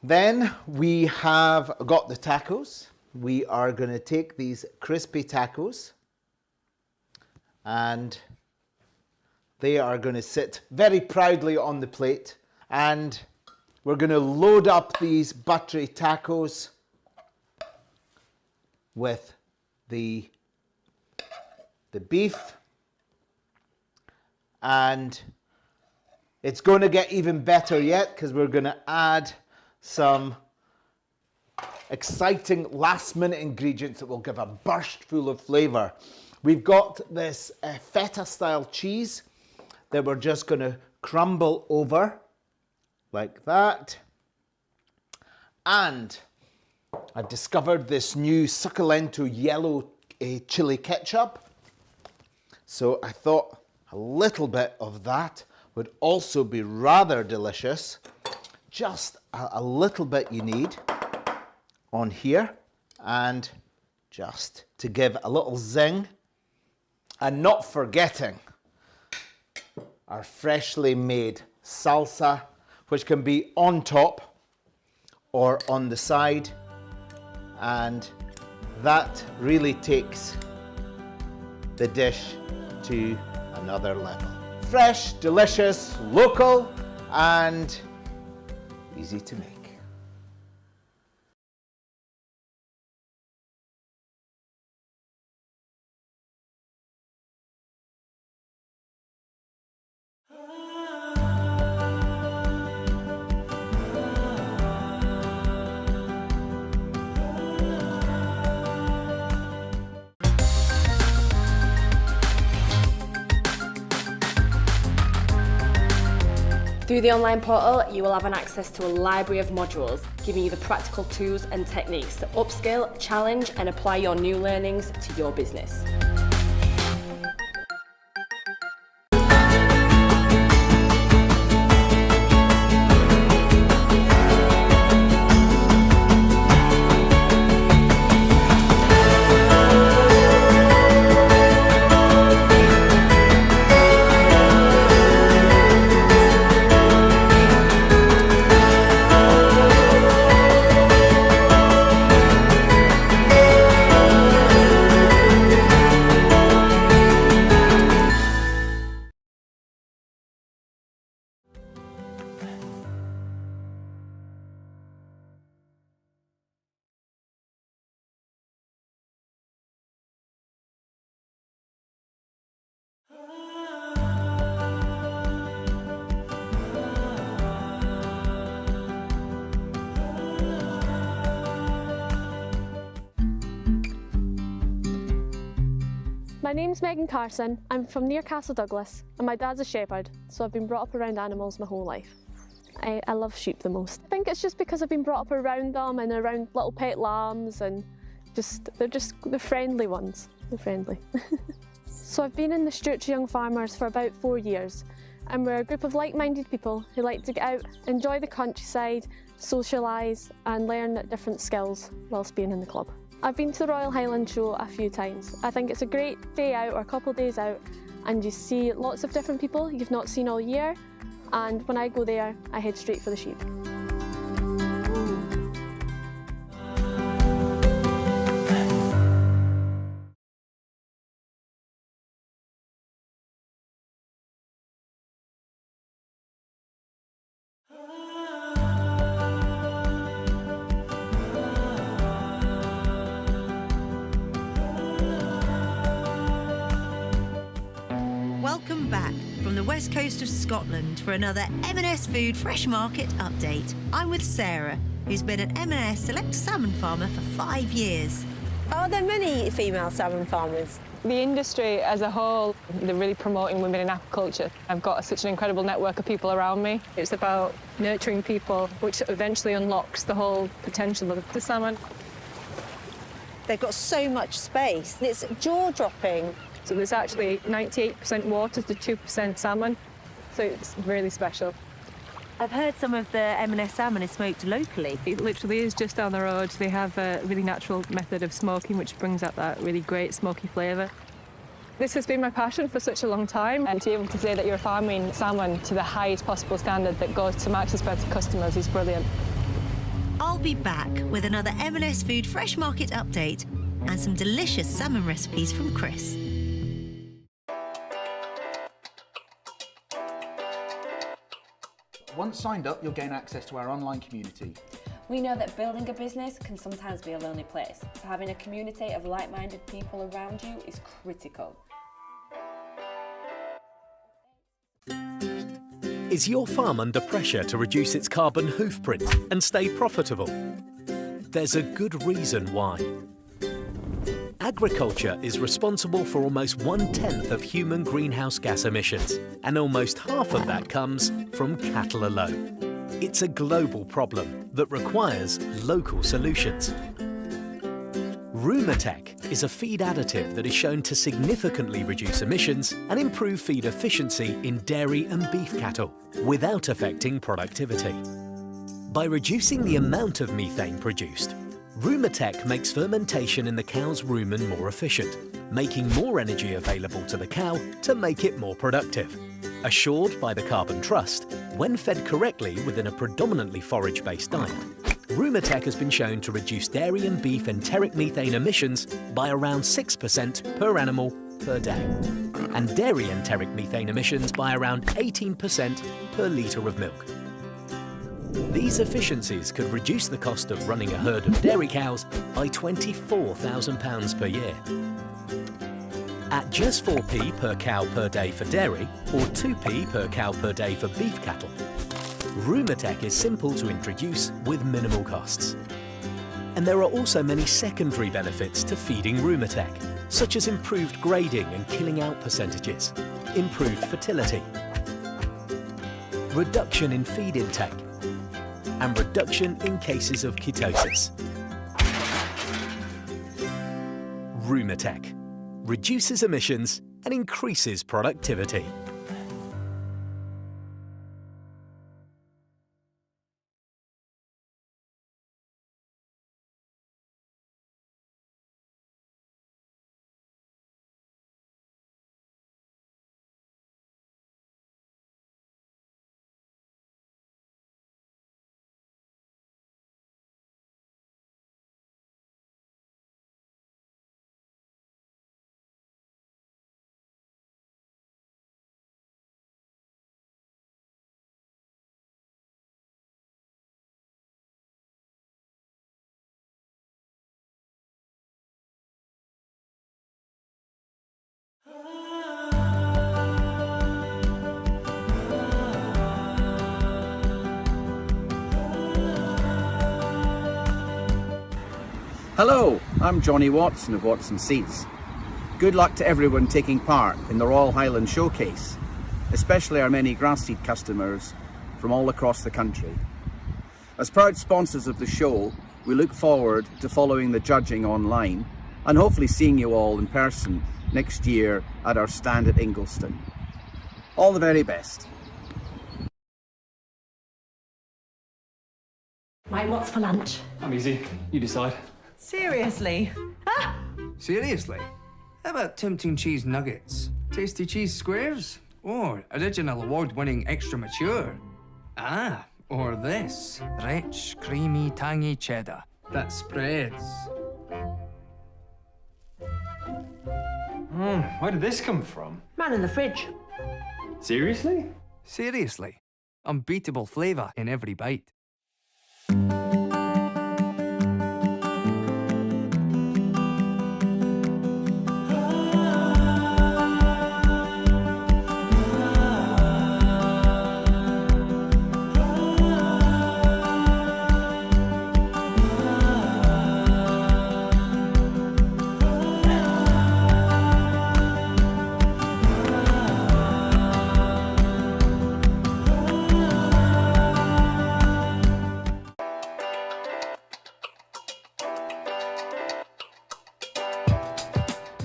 Then we have got the tacos. We are going to take these crispy tacos, and they are going to sit very proudly on the plate. And we're going to load up these buttery tacos with the beef. And it's going to get even better yet, because we're going to add some exciting last minute ingredients that will give a burst full of flavour. We've got this feta style cheese that we're just going to crumble over like that. And I've discovered this new Succulento yellow chili ketchup. So I thought a little bit of that would also be rather delicious. Just a little bit you need on here, and just to give a little zing. And not forgetting our freshly made salsa, which can be on top or on the side, and that really takes the dish to another level. Fresh, delicious, local, and easy to make. Through the online portal, you will have an access to a library of modules, giving you the practical tools and techniques to upskill, challenge and apply your new learnings to your business. My name's Megan Carson. I'm from near Castle Douglas and my dad's a shepherd, so I've been brought up around animals my whole life. I love sheep the most. I think it's just because I've been brought up around them and around little pet lambs, and they're friendly ones. They're friendly. So I've been in the Stewartshire Young Farmers for about 4 years, and we're a group of like-minded people who like to get out, enjoy the countryside, socialise and learn different skills whilst being in the club. I've been to the Royal Highland Show a few times. I think it's a great day out or a couple of days out, and you see lots of different people you've not seen all year, and when I go there I head straight for the sheep. Welcome back from the west coast of Scotland for another M&S Food Fresh Market update. I'm with Sarah, who's been an M&S Select Salmon farmer for 5 years. Are there many female salmon farmers? The industry as a whole, they're really promoting women in aquaculture. I've got such an incredible network of people around me. It's about nurturing people, which eventually unlocks the whole potential of the salmon. They've got so much space. It's jaw-dropping. So there's actually 98% water to 2% salmon, so it's really special. I've heard some of the M&S salmon is smoked locally. It literally is just down the road. They have a really natural method of smoking, which brings out that really great smoky flavour. This has been my passion for such a long time, and to be able to say that you're farming salmon to the highest possible standard that goes to max respect to customers is brilliant. I'll be back with another M&S Food Fresh Market update and some delicious salmon recipes from Chris. Once signed up, you'll gain access to our online community. We know that building a business can sometimes be a lonely place, so having a community of like-minded people around you is critical. Is your farm under pressure to reduce its carbon hoofprint and stay profitable? There's a good reason why. Agriculture is responsible for almost 1/10 of human greenhouse gas emissions, and almost half of that comes from cattle alone. It's a global problem that requires local solutions. Rumatech is a feed additive that is shown to significantly reduce emissions and improve feed efficiency in dairy and beef cattle without affecting productivity. By reducing the amount of methane produced, Rumatech makes fermentation in the cow's rumen more efficient, making more energy available to the cow to make it more productive. Assured by the Carbon Trust, when fed correctly within a predominantly forage-based diet, Rumatech has been shown to reduce dairy and beef enteric methane emissions by around 6% per animal per day, and dairy enteric methane emissions by around 18% per litre of milk. These efficiencies could reduce the cost of running a herd of dairy cows by £24,000 per year. At just 4p per cow per day for dairy, or 2p per cow per day for beef cattle, Rumatech is simple to introduce with minimal costs. And there are also many secondary benefits to feeding Rumatech, such as improved grading and killing out percentages, improved fertility, reduction in feed intake, and reduction in cases of ketosis. Rumitech reduces emissions and increases productivity. Hello, I'm Johnny Watson of Watson Seeds. Good luck to everyone taking part in the Royal Highland Showcase, especially our many grass seed customers from all across the country. As proud sponsors of the show, we look forward to following the judging online and hopefully seeing you all in person next year at our stand at Ingliston. All the very best. Right, what's for lunch? I'm easy. You decide. Seriously? Ah! Seriously? How about tempting cheese nuggets, tasty cheese squares, or original award-winning extra mature? Ah, or this, rich, creamy, tangy cheddar that spreads. Where did this come from? Man in the fridge. Seriously? Seriously. Unbeatable flavour in every bite.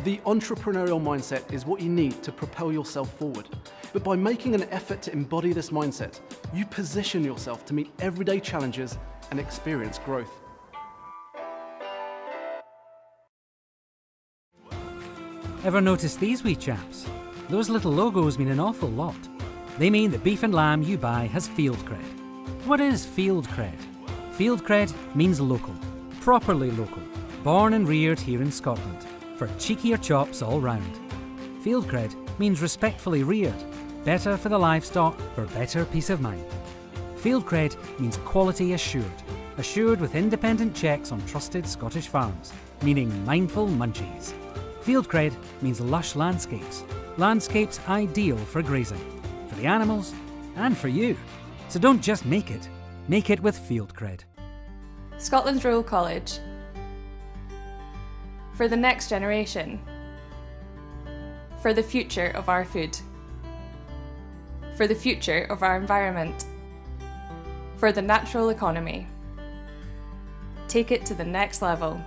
The entrepreneurial mindset is what you need to propel yourself forward. But by making an effort to embody this mindset, you position yourself to meet everyday challenges and experience growth. Ever notice these wee chaps? Those little logos mean an awful lot. They mean the beef and lamb you buy has field cred. What is field cred? Field cred means local, properly local, born and reared here in Scotland, for cheekier chops all round. Field cred means respectfully reared, better for the livestock for better peace of mind. Field cred means quality assured, assured with independent checks on trusted Scottish farms, meaning mindful munchies. Field cred means lush landscapes, landscapes ideal for grazing, for the animals and for you. So don't just make it with Field cred. Scotland's Royal College. For the next generation. For the future of our food. For the future of our environment. For the natural economy. Take it to the next level.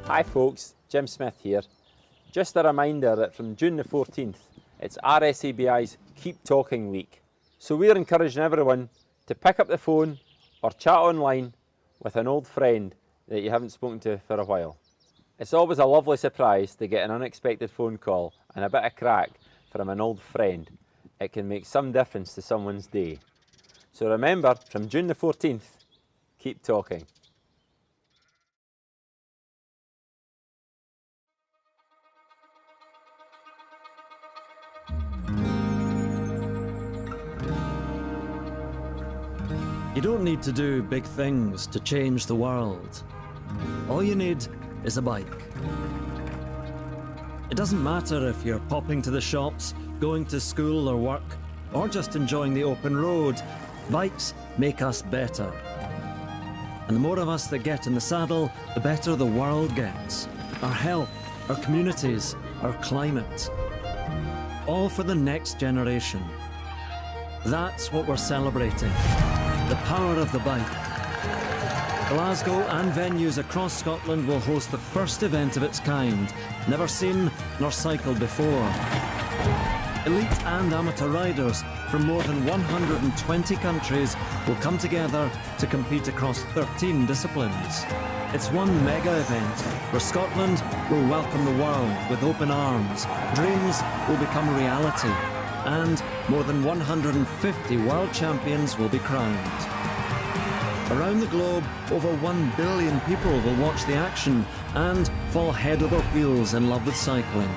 Hi folks, Jim Smith here. Just a reminder that from June the 14th, it's RSABI's Keep Talking Week. So we're encouraging everyone to pick up the phone or chat online with an old friend that you haven't spoken to for a while. It's always a lovely surprise to get an unexpected phone call and a bit of crack from an old friend. It can make some difference to someone's day. So remember, from June the 14th, keep talking. You don't need to do big things to change the world. All you need is a bike. It doesn't matter if you're popping to the shops, going to school or work, or just enjoying the open road. Bikes make us better. And the more of us that get in the saddle, the better the world gets. Our health, our communities, our climate. All for the next generation. That's what we're celebrating. The power of the bike. Glasgow and venues across Scotland will host the first event of its kind, never seen nor cycled before. Elite and amateur riders from more than 120 countries will come together to compete across 13 disciplines. It's one mega event where Scotland will welcome the world with open arms, dreams will become reality, and more than 150 world champions will be crowned. Around the globe, over 1 billion people will watch the action and fall head over heels in love with cycling.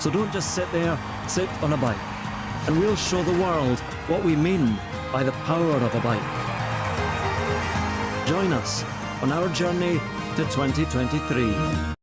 So don't just sit there, sit on a bike, and we'll show the world what we mean by the power of a bike. Join us on our journey to 2023.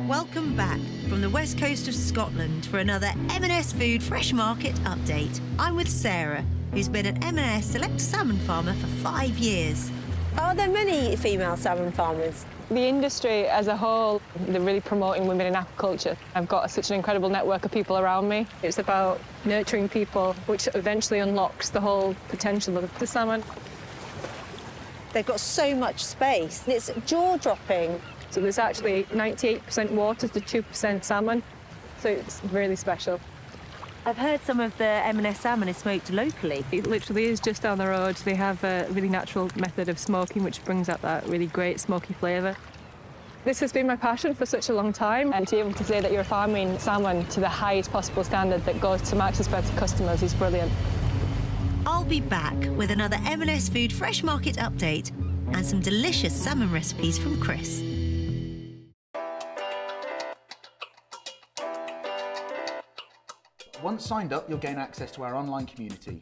Welcome back from the west coast of Scotland for another M&S Food Fresh Market update. I'm with Sarah, who's been an M&S Select Salmon farmer for 5 years. Are there many female salmon farmers? The industry as a whole, they're really promoting women in aquaculture. I've got such an incredible network of people around me. It's about nurturing people, which eventually unlocks the whole potential of the salmon. They've got so much space. It's jaw-dropping. So there's actually 98% water to 2% salmon, so it's really special. I've heard some of the M&S salmon is smoked locally. It literally is just down the road. They have a really natural method of smoking, which brings out that really great smoky flavour. This has been my passion for such a long time, and to be able to say that you're farming salmon to the highest possible standard that goes to Marks & Spencer customers is brilliant. I'll be back with another M&S Food Fresh Market update and some delicious salmon recipes from Chris. Once signed up, you'll gain access to our online community.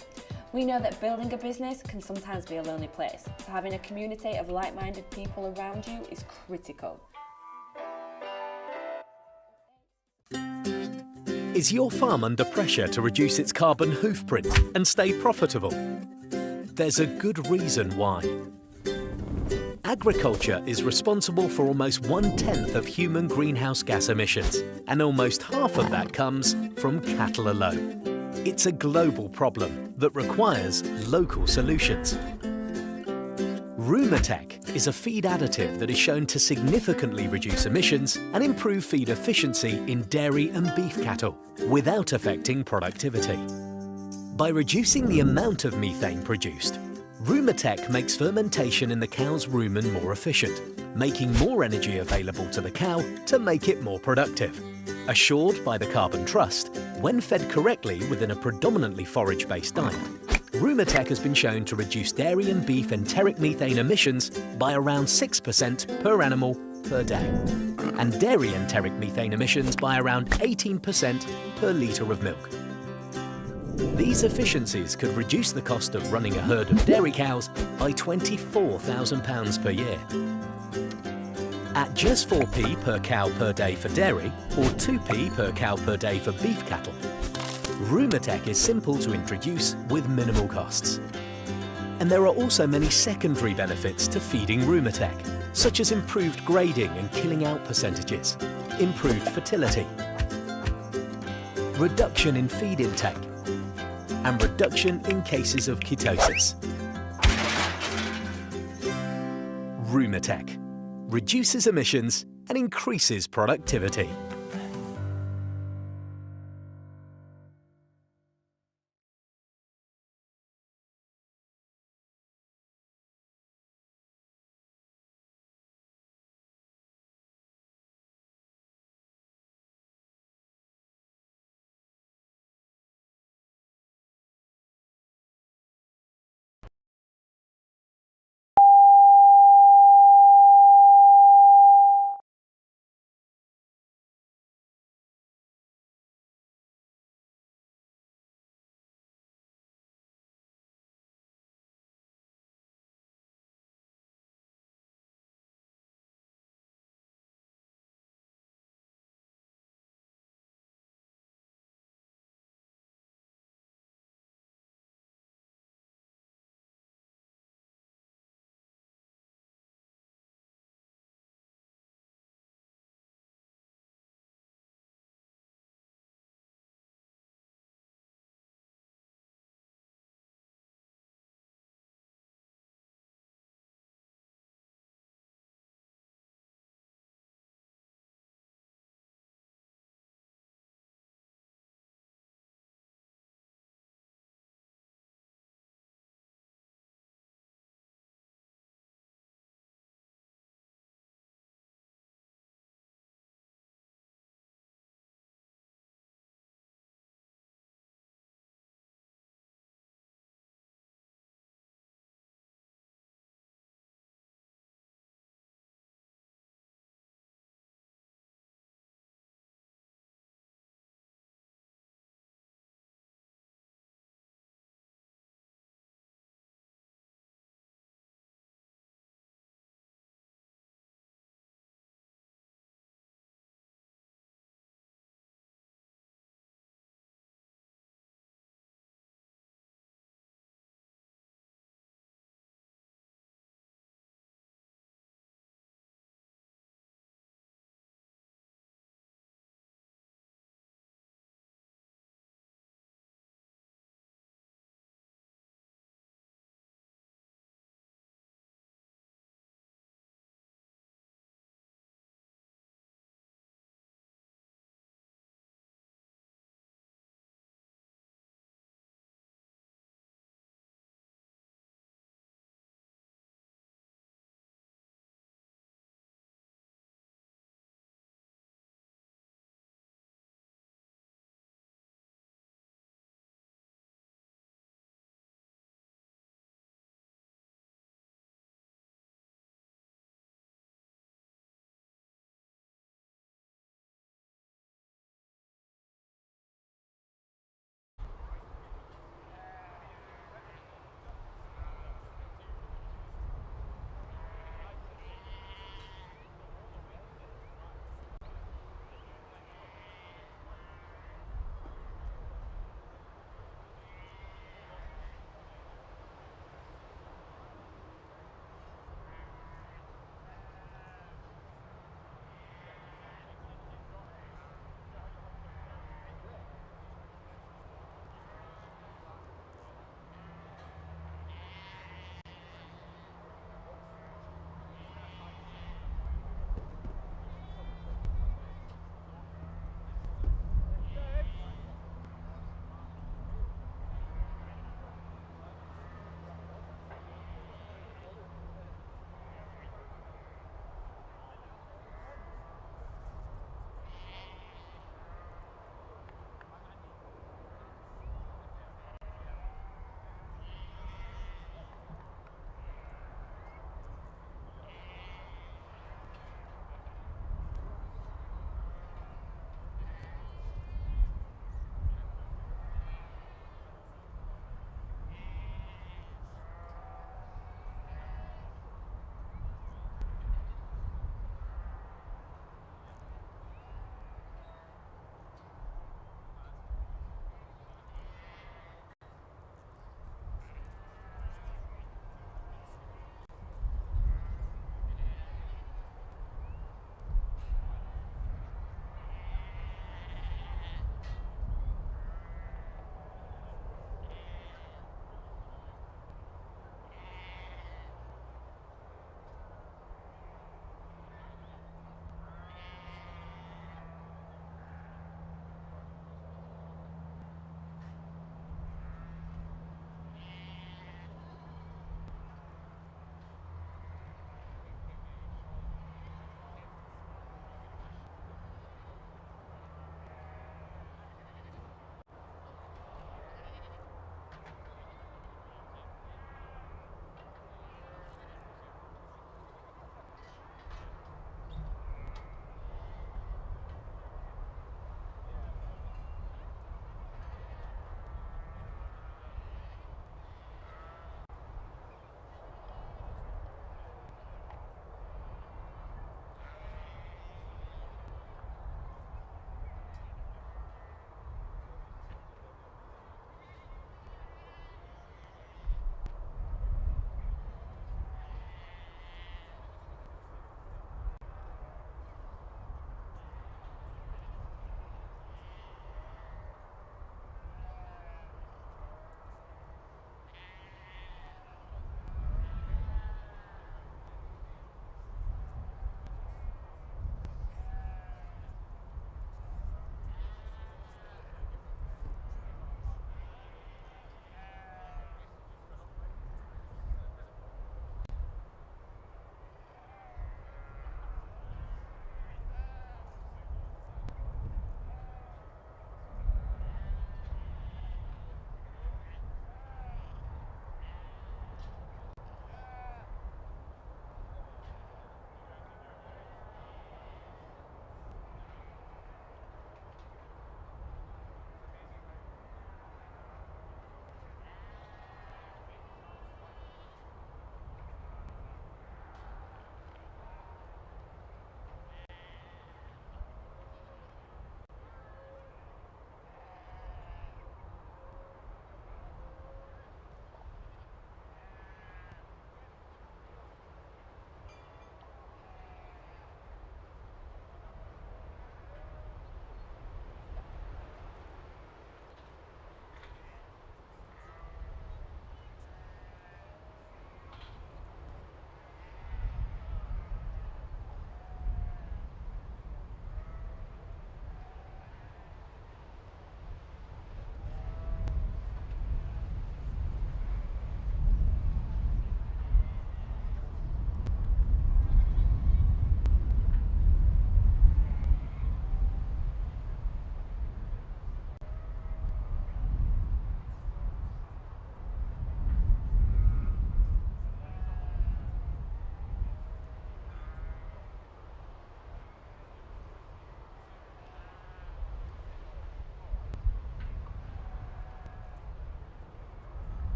We know that building a business can sometimes be a lonely place, so having a community of like-minded people around you is critical. Is your farm under pressure to reduce its carbon hoofprint and stay profitable? There's a good reason why. Agriculture is responsible for almost 1/10 of human greenhouse gas emissions, and almost half of that comes from cattle alone. It's a global problem that requires local solutions. Rumatec is a feed additive that is shown to significantly reduce emissions and improve feed efficiency in dairy and beef cattle without affecting productivity. By reducing the amount of methane produced, Rumatec makes fermentation in the cow's rumen more efficient, making more energy available to the cow to make it more productive. Assured by the Carbon Trust, when fed correctly within a predominantly forage-based diet, Rumatec has been shown to reduce dairy and beef enteric methane emissions by around 6% per animal per day, and dairy enteric methane emissions by around 18% per litre of milk. These efficiencies could reduce the cost of running a herd of dairy cows by £24,000 per year. At just 4p per cow per day for dairy, or 2p per cow per day for beef cattle, Rumatec is simple to introduce with minimal costs. And there are also many secondary benefits to feeding Rumatec, such as improved grading and killing out percentages, improved fertility, reduction in feed intake, and reduction in cases of ketosis. Rumatec reduces emissions and increases productivity.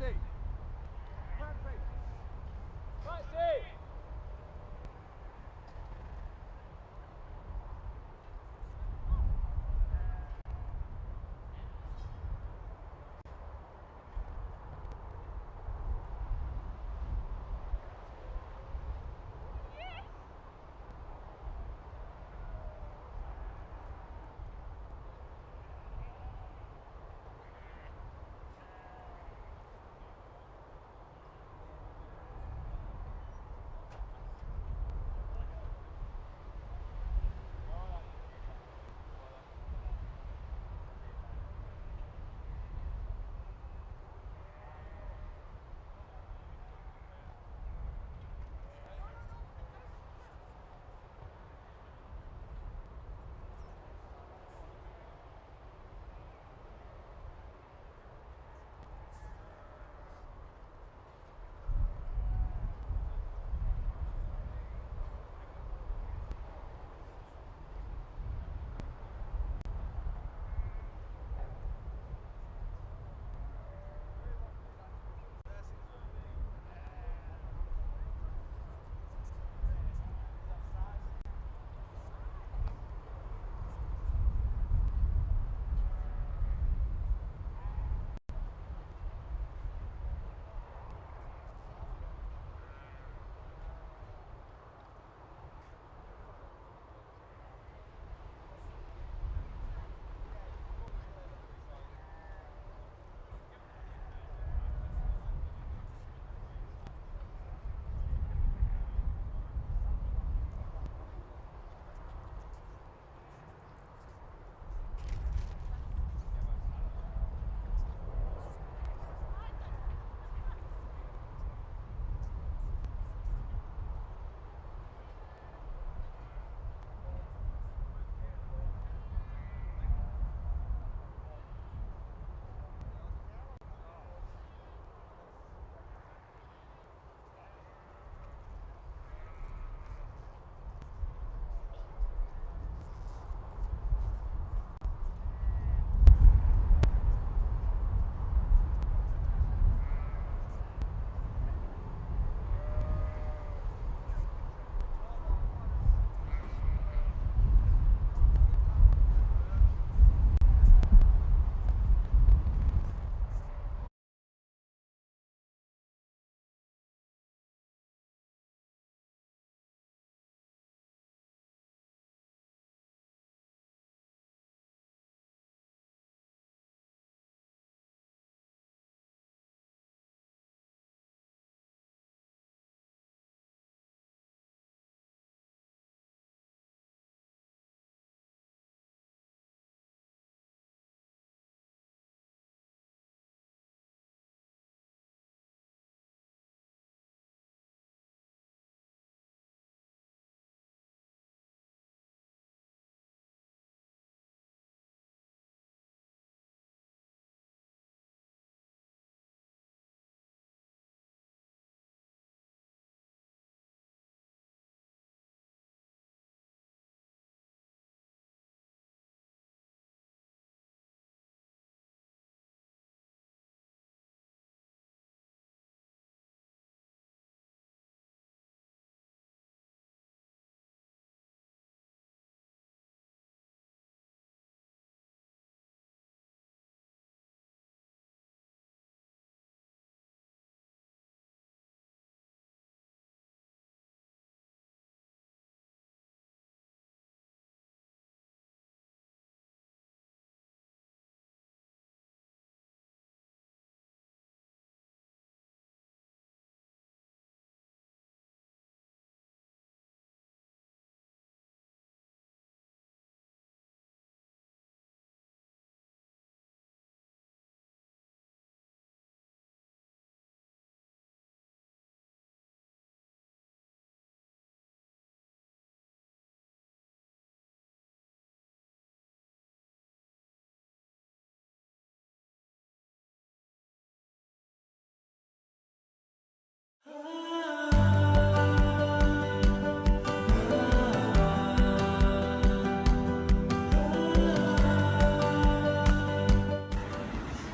Fancy! Fancy! Fancy!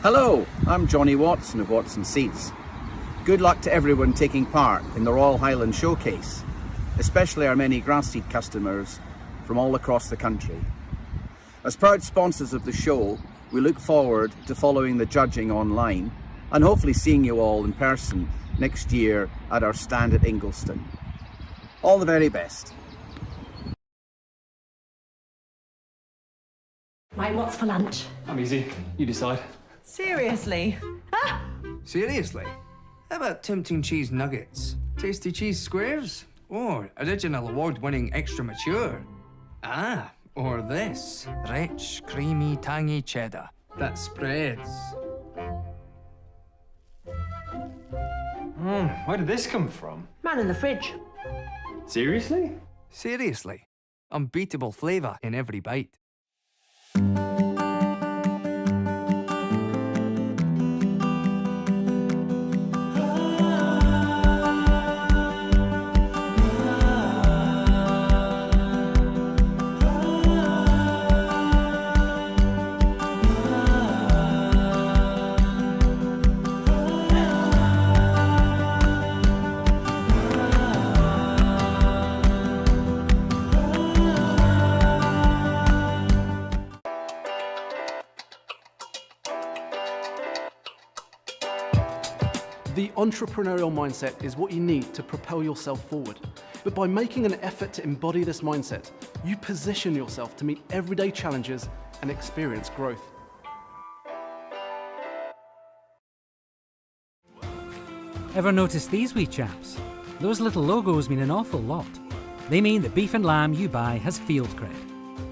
Hello, I'm Johnny Watson of Watson Seeds. Good luck to everyone taking part in the Royal Highland Showcase, especially our many grass seed customers from all across the country. As proud sponsors of the show, we look forward to following the judging online and hopefully seeing you all in person next year at our stand at Ingliston. All the very best. Right, what's for lunch? I'm easy. You decide. Seriously? Ah! Seriously? How about tempting cheese nuggets? Tasty cheese squares? Or original award-winning extra mature? Ah, or this. Rich, creamy, tangy cheddar that spreads. Where did this come from? Man in the fridge. Seriously? Seriously. Unbeatable flavour in every bite. The entrepreneurial mindset is what you need to propel yourself forward. But by making an effort to embody this mindset, you position yourself to meet everyday challenges and experience growth. Ever notice these wee chaps? Those little logos mean an awful lot. They mean the beef and lamb you buy has field cred.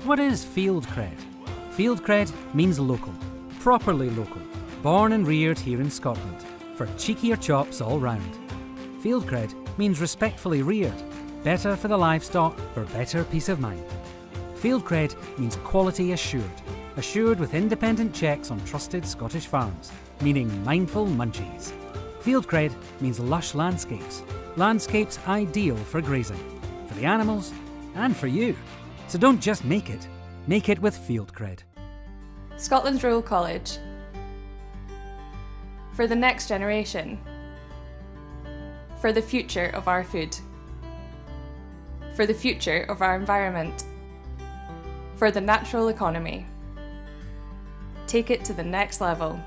What is field cred? Field cred means local, properly local, born and reared here in Scotland, for cheekier chops all round. Field cred means respectfully reared, better for the livestock for better peace of mind. Field cred means quality assured, assured with independent checks on trusted Scottish farms, meaning mindful munchies. Field cred means lush landscapes, landscapes ideal for grazing, for the animals and for you. So don't just make it with field cred. Scotland's Rural College. For the next generation. For the future of our food. For the future of our environment. For the natural economy. Take it to the next level.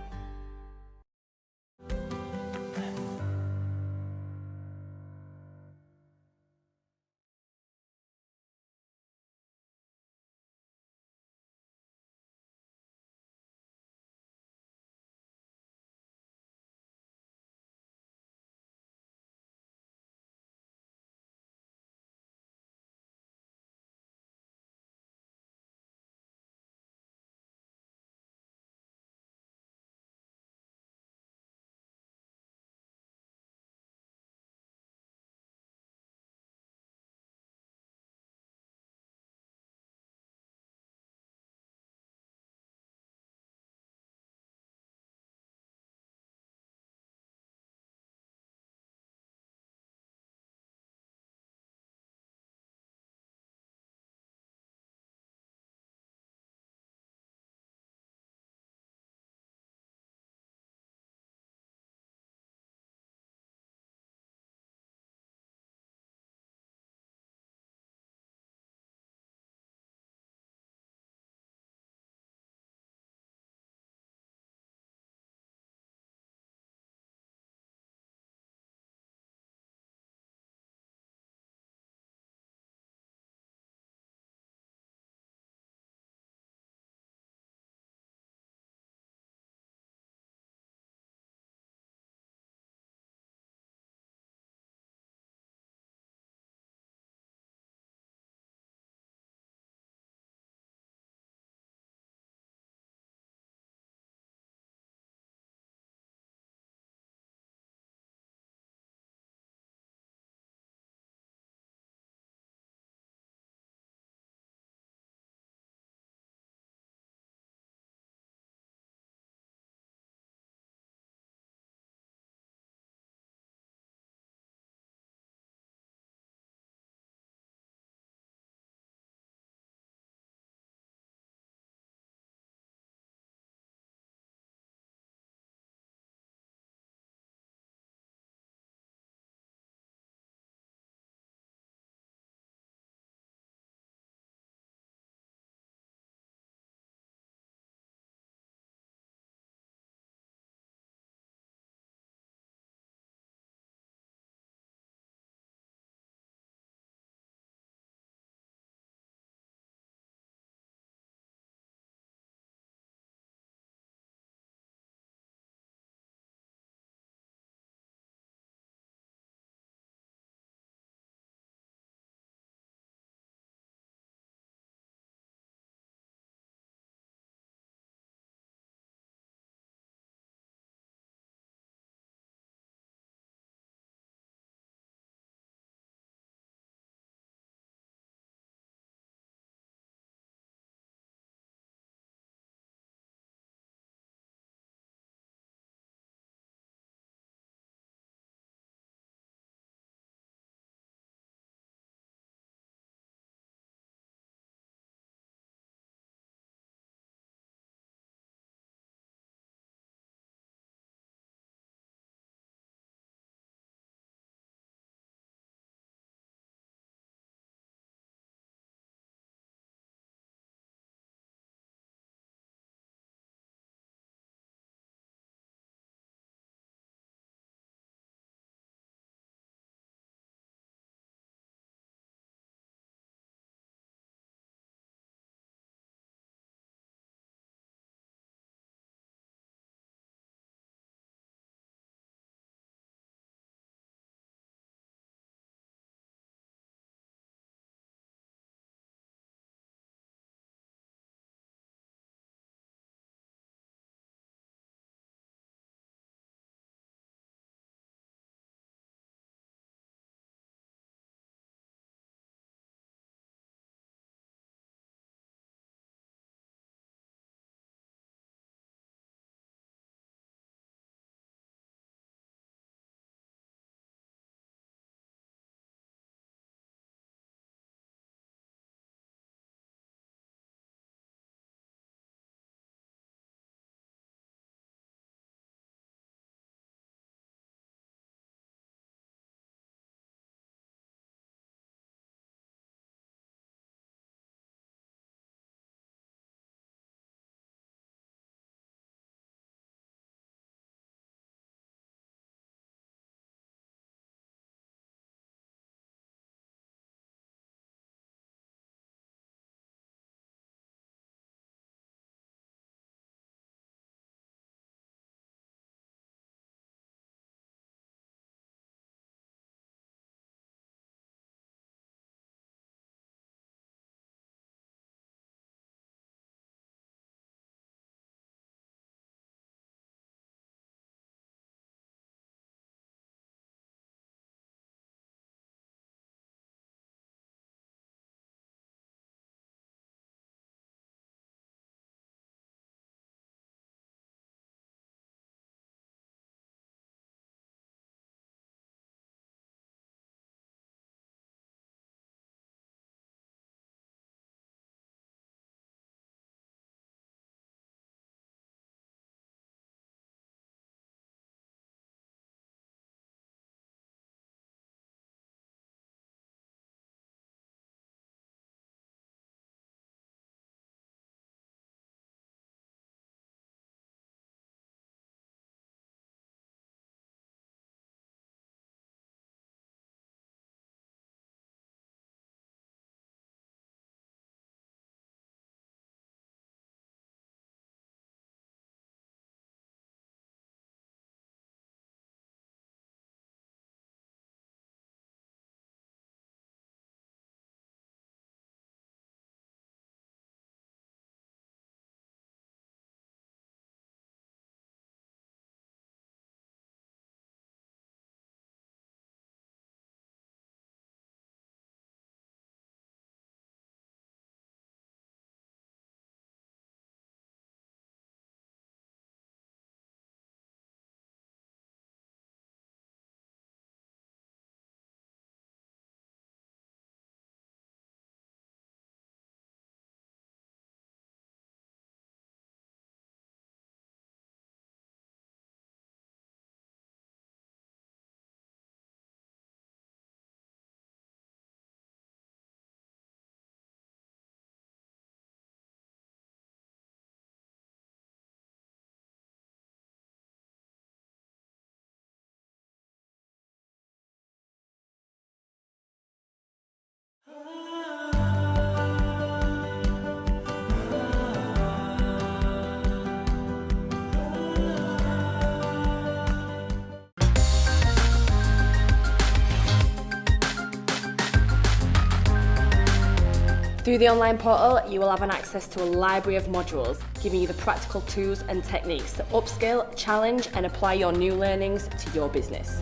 Through the online portal, you will have an access to a library of modules, giving you the practical tools and techniques to upskill, challenge, and apply your new learnings to your business.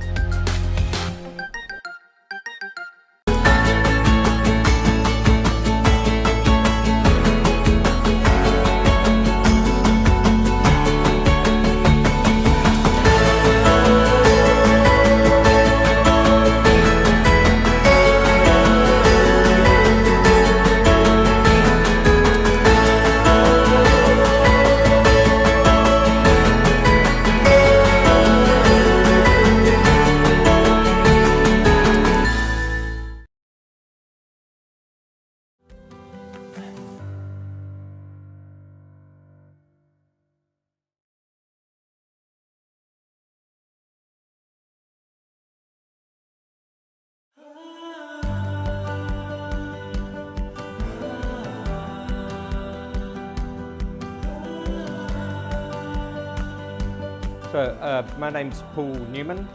So, my name's Paul Newman,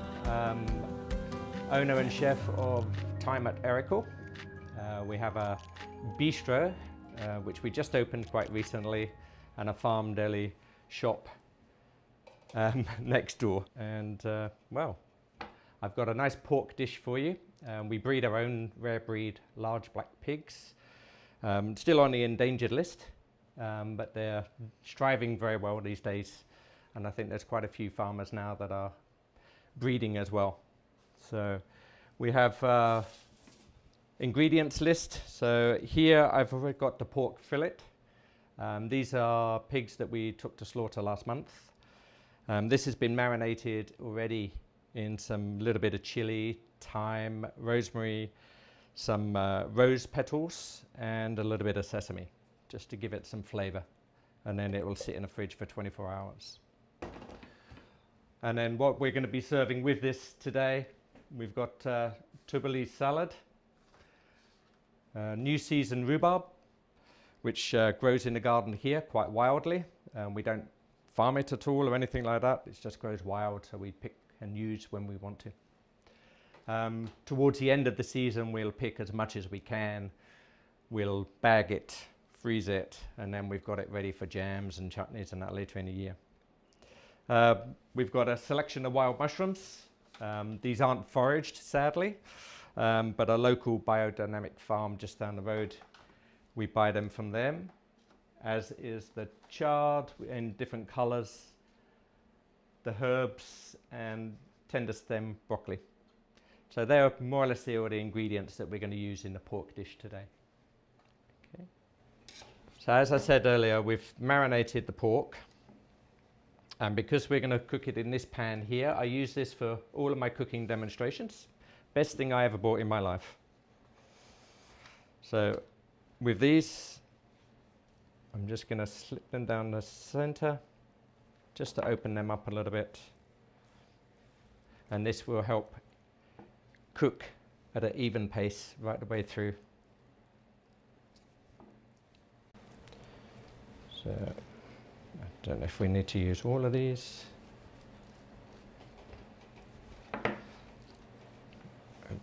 owner and chef of Time at Erical. We have a bistro, which we just opened quite recently, and a farm deli shop next door. And well, I've got a nice pork dish for you. We breed our own rare breed large black pigs, still on the endangered list, but they're striving very well these days. And I think there's quite a few farmers now that are breeding as well. So we have ingredients list. So here I've already got the pork fillet. These are pigs that we took to slaughter last month. This has been marinated already in some little bit of chili, thyme, rosemary, some rose petals, and a little bit of sesame, just to give it some flavor. And then it will sit in the fridge for 24 hours. And then what we're going to be serving with this today, we've got tuberose salad, new season rhubarb, which grows in the garden here quite wildly. We don't farm it at all or anything like that. It just grows wild, so we pick and use when we want to. Towards the end of the season, we'll pick as much as we can. We'll bag it, freeze it, and then we've got it ready for jams and chutneys and that later in the year. We've got a selection of wild mushrooms. These aren't foraged, sadly, but a local biodynamic farm just down the road, we buy them from them, as is the chard in different colors, the herbs, and tender stem broccoli. So they're more or less all the ingredients that we're going to use in the pork dish today. Okay. So as I said earlier, we've marinated the pork. And because we're going to cook it in this pan here, I use this for all of my cooking demonstrations. Best thing I ever bought in my life. So with these, I'm just going to slip them down the center, just to open them up a little bit. And this will help cook at an even pace right the way through. So I don't know if we need to use all of these.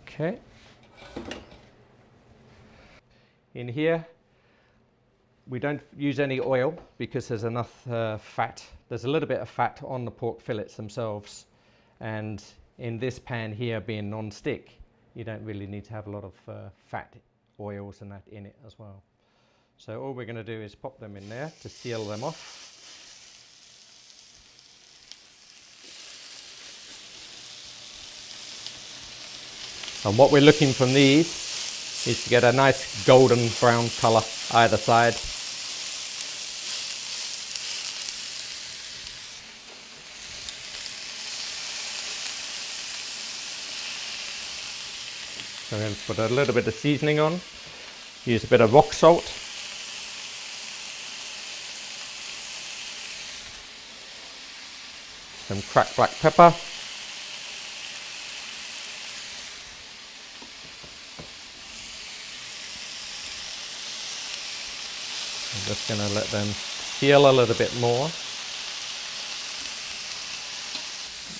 Okay. In here, we don't use any oil because there's enough fat. There's a little bit of fat on the pork fillets themselves. And in this pan here being non-stick, you don't really need to have a lot of fat oils and that in it as well. So all we're going to do is pop them in there to seal them off. And what we're looking from these is to get a nice golden brown colour either side. So I'm going to put a little bit of seasoning on, use a bit of rock salt. Some cracked black pepper. I'm just going to let them heal a little bit more.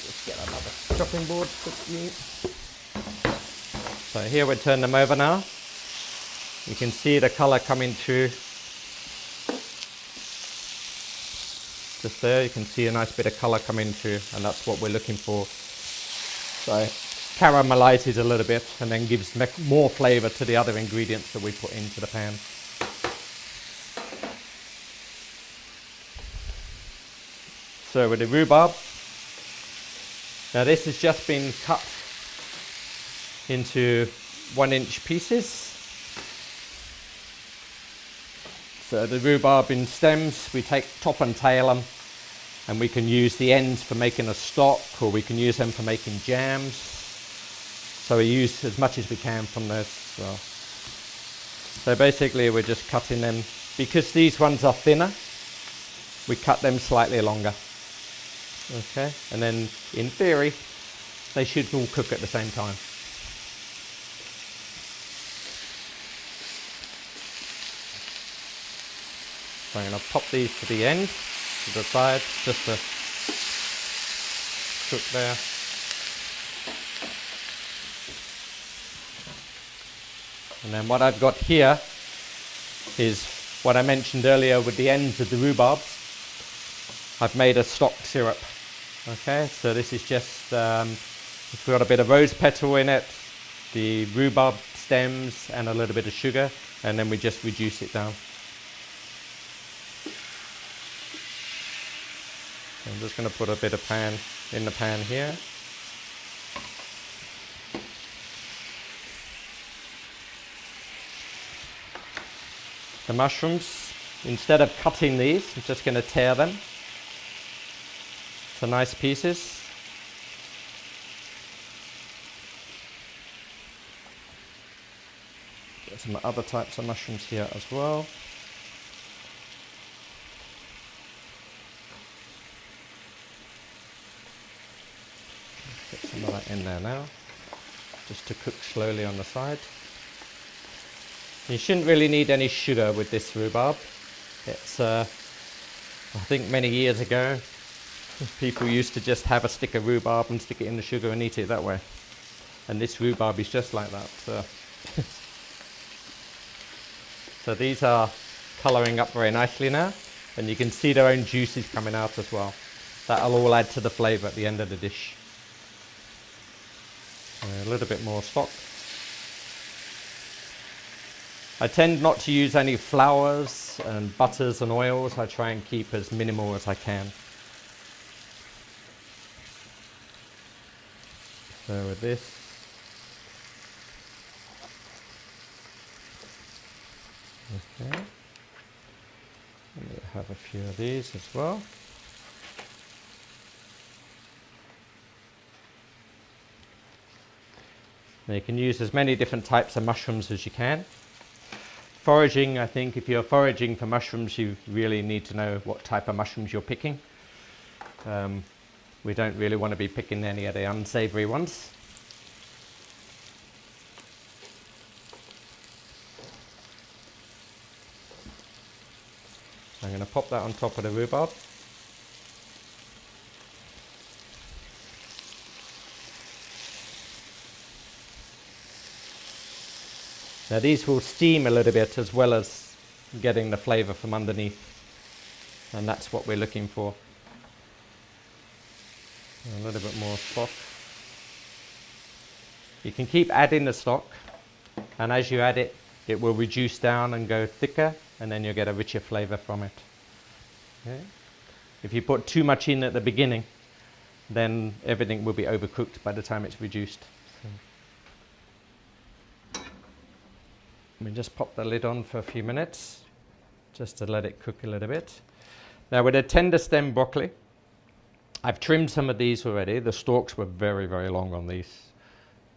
Just get another chopping board quickly. So here we turn them over now. You can see the colour coming through. Just there, you can see a nice bit of colour coming through, and that's what we're looking for. So caramelizes a little bit and then gives more flavour to the other ingredients that we put into the pan. So with the rhubarb, now this has just been cut into 1-inch pieces. So the rhubarb in stems, we take top and tail them, and we can use the ends for making a stock, or we can use them for making jams. So we use as much as we can from those as well. So basically we're just cutting them, because these ones are thinner, we cut them slightly longer. Okay, and then in theory, they should all cook at the same time. So I'm going to pop these to the end, to the side, just to cook there. And then what I've got here is what I mentioned earlier with the ends of the rhubarb. I've made a stock syrup. Okay, so this is just, it's got a bit of rose petal in it, the rhubarb stems and a little bit of sugar, and then we just reduce it down. So I'm just going to put a bit of pan in the pan here. The mushrooms, instead of cutting these, I'm just going to tear them to nice pieces. Get some other types of mushrooms here as well. Get some of that in there now, just to cook slowly on the side. You shouldn't really need any sugar with this rhubarb. It's, I think many years ago, people used to just have a stick of rhubarb and stick it in the sugar and eat it that way. And this rhubarb is just like that. So these are colouring up very nicely now, and you can see their own juices coming out as well. That'll all add to the flavour at the end of the dish. A little bit more stock. I tend not to use any flours and butters and oils. I try and keep as minimal as I can. So with this, okay, and we'll have a few of these as well. Now you can use as many different types of mushrooms as you can. Foraging, I think if you're foraging for mushrooms, you really need to know what type of mushrooms you're picking. We don't really want to be picking any of the unsavoury ones. I'm going to pop that on top of the rhubarb. Now these will steam a little bit as well as getting the flavour from underneath, and that's what we're looking for. A little bit more stock. You can keep adding the stock, and as you add it, it will reduce down and go thicker, and then you'll get a richer flavour from it. Okay. If you put too much in at the beginning, then everything will be overcooked by the time it's reduced. So. Let me just pop the lid on for a few minutes, just to let it cook a little bit. Now with a tender stem broccoli, I've trimmed some of these already. The stalks were very, very long on these,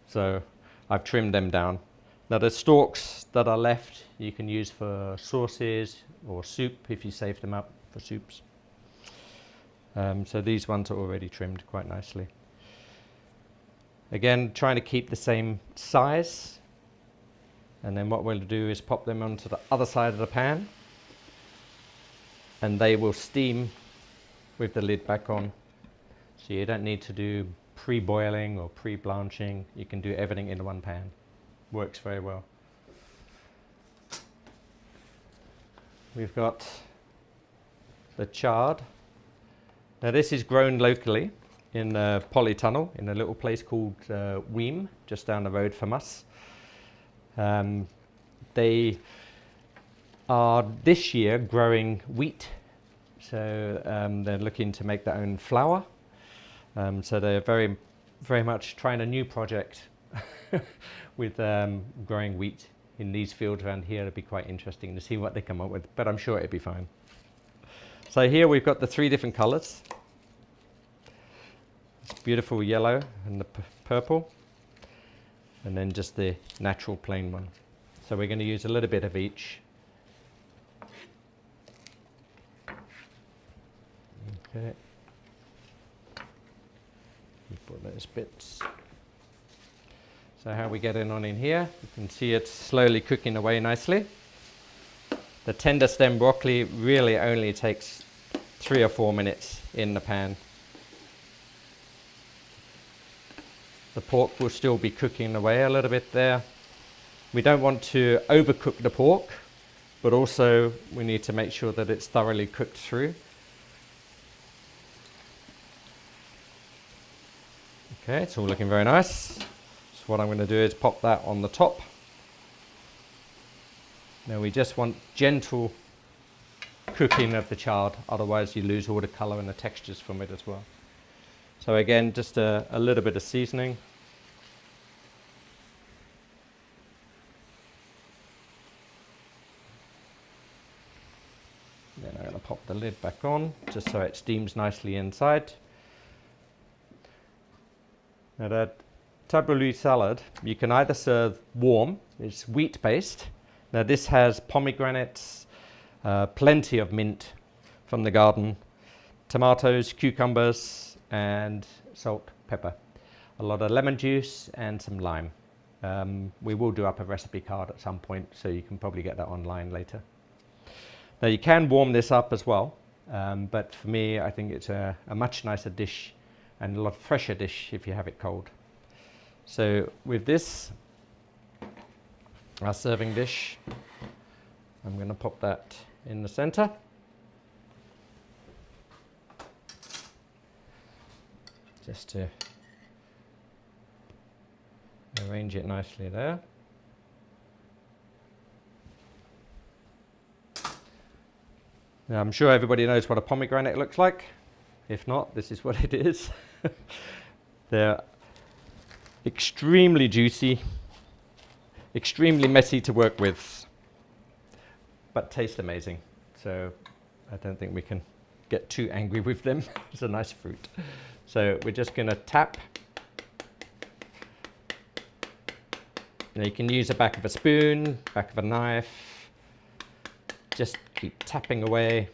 so I've trimmed them down. Now the stalks that are left, you can use for sauces or soup if you save them up for soups. So these ones are already trimmed quite nicely. Again, trying to keep the same size. And then what we'll do is pop them onto the other side of the pan. and they will steam with the lid back on. So you don't need to do pre-boiling or pre-blanching. You can do everything in one pan. Works very well. We've got the chard. Now this is grown locally in Polytunnel, in a little place called Weem, just down the road from us. They are this year growing wheat, so they're looking to make their own flour. So they're very much trying a new project with growing wheat in these fields around here. It'd be quite interesting to see what they come up with, but I'm sure it'd be fine. So here we've got the 3 different colours. It's beautiful yellow and the purple, and then just the natural plain one. So we're going to use a little bit of each. Okay. We put those bits. So how we getting on in here? You can see it slowly cooking away nicely. The tender stem broccoli really only takes 3 or 4 minutes in the pan. The pork will still be cooking away a little bit there. We don't want to overcook the pork, but also we need to make sure that it's thoroughly cooked through. Okay, it's all looking very nice. So what I'm going to do is pop that on the top. Now we just want gentle cooking of the chard, otherwise you lose all the colour and the textures from it as well. So again, just a little bit of seasoning. Then I'm going to pop the lid back on, just so it steams nicely inside. Now that tabbouleh salad, you can either serve warm, it's wheat based. Now this has pomegranates, plenty of mint from the garden, tomatoes, cucumbers, and salt, pepper. A lot of lemon juice and some lime. We will do up a recipe card at some point, so you can probably get that online later. Now you can warm this up as well, but for me I think it's a much nicer dish and a lot fresher dish if you have it cold. So with this, our serving dish, I'm going to pop that in the center. Just to arrange it nicely there. Now I'm sure everybody knows what a pomegranate looks like. If not, this is what it is. They're extremely juicy, extremely messy to work with, but taste amazing. So I don't think we can get too angry with them. It's a nice fruit. So we're just going to tap. Now you can use the back of a spoon, back of a knife. Just keep tapping away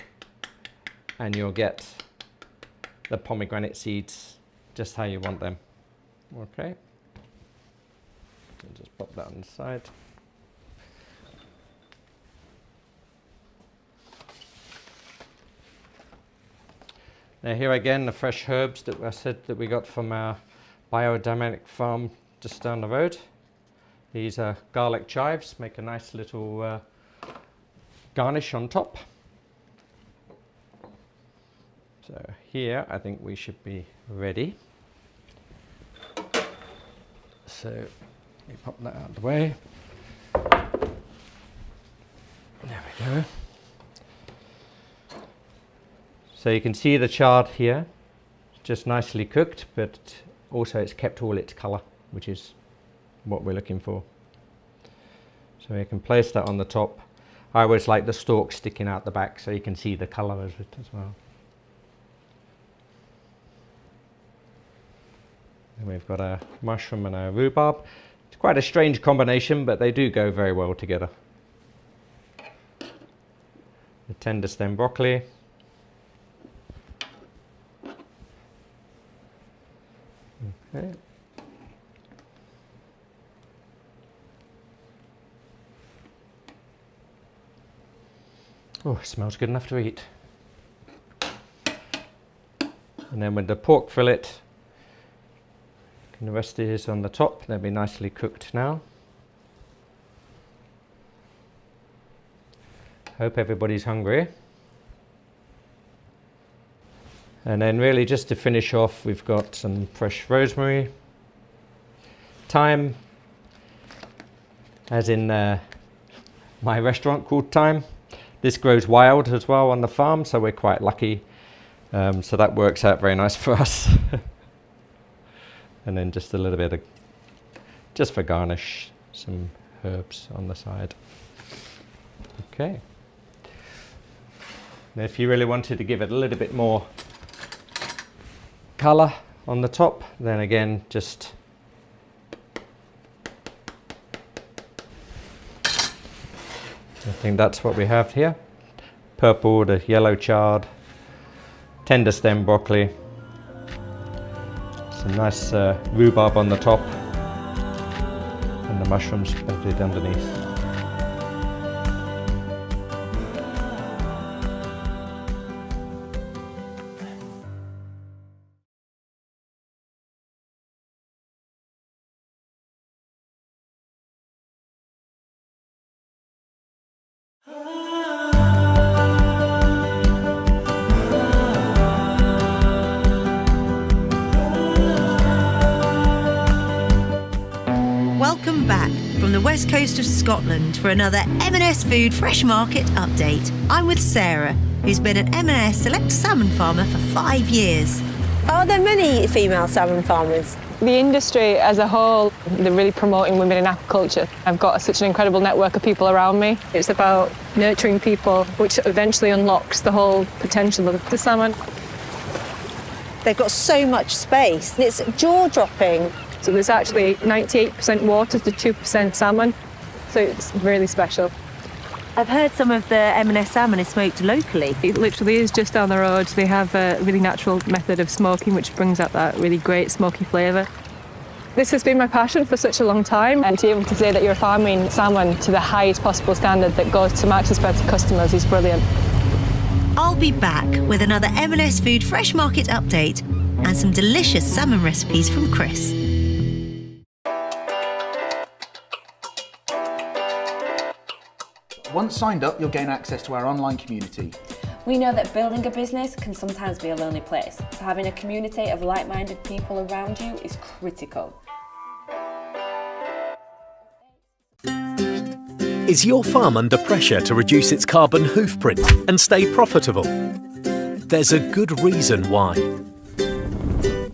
and you'll get the pomegranate seeds just how you want them. Okay. So just pop that on the side. Now here again, the fresh herbs that I said that we got from our biodynamic farm just down the road. These are garlic chives, make a nice little garnish on top. So here I think we should be ready. So we pop that out of the way. There we go. So you can see the chard here, just nicely cooked, but also it's kept all its colour, which is what we're looking for. So you can place that on the top. I always like the stalk sticking out the back so you can see the colour of it as well. And we've got a mushroom and a rhubarb. It's quite a strange combination, but they do go very well together. The tender stem broccoli. Okay. Oh, it smells good enough to eat. And then with the pork fillet, and the rest is on the top, they'll be nicely cooked now. Hope everybody's hungry. And then really just to finish off, we've got some fresh rosemary, thyme, as in my restaurant called Thyme. This grows wild as well on the farm, so we're quite lucky. So that works out very nice for us. And then just a little bit of, just for garnish, some herbs on the side. Okay. And if you really wanted to give it a little bit more colour on the top, then again, just I think that's what we have here. Purple, the yellow chard, tender stem broccoli, some nice rhubarb on the top, and the mushrooms bedded underneath. Welcome back from the west coast of Scotland for another M&S Food Fresh Market update. I'm with Sarah, who's been an M&S Select Salmon farmer for 5 years. Are there many female salmon farmers? The industry as a whole, they're really promoting women in aquaculture. I've got such an incredible network of people around me. It's about nurturing people, which eventually unlocks the whole potential of the salmon. They've got so much space. It's jaw-dropping. So there's actually 98% water to 2% salmon, so it's really special. I've heard some of the M&S salmon is smoked locally. It literally is just down the road. They have a really natural method of smoking, which brings out that really great smoky flavour. This has been my passion for such a long time, and to be able to say that you're farming salmon to the highest possible standard that goes to max respect to customers is brilliant. I'll be back with another M&S Food Fresh Market update and some delicious salmon recipes from Chris. Once signed up, you'll gain access to our online community. We know that building a business can sometimes be a lonely place, so having a community of like-minded people around you is critical. Is your farm under pressure to reduce its carbon hoofprint and stay profitable? There's a good reason why.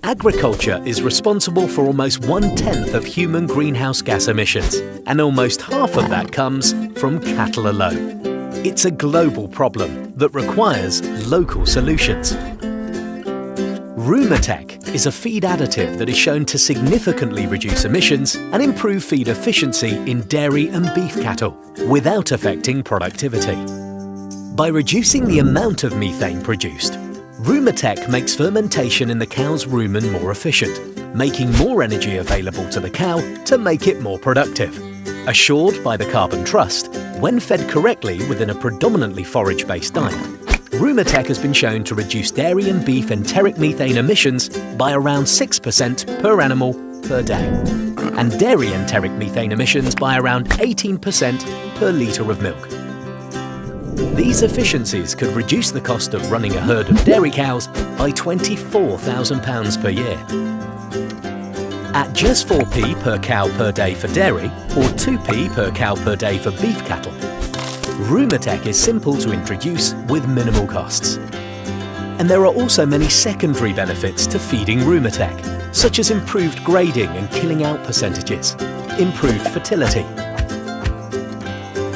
Agriculture is responsible for almost 1/10 of human greenhouse gas emissions, and almost half of that comes from cattle alone. It's a global problem that requires local solutions. Rumitech is a feed additive that is shown to significantly reduce emissions and improve feed efficiency in dairy and beef cattle without affecting productivity. By reducing the amount of methane produced, Rumitech makes fermentation in the cow's rumen more efficient, making more energy available to the cow to make it more productive. Assured by the Carbon Trust, when fed correctly within a predominantly forage-based diet, Rumitech has been shown to reduce dairy and beef enteric methane emissions by around 6% per animal per day, and dairy enteric methane emissions by around 18% per litre of milk. These efficiencies could reduce the cost of running a herd of dairy cows by £24,000 per year. At just 4p per cow per day for dairy, or 2p per cow per day for beef cattle, Rumitech is simple to introduce with minimal costs. And there are also many secondary benefits to feeding Rumitech, such as improved grading and killing out percentages, improved fertility,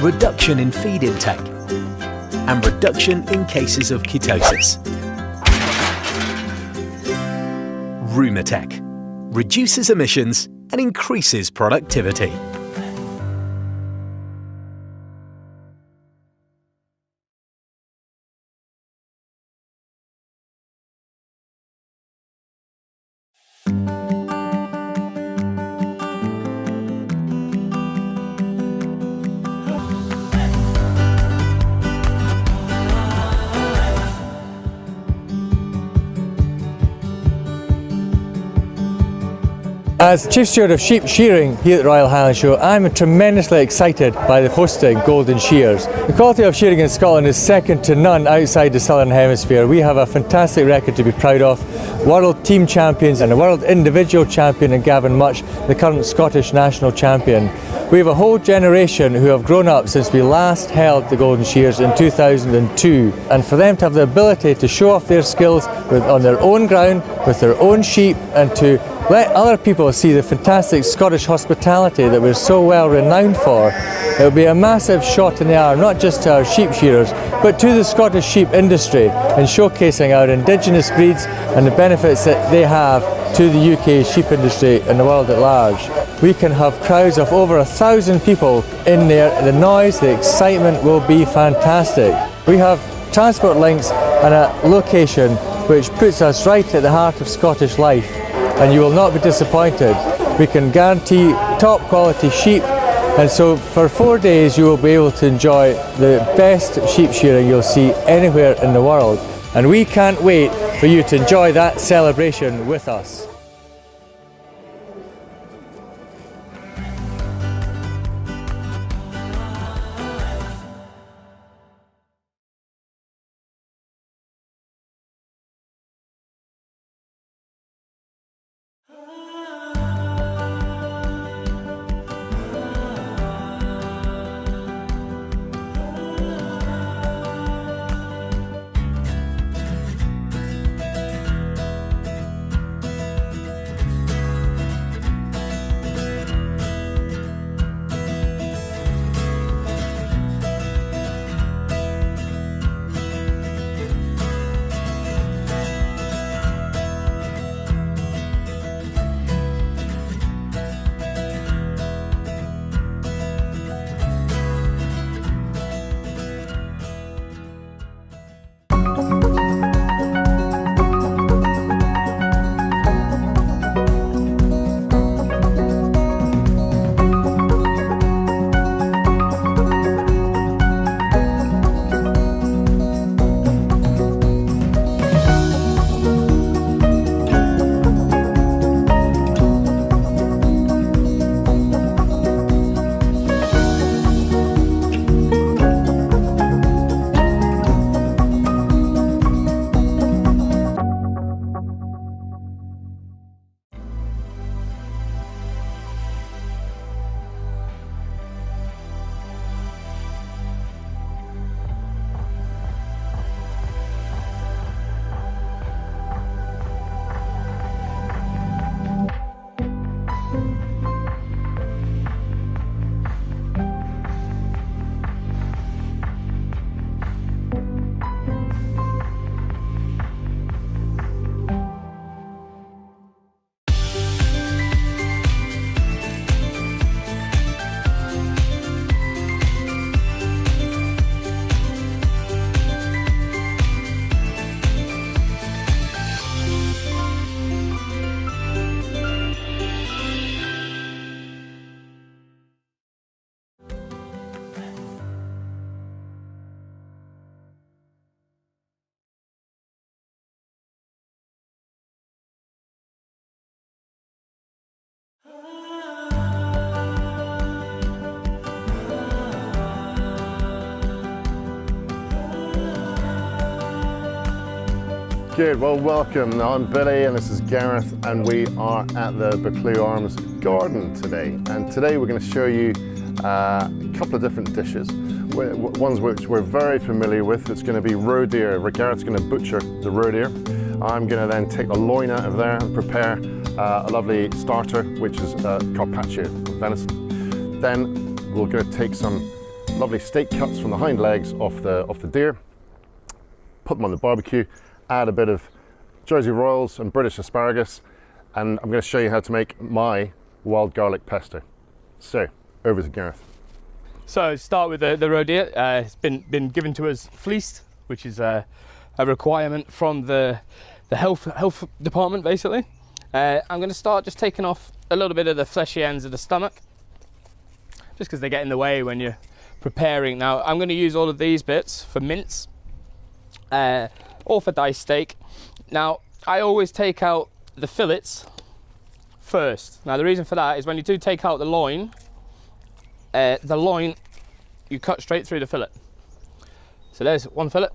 reduction in feed intake, and reduction in cases of ketosis. Rumitech reduces emissions and increases productivity. As Chief Steward of Sheep Shearing here at the Royal Highland Show, I'm tremendously excited by the hosting Golden Shears. The quality of shearing in Scotland is second to none outside the Southern Hemisphere. We have a fantastic record to be proud of. World team champions and a world individual champion in Gavin Much, the current Scottish national champion. We have a whole generation who have grown up since we last held the Golden Shears in 2002, and for them to have the ability to show off their skills on their own ground, with their own sheep, and to let other people see the fantastic Scottish hospitality that we're so well renowned for, it will be a massive shot in the arm, not just to our sheep shearers, but to the Scottish sheep industry, in showcasing our indigenous breeds and the benefits that they have to the UK sheep industry and the world at large. We can have crowds of over 1,000 people in there. The noise, the excitement will be fantastic. We have transport links and a location which puts us right at the heart of Scottish life, and you will not be disappointed. We can guarantee top quality sheep, and so for 4 days you will be able to enjoy the best sheep shearing you'll see anywhere in the world, and we can't wait for you to enjoy that celebration with us. Good, well welcome. I'm Billy and this is Gareth, and we are at the Buccleuch Arms Garden today. And today we're going to show you a couple of different dishes. Ones which we're very familiar with. It's going to be roe deer. Gareth's going to butcher the roe deer. I'm going to then take the loin out of there and prepare a lovely starter, which is carpaccio of venison. Then we're going to take some lovely steak cuts from the hind legs off the deer, put them on the barbecue, add a bit of Jersey Royals and British asparagus, and I'm going to show you how to make my wild garlic pesto. So, over to Gareth. So, start with the roe deer. It's been given to us fleeced, which is a requirement from the health department, basically. I'm going to start just taking off a little bit of the fleshy ends of the stomach, just because they get in the way when you're preparing. Now, I'm going to use all of these bits for mince, or for diced steak. Now, I always take out the fillets first. Now the reason for that is when you do take out the loin you cut straight through the fillet. So there's one fillet,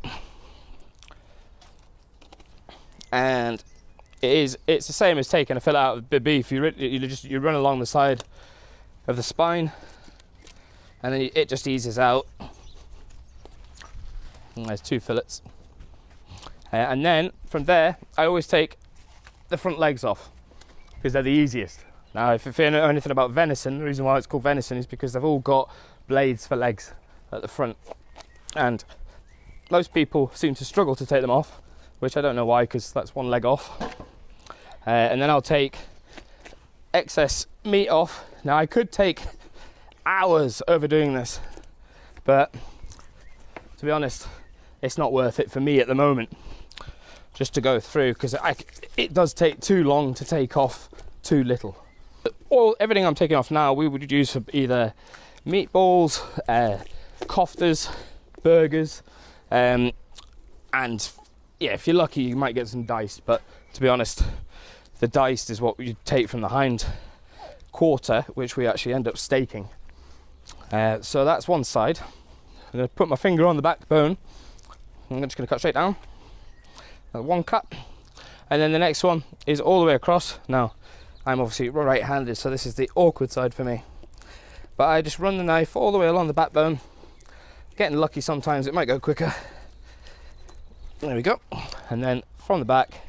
and it's the same as taking a fillet out of the beef. You run along the side of the spine, and then it just eases out. And there's two fillets, and then from there I always take the front legs off because they're the easiest. Now if you know anything about venison, the reason why it's called venison is because they've all got blades for legs at the front, and most people seem to struggle to take them off, which I don't know why, because that's one leg off. And then I'll take excess meat off. Now I could take hours overdoing this, but to be honest, it's not worth it for me at the moment, just to go through, because it does take too long to take off too little. Everything I'm taking off now we would use for either meatballs, koftas, burgers, and yeah, if you're lucky you might get some diced, but to be honest, the diced is what you take from the hind quarter, which we actually end up steaking. So that's one side. I'm going to put my finger on the backbone. I'm just going to cut straight down. One cut, and then the next one is all the way across. Now I'm obviously right-handed, so this is the awkward side for me, but I just run the knife all the way along the backbone. Getting lucky sometimes, it might go quicker. There we go. And then from the back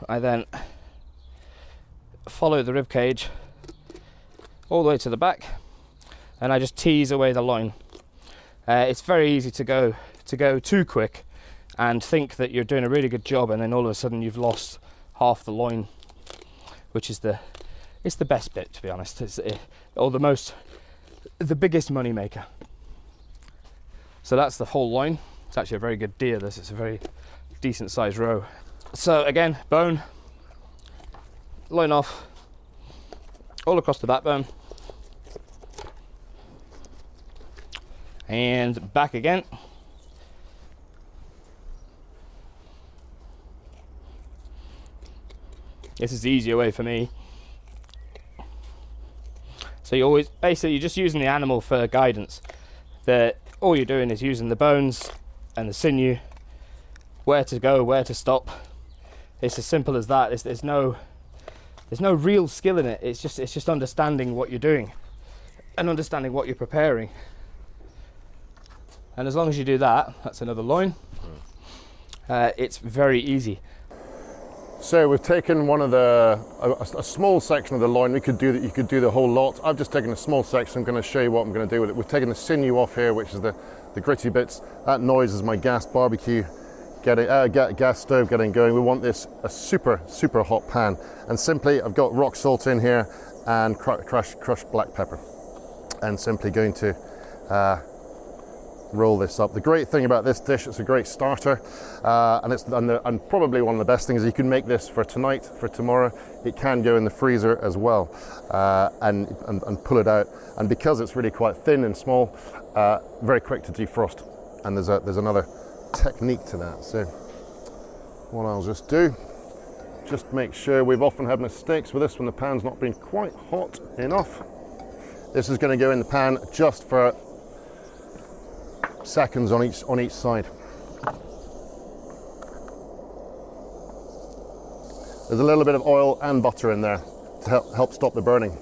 I then follow the rib cage all the way to the back, and I just tease away the loin. It's very easy to go too quick and think that you're doing a really good job, and then all of a sudden you've lost half the loin, which is the best bit, to be honest. It's the biggest money maker. So that's the whole loin. It's actually a very good deer, this. It's a very decent sized roe. So again, bone, loin off, all across the backbone, and back again. This is the easier way for me. So you're just using the animal for guidance. All you're doing is using the bones and the sinew, where to go, where to stop. It's as simple as that. There's no real skill in it. It's just understanding what you're doing and understanding what you're preparing. And as long as you do that, that's another loin. It's very easy. So we've taken a small section of the loin. You could do the whole lot. I've just taken a small section. I'm going to show you what I'm going to do with it. We've taken the sinew off here, which is the gritty bits. That noise is my gas barbecue gas stove getting going. We want this a super hot pan, and simply I've got rock salt in here and crushed black pepper, and simply going to roll this up. The great thing about this dish, it's a great starter, and probably one of the best things is you can make this for tonight, for tomorrow. It can go in the freezer as well, and pull it out. And because it's really quite thin and small, very quick to defrost. And there's another technique to that. So what I'll just do, just make sure, we've often had mistakes with this when the pan's not been quite hot enough. This is going to go in the pan just for seconds on each side. There's a little bit of oil and butter in there to help stop the burning.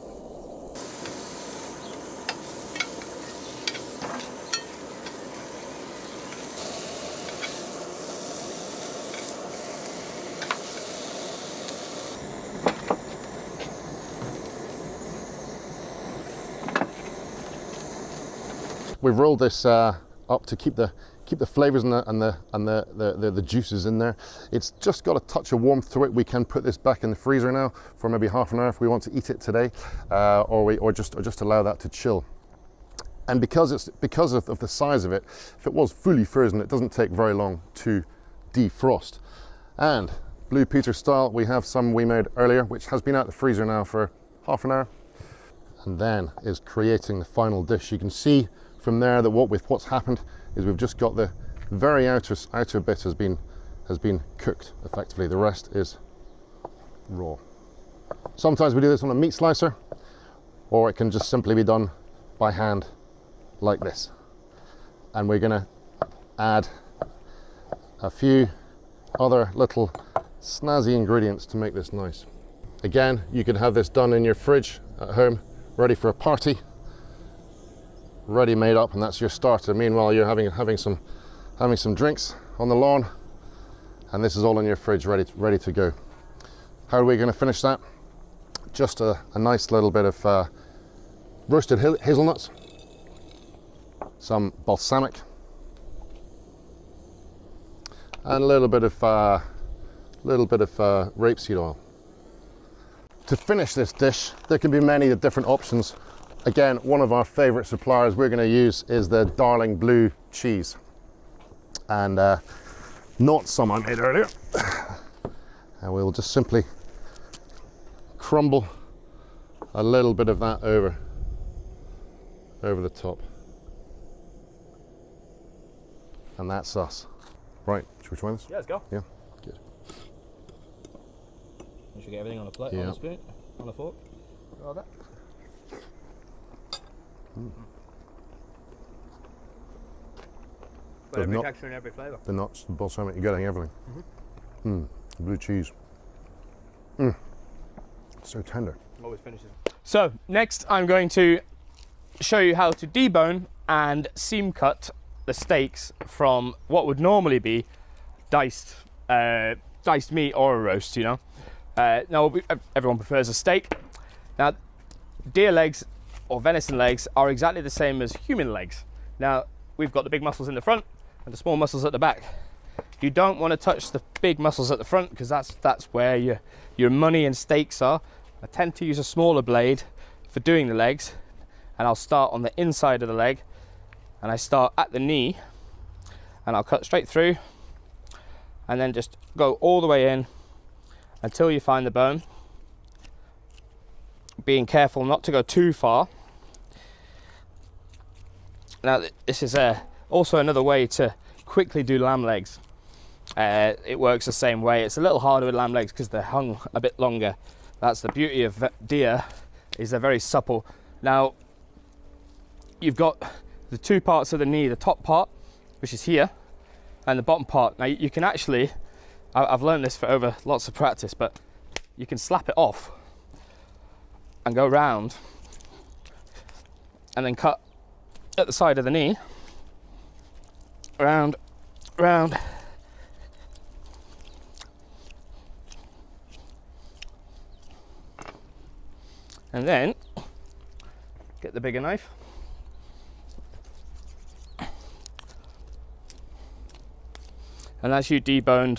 We've rolled this up to keep the flavors and the juices in there. It's just got a touch of warmth to it. We can put this back in the freezer now for maybe half an hour if we want to eat it today, or just allow that to chill. And because of the size of it, if it was fully frozen, it doesn't take very long to defrost. And Blue Peter style, we have some we made earlier, which has been out the freezer now for half an hour, and then is creating the final dish. You can see from there that what's happened is we've just got the very outer bit has been cooked effectively. The rest is raw. Sometimes we do this on a meat slicer, or it can just simply be done by hand like this. And we're going to add a few other little snazzy ingredients to make this nice. Again, you can have this done in your fridge at home, ready for a party, ready made up, and that's your starter. Meanwhile, you're having some drinks on the lawn, and this is all in your fridge, ready to go. How are we going to finish that? Just a nice little bit of roasted hazelnuts, some balsamic, and a little bit of rapeseed oil. To finish this dish, there can be many different options. Again, one of our favorite suppliers we're going to use is the Darling Blue cheese, and not some I made earlier. And we'll just simply crumble a little bit of that over the top, and that's us. Right, should we try this? Yeah, let's go. Yeah, good. You should get everything on a plate, Yeah. on a spoon, on a fork. All that. But every texture and every flavour. The nuts, the balsamic, you're getting everything. The blue cheese. So tender. Always finishes. So next I'm going to show you how to debone and seam cut the steaks from what would normally be diced meat or a roast, you know. Now everyone prefers a steak. Now deer legs or venison legs are exactly the same as human legs. Now we've got the big muscles in the front and the small muscles at the back. You don't want to touch the big muscles at the front because that's where your money and steaks are. I tend to use a smaller blade for doing the legs, and I'll start on the inside of the leg, and I start at the knee, and I'll cut straight through, and then just go all the way in until you find the bone, being careful not to go too far. Now this is also another way to quickly do lamb legs. It works the same way. It's a little harder with lamb legs because they're hung a bit longer. That's the beauty of deer, is they're very supple. Now you've got the two parts of the knee, the top part, which is here, and the bottom part. Now you can actually, I've learned this for over lots of practice, but you can slap it off and go round and then cut at the side of the knee, round, round, and then get the bigger knife and that's you deboned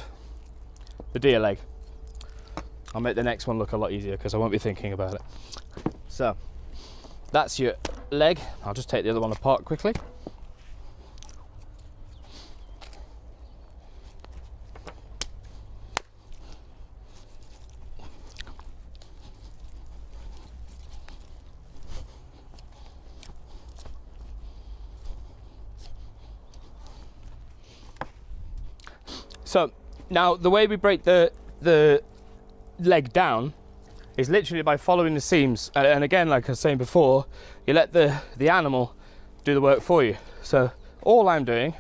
the deer leg. I'll make the next one look a lot easier because I won't be thinking about it. So that's your leg. I'll just take the other one apart quickly. So now the way we break the leg down is literally by following the seams, and again, like I was saying before, you let the animal do the work for you. So all I'm doing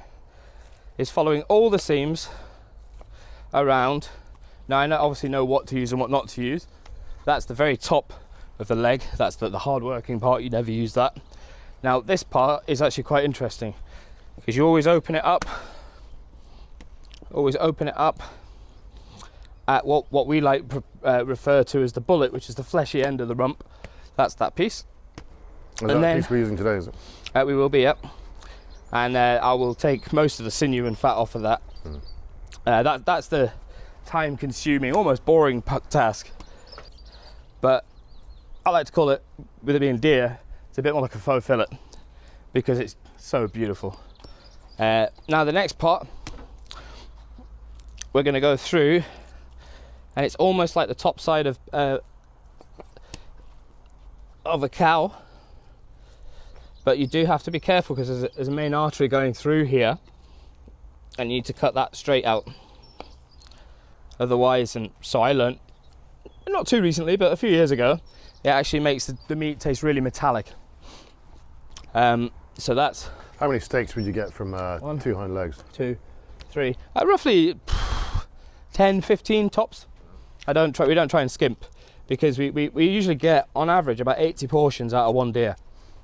is following all the seams around. Now I obviously know what to use and what not to use. That's the very top of the leg. That's the hard working part. You never use that. Now this part is actually quite interesting because you always open it up. Always open it up at what we like refer to as the bullet, which is the fleshy end of the rump. That's that piece. Is that the piece we're using today, is it? We will be, yep. And I will take most of the sinew and fat off of that. That's the time-consuming, almost boring task. But I like to call it, with it being deer, it's a bit more like a faux fillet because it's so beautiful. Now the next part, we're going to go through, and it's almost like the top side of a cow, but you do have to be careful because there's a main artery going through here, and you need to cut that straight out. Otherwise, and so I learned not too recently, but a few years ago, it actually makes the meat taste really metallic. So that's... How many steaks would you get from 2 hind legs? 2, 3, roughly 10, 15 tops. We don't try and skimp, because we usually get on average about 80 portions out of one deer,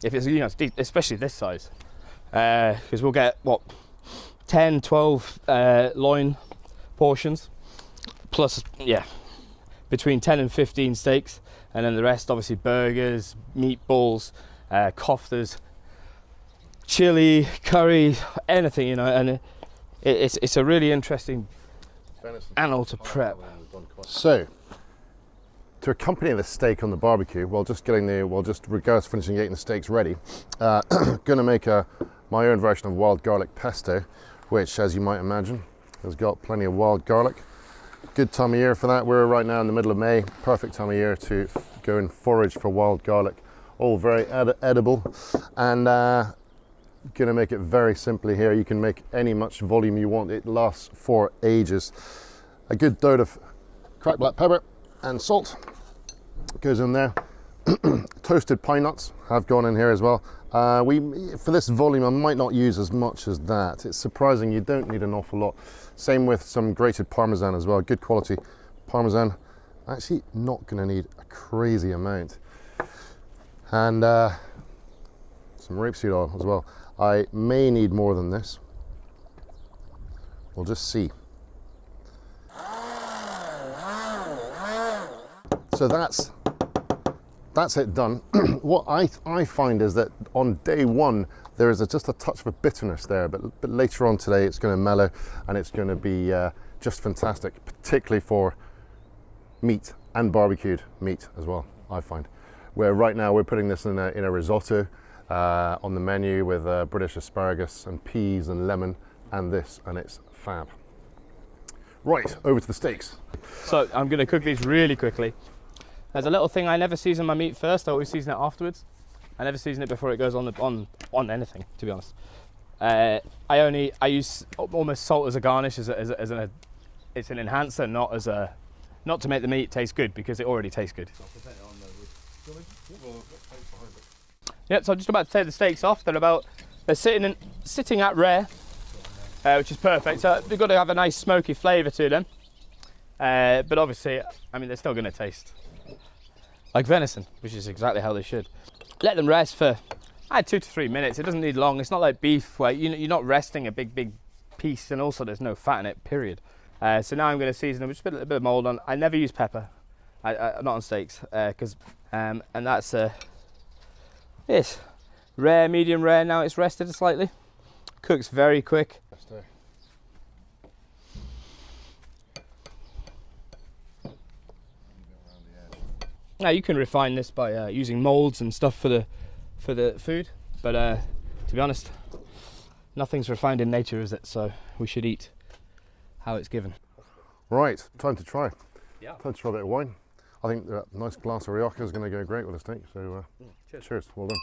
if it's, you know, especially this size, because we'll get what, 10, 12 loin portions, plus, yeah, between 10 and 15 steaks, and then the rest obviously burgers, meatballs, koftas, chili, curry, anything, you know. And it's a really interesting animal to prep. So, to accompany the steak on the barbecue, regards to finishing getting the steaks ready, gonna make my own version of wild garlic pesto, which, as you might imagine, has got plenty of wild garlic. Good time of year for that. We're right now in the middle of May, perfect time of year to go and forage for wild garlic. All very edible, and gonna make it very simply here. You can make any much volume you want. It lasts for ages. A good dose of cracked black pepper and salt goes in there. Toasted pine nuts have gone in here as well. For this volume, I might not use as much as that. It's surprising you don't need an awful lot. Same with some grated Parmesan as well, good quality Parmesan. Actually not gonna need a crazy amount. And some rapeseed oil as well. I may need more than this. We'll just see. So that's it done. What I find is that on day one there is just a touch of a bitterness there, but later on today it's going to mellow and it's going to be just fantastic, particularly for meat and barbecued meat as well, I find. Where right now we're putting this in a risotto on the menu with British asparagus and peas and lemon and this, and it's fab. Right, over to the steaks. So I'm going to cook these really quickly. There's a little thing, I never season my meat first, I always season it afterwards. I never season it before it goes on anything, to be honest. I use almost salt as a garnish, it's an enhancer, not to make the meat taste good, because it already tastes good. Yep, so I'm just about to take the steaks off. They're sitting at rare, which is perfect. So they've got to have a nice smoky flavour to them. But obviously, I mean, they're still going to taste like venison, which is exactly how they should. Let them rest for 2 to 3 minutes. It doesn't need long. It's not like beef where you're not resting a big piece, and also there's no fat in it, period. So now I'm going to season them with just a bit of mould on. I never use pepper, not on steaks, and that's this rare, medium rare. Now it's rested slightly. Cooks very quick. Now you can refine this by using moulds and stuff for the food, but to be honest, nothing's refined in nature, is it? So we should eat how it's given. Right, time to try. Yeah. Time to try a bit of wine. I think that nice glass of Rioja is going to go great with a steak. So cheers. Well done.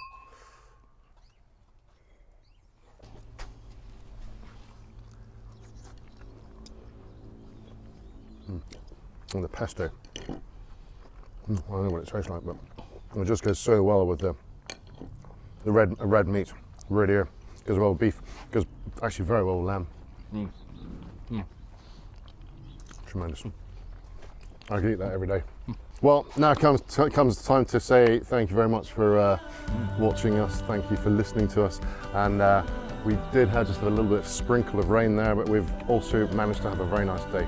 And the pesto. I don't know what it tastes like, but it just goes so well with the red meat. Really goes well with beef. Goes actually very well with lamb. Tremendous. I could eat that every day. Well, now comes the time to say thank you very much for watching us. Thank you for listening to us. And we did have just a little bit of sprinkle of rain there, but we've also managed to have a very nice day.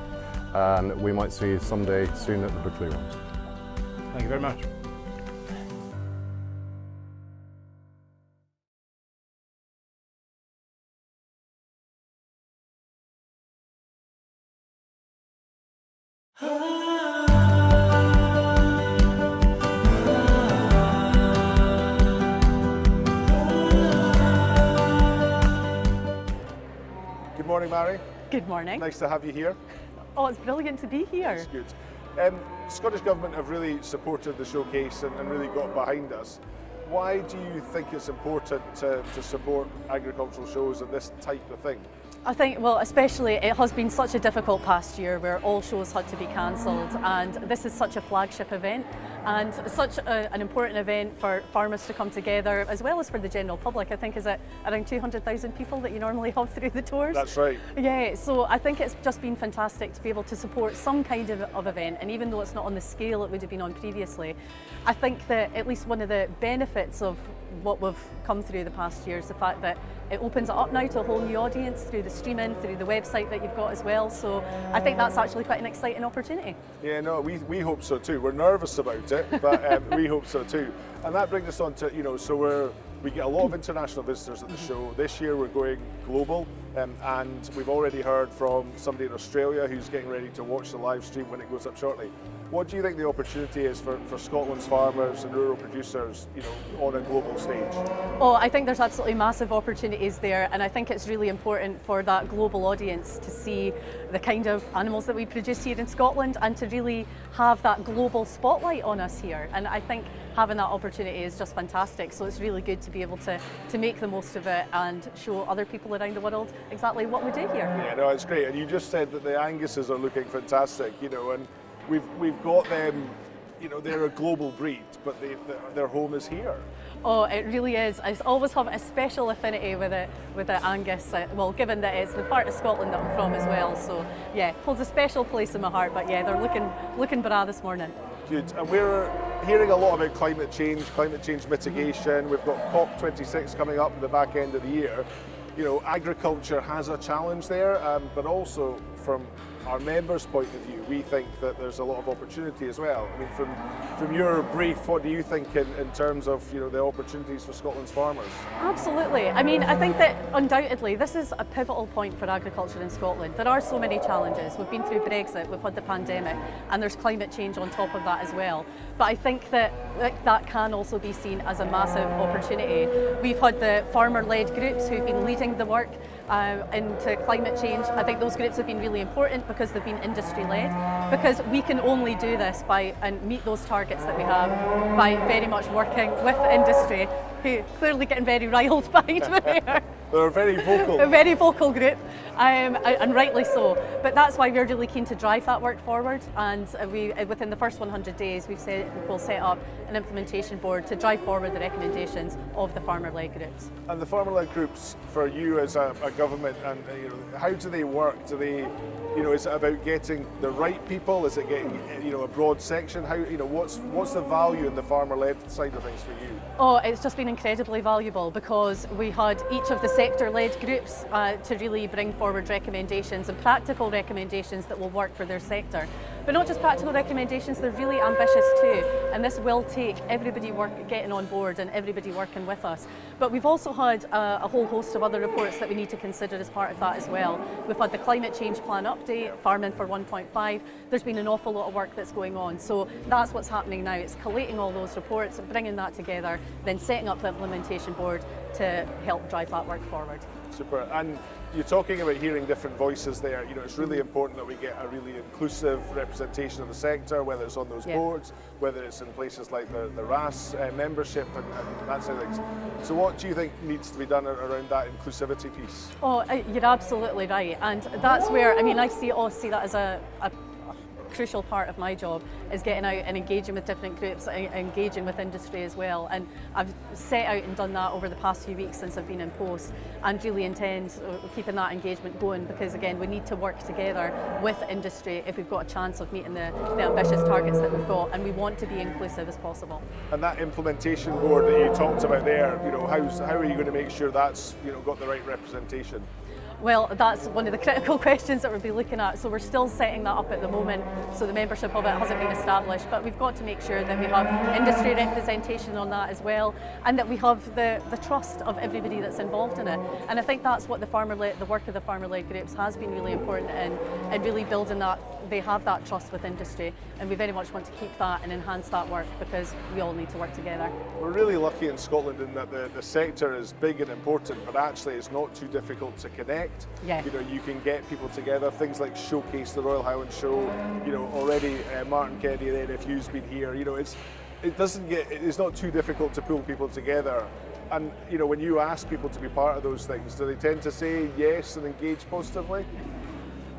And we might see you someday soon at the Buccleuch Arms. Thank you very much. Good morning, Mary. Good morning. Nice to have you here. Oh, it's brilliant to be here. That's good. Scottish Government have really supported the showcase and really got behind us. Why do you think it's important to support agricultural shows and this type of thing? I think, well, especially it has been such a difficult past year where all shows had to be cancelled, and this is such a flagship event and such an important event for farmers to come together as well as for the general public. I think is it around 200,000 people that you normally have through the tours? That's right. Yeah, so I think it's just been fantastic to be able to support some kind of event, and even though it's not on the scale it would have been on previously, I think that at least one of the benefits of what we've come through the past year is the fact that it opens it up now to a whole new audience through the streaming, through the website that you've got as well. So I think that's actually quite an exciting opportunity. Yeah, no, we hope so too. We're nervous about it, but we hope so too. And that brings us on to, you know, so we get a lot of international visitors at the show. This year we're going global, and we've already heard from somebody in Australia who's getting ready to watch the live stream when it goes up shortly. What do you think the opportunity is for Scotland's farmers and rural producers, you know, on a global stage? Oh, I think there's absolutely massive opportunities there, and I think it's really important for that global audience to see the kind of animals that we produce here in Scotland and to really have that global spotlight on us here. And I think having that opportunity is just fantastic. So it's really good to be able to make the most of it and show other people around the world exactly what we do here. Yeah, no, it's great. And you just said that the Anguses are looking fantastic, you know, and we've got them, you know, they're a global breed, but their home is here. Oh, it really is. I always have a special affinity with the Angus, well, given that it's the part of Scotland that I'm from as well. So yeah, holds a special place in my heart, but yeah, they're looking bra this morning. Good. And we're hearing a lot about climate change mitigation. We've got COP26 coming up at the back end of the year. You know, agriculture has a challenge there, but also from our members' point of view, we think that there's a lot of opportunity as well. I mean, from your brief, what do you think in terms of, you know, the opportunities for Scotland's farmers? Absolutely. I mean, I think that undoubtedly this is a pivotal point for agriculture in Scotland. There are so many challenges. We've been through Brexit, we've had the pandemic, and there's climate change on top of that as well. But I think that that can also be seen as a massive opportunity. We've had the farmer-led groups who've been leading the work into climate change. I think those groups have been really important because they've been industry-led, because we can only do this and meet those targets that we have by very much working with industry, who clearly getting very riled behind me here. They're very vocal. A very vocal group, and rightly so. But that's why we're really keen to drive that work forward. And within the first 100 days, we'll set up an implementation board to drive forward the recommendations of the farmer-led groups. And the farmer-led groups, for you as a government, and you know, how do they work? Do they, you know, is it about getting the right people? Is it getting, you know, a broad section? How, you know, what's the value in the farmer-led side of things for you? Oh, it's just been incredibly valuable because we had each of the sector-led groups to really bring forward recommendations and practical recommendations that will work for their sector. But not just practical recommendations, they're really ambitious too. And this will take everybody getting on board and everybody working with us. But we've also had a whole host of other reports that we need to consider as part of that as well. We've had the Climate Change Plan update, Farming for 1.5. There's been an awful lot of work that's going on. So that's what's happening now. It's collating all those reports, bringing that together, then setting up the implementation board to help drive that work forward. Super. And you're talking about hearing different voices there. You know, it's really important that we get a really inclusive representation of the sector, whether it's on those boards, whether it's in places like the RAS membership and that sort of things. So what do you think needs to be done around that inclusivity piece? Oh, you're absolutely right. And that's where, I mean, I see that as a crucial part of my job, is getting out and engaging with different groups, engaging with industry as well. And I've set out and done that over the past few weeks since I've been in post, and really intend keeping that engagement going, because again, we need to work together with industry if we've got a chance of meeting the ambitious targets that we've got, and we want to be inclusive as possible. And that implementation board that you talked about there, you know, how are you going to make sure that's, you know, got the right representation? Well, that's one of the critical questions that we'll be looking at. So we're still setting that up at the moment. So the membership of it hasn't been established, but we've got to make sure that we have industry representation on that as well, and that we have the trust of everybody that's involved in it. And I think that's what the work of the farmer-led groups has been really important in really building that. They have that trust with industry, and we very much want to keep that and enhance that work, because we all need to work together. We're really lucky in Scotland in that the sector is big and important, but actually it's not too difficult to connect. Yeah. You know, you can get people together. Things like Showcase, the Royal Highland Show. You know, already Martin Kennedy of the NFU's been here. You know, it's not too difficult to pull people together. And you know, when you ask people to be part of those things, do they tend to say yes and engage positively?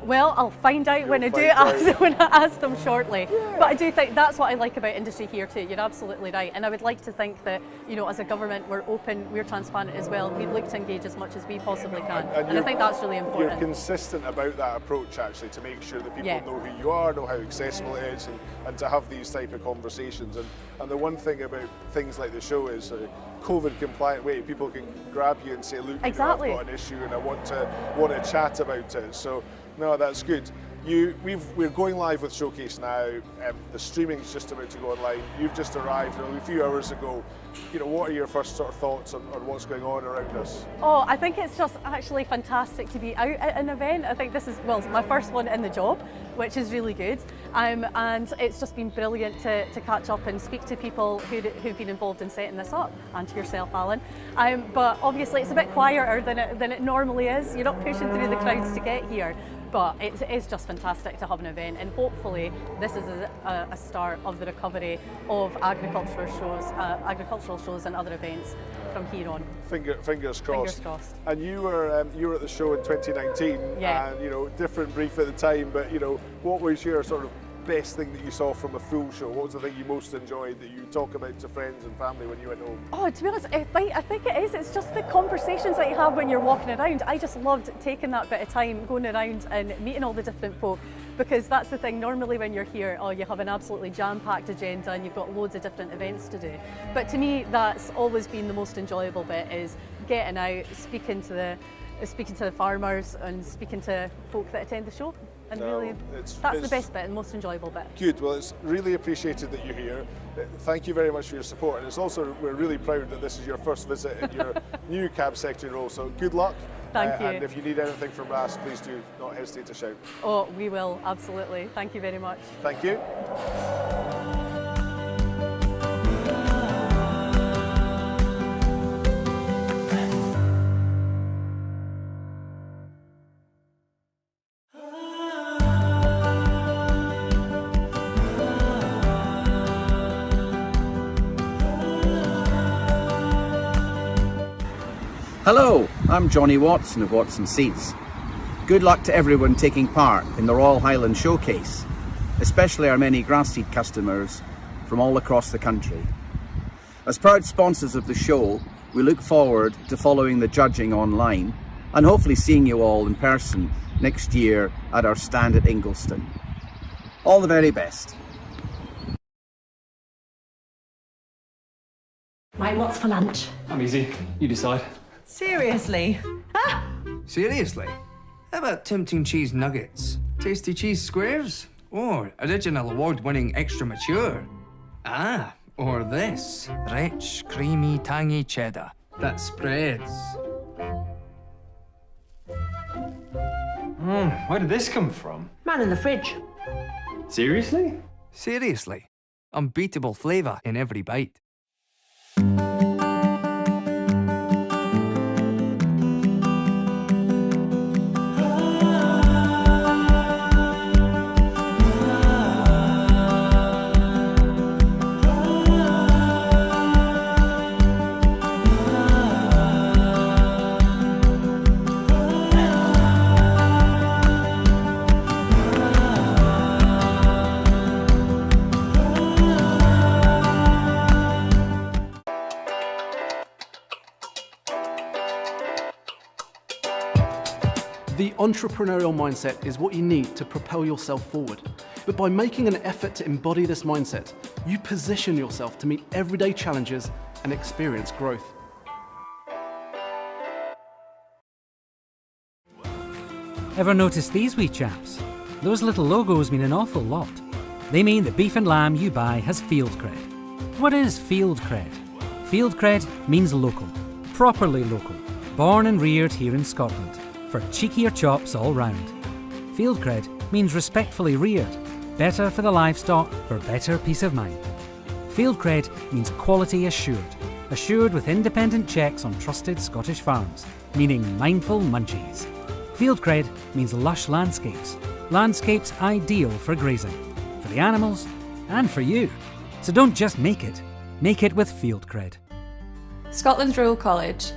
Well, I'll find out when I ask them shortly. Yeah. But I do think that's what I like about industry here too. You're absolutely right. And I would like to think that, you know, as a government, we're open, we're transparent as well. We look to engage as much as we possibly can. And I think that's really important. You're consistent about that approach, actually, to make sure that people know who you are, know how accessible it is, and to have these type of conversations. And the one thing about things like the show is COVID compliant way. People can grab you and say, look, exactly. You know, I've got an issue and I want to chat about it. So no, that's good. We're going live with Showcase now. The streaming's just about to go online. You've just arrived a few hours ago. You know, what are your first sort of thoughts on what's going on around us? Oh, I think it's just actually fantastic to be out at an event. I think this is, well, my first one in the job, which is really good. And it's just been brilliant to catch up and speak to people who've been involved in setting this up, and to yourself, Alan. But obviously it's a bit quieter than it normally is. You're not pushing through the crowds to get here. But it is just fantastic to have an event, and hopefully this is a start of the recovery of agricultural shows and other events from here on. Fingers crossed. Fingers crossed. And you were at the show in 2019, and you know, different brief at the time. But you know, what was your sort of best thing that you saw from a full show? What was the thing you most enjoyed that you talk about to friends and family when you went home? Oh, to be honest, I think it is. It's just the conversations that you have when you're walking around. I just loved taking that bit of time, going around and meeting all the different folk, because that's the thing. Normally when you're here, you have an absolutely jam-packed agenda and you've got loads of different events to do. But to me, that's always been the most enjoyable bit, is getting out, speaking to the farmers and speaking to folk that attend the show. And really, that's the best bit and most enjoyable bit. Good. Well, it's really appreciated that you're here. Thank you very much for your support. And it's also, we're really proud that this is your first visit in your new cab secretary role. So good luck. Thank you. And if you need anything from us, please do not hesitate to shout. Oh, we will, absolutely. Thank you very much. Thank you. Hello, I'm Johnny Watson of Watson Seeds. Good luck to everyone taking part in the Royal Highland Showcase, especially our many grass seed customers from all across the country. As proud sponsors of the show, we look forward to following the judging online and hopefully seeing you all in person next year at our stand at Ingliston. All the very best. Right, what's for lunch? I'm easy. You decide. Seriously? Ah! Seriously? How about tempting cheese nuggets? Tasty cheese squares? Or original award-winning extra mature? Ah, or this. Rich, creamy, tangy cheddar that spreads. Where did this come from? Man in the fridge. Seriously? Seriously. Unbeatable flavour in every bite. The entrepreneurial mindset is what you need to propel yourself forward. But by making an effort to embody this mindset, you position yourself to meet everyday challenges and experience growth. Ever notice these wee chaps? Those little logos mean an awful lot. They mean the beef and lamb you buy has field cred. What is field cred? Field cred means local, properly local, born and reared here in Scotland, for cheekier chops all round. Field cred means respectfully reared, better for the livestock for better peace of mind. Field cred means quality assured, assured with independent checks on trusted Scottish farms, meaning mindful munchies. Field cred means lush landscapes, landscapes ideal for grazing, for the animals and for you. So don't just make it with field cred. Scotland's Royal College.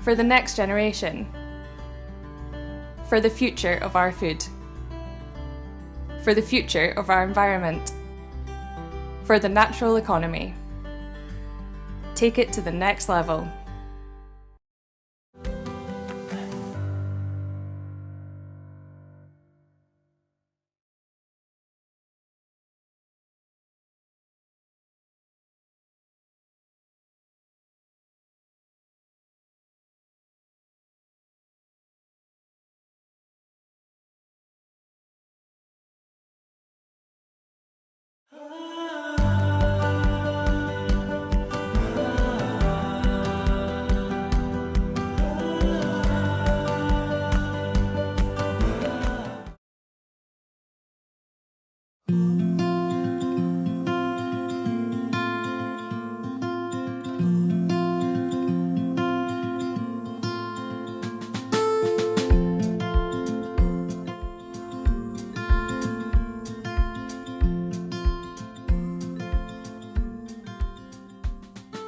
For the next generation. For the future of our food. For the future of our environment. For the natural economy. Take it to the next level.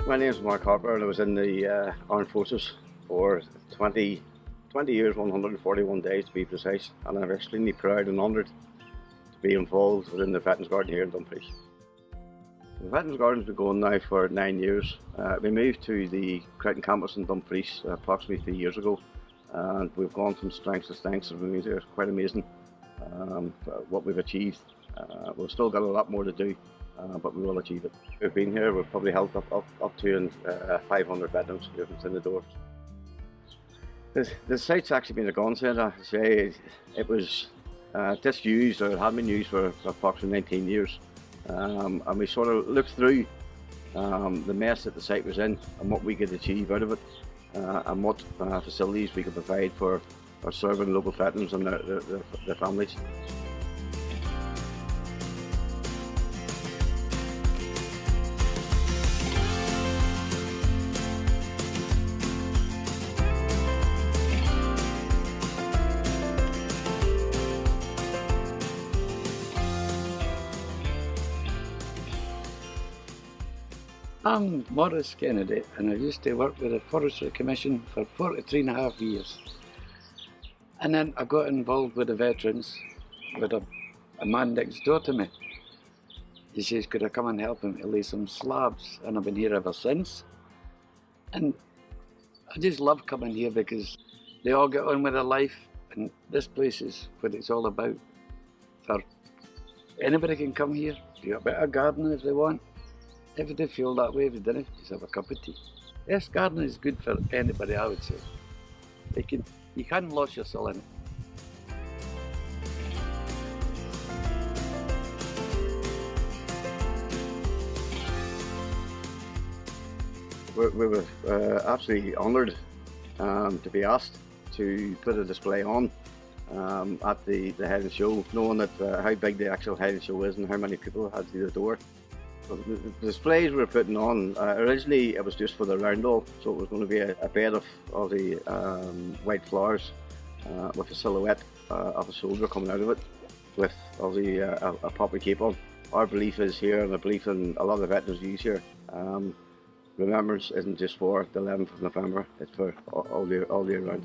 My name is Mark Harper and I was in the Armed Forces for 20 years, 141 days to be precise, and I'm extremely proud and honoured to be involved within the Veterans Garden here in Dumfries. The Veterans Garden's been going now for 9 years. We moved to the Crichton campus in Dumfries approximately 3 years ago, and we've gone from strength to strength, so it's quite amazing what we've achieved. We've still got a lot more to do, but we will achieve it. We've been here, we've probably helped up to 500 veterans who have in the door. The site's actually been a godsend. I say it was disused, or it had been used for approximately 19 years. And we sort of looked through the mess that the site was in and what we could achieve out of it, and what facilities we could provide for our serving local veterans and their families. I'm Maurice Kennedy, and I used to work with the Forestry Commission for 43.5 years. And then I got involved with the veterans with a man next door to me. He says, could I come and help him to lay some slabs? And I've been here ever since. And I just love coming here because they all get on with their life, and this place is what it's all about. For anybody can come here, do a bit of gardening if they want. If they feel that way, if they didn't, just have a cup of tea. Yes, gardening is good for anybody, I would say. You can't lose your soul in it. We were absolutely honoured to be asked to put a display on at the head and show, knowing that how big the actual head and show is and how many people had through the door. The displays we were putting on, originally it was just for the roundel, so it was going to be a bed of the white flowers with a silhouette of a soldier coming out of it with obviously a proper cape on. Our belief is here, and a belief in a lot of the veterans use here. Remembrance isn't just for the 11th of November, it's for all year round.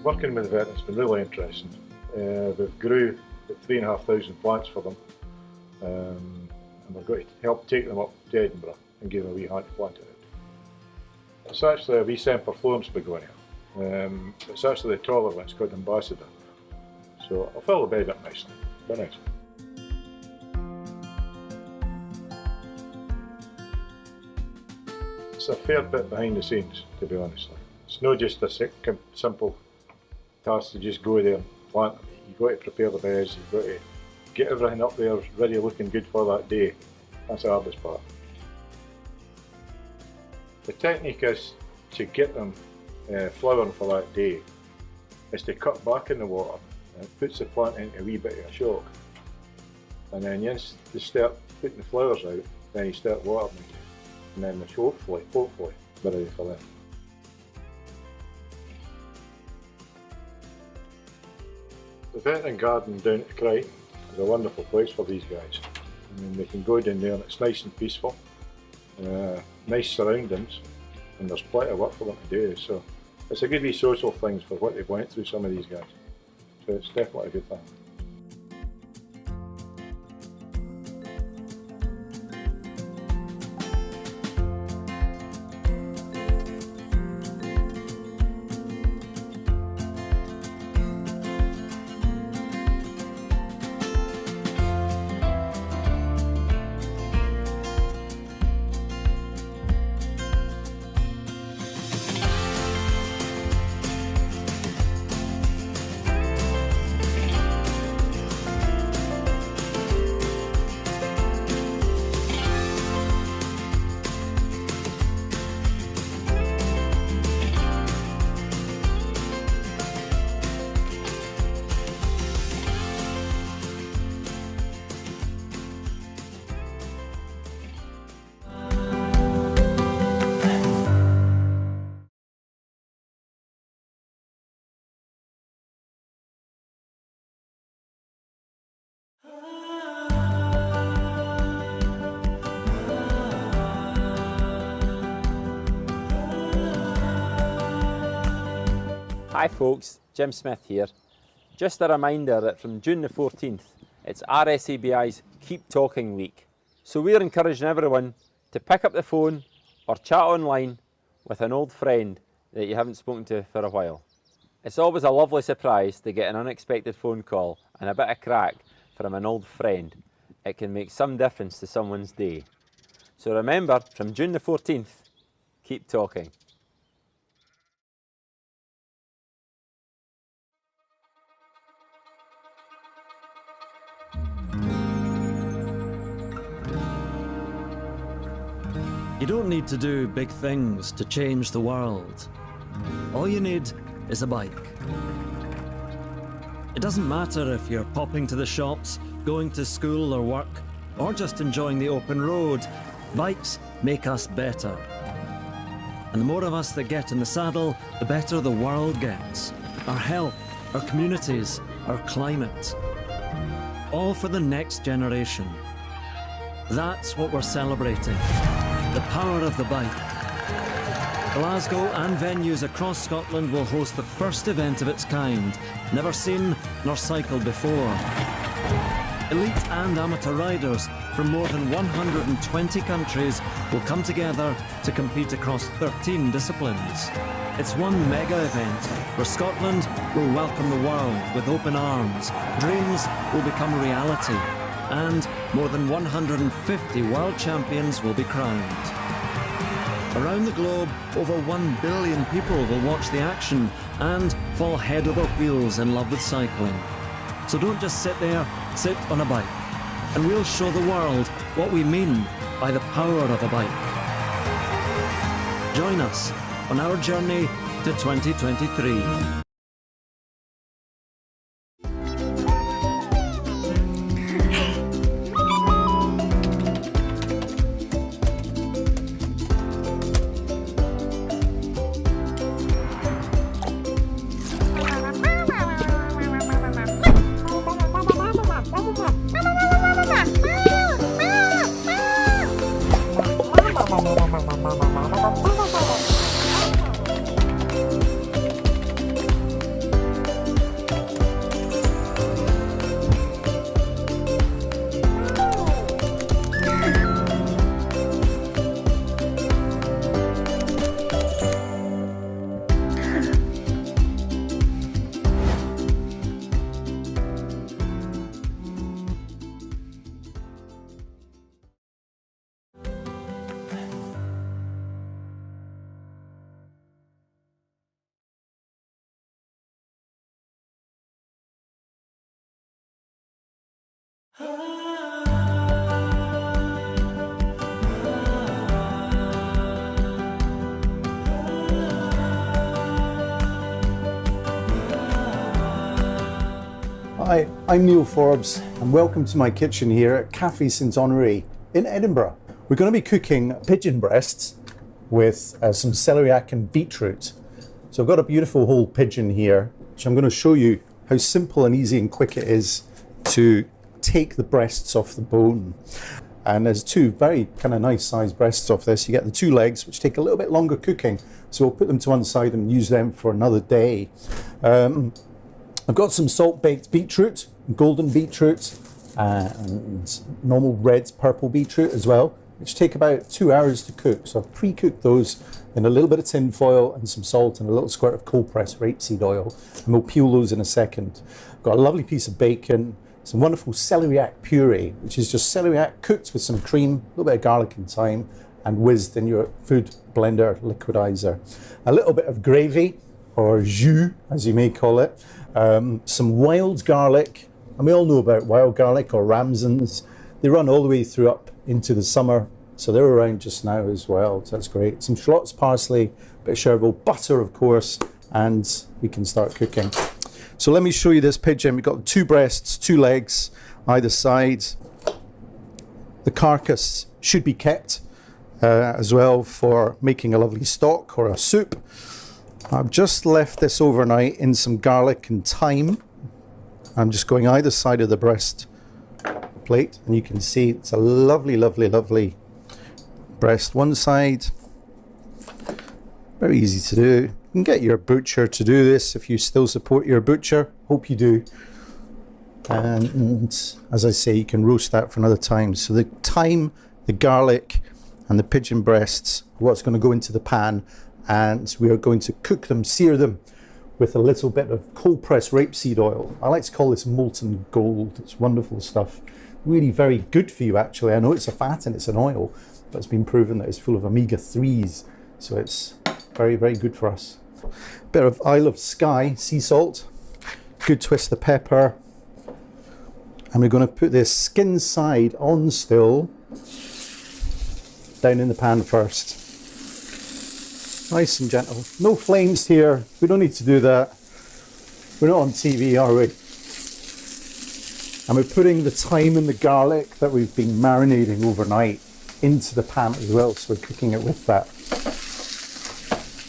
Working with the veterans has been really interesting. We've grew 3,500 plants for them, and we're going to help take them up to Edinburgh and give them a wee hand to plant it out. It's actually a wee Semper Florence begonia. It's actually the taller one, it's called Ambassador. So I'll fill the bed up nicely, very nice. There's a fair bit behind the scenes, to be honest. It's not just a simple task to just go there and plant them. You've got to prepare the beds, you've got to get everything up there ready, looking good for that day. That's the hardest part. The technique is to get them flowering for that day, is to cut back in the water, and it puts the plant into a wee bit of a shock. And then once you start putting the flowers out, then you start watering again. And then it's hopefully, be ready for that. The veteran garden down at Crichton is a wonderful place for these guys. I mean, they can go down there and it's nice and peaceful, nice surroundings, and there's plenty of work for them to do. So it's a good wee social thing for what they've went through, some of these guys. So it's definitely a good thing. Hi folks, Jim Smith here. Just a reminder that from June the 14th, it's RSABI's Keep Talking Week. So we're encouraging everyone to pick up the phone or chat online with an old friend that you haven't spoken to for a while. It's always a lovely surprise to get an unexpected phone call and a bit of crack from an old friend. It can make some difference to someone's day. So remember, from June the 14th, keep talking. You don't need to do big things to change the world. All you need is a bike. It doesn't matter if you're popping to the shops, going to school or work, or just enjoying the open road. Bikes make us better. And the more of us that get in the saddle, the better the world gets. Our health, our communities, our climate. All for the next generation. That's what we're celebrating. The power of the bike. Glasgow and venues across Scotland will host the first event of its kind, never seen nor cycled before. Elite and amateur riders from more than 120 countries will come together to compete across 13 disciplines. It's one mega event where Scotland will welcome the world with open arms, dreams will become reality, and more than 150 world champions will be crowned. Around the globe, over 1 billion people will watch the action and fall head over heels in love with cycling. So don't just sit there, sit on a bike, and we'll show the world what we mean by the power of a bike. Join us on our journey to 2023. Hi, I'm Neil Forbes and welcome to my kitchen here at Café St Honoré in Edinburgh. We're going to be cooking pigeon breasts with some celeriac and beetroot. So I've got a beautiful whole pigeon here, which I'm going to show you how simple and easy and quick it is to take the breasts off the bone. And there's two very kind of nice sized breasts off this. You get the two legs, which take a little bit longer cooking. So we'll put them to one side and use them for another day. I've got some salt baked beetroot, golden beetroot, and normal red purple beetroot as well, which take about 2 hours to cook. So I've pre-cooked those in a little bit of tin foil and some salt and a little squirt of cold pressed rapeseed oil, and we'll peel those in a second. I've got a lovely piece of bacon, some wonderful celeriac puree, which is just celeriac cooked with some cream, a little bit of garlic and thyme, and whizzed in your food blender liquidizer. A little bit of gravy, or jus as you may call it, some wild garlic, and we all know about wild garlic or ramsons. They run all the way through up into the summer, so they're around just now as well, so that's great. Some shallots, parsley, a bit of chervil, butter of course, and we can start cooking. So let me show you this pigeon. We've got 2 breasts, 2 legs either side. The carcass should be kept as well for making a lovely stock or a soup. I've just left this overnight in some garlic and thyme. I'm just going either side of the breast plate, and you can see it's a lovely, lovely, lovely breast. One side, very easy to do. You can get your butcher to do this if you still support your butcher. Hope you do. And as I say, you can roast that for another time. So the thyme, the garlic, and the pigeon breasts are what's going to go into the pan. And we are going to cook them, sear them with a little bit of cold pressed rapeseed oil. I like to call this molten gold. It's wonderful stuff. Really very good for you actually. I know it's a fat and it's an oil, but it's been proven that it's full of omega-3s. So it's very, very good for us. Bit of Isle of Skye sea salt, good twist of pepper. And we're going to put this skin side on still, down in the pan first. Nice and gentle. No flames here. We don't need to do that. We're not on TV, are we? And we're putting the thyme and the garlic that we've been marinating overnight into the pan as well. So we're cooking it with that.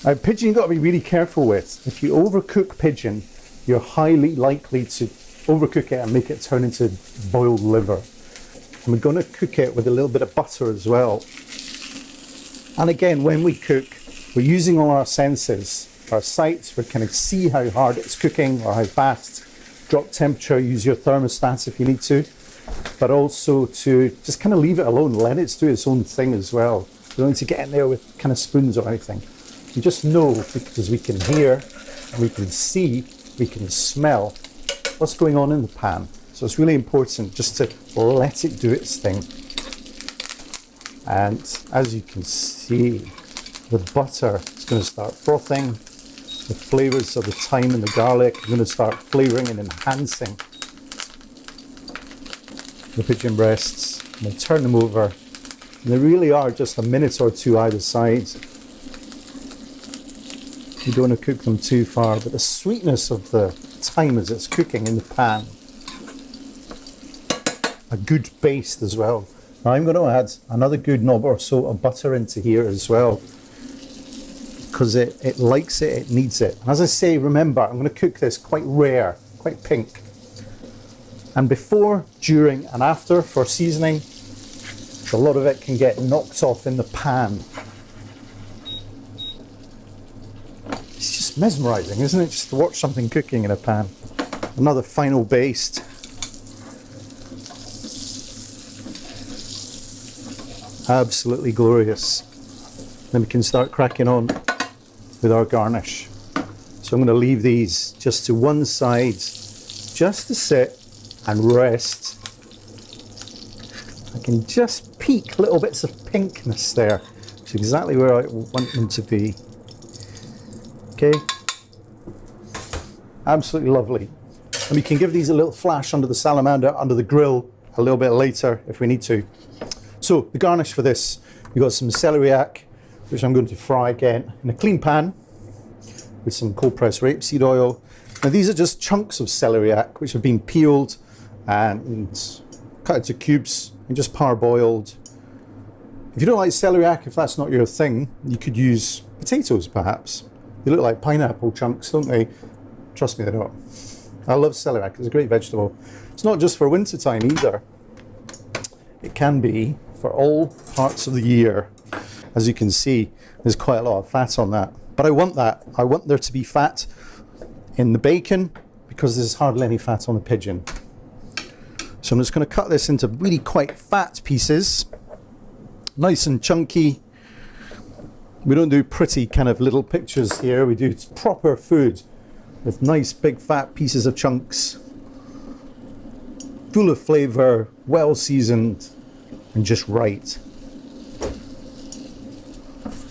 Now, pigeon you've got to be really careful with. If you overcook pigeon, you're highly likely to overcook it and make it turn into boiled liver. And we're going to cook it with a little bit of butter as well. And again, when we cook, we're using all our senses, our sights. We can see how hard it's cooking or how fast. Drop temperature, use your thermostat if you need to, but also to just kind of leave it alone, let it do its own thing as well. You don't need to get in there with kind of spoons or anything. You just know, because we can hear, we can see, we can smell what's going on in the pan. So it's really important just to let it do its thing. And as you can see, the butter is going to start frothing. The flavours of the thyme and the garlic are going to start flavouring and enhancing the pigeon breasts. I'm going to turn them over. And they really are just a minute or two either side. You don't want to cook them too far, but the sweetness of the thyme as it's cooking in the pan. A good baste as well. Now I'm going to add another good knob or so of butter into here as well, because it likes it, it needs it. And as I say, remember, I'm going to cook this quite rare, quite pink. And before, during and after for seasoning, a lot of it can get knocked off in the pan. It's just mesmerising, isn't it? Just to watch something cooking in a pan. Another final baste. Absolutely glorious. Then we can start cracking on with our garnish. So I'm going to leave these just to one side, just to sit and rest. I can just peek little bits of pinkness there. It's exactly where I want them to be. Okay, absolutely lovely. And we can give these a little flash under the salamander, under the grill, a little bit later if we need to. So the garnish for this, we've got some celeriac, which I'm going to fry again in a clean pan with some cold pressed rapeseed oil. Now these are just chunks of celeriac which have been peeled and cut into cubes and just parboiled. If you don't like celeriac, if that's not your thing, you could use potatoes perhaps. They look like pineapple chunks, don't they? Trust me, they don't. I love celeriac, it's a great vegetable. It's not just for winter time either. It can be for all parts of the year. As you can see, there's quite a lot of fat on that. But I want that. I want there to be fat in the bacon because there's hardly any fat on the pigeon. So I'm just going to cut this into really quite fat pieces. Nice and chunky. We don't do pretty kind of little pictures here. We do proper food with nice big fat pieces of chunks. Full of flavour, well seasoned, and just right.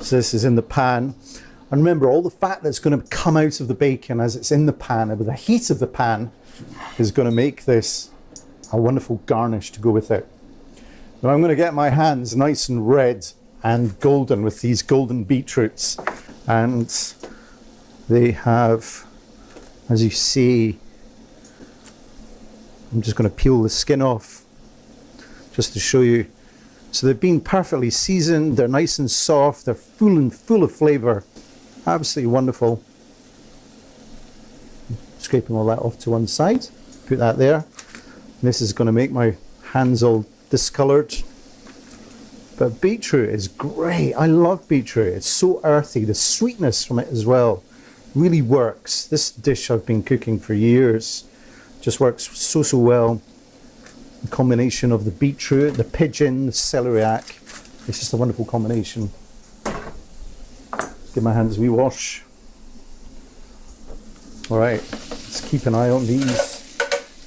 So this is in the pan. And remember, all the fat that's going to come out of the bacon as it's in the pan, with the heat of the pan, is going to make this a wonderful garnish to go with it. Now I'm going to get my hands nice and red and golden with these golden beetroots. And they have, as you see, I'm just going to peel the skin off just to show you. So they've been perfectly seasoned, they're nice and soft, they're full of flavour. Absolutely wonderful. Scraping all that off to one side, put that there. This is going to make my hands all discoloured. But beetroot is great. I love beetroot. It's so earthy. The sweetness from it as well really works. This dish I've been cooking for years. Just works so well. The combination of the beetroot, the pigeon, the celeriac. It's just a wonderful combination. Give my hands a wee wash. All right, let's keep an eye on these.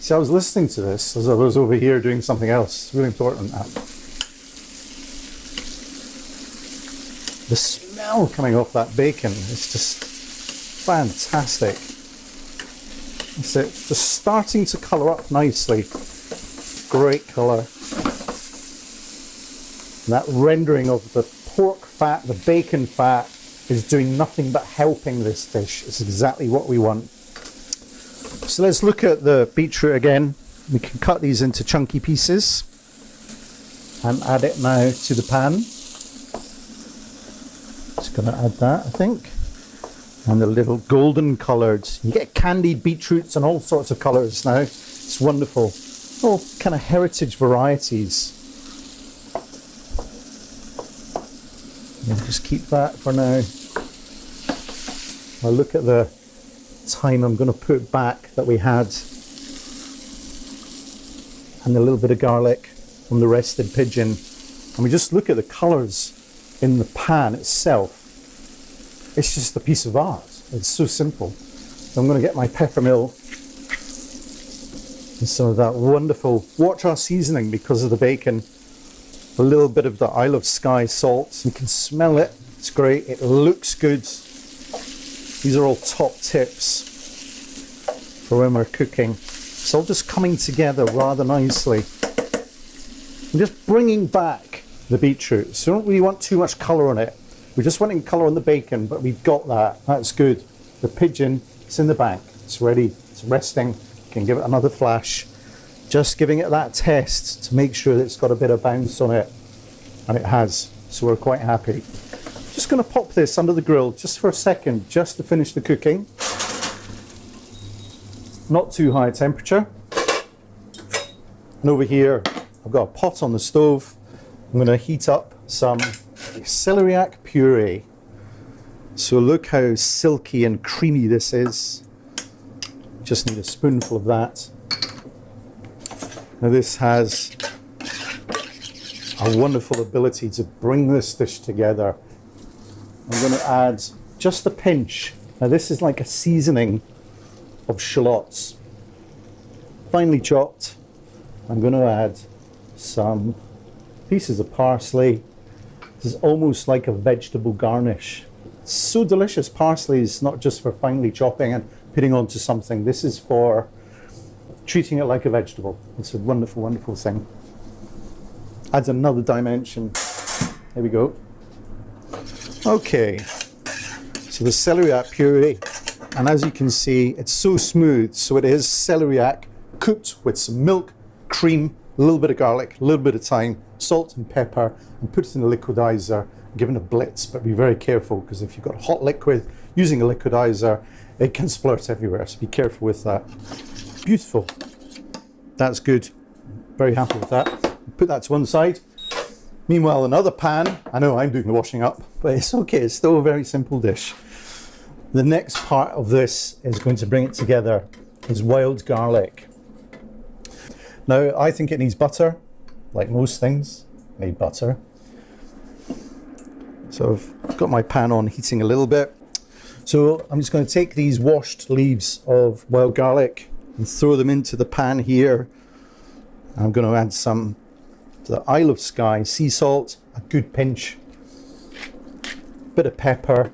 See, I was listening to this as I was over here doing something else. It's really important, that. The smell coming off that bacon is just fantastic. That's it, just starting to colour up nicely. Great colour. And that rendering of the pork fat, the bacon fat, is doing nothing but helping this dish. It's exactly what we want. So let's look at the beetroot again. We can cut these into chunky pieces and add it now to the pan. Just going to add that, I think. And the little golden coloured. You get candied beetroots and all sorts of colours now. It's wonderful. All kind of heritage varieties. We'll just keep that for now. I'll look at the thyme I'm going to put back that we had, and a little bit of garlic from the rested pigeon. And we just look at the colours in the pan itself. It's just a piece of art. It's so simple. So I'm going to get my peppermill and some of that wonderful, watch our seasoning because of the bacon. A little bit of the Isle of Skye salt. You can smell it. It's great. It looks good. These are all top tips for when we're cooking. It's all just coming together rather nicely. I'm just bringing back the beetroot. So we don't really want too much colour on it. We're just wanting colour on the bacon, but we've got that. That's good. The pigeon, it's in the bank. It's ready. It's resting. You can give it another flash. Just giving it that test to make sure that it's got a bit of bounce on it. And it has. So we're quite happy. Just going to pop this under the grill just for a second, just to finish the cooking. Not too high temperature. And over here, I've got a pot on the stove. I'm going to heat up some celeriac puree. So look how silky and creamy this is. Just need a spoonful of that. Now this has a wonderful ability to bring this dish together. I'm going to add just a pinch. Now this is like a seasoning of shallots. Finely chopped. I'm going to add some pieces of parsley. This is almost like a vegetable garnish. It's so delicious. Parsley is not just for finely chopping and putting onto something. This is for treating it like a vegetable. It's a wonderful, wonderful thing. Adds another dimension. There we go. Okay, so the celeriac puree, and as you can see, it's so smooth. So it is celeriac cooked with some milk, cream, a little bit of garlic, a little bit of thyme, salt and pepper, and put it in a liquidizer, given a blitz. But be very careful, because if you've got hot liquid using a liquidizer, it can splurt everywhere. So be careful with that. Beautiful. That's good. Very happy with that. Put that to one side. Meanwhile, another pan. I know I'm doing the washing up, but it's okay. It's still a very simple dish. The next part of this is going to bring it together is wild garlic. Now, I think it needs butter, like most things need butter. So I've got my pan on, heating a little bit. So I'm just going to take these washed leaves of wild garlic and throw them into the pan here. I'm going to add some to the Isle of Skye sea salt, a good pinch, bit of pepper,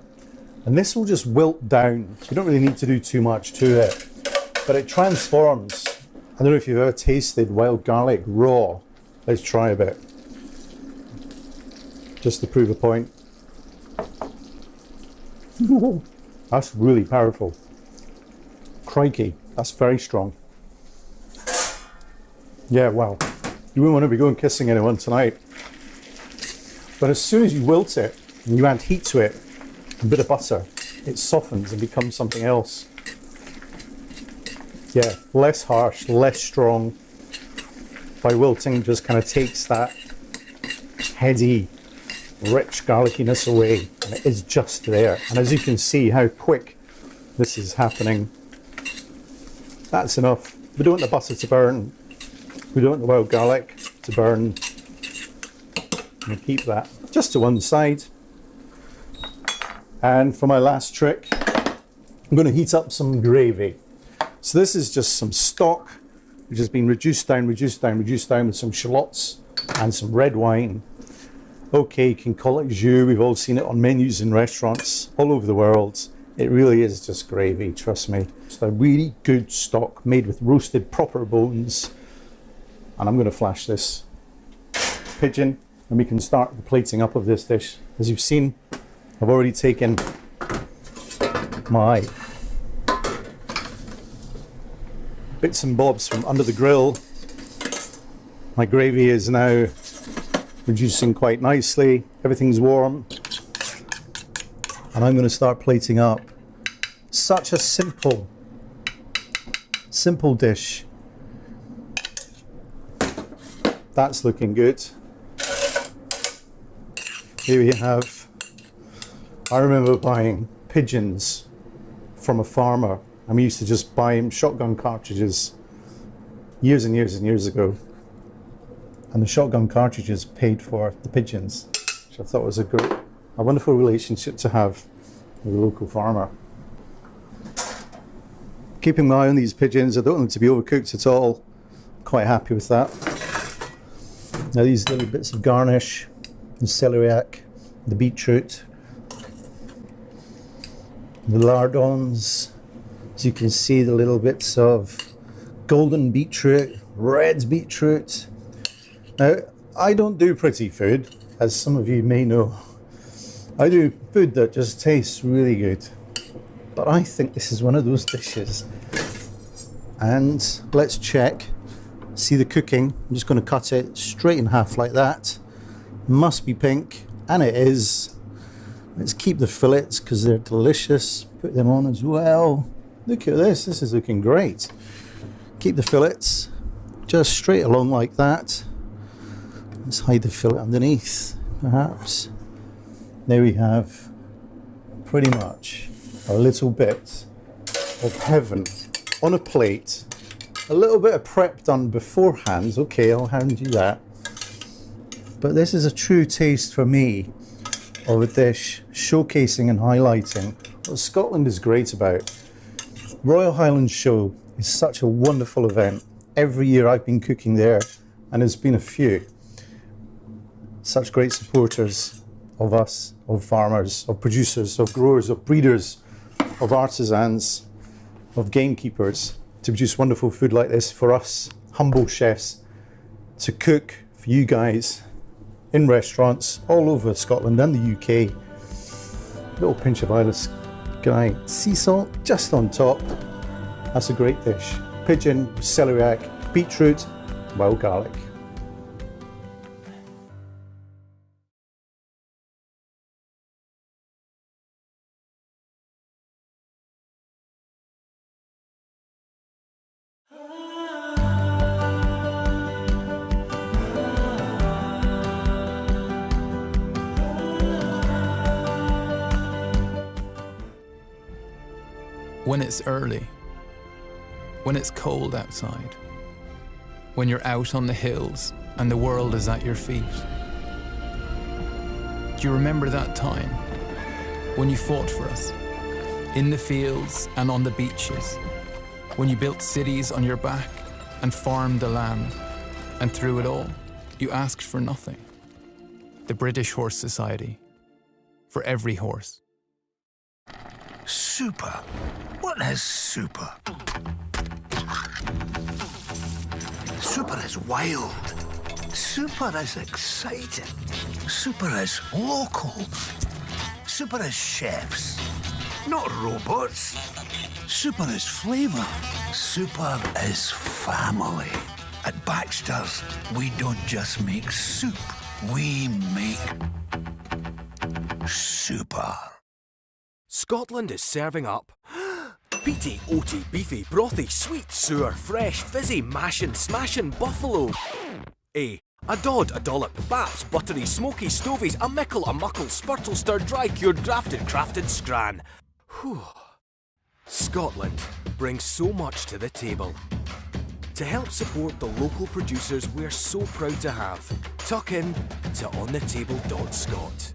and this will just wilt down. You don't really need to do too much to it, but it transforms. I don't know if you've ever tasted wild garlic raw. Let's try a bit, just to prove a point. That's really powerful. Crikey, that's very strong. Yeah, wow. You wouldn't want to be going kissing anyone tonight. But as soon as you wilt it and you add heat to it, a bit of butter, it softens and becomes something else. Yeah, less harsh, less strong. By wilting, just kind of takes that heady, rich garlickiness away, and it is just there. And as you can see how quick this is happening, that's enough. We don't want the butter to burn. We don't want the wild garlic to burn. And keep that just to one side. And for my last trick, I'm going to heat up some gravy. So this is just some stock, which has been reduced down with some shallots and some red wine. Okay, you can call it jus. We've all seen it on menus in restaurants all over the world. It really is just gravy, trust me. It's a really good stock made with roasted proper bones. And I'm going to flash this pigeon and we can start the plating up of this dish. As you've seen, I've already taken my bits and bobs from under the grill. My gravy is now reducing quite nicely. Everything's warm. And I'm going to start plating up. Such a simple dish. That's looking good. Here we have, I remember buying pigeons from a farmer, and we used to just buy him shotgun cartridges years and years and years ago. And the shotgun cartridges paid for the pigeons, which I thought was a wonderful relationship to have with a local farmer. Keeping my eye on these pigeons, I don't want them to be overcooked at all. Quite happy with that. Now these little bits of garnish, the celeriac, the beetroot, the lardons. As you can see, the little bits of golden beetroot, red beetroot. Now, I don't do pretty food, as some of you may know. I do food that just tastes really good. But I think this is one of those dishes. And let's check. See the cooking. I'm just going to cut it straight in half like that. Must be pink, and it is. Let's keep the fillets because they're delicious. Put them on as well. Look at this. This is looking great. Keep the fillets just straight along like that. Let's hide the fillet underneath, perhaps. There we have pretty much a little bit of heaven on a plate. A little bit of prep done beforehand. Okay, I'll hand you that. But this is a true taste for me of a dish showcasing and highlighting what Scotland is great about. Royal Highland Show is such a wonderful event. Every year I've been cooking there, and there's been a few. Such great supporters of us, of farmers, of producers, of growers, of breeders, of artisans, of gamekeepers. to produce wonderful food like this for us humble chefs to cook for you guys in restaurants all over Scotland and the UK. Little pinch of Isle of Skye sea salt just on top. That's a great dish. Pigeon, celeriac, beetroot, wild garlic. When it's early, when it's cold outside, when you're out on the hills and the world is at your feet. Do you remember that time when you fought for us, in the fields and on the beaches, when you built cities on your back and farmed the land, and through it all, you asked for nothing? The British Horse Society, for every horse. Super. What is super? Super is wild. Super is exciting. Super is local. Super is chefs, not robots. Super is flavour. Super is family. At Baxter's, we don't just make soup. We make super. Scotland is serving up peaty, oaty, beefy, brothy, sweet, sour, fresh, fizzy, mashin', smashin' buffalo. A dod, a dollop, baps, buttery, smoky, stovies, a mickle, a muckle, spurtle, stir, dry, cured, drafted, crafted, scran. Whew. Scotland brings so much to the table. To help support the local producers we're so proud to have, tuck in to onthetable.scot.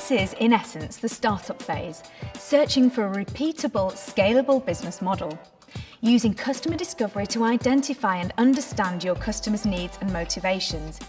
This is, in essence, the startup phase, searching for a repeatable, scalable business model, using customer discovery to identify and understand your customers' needs and motivations,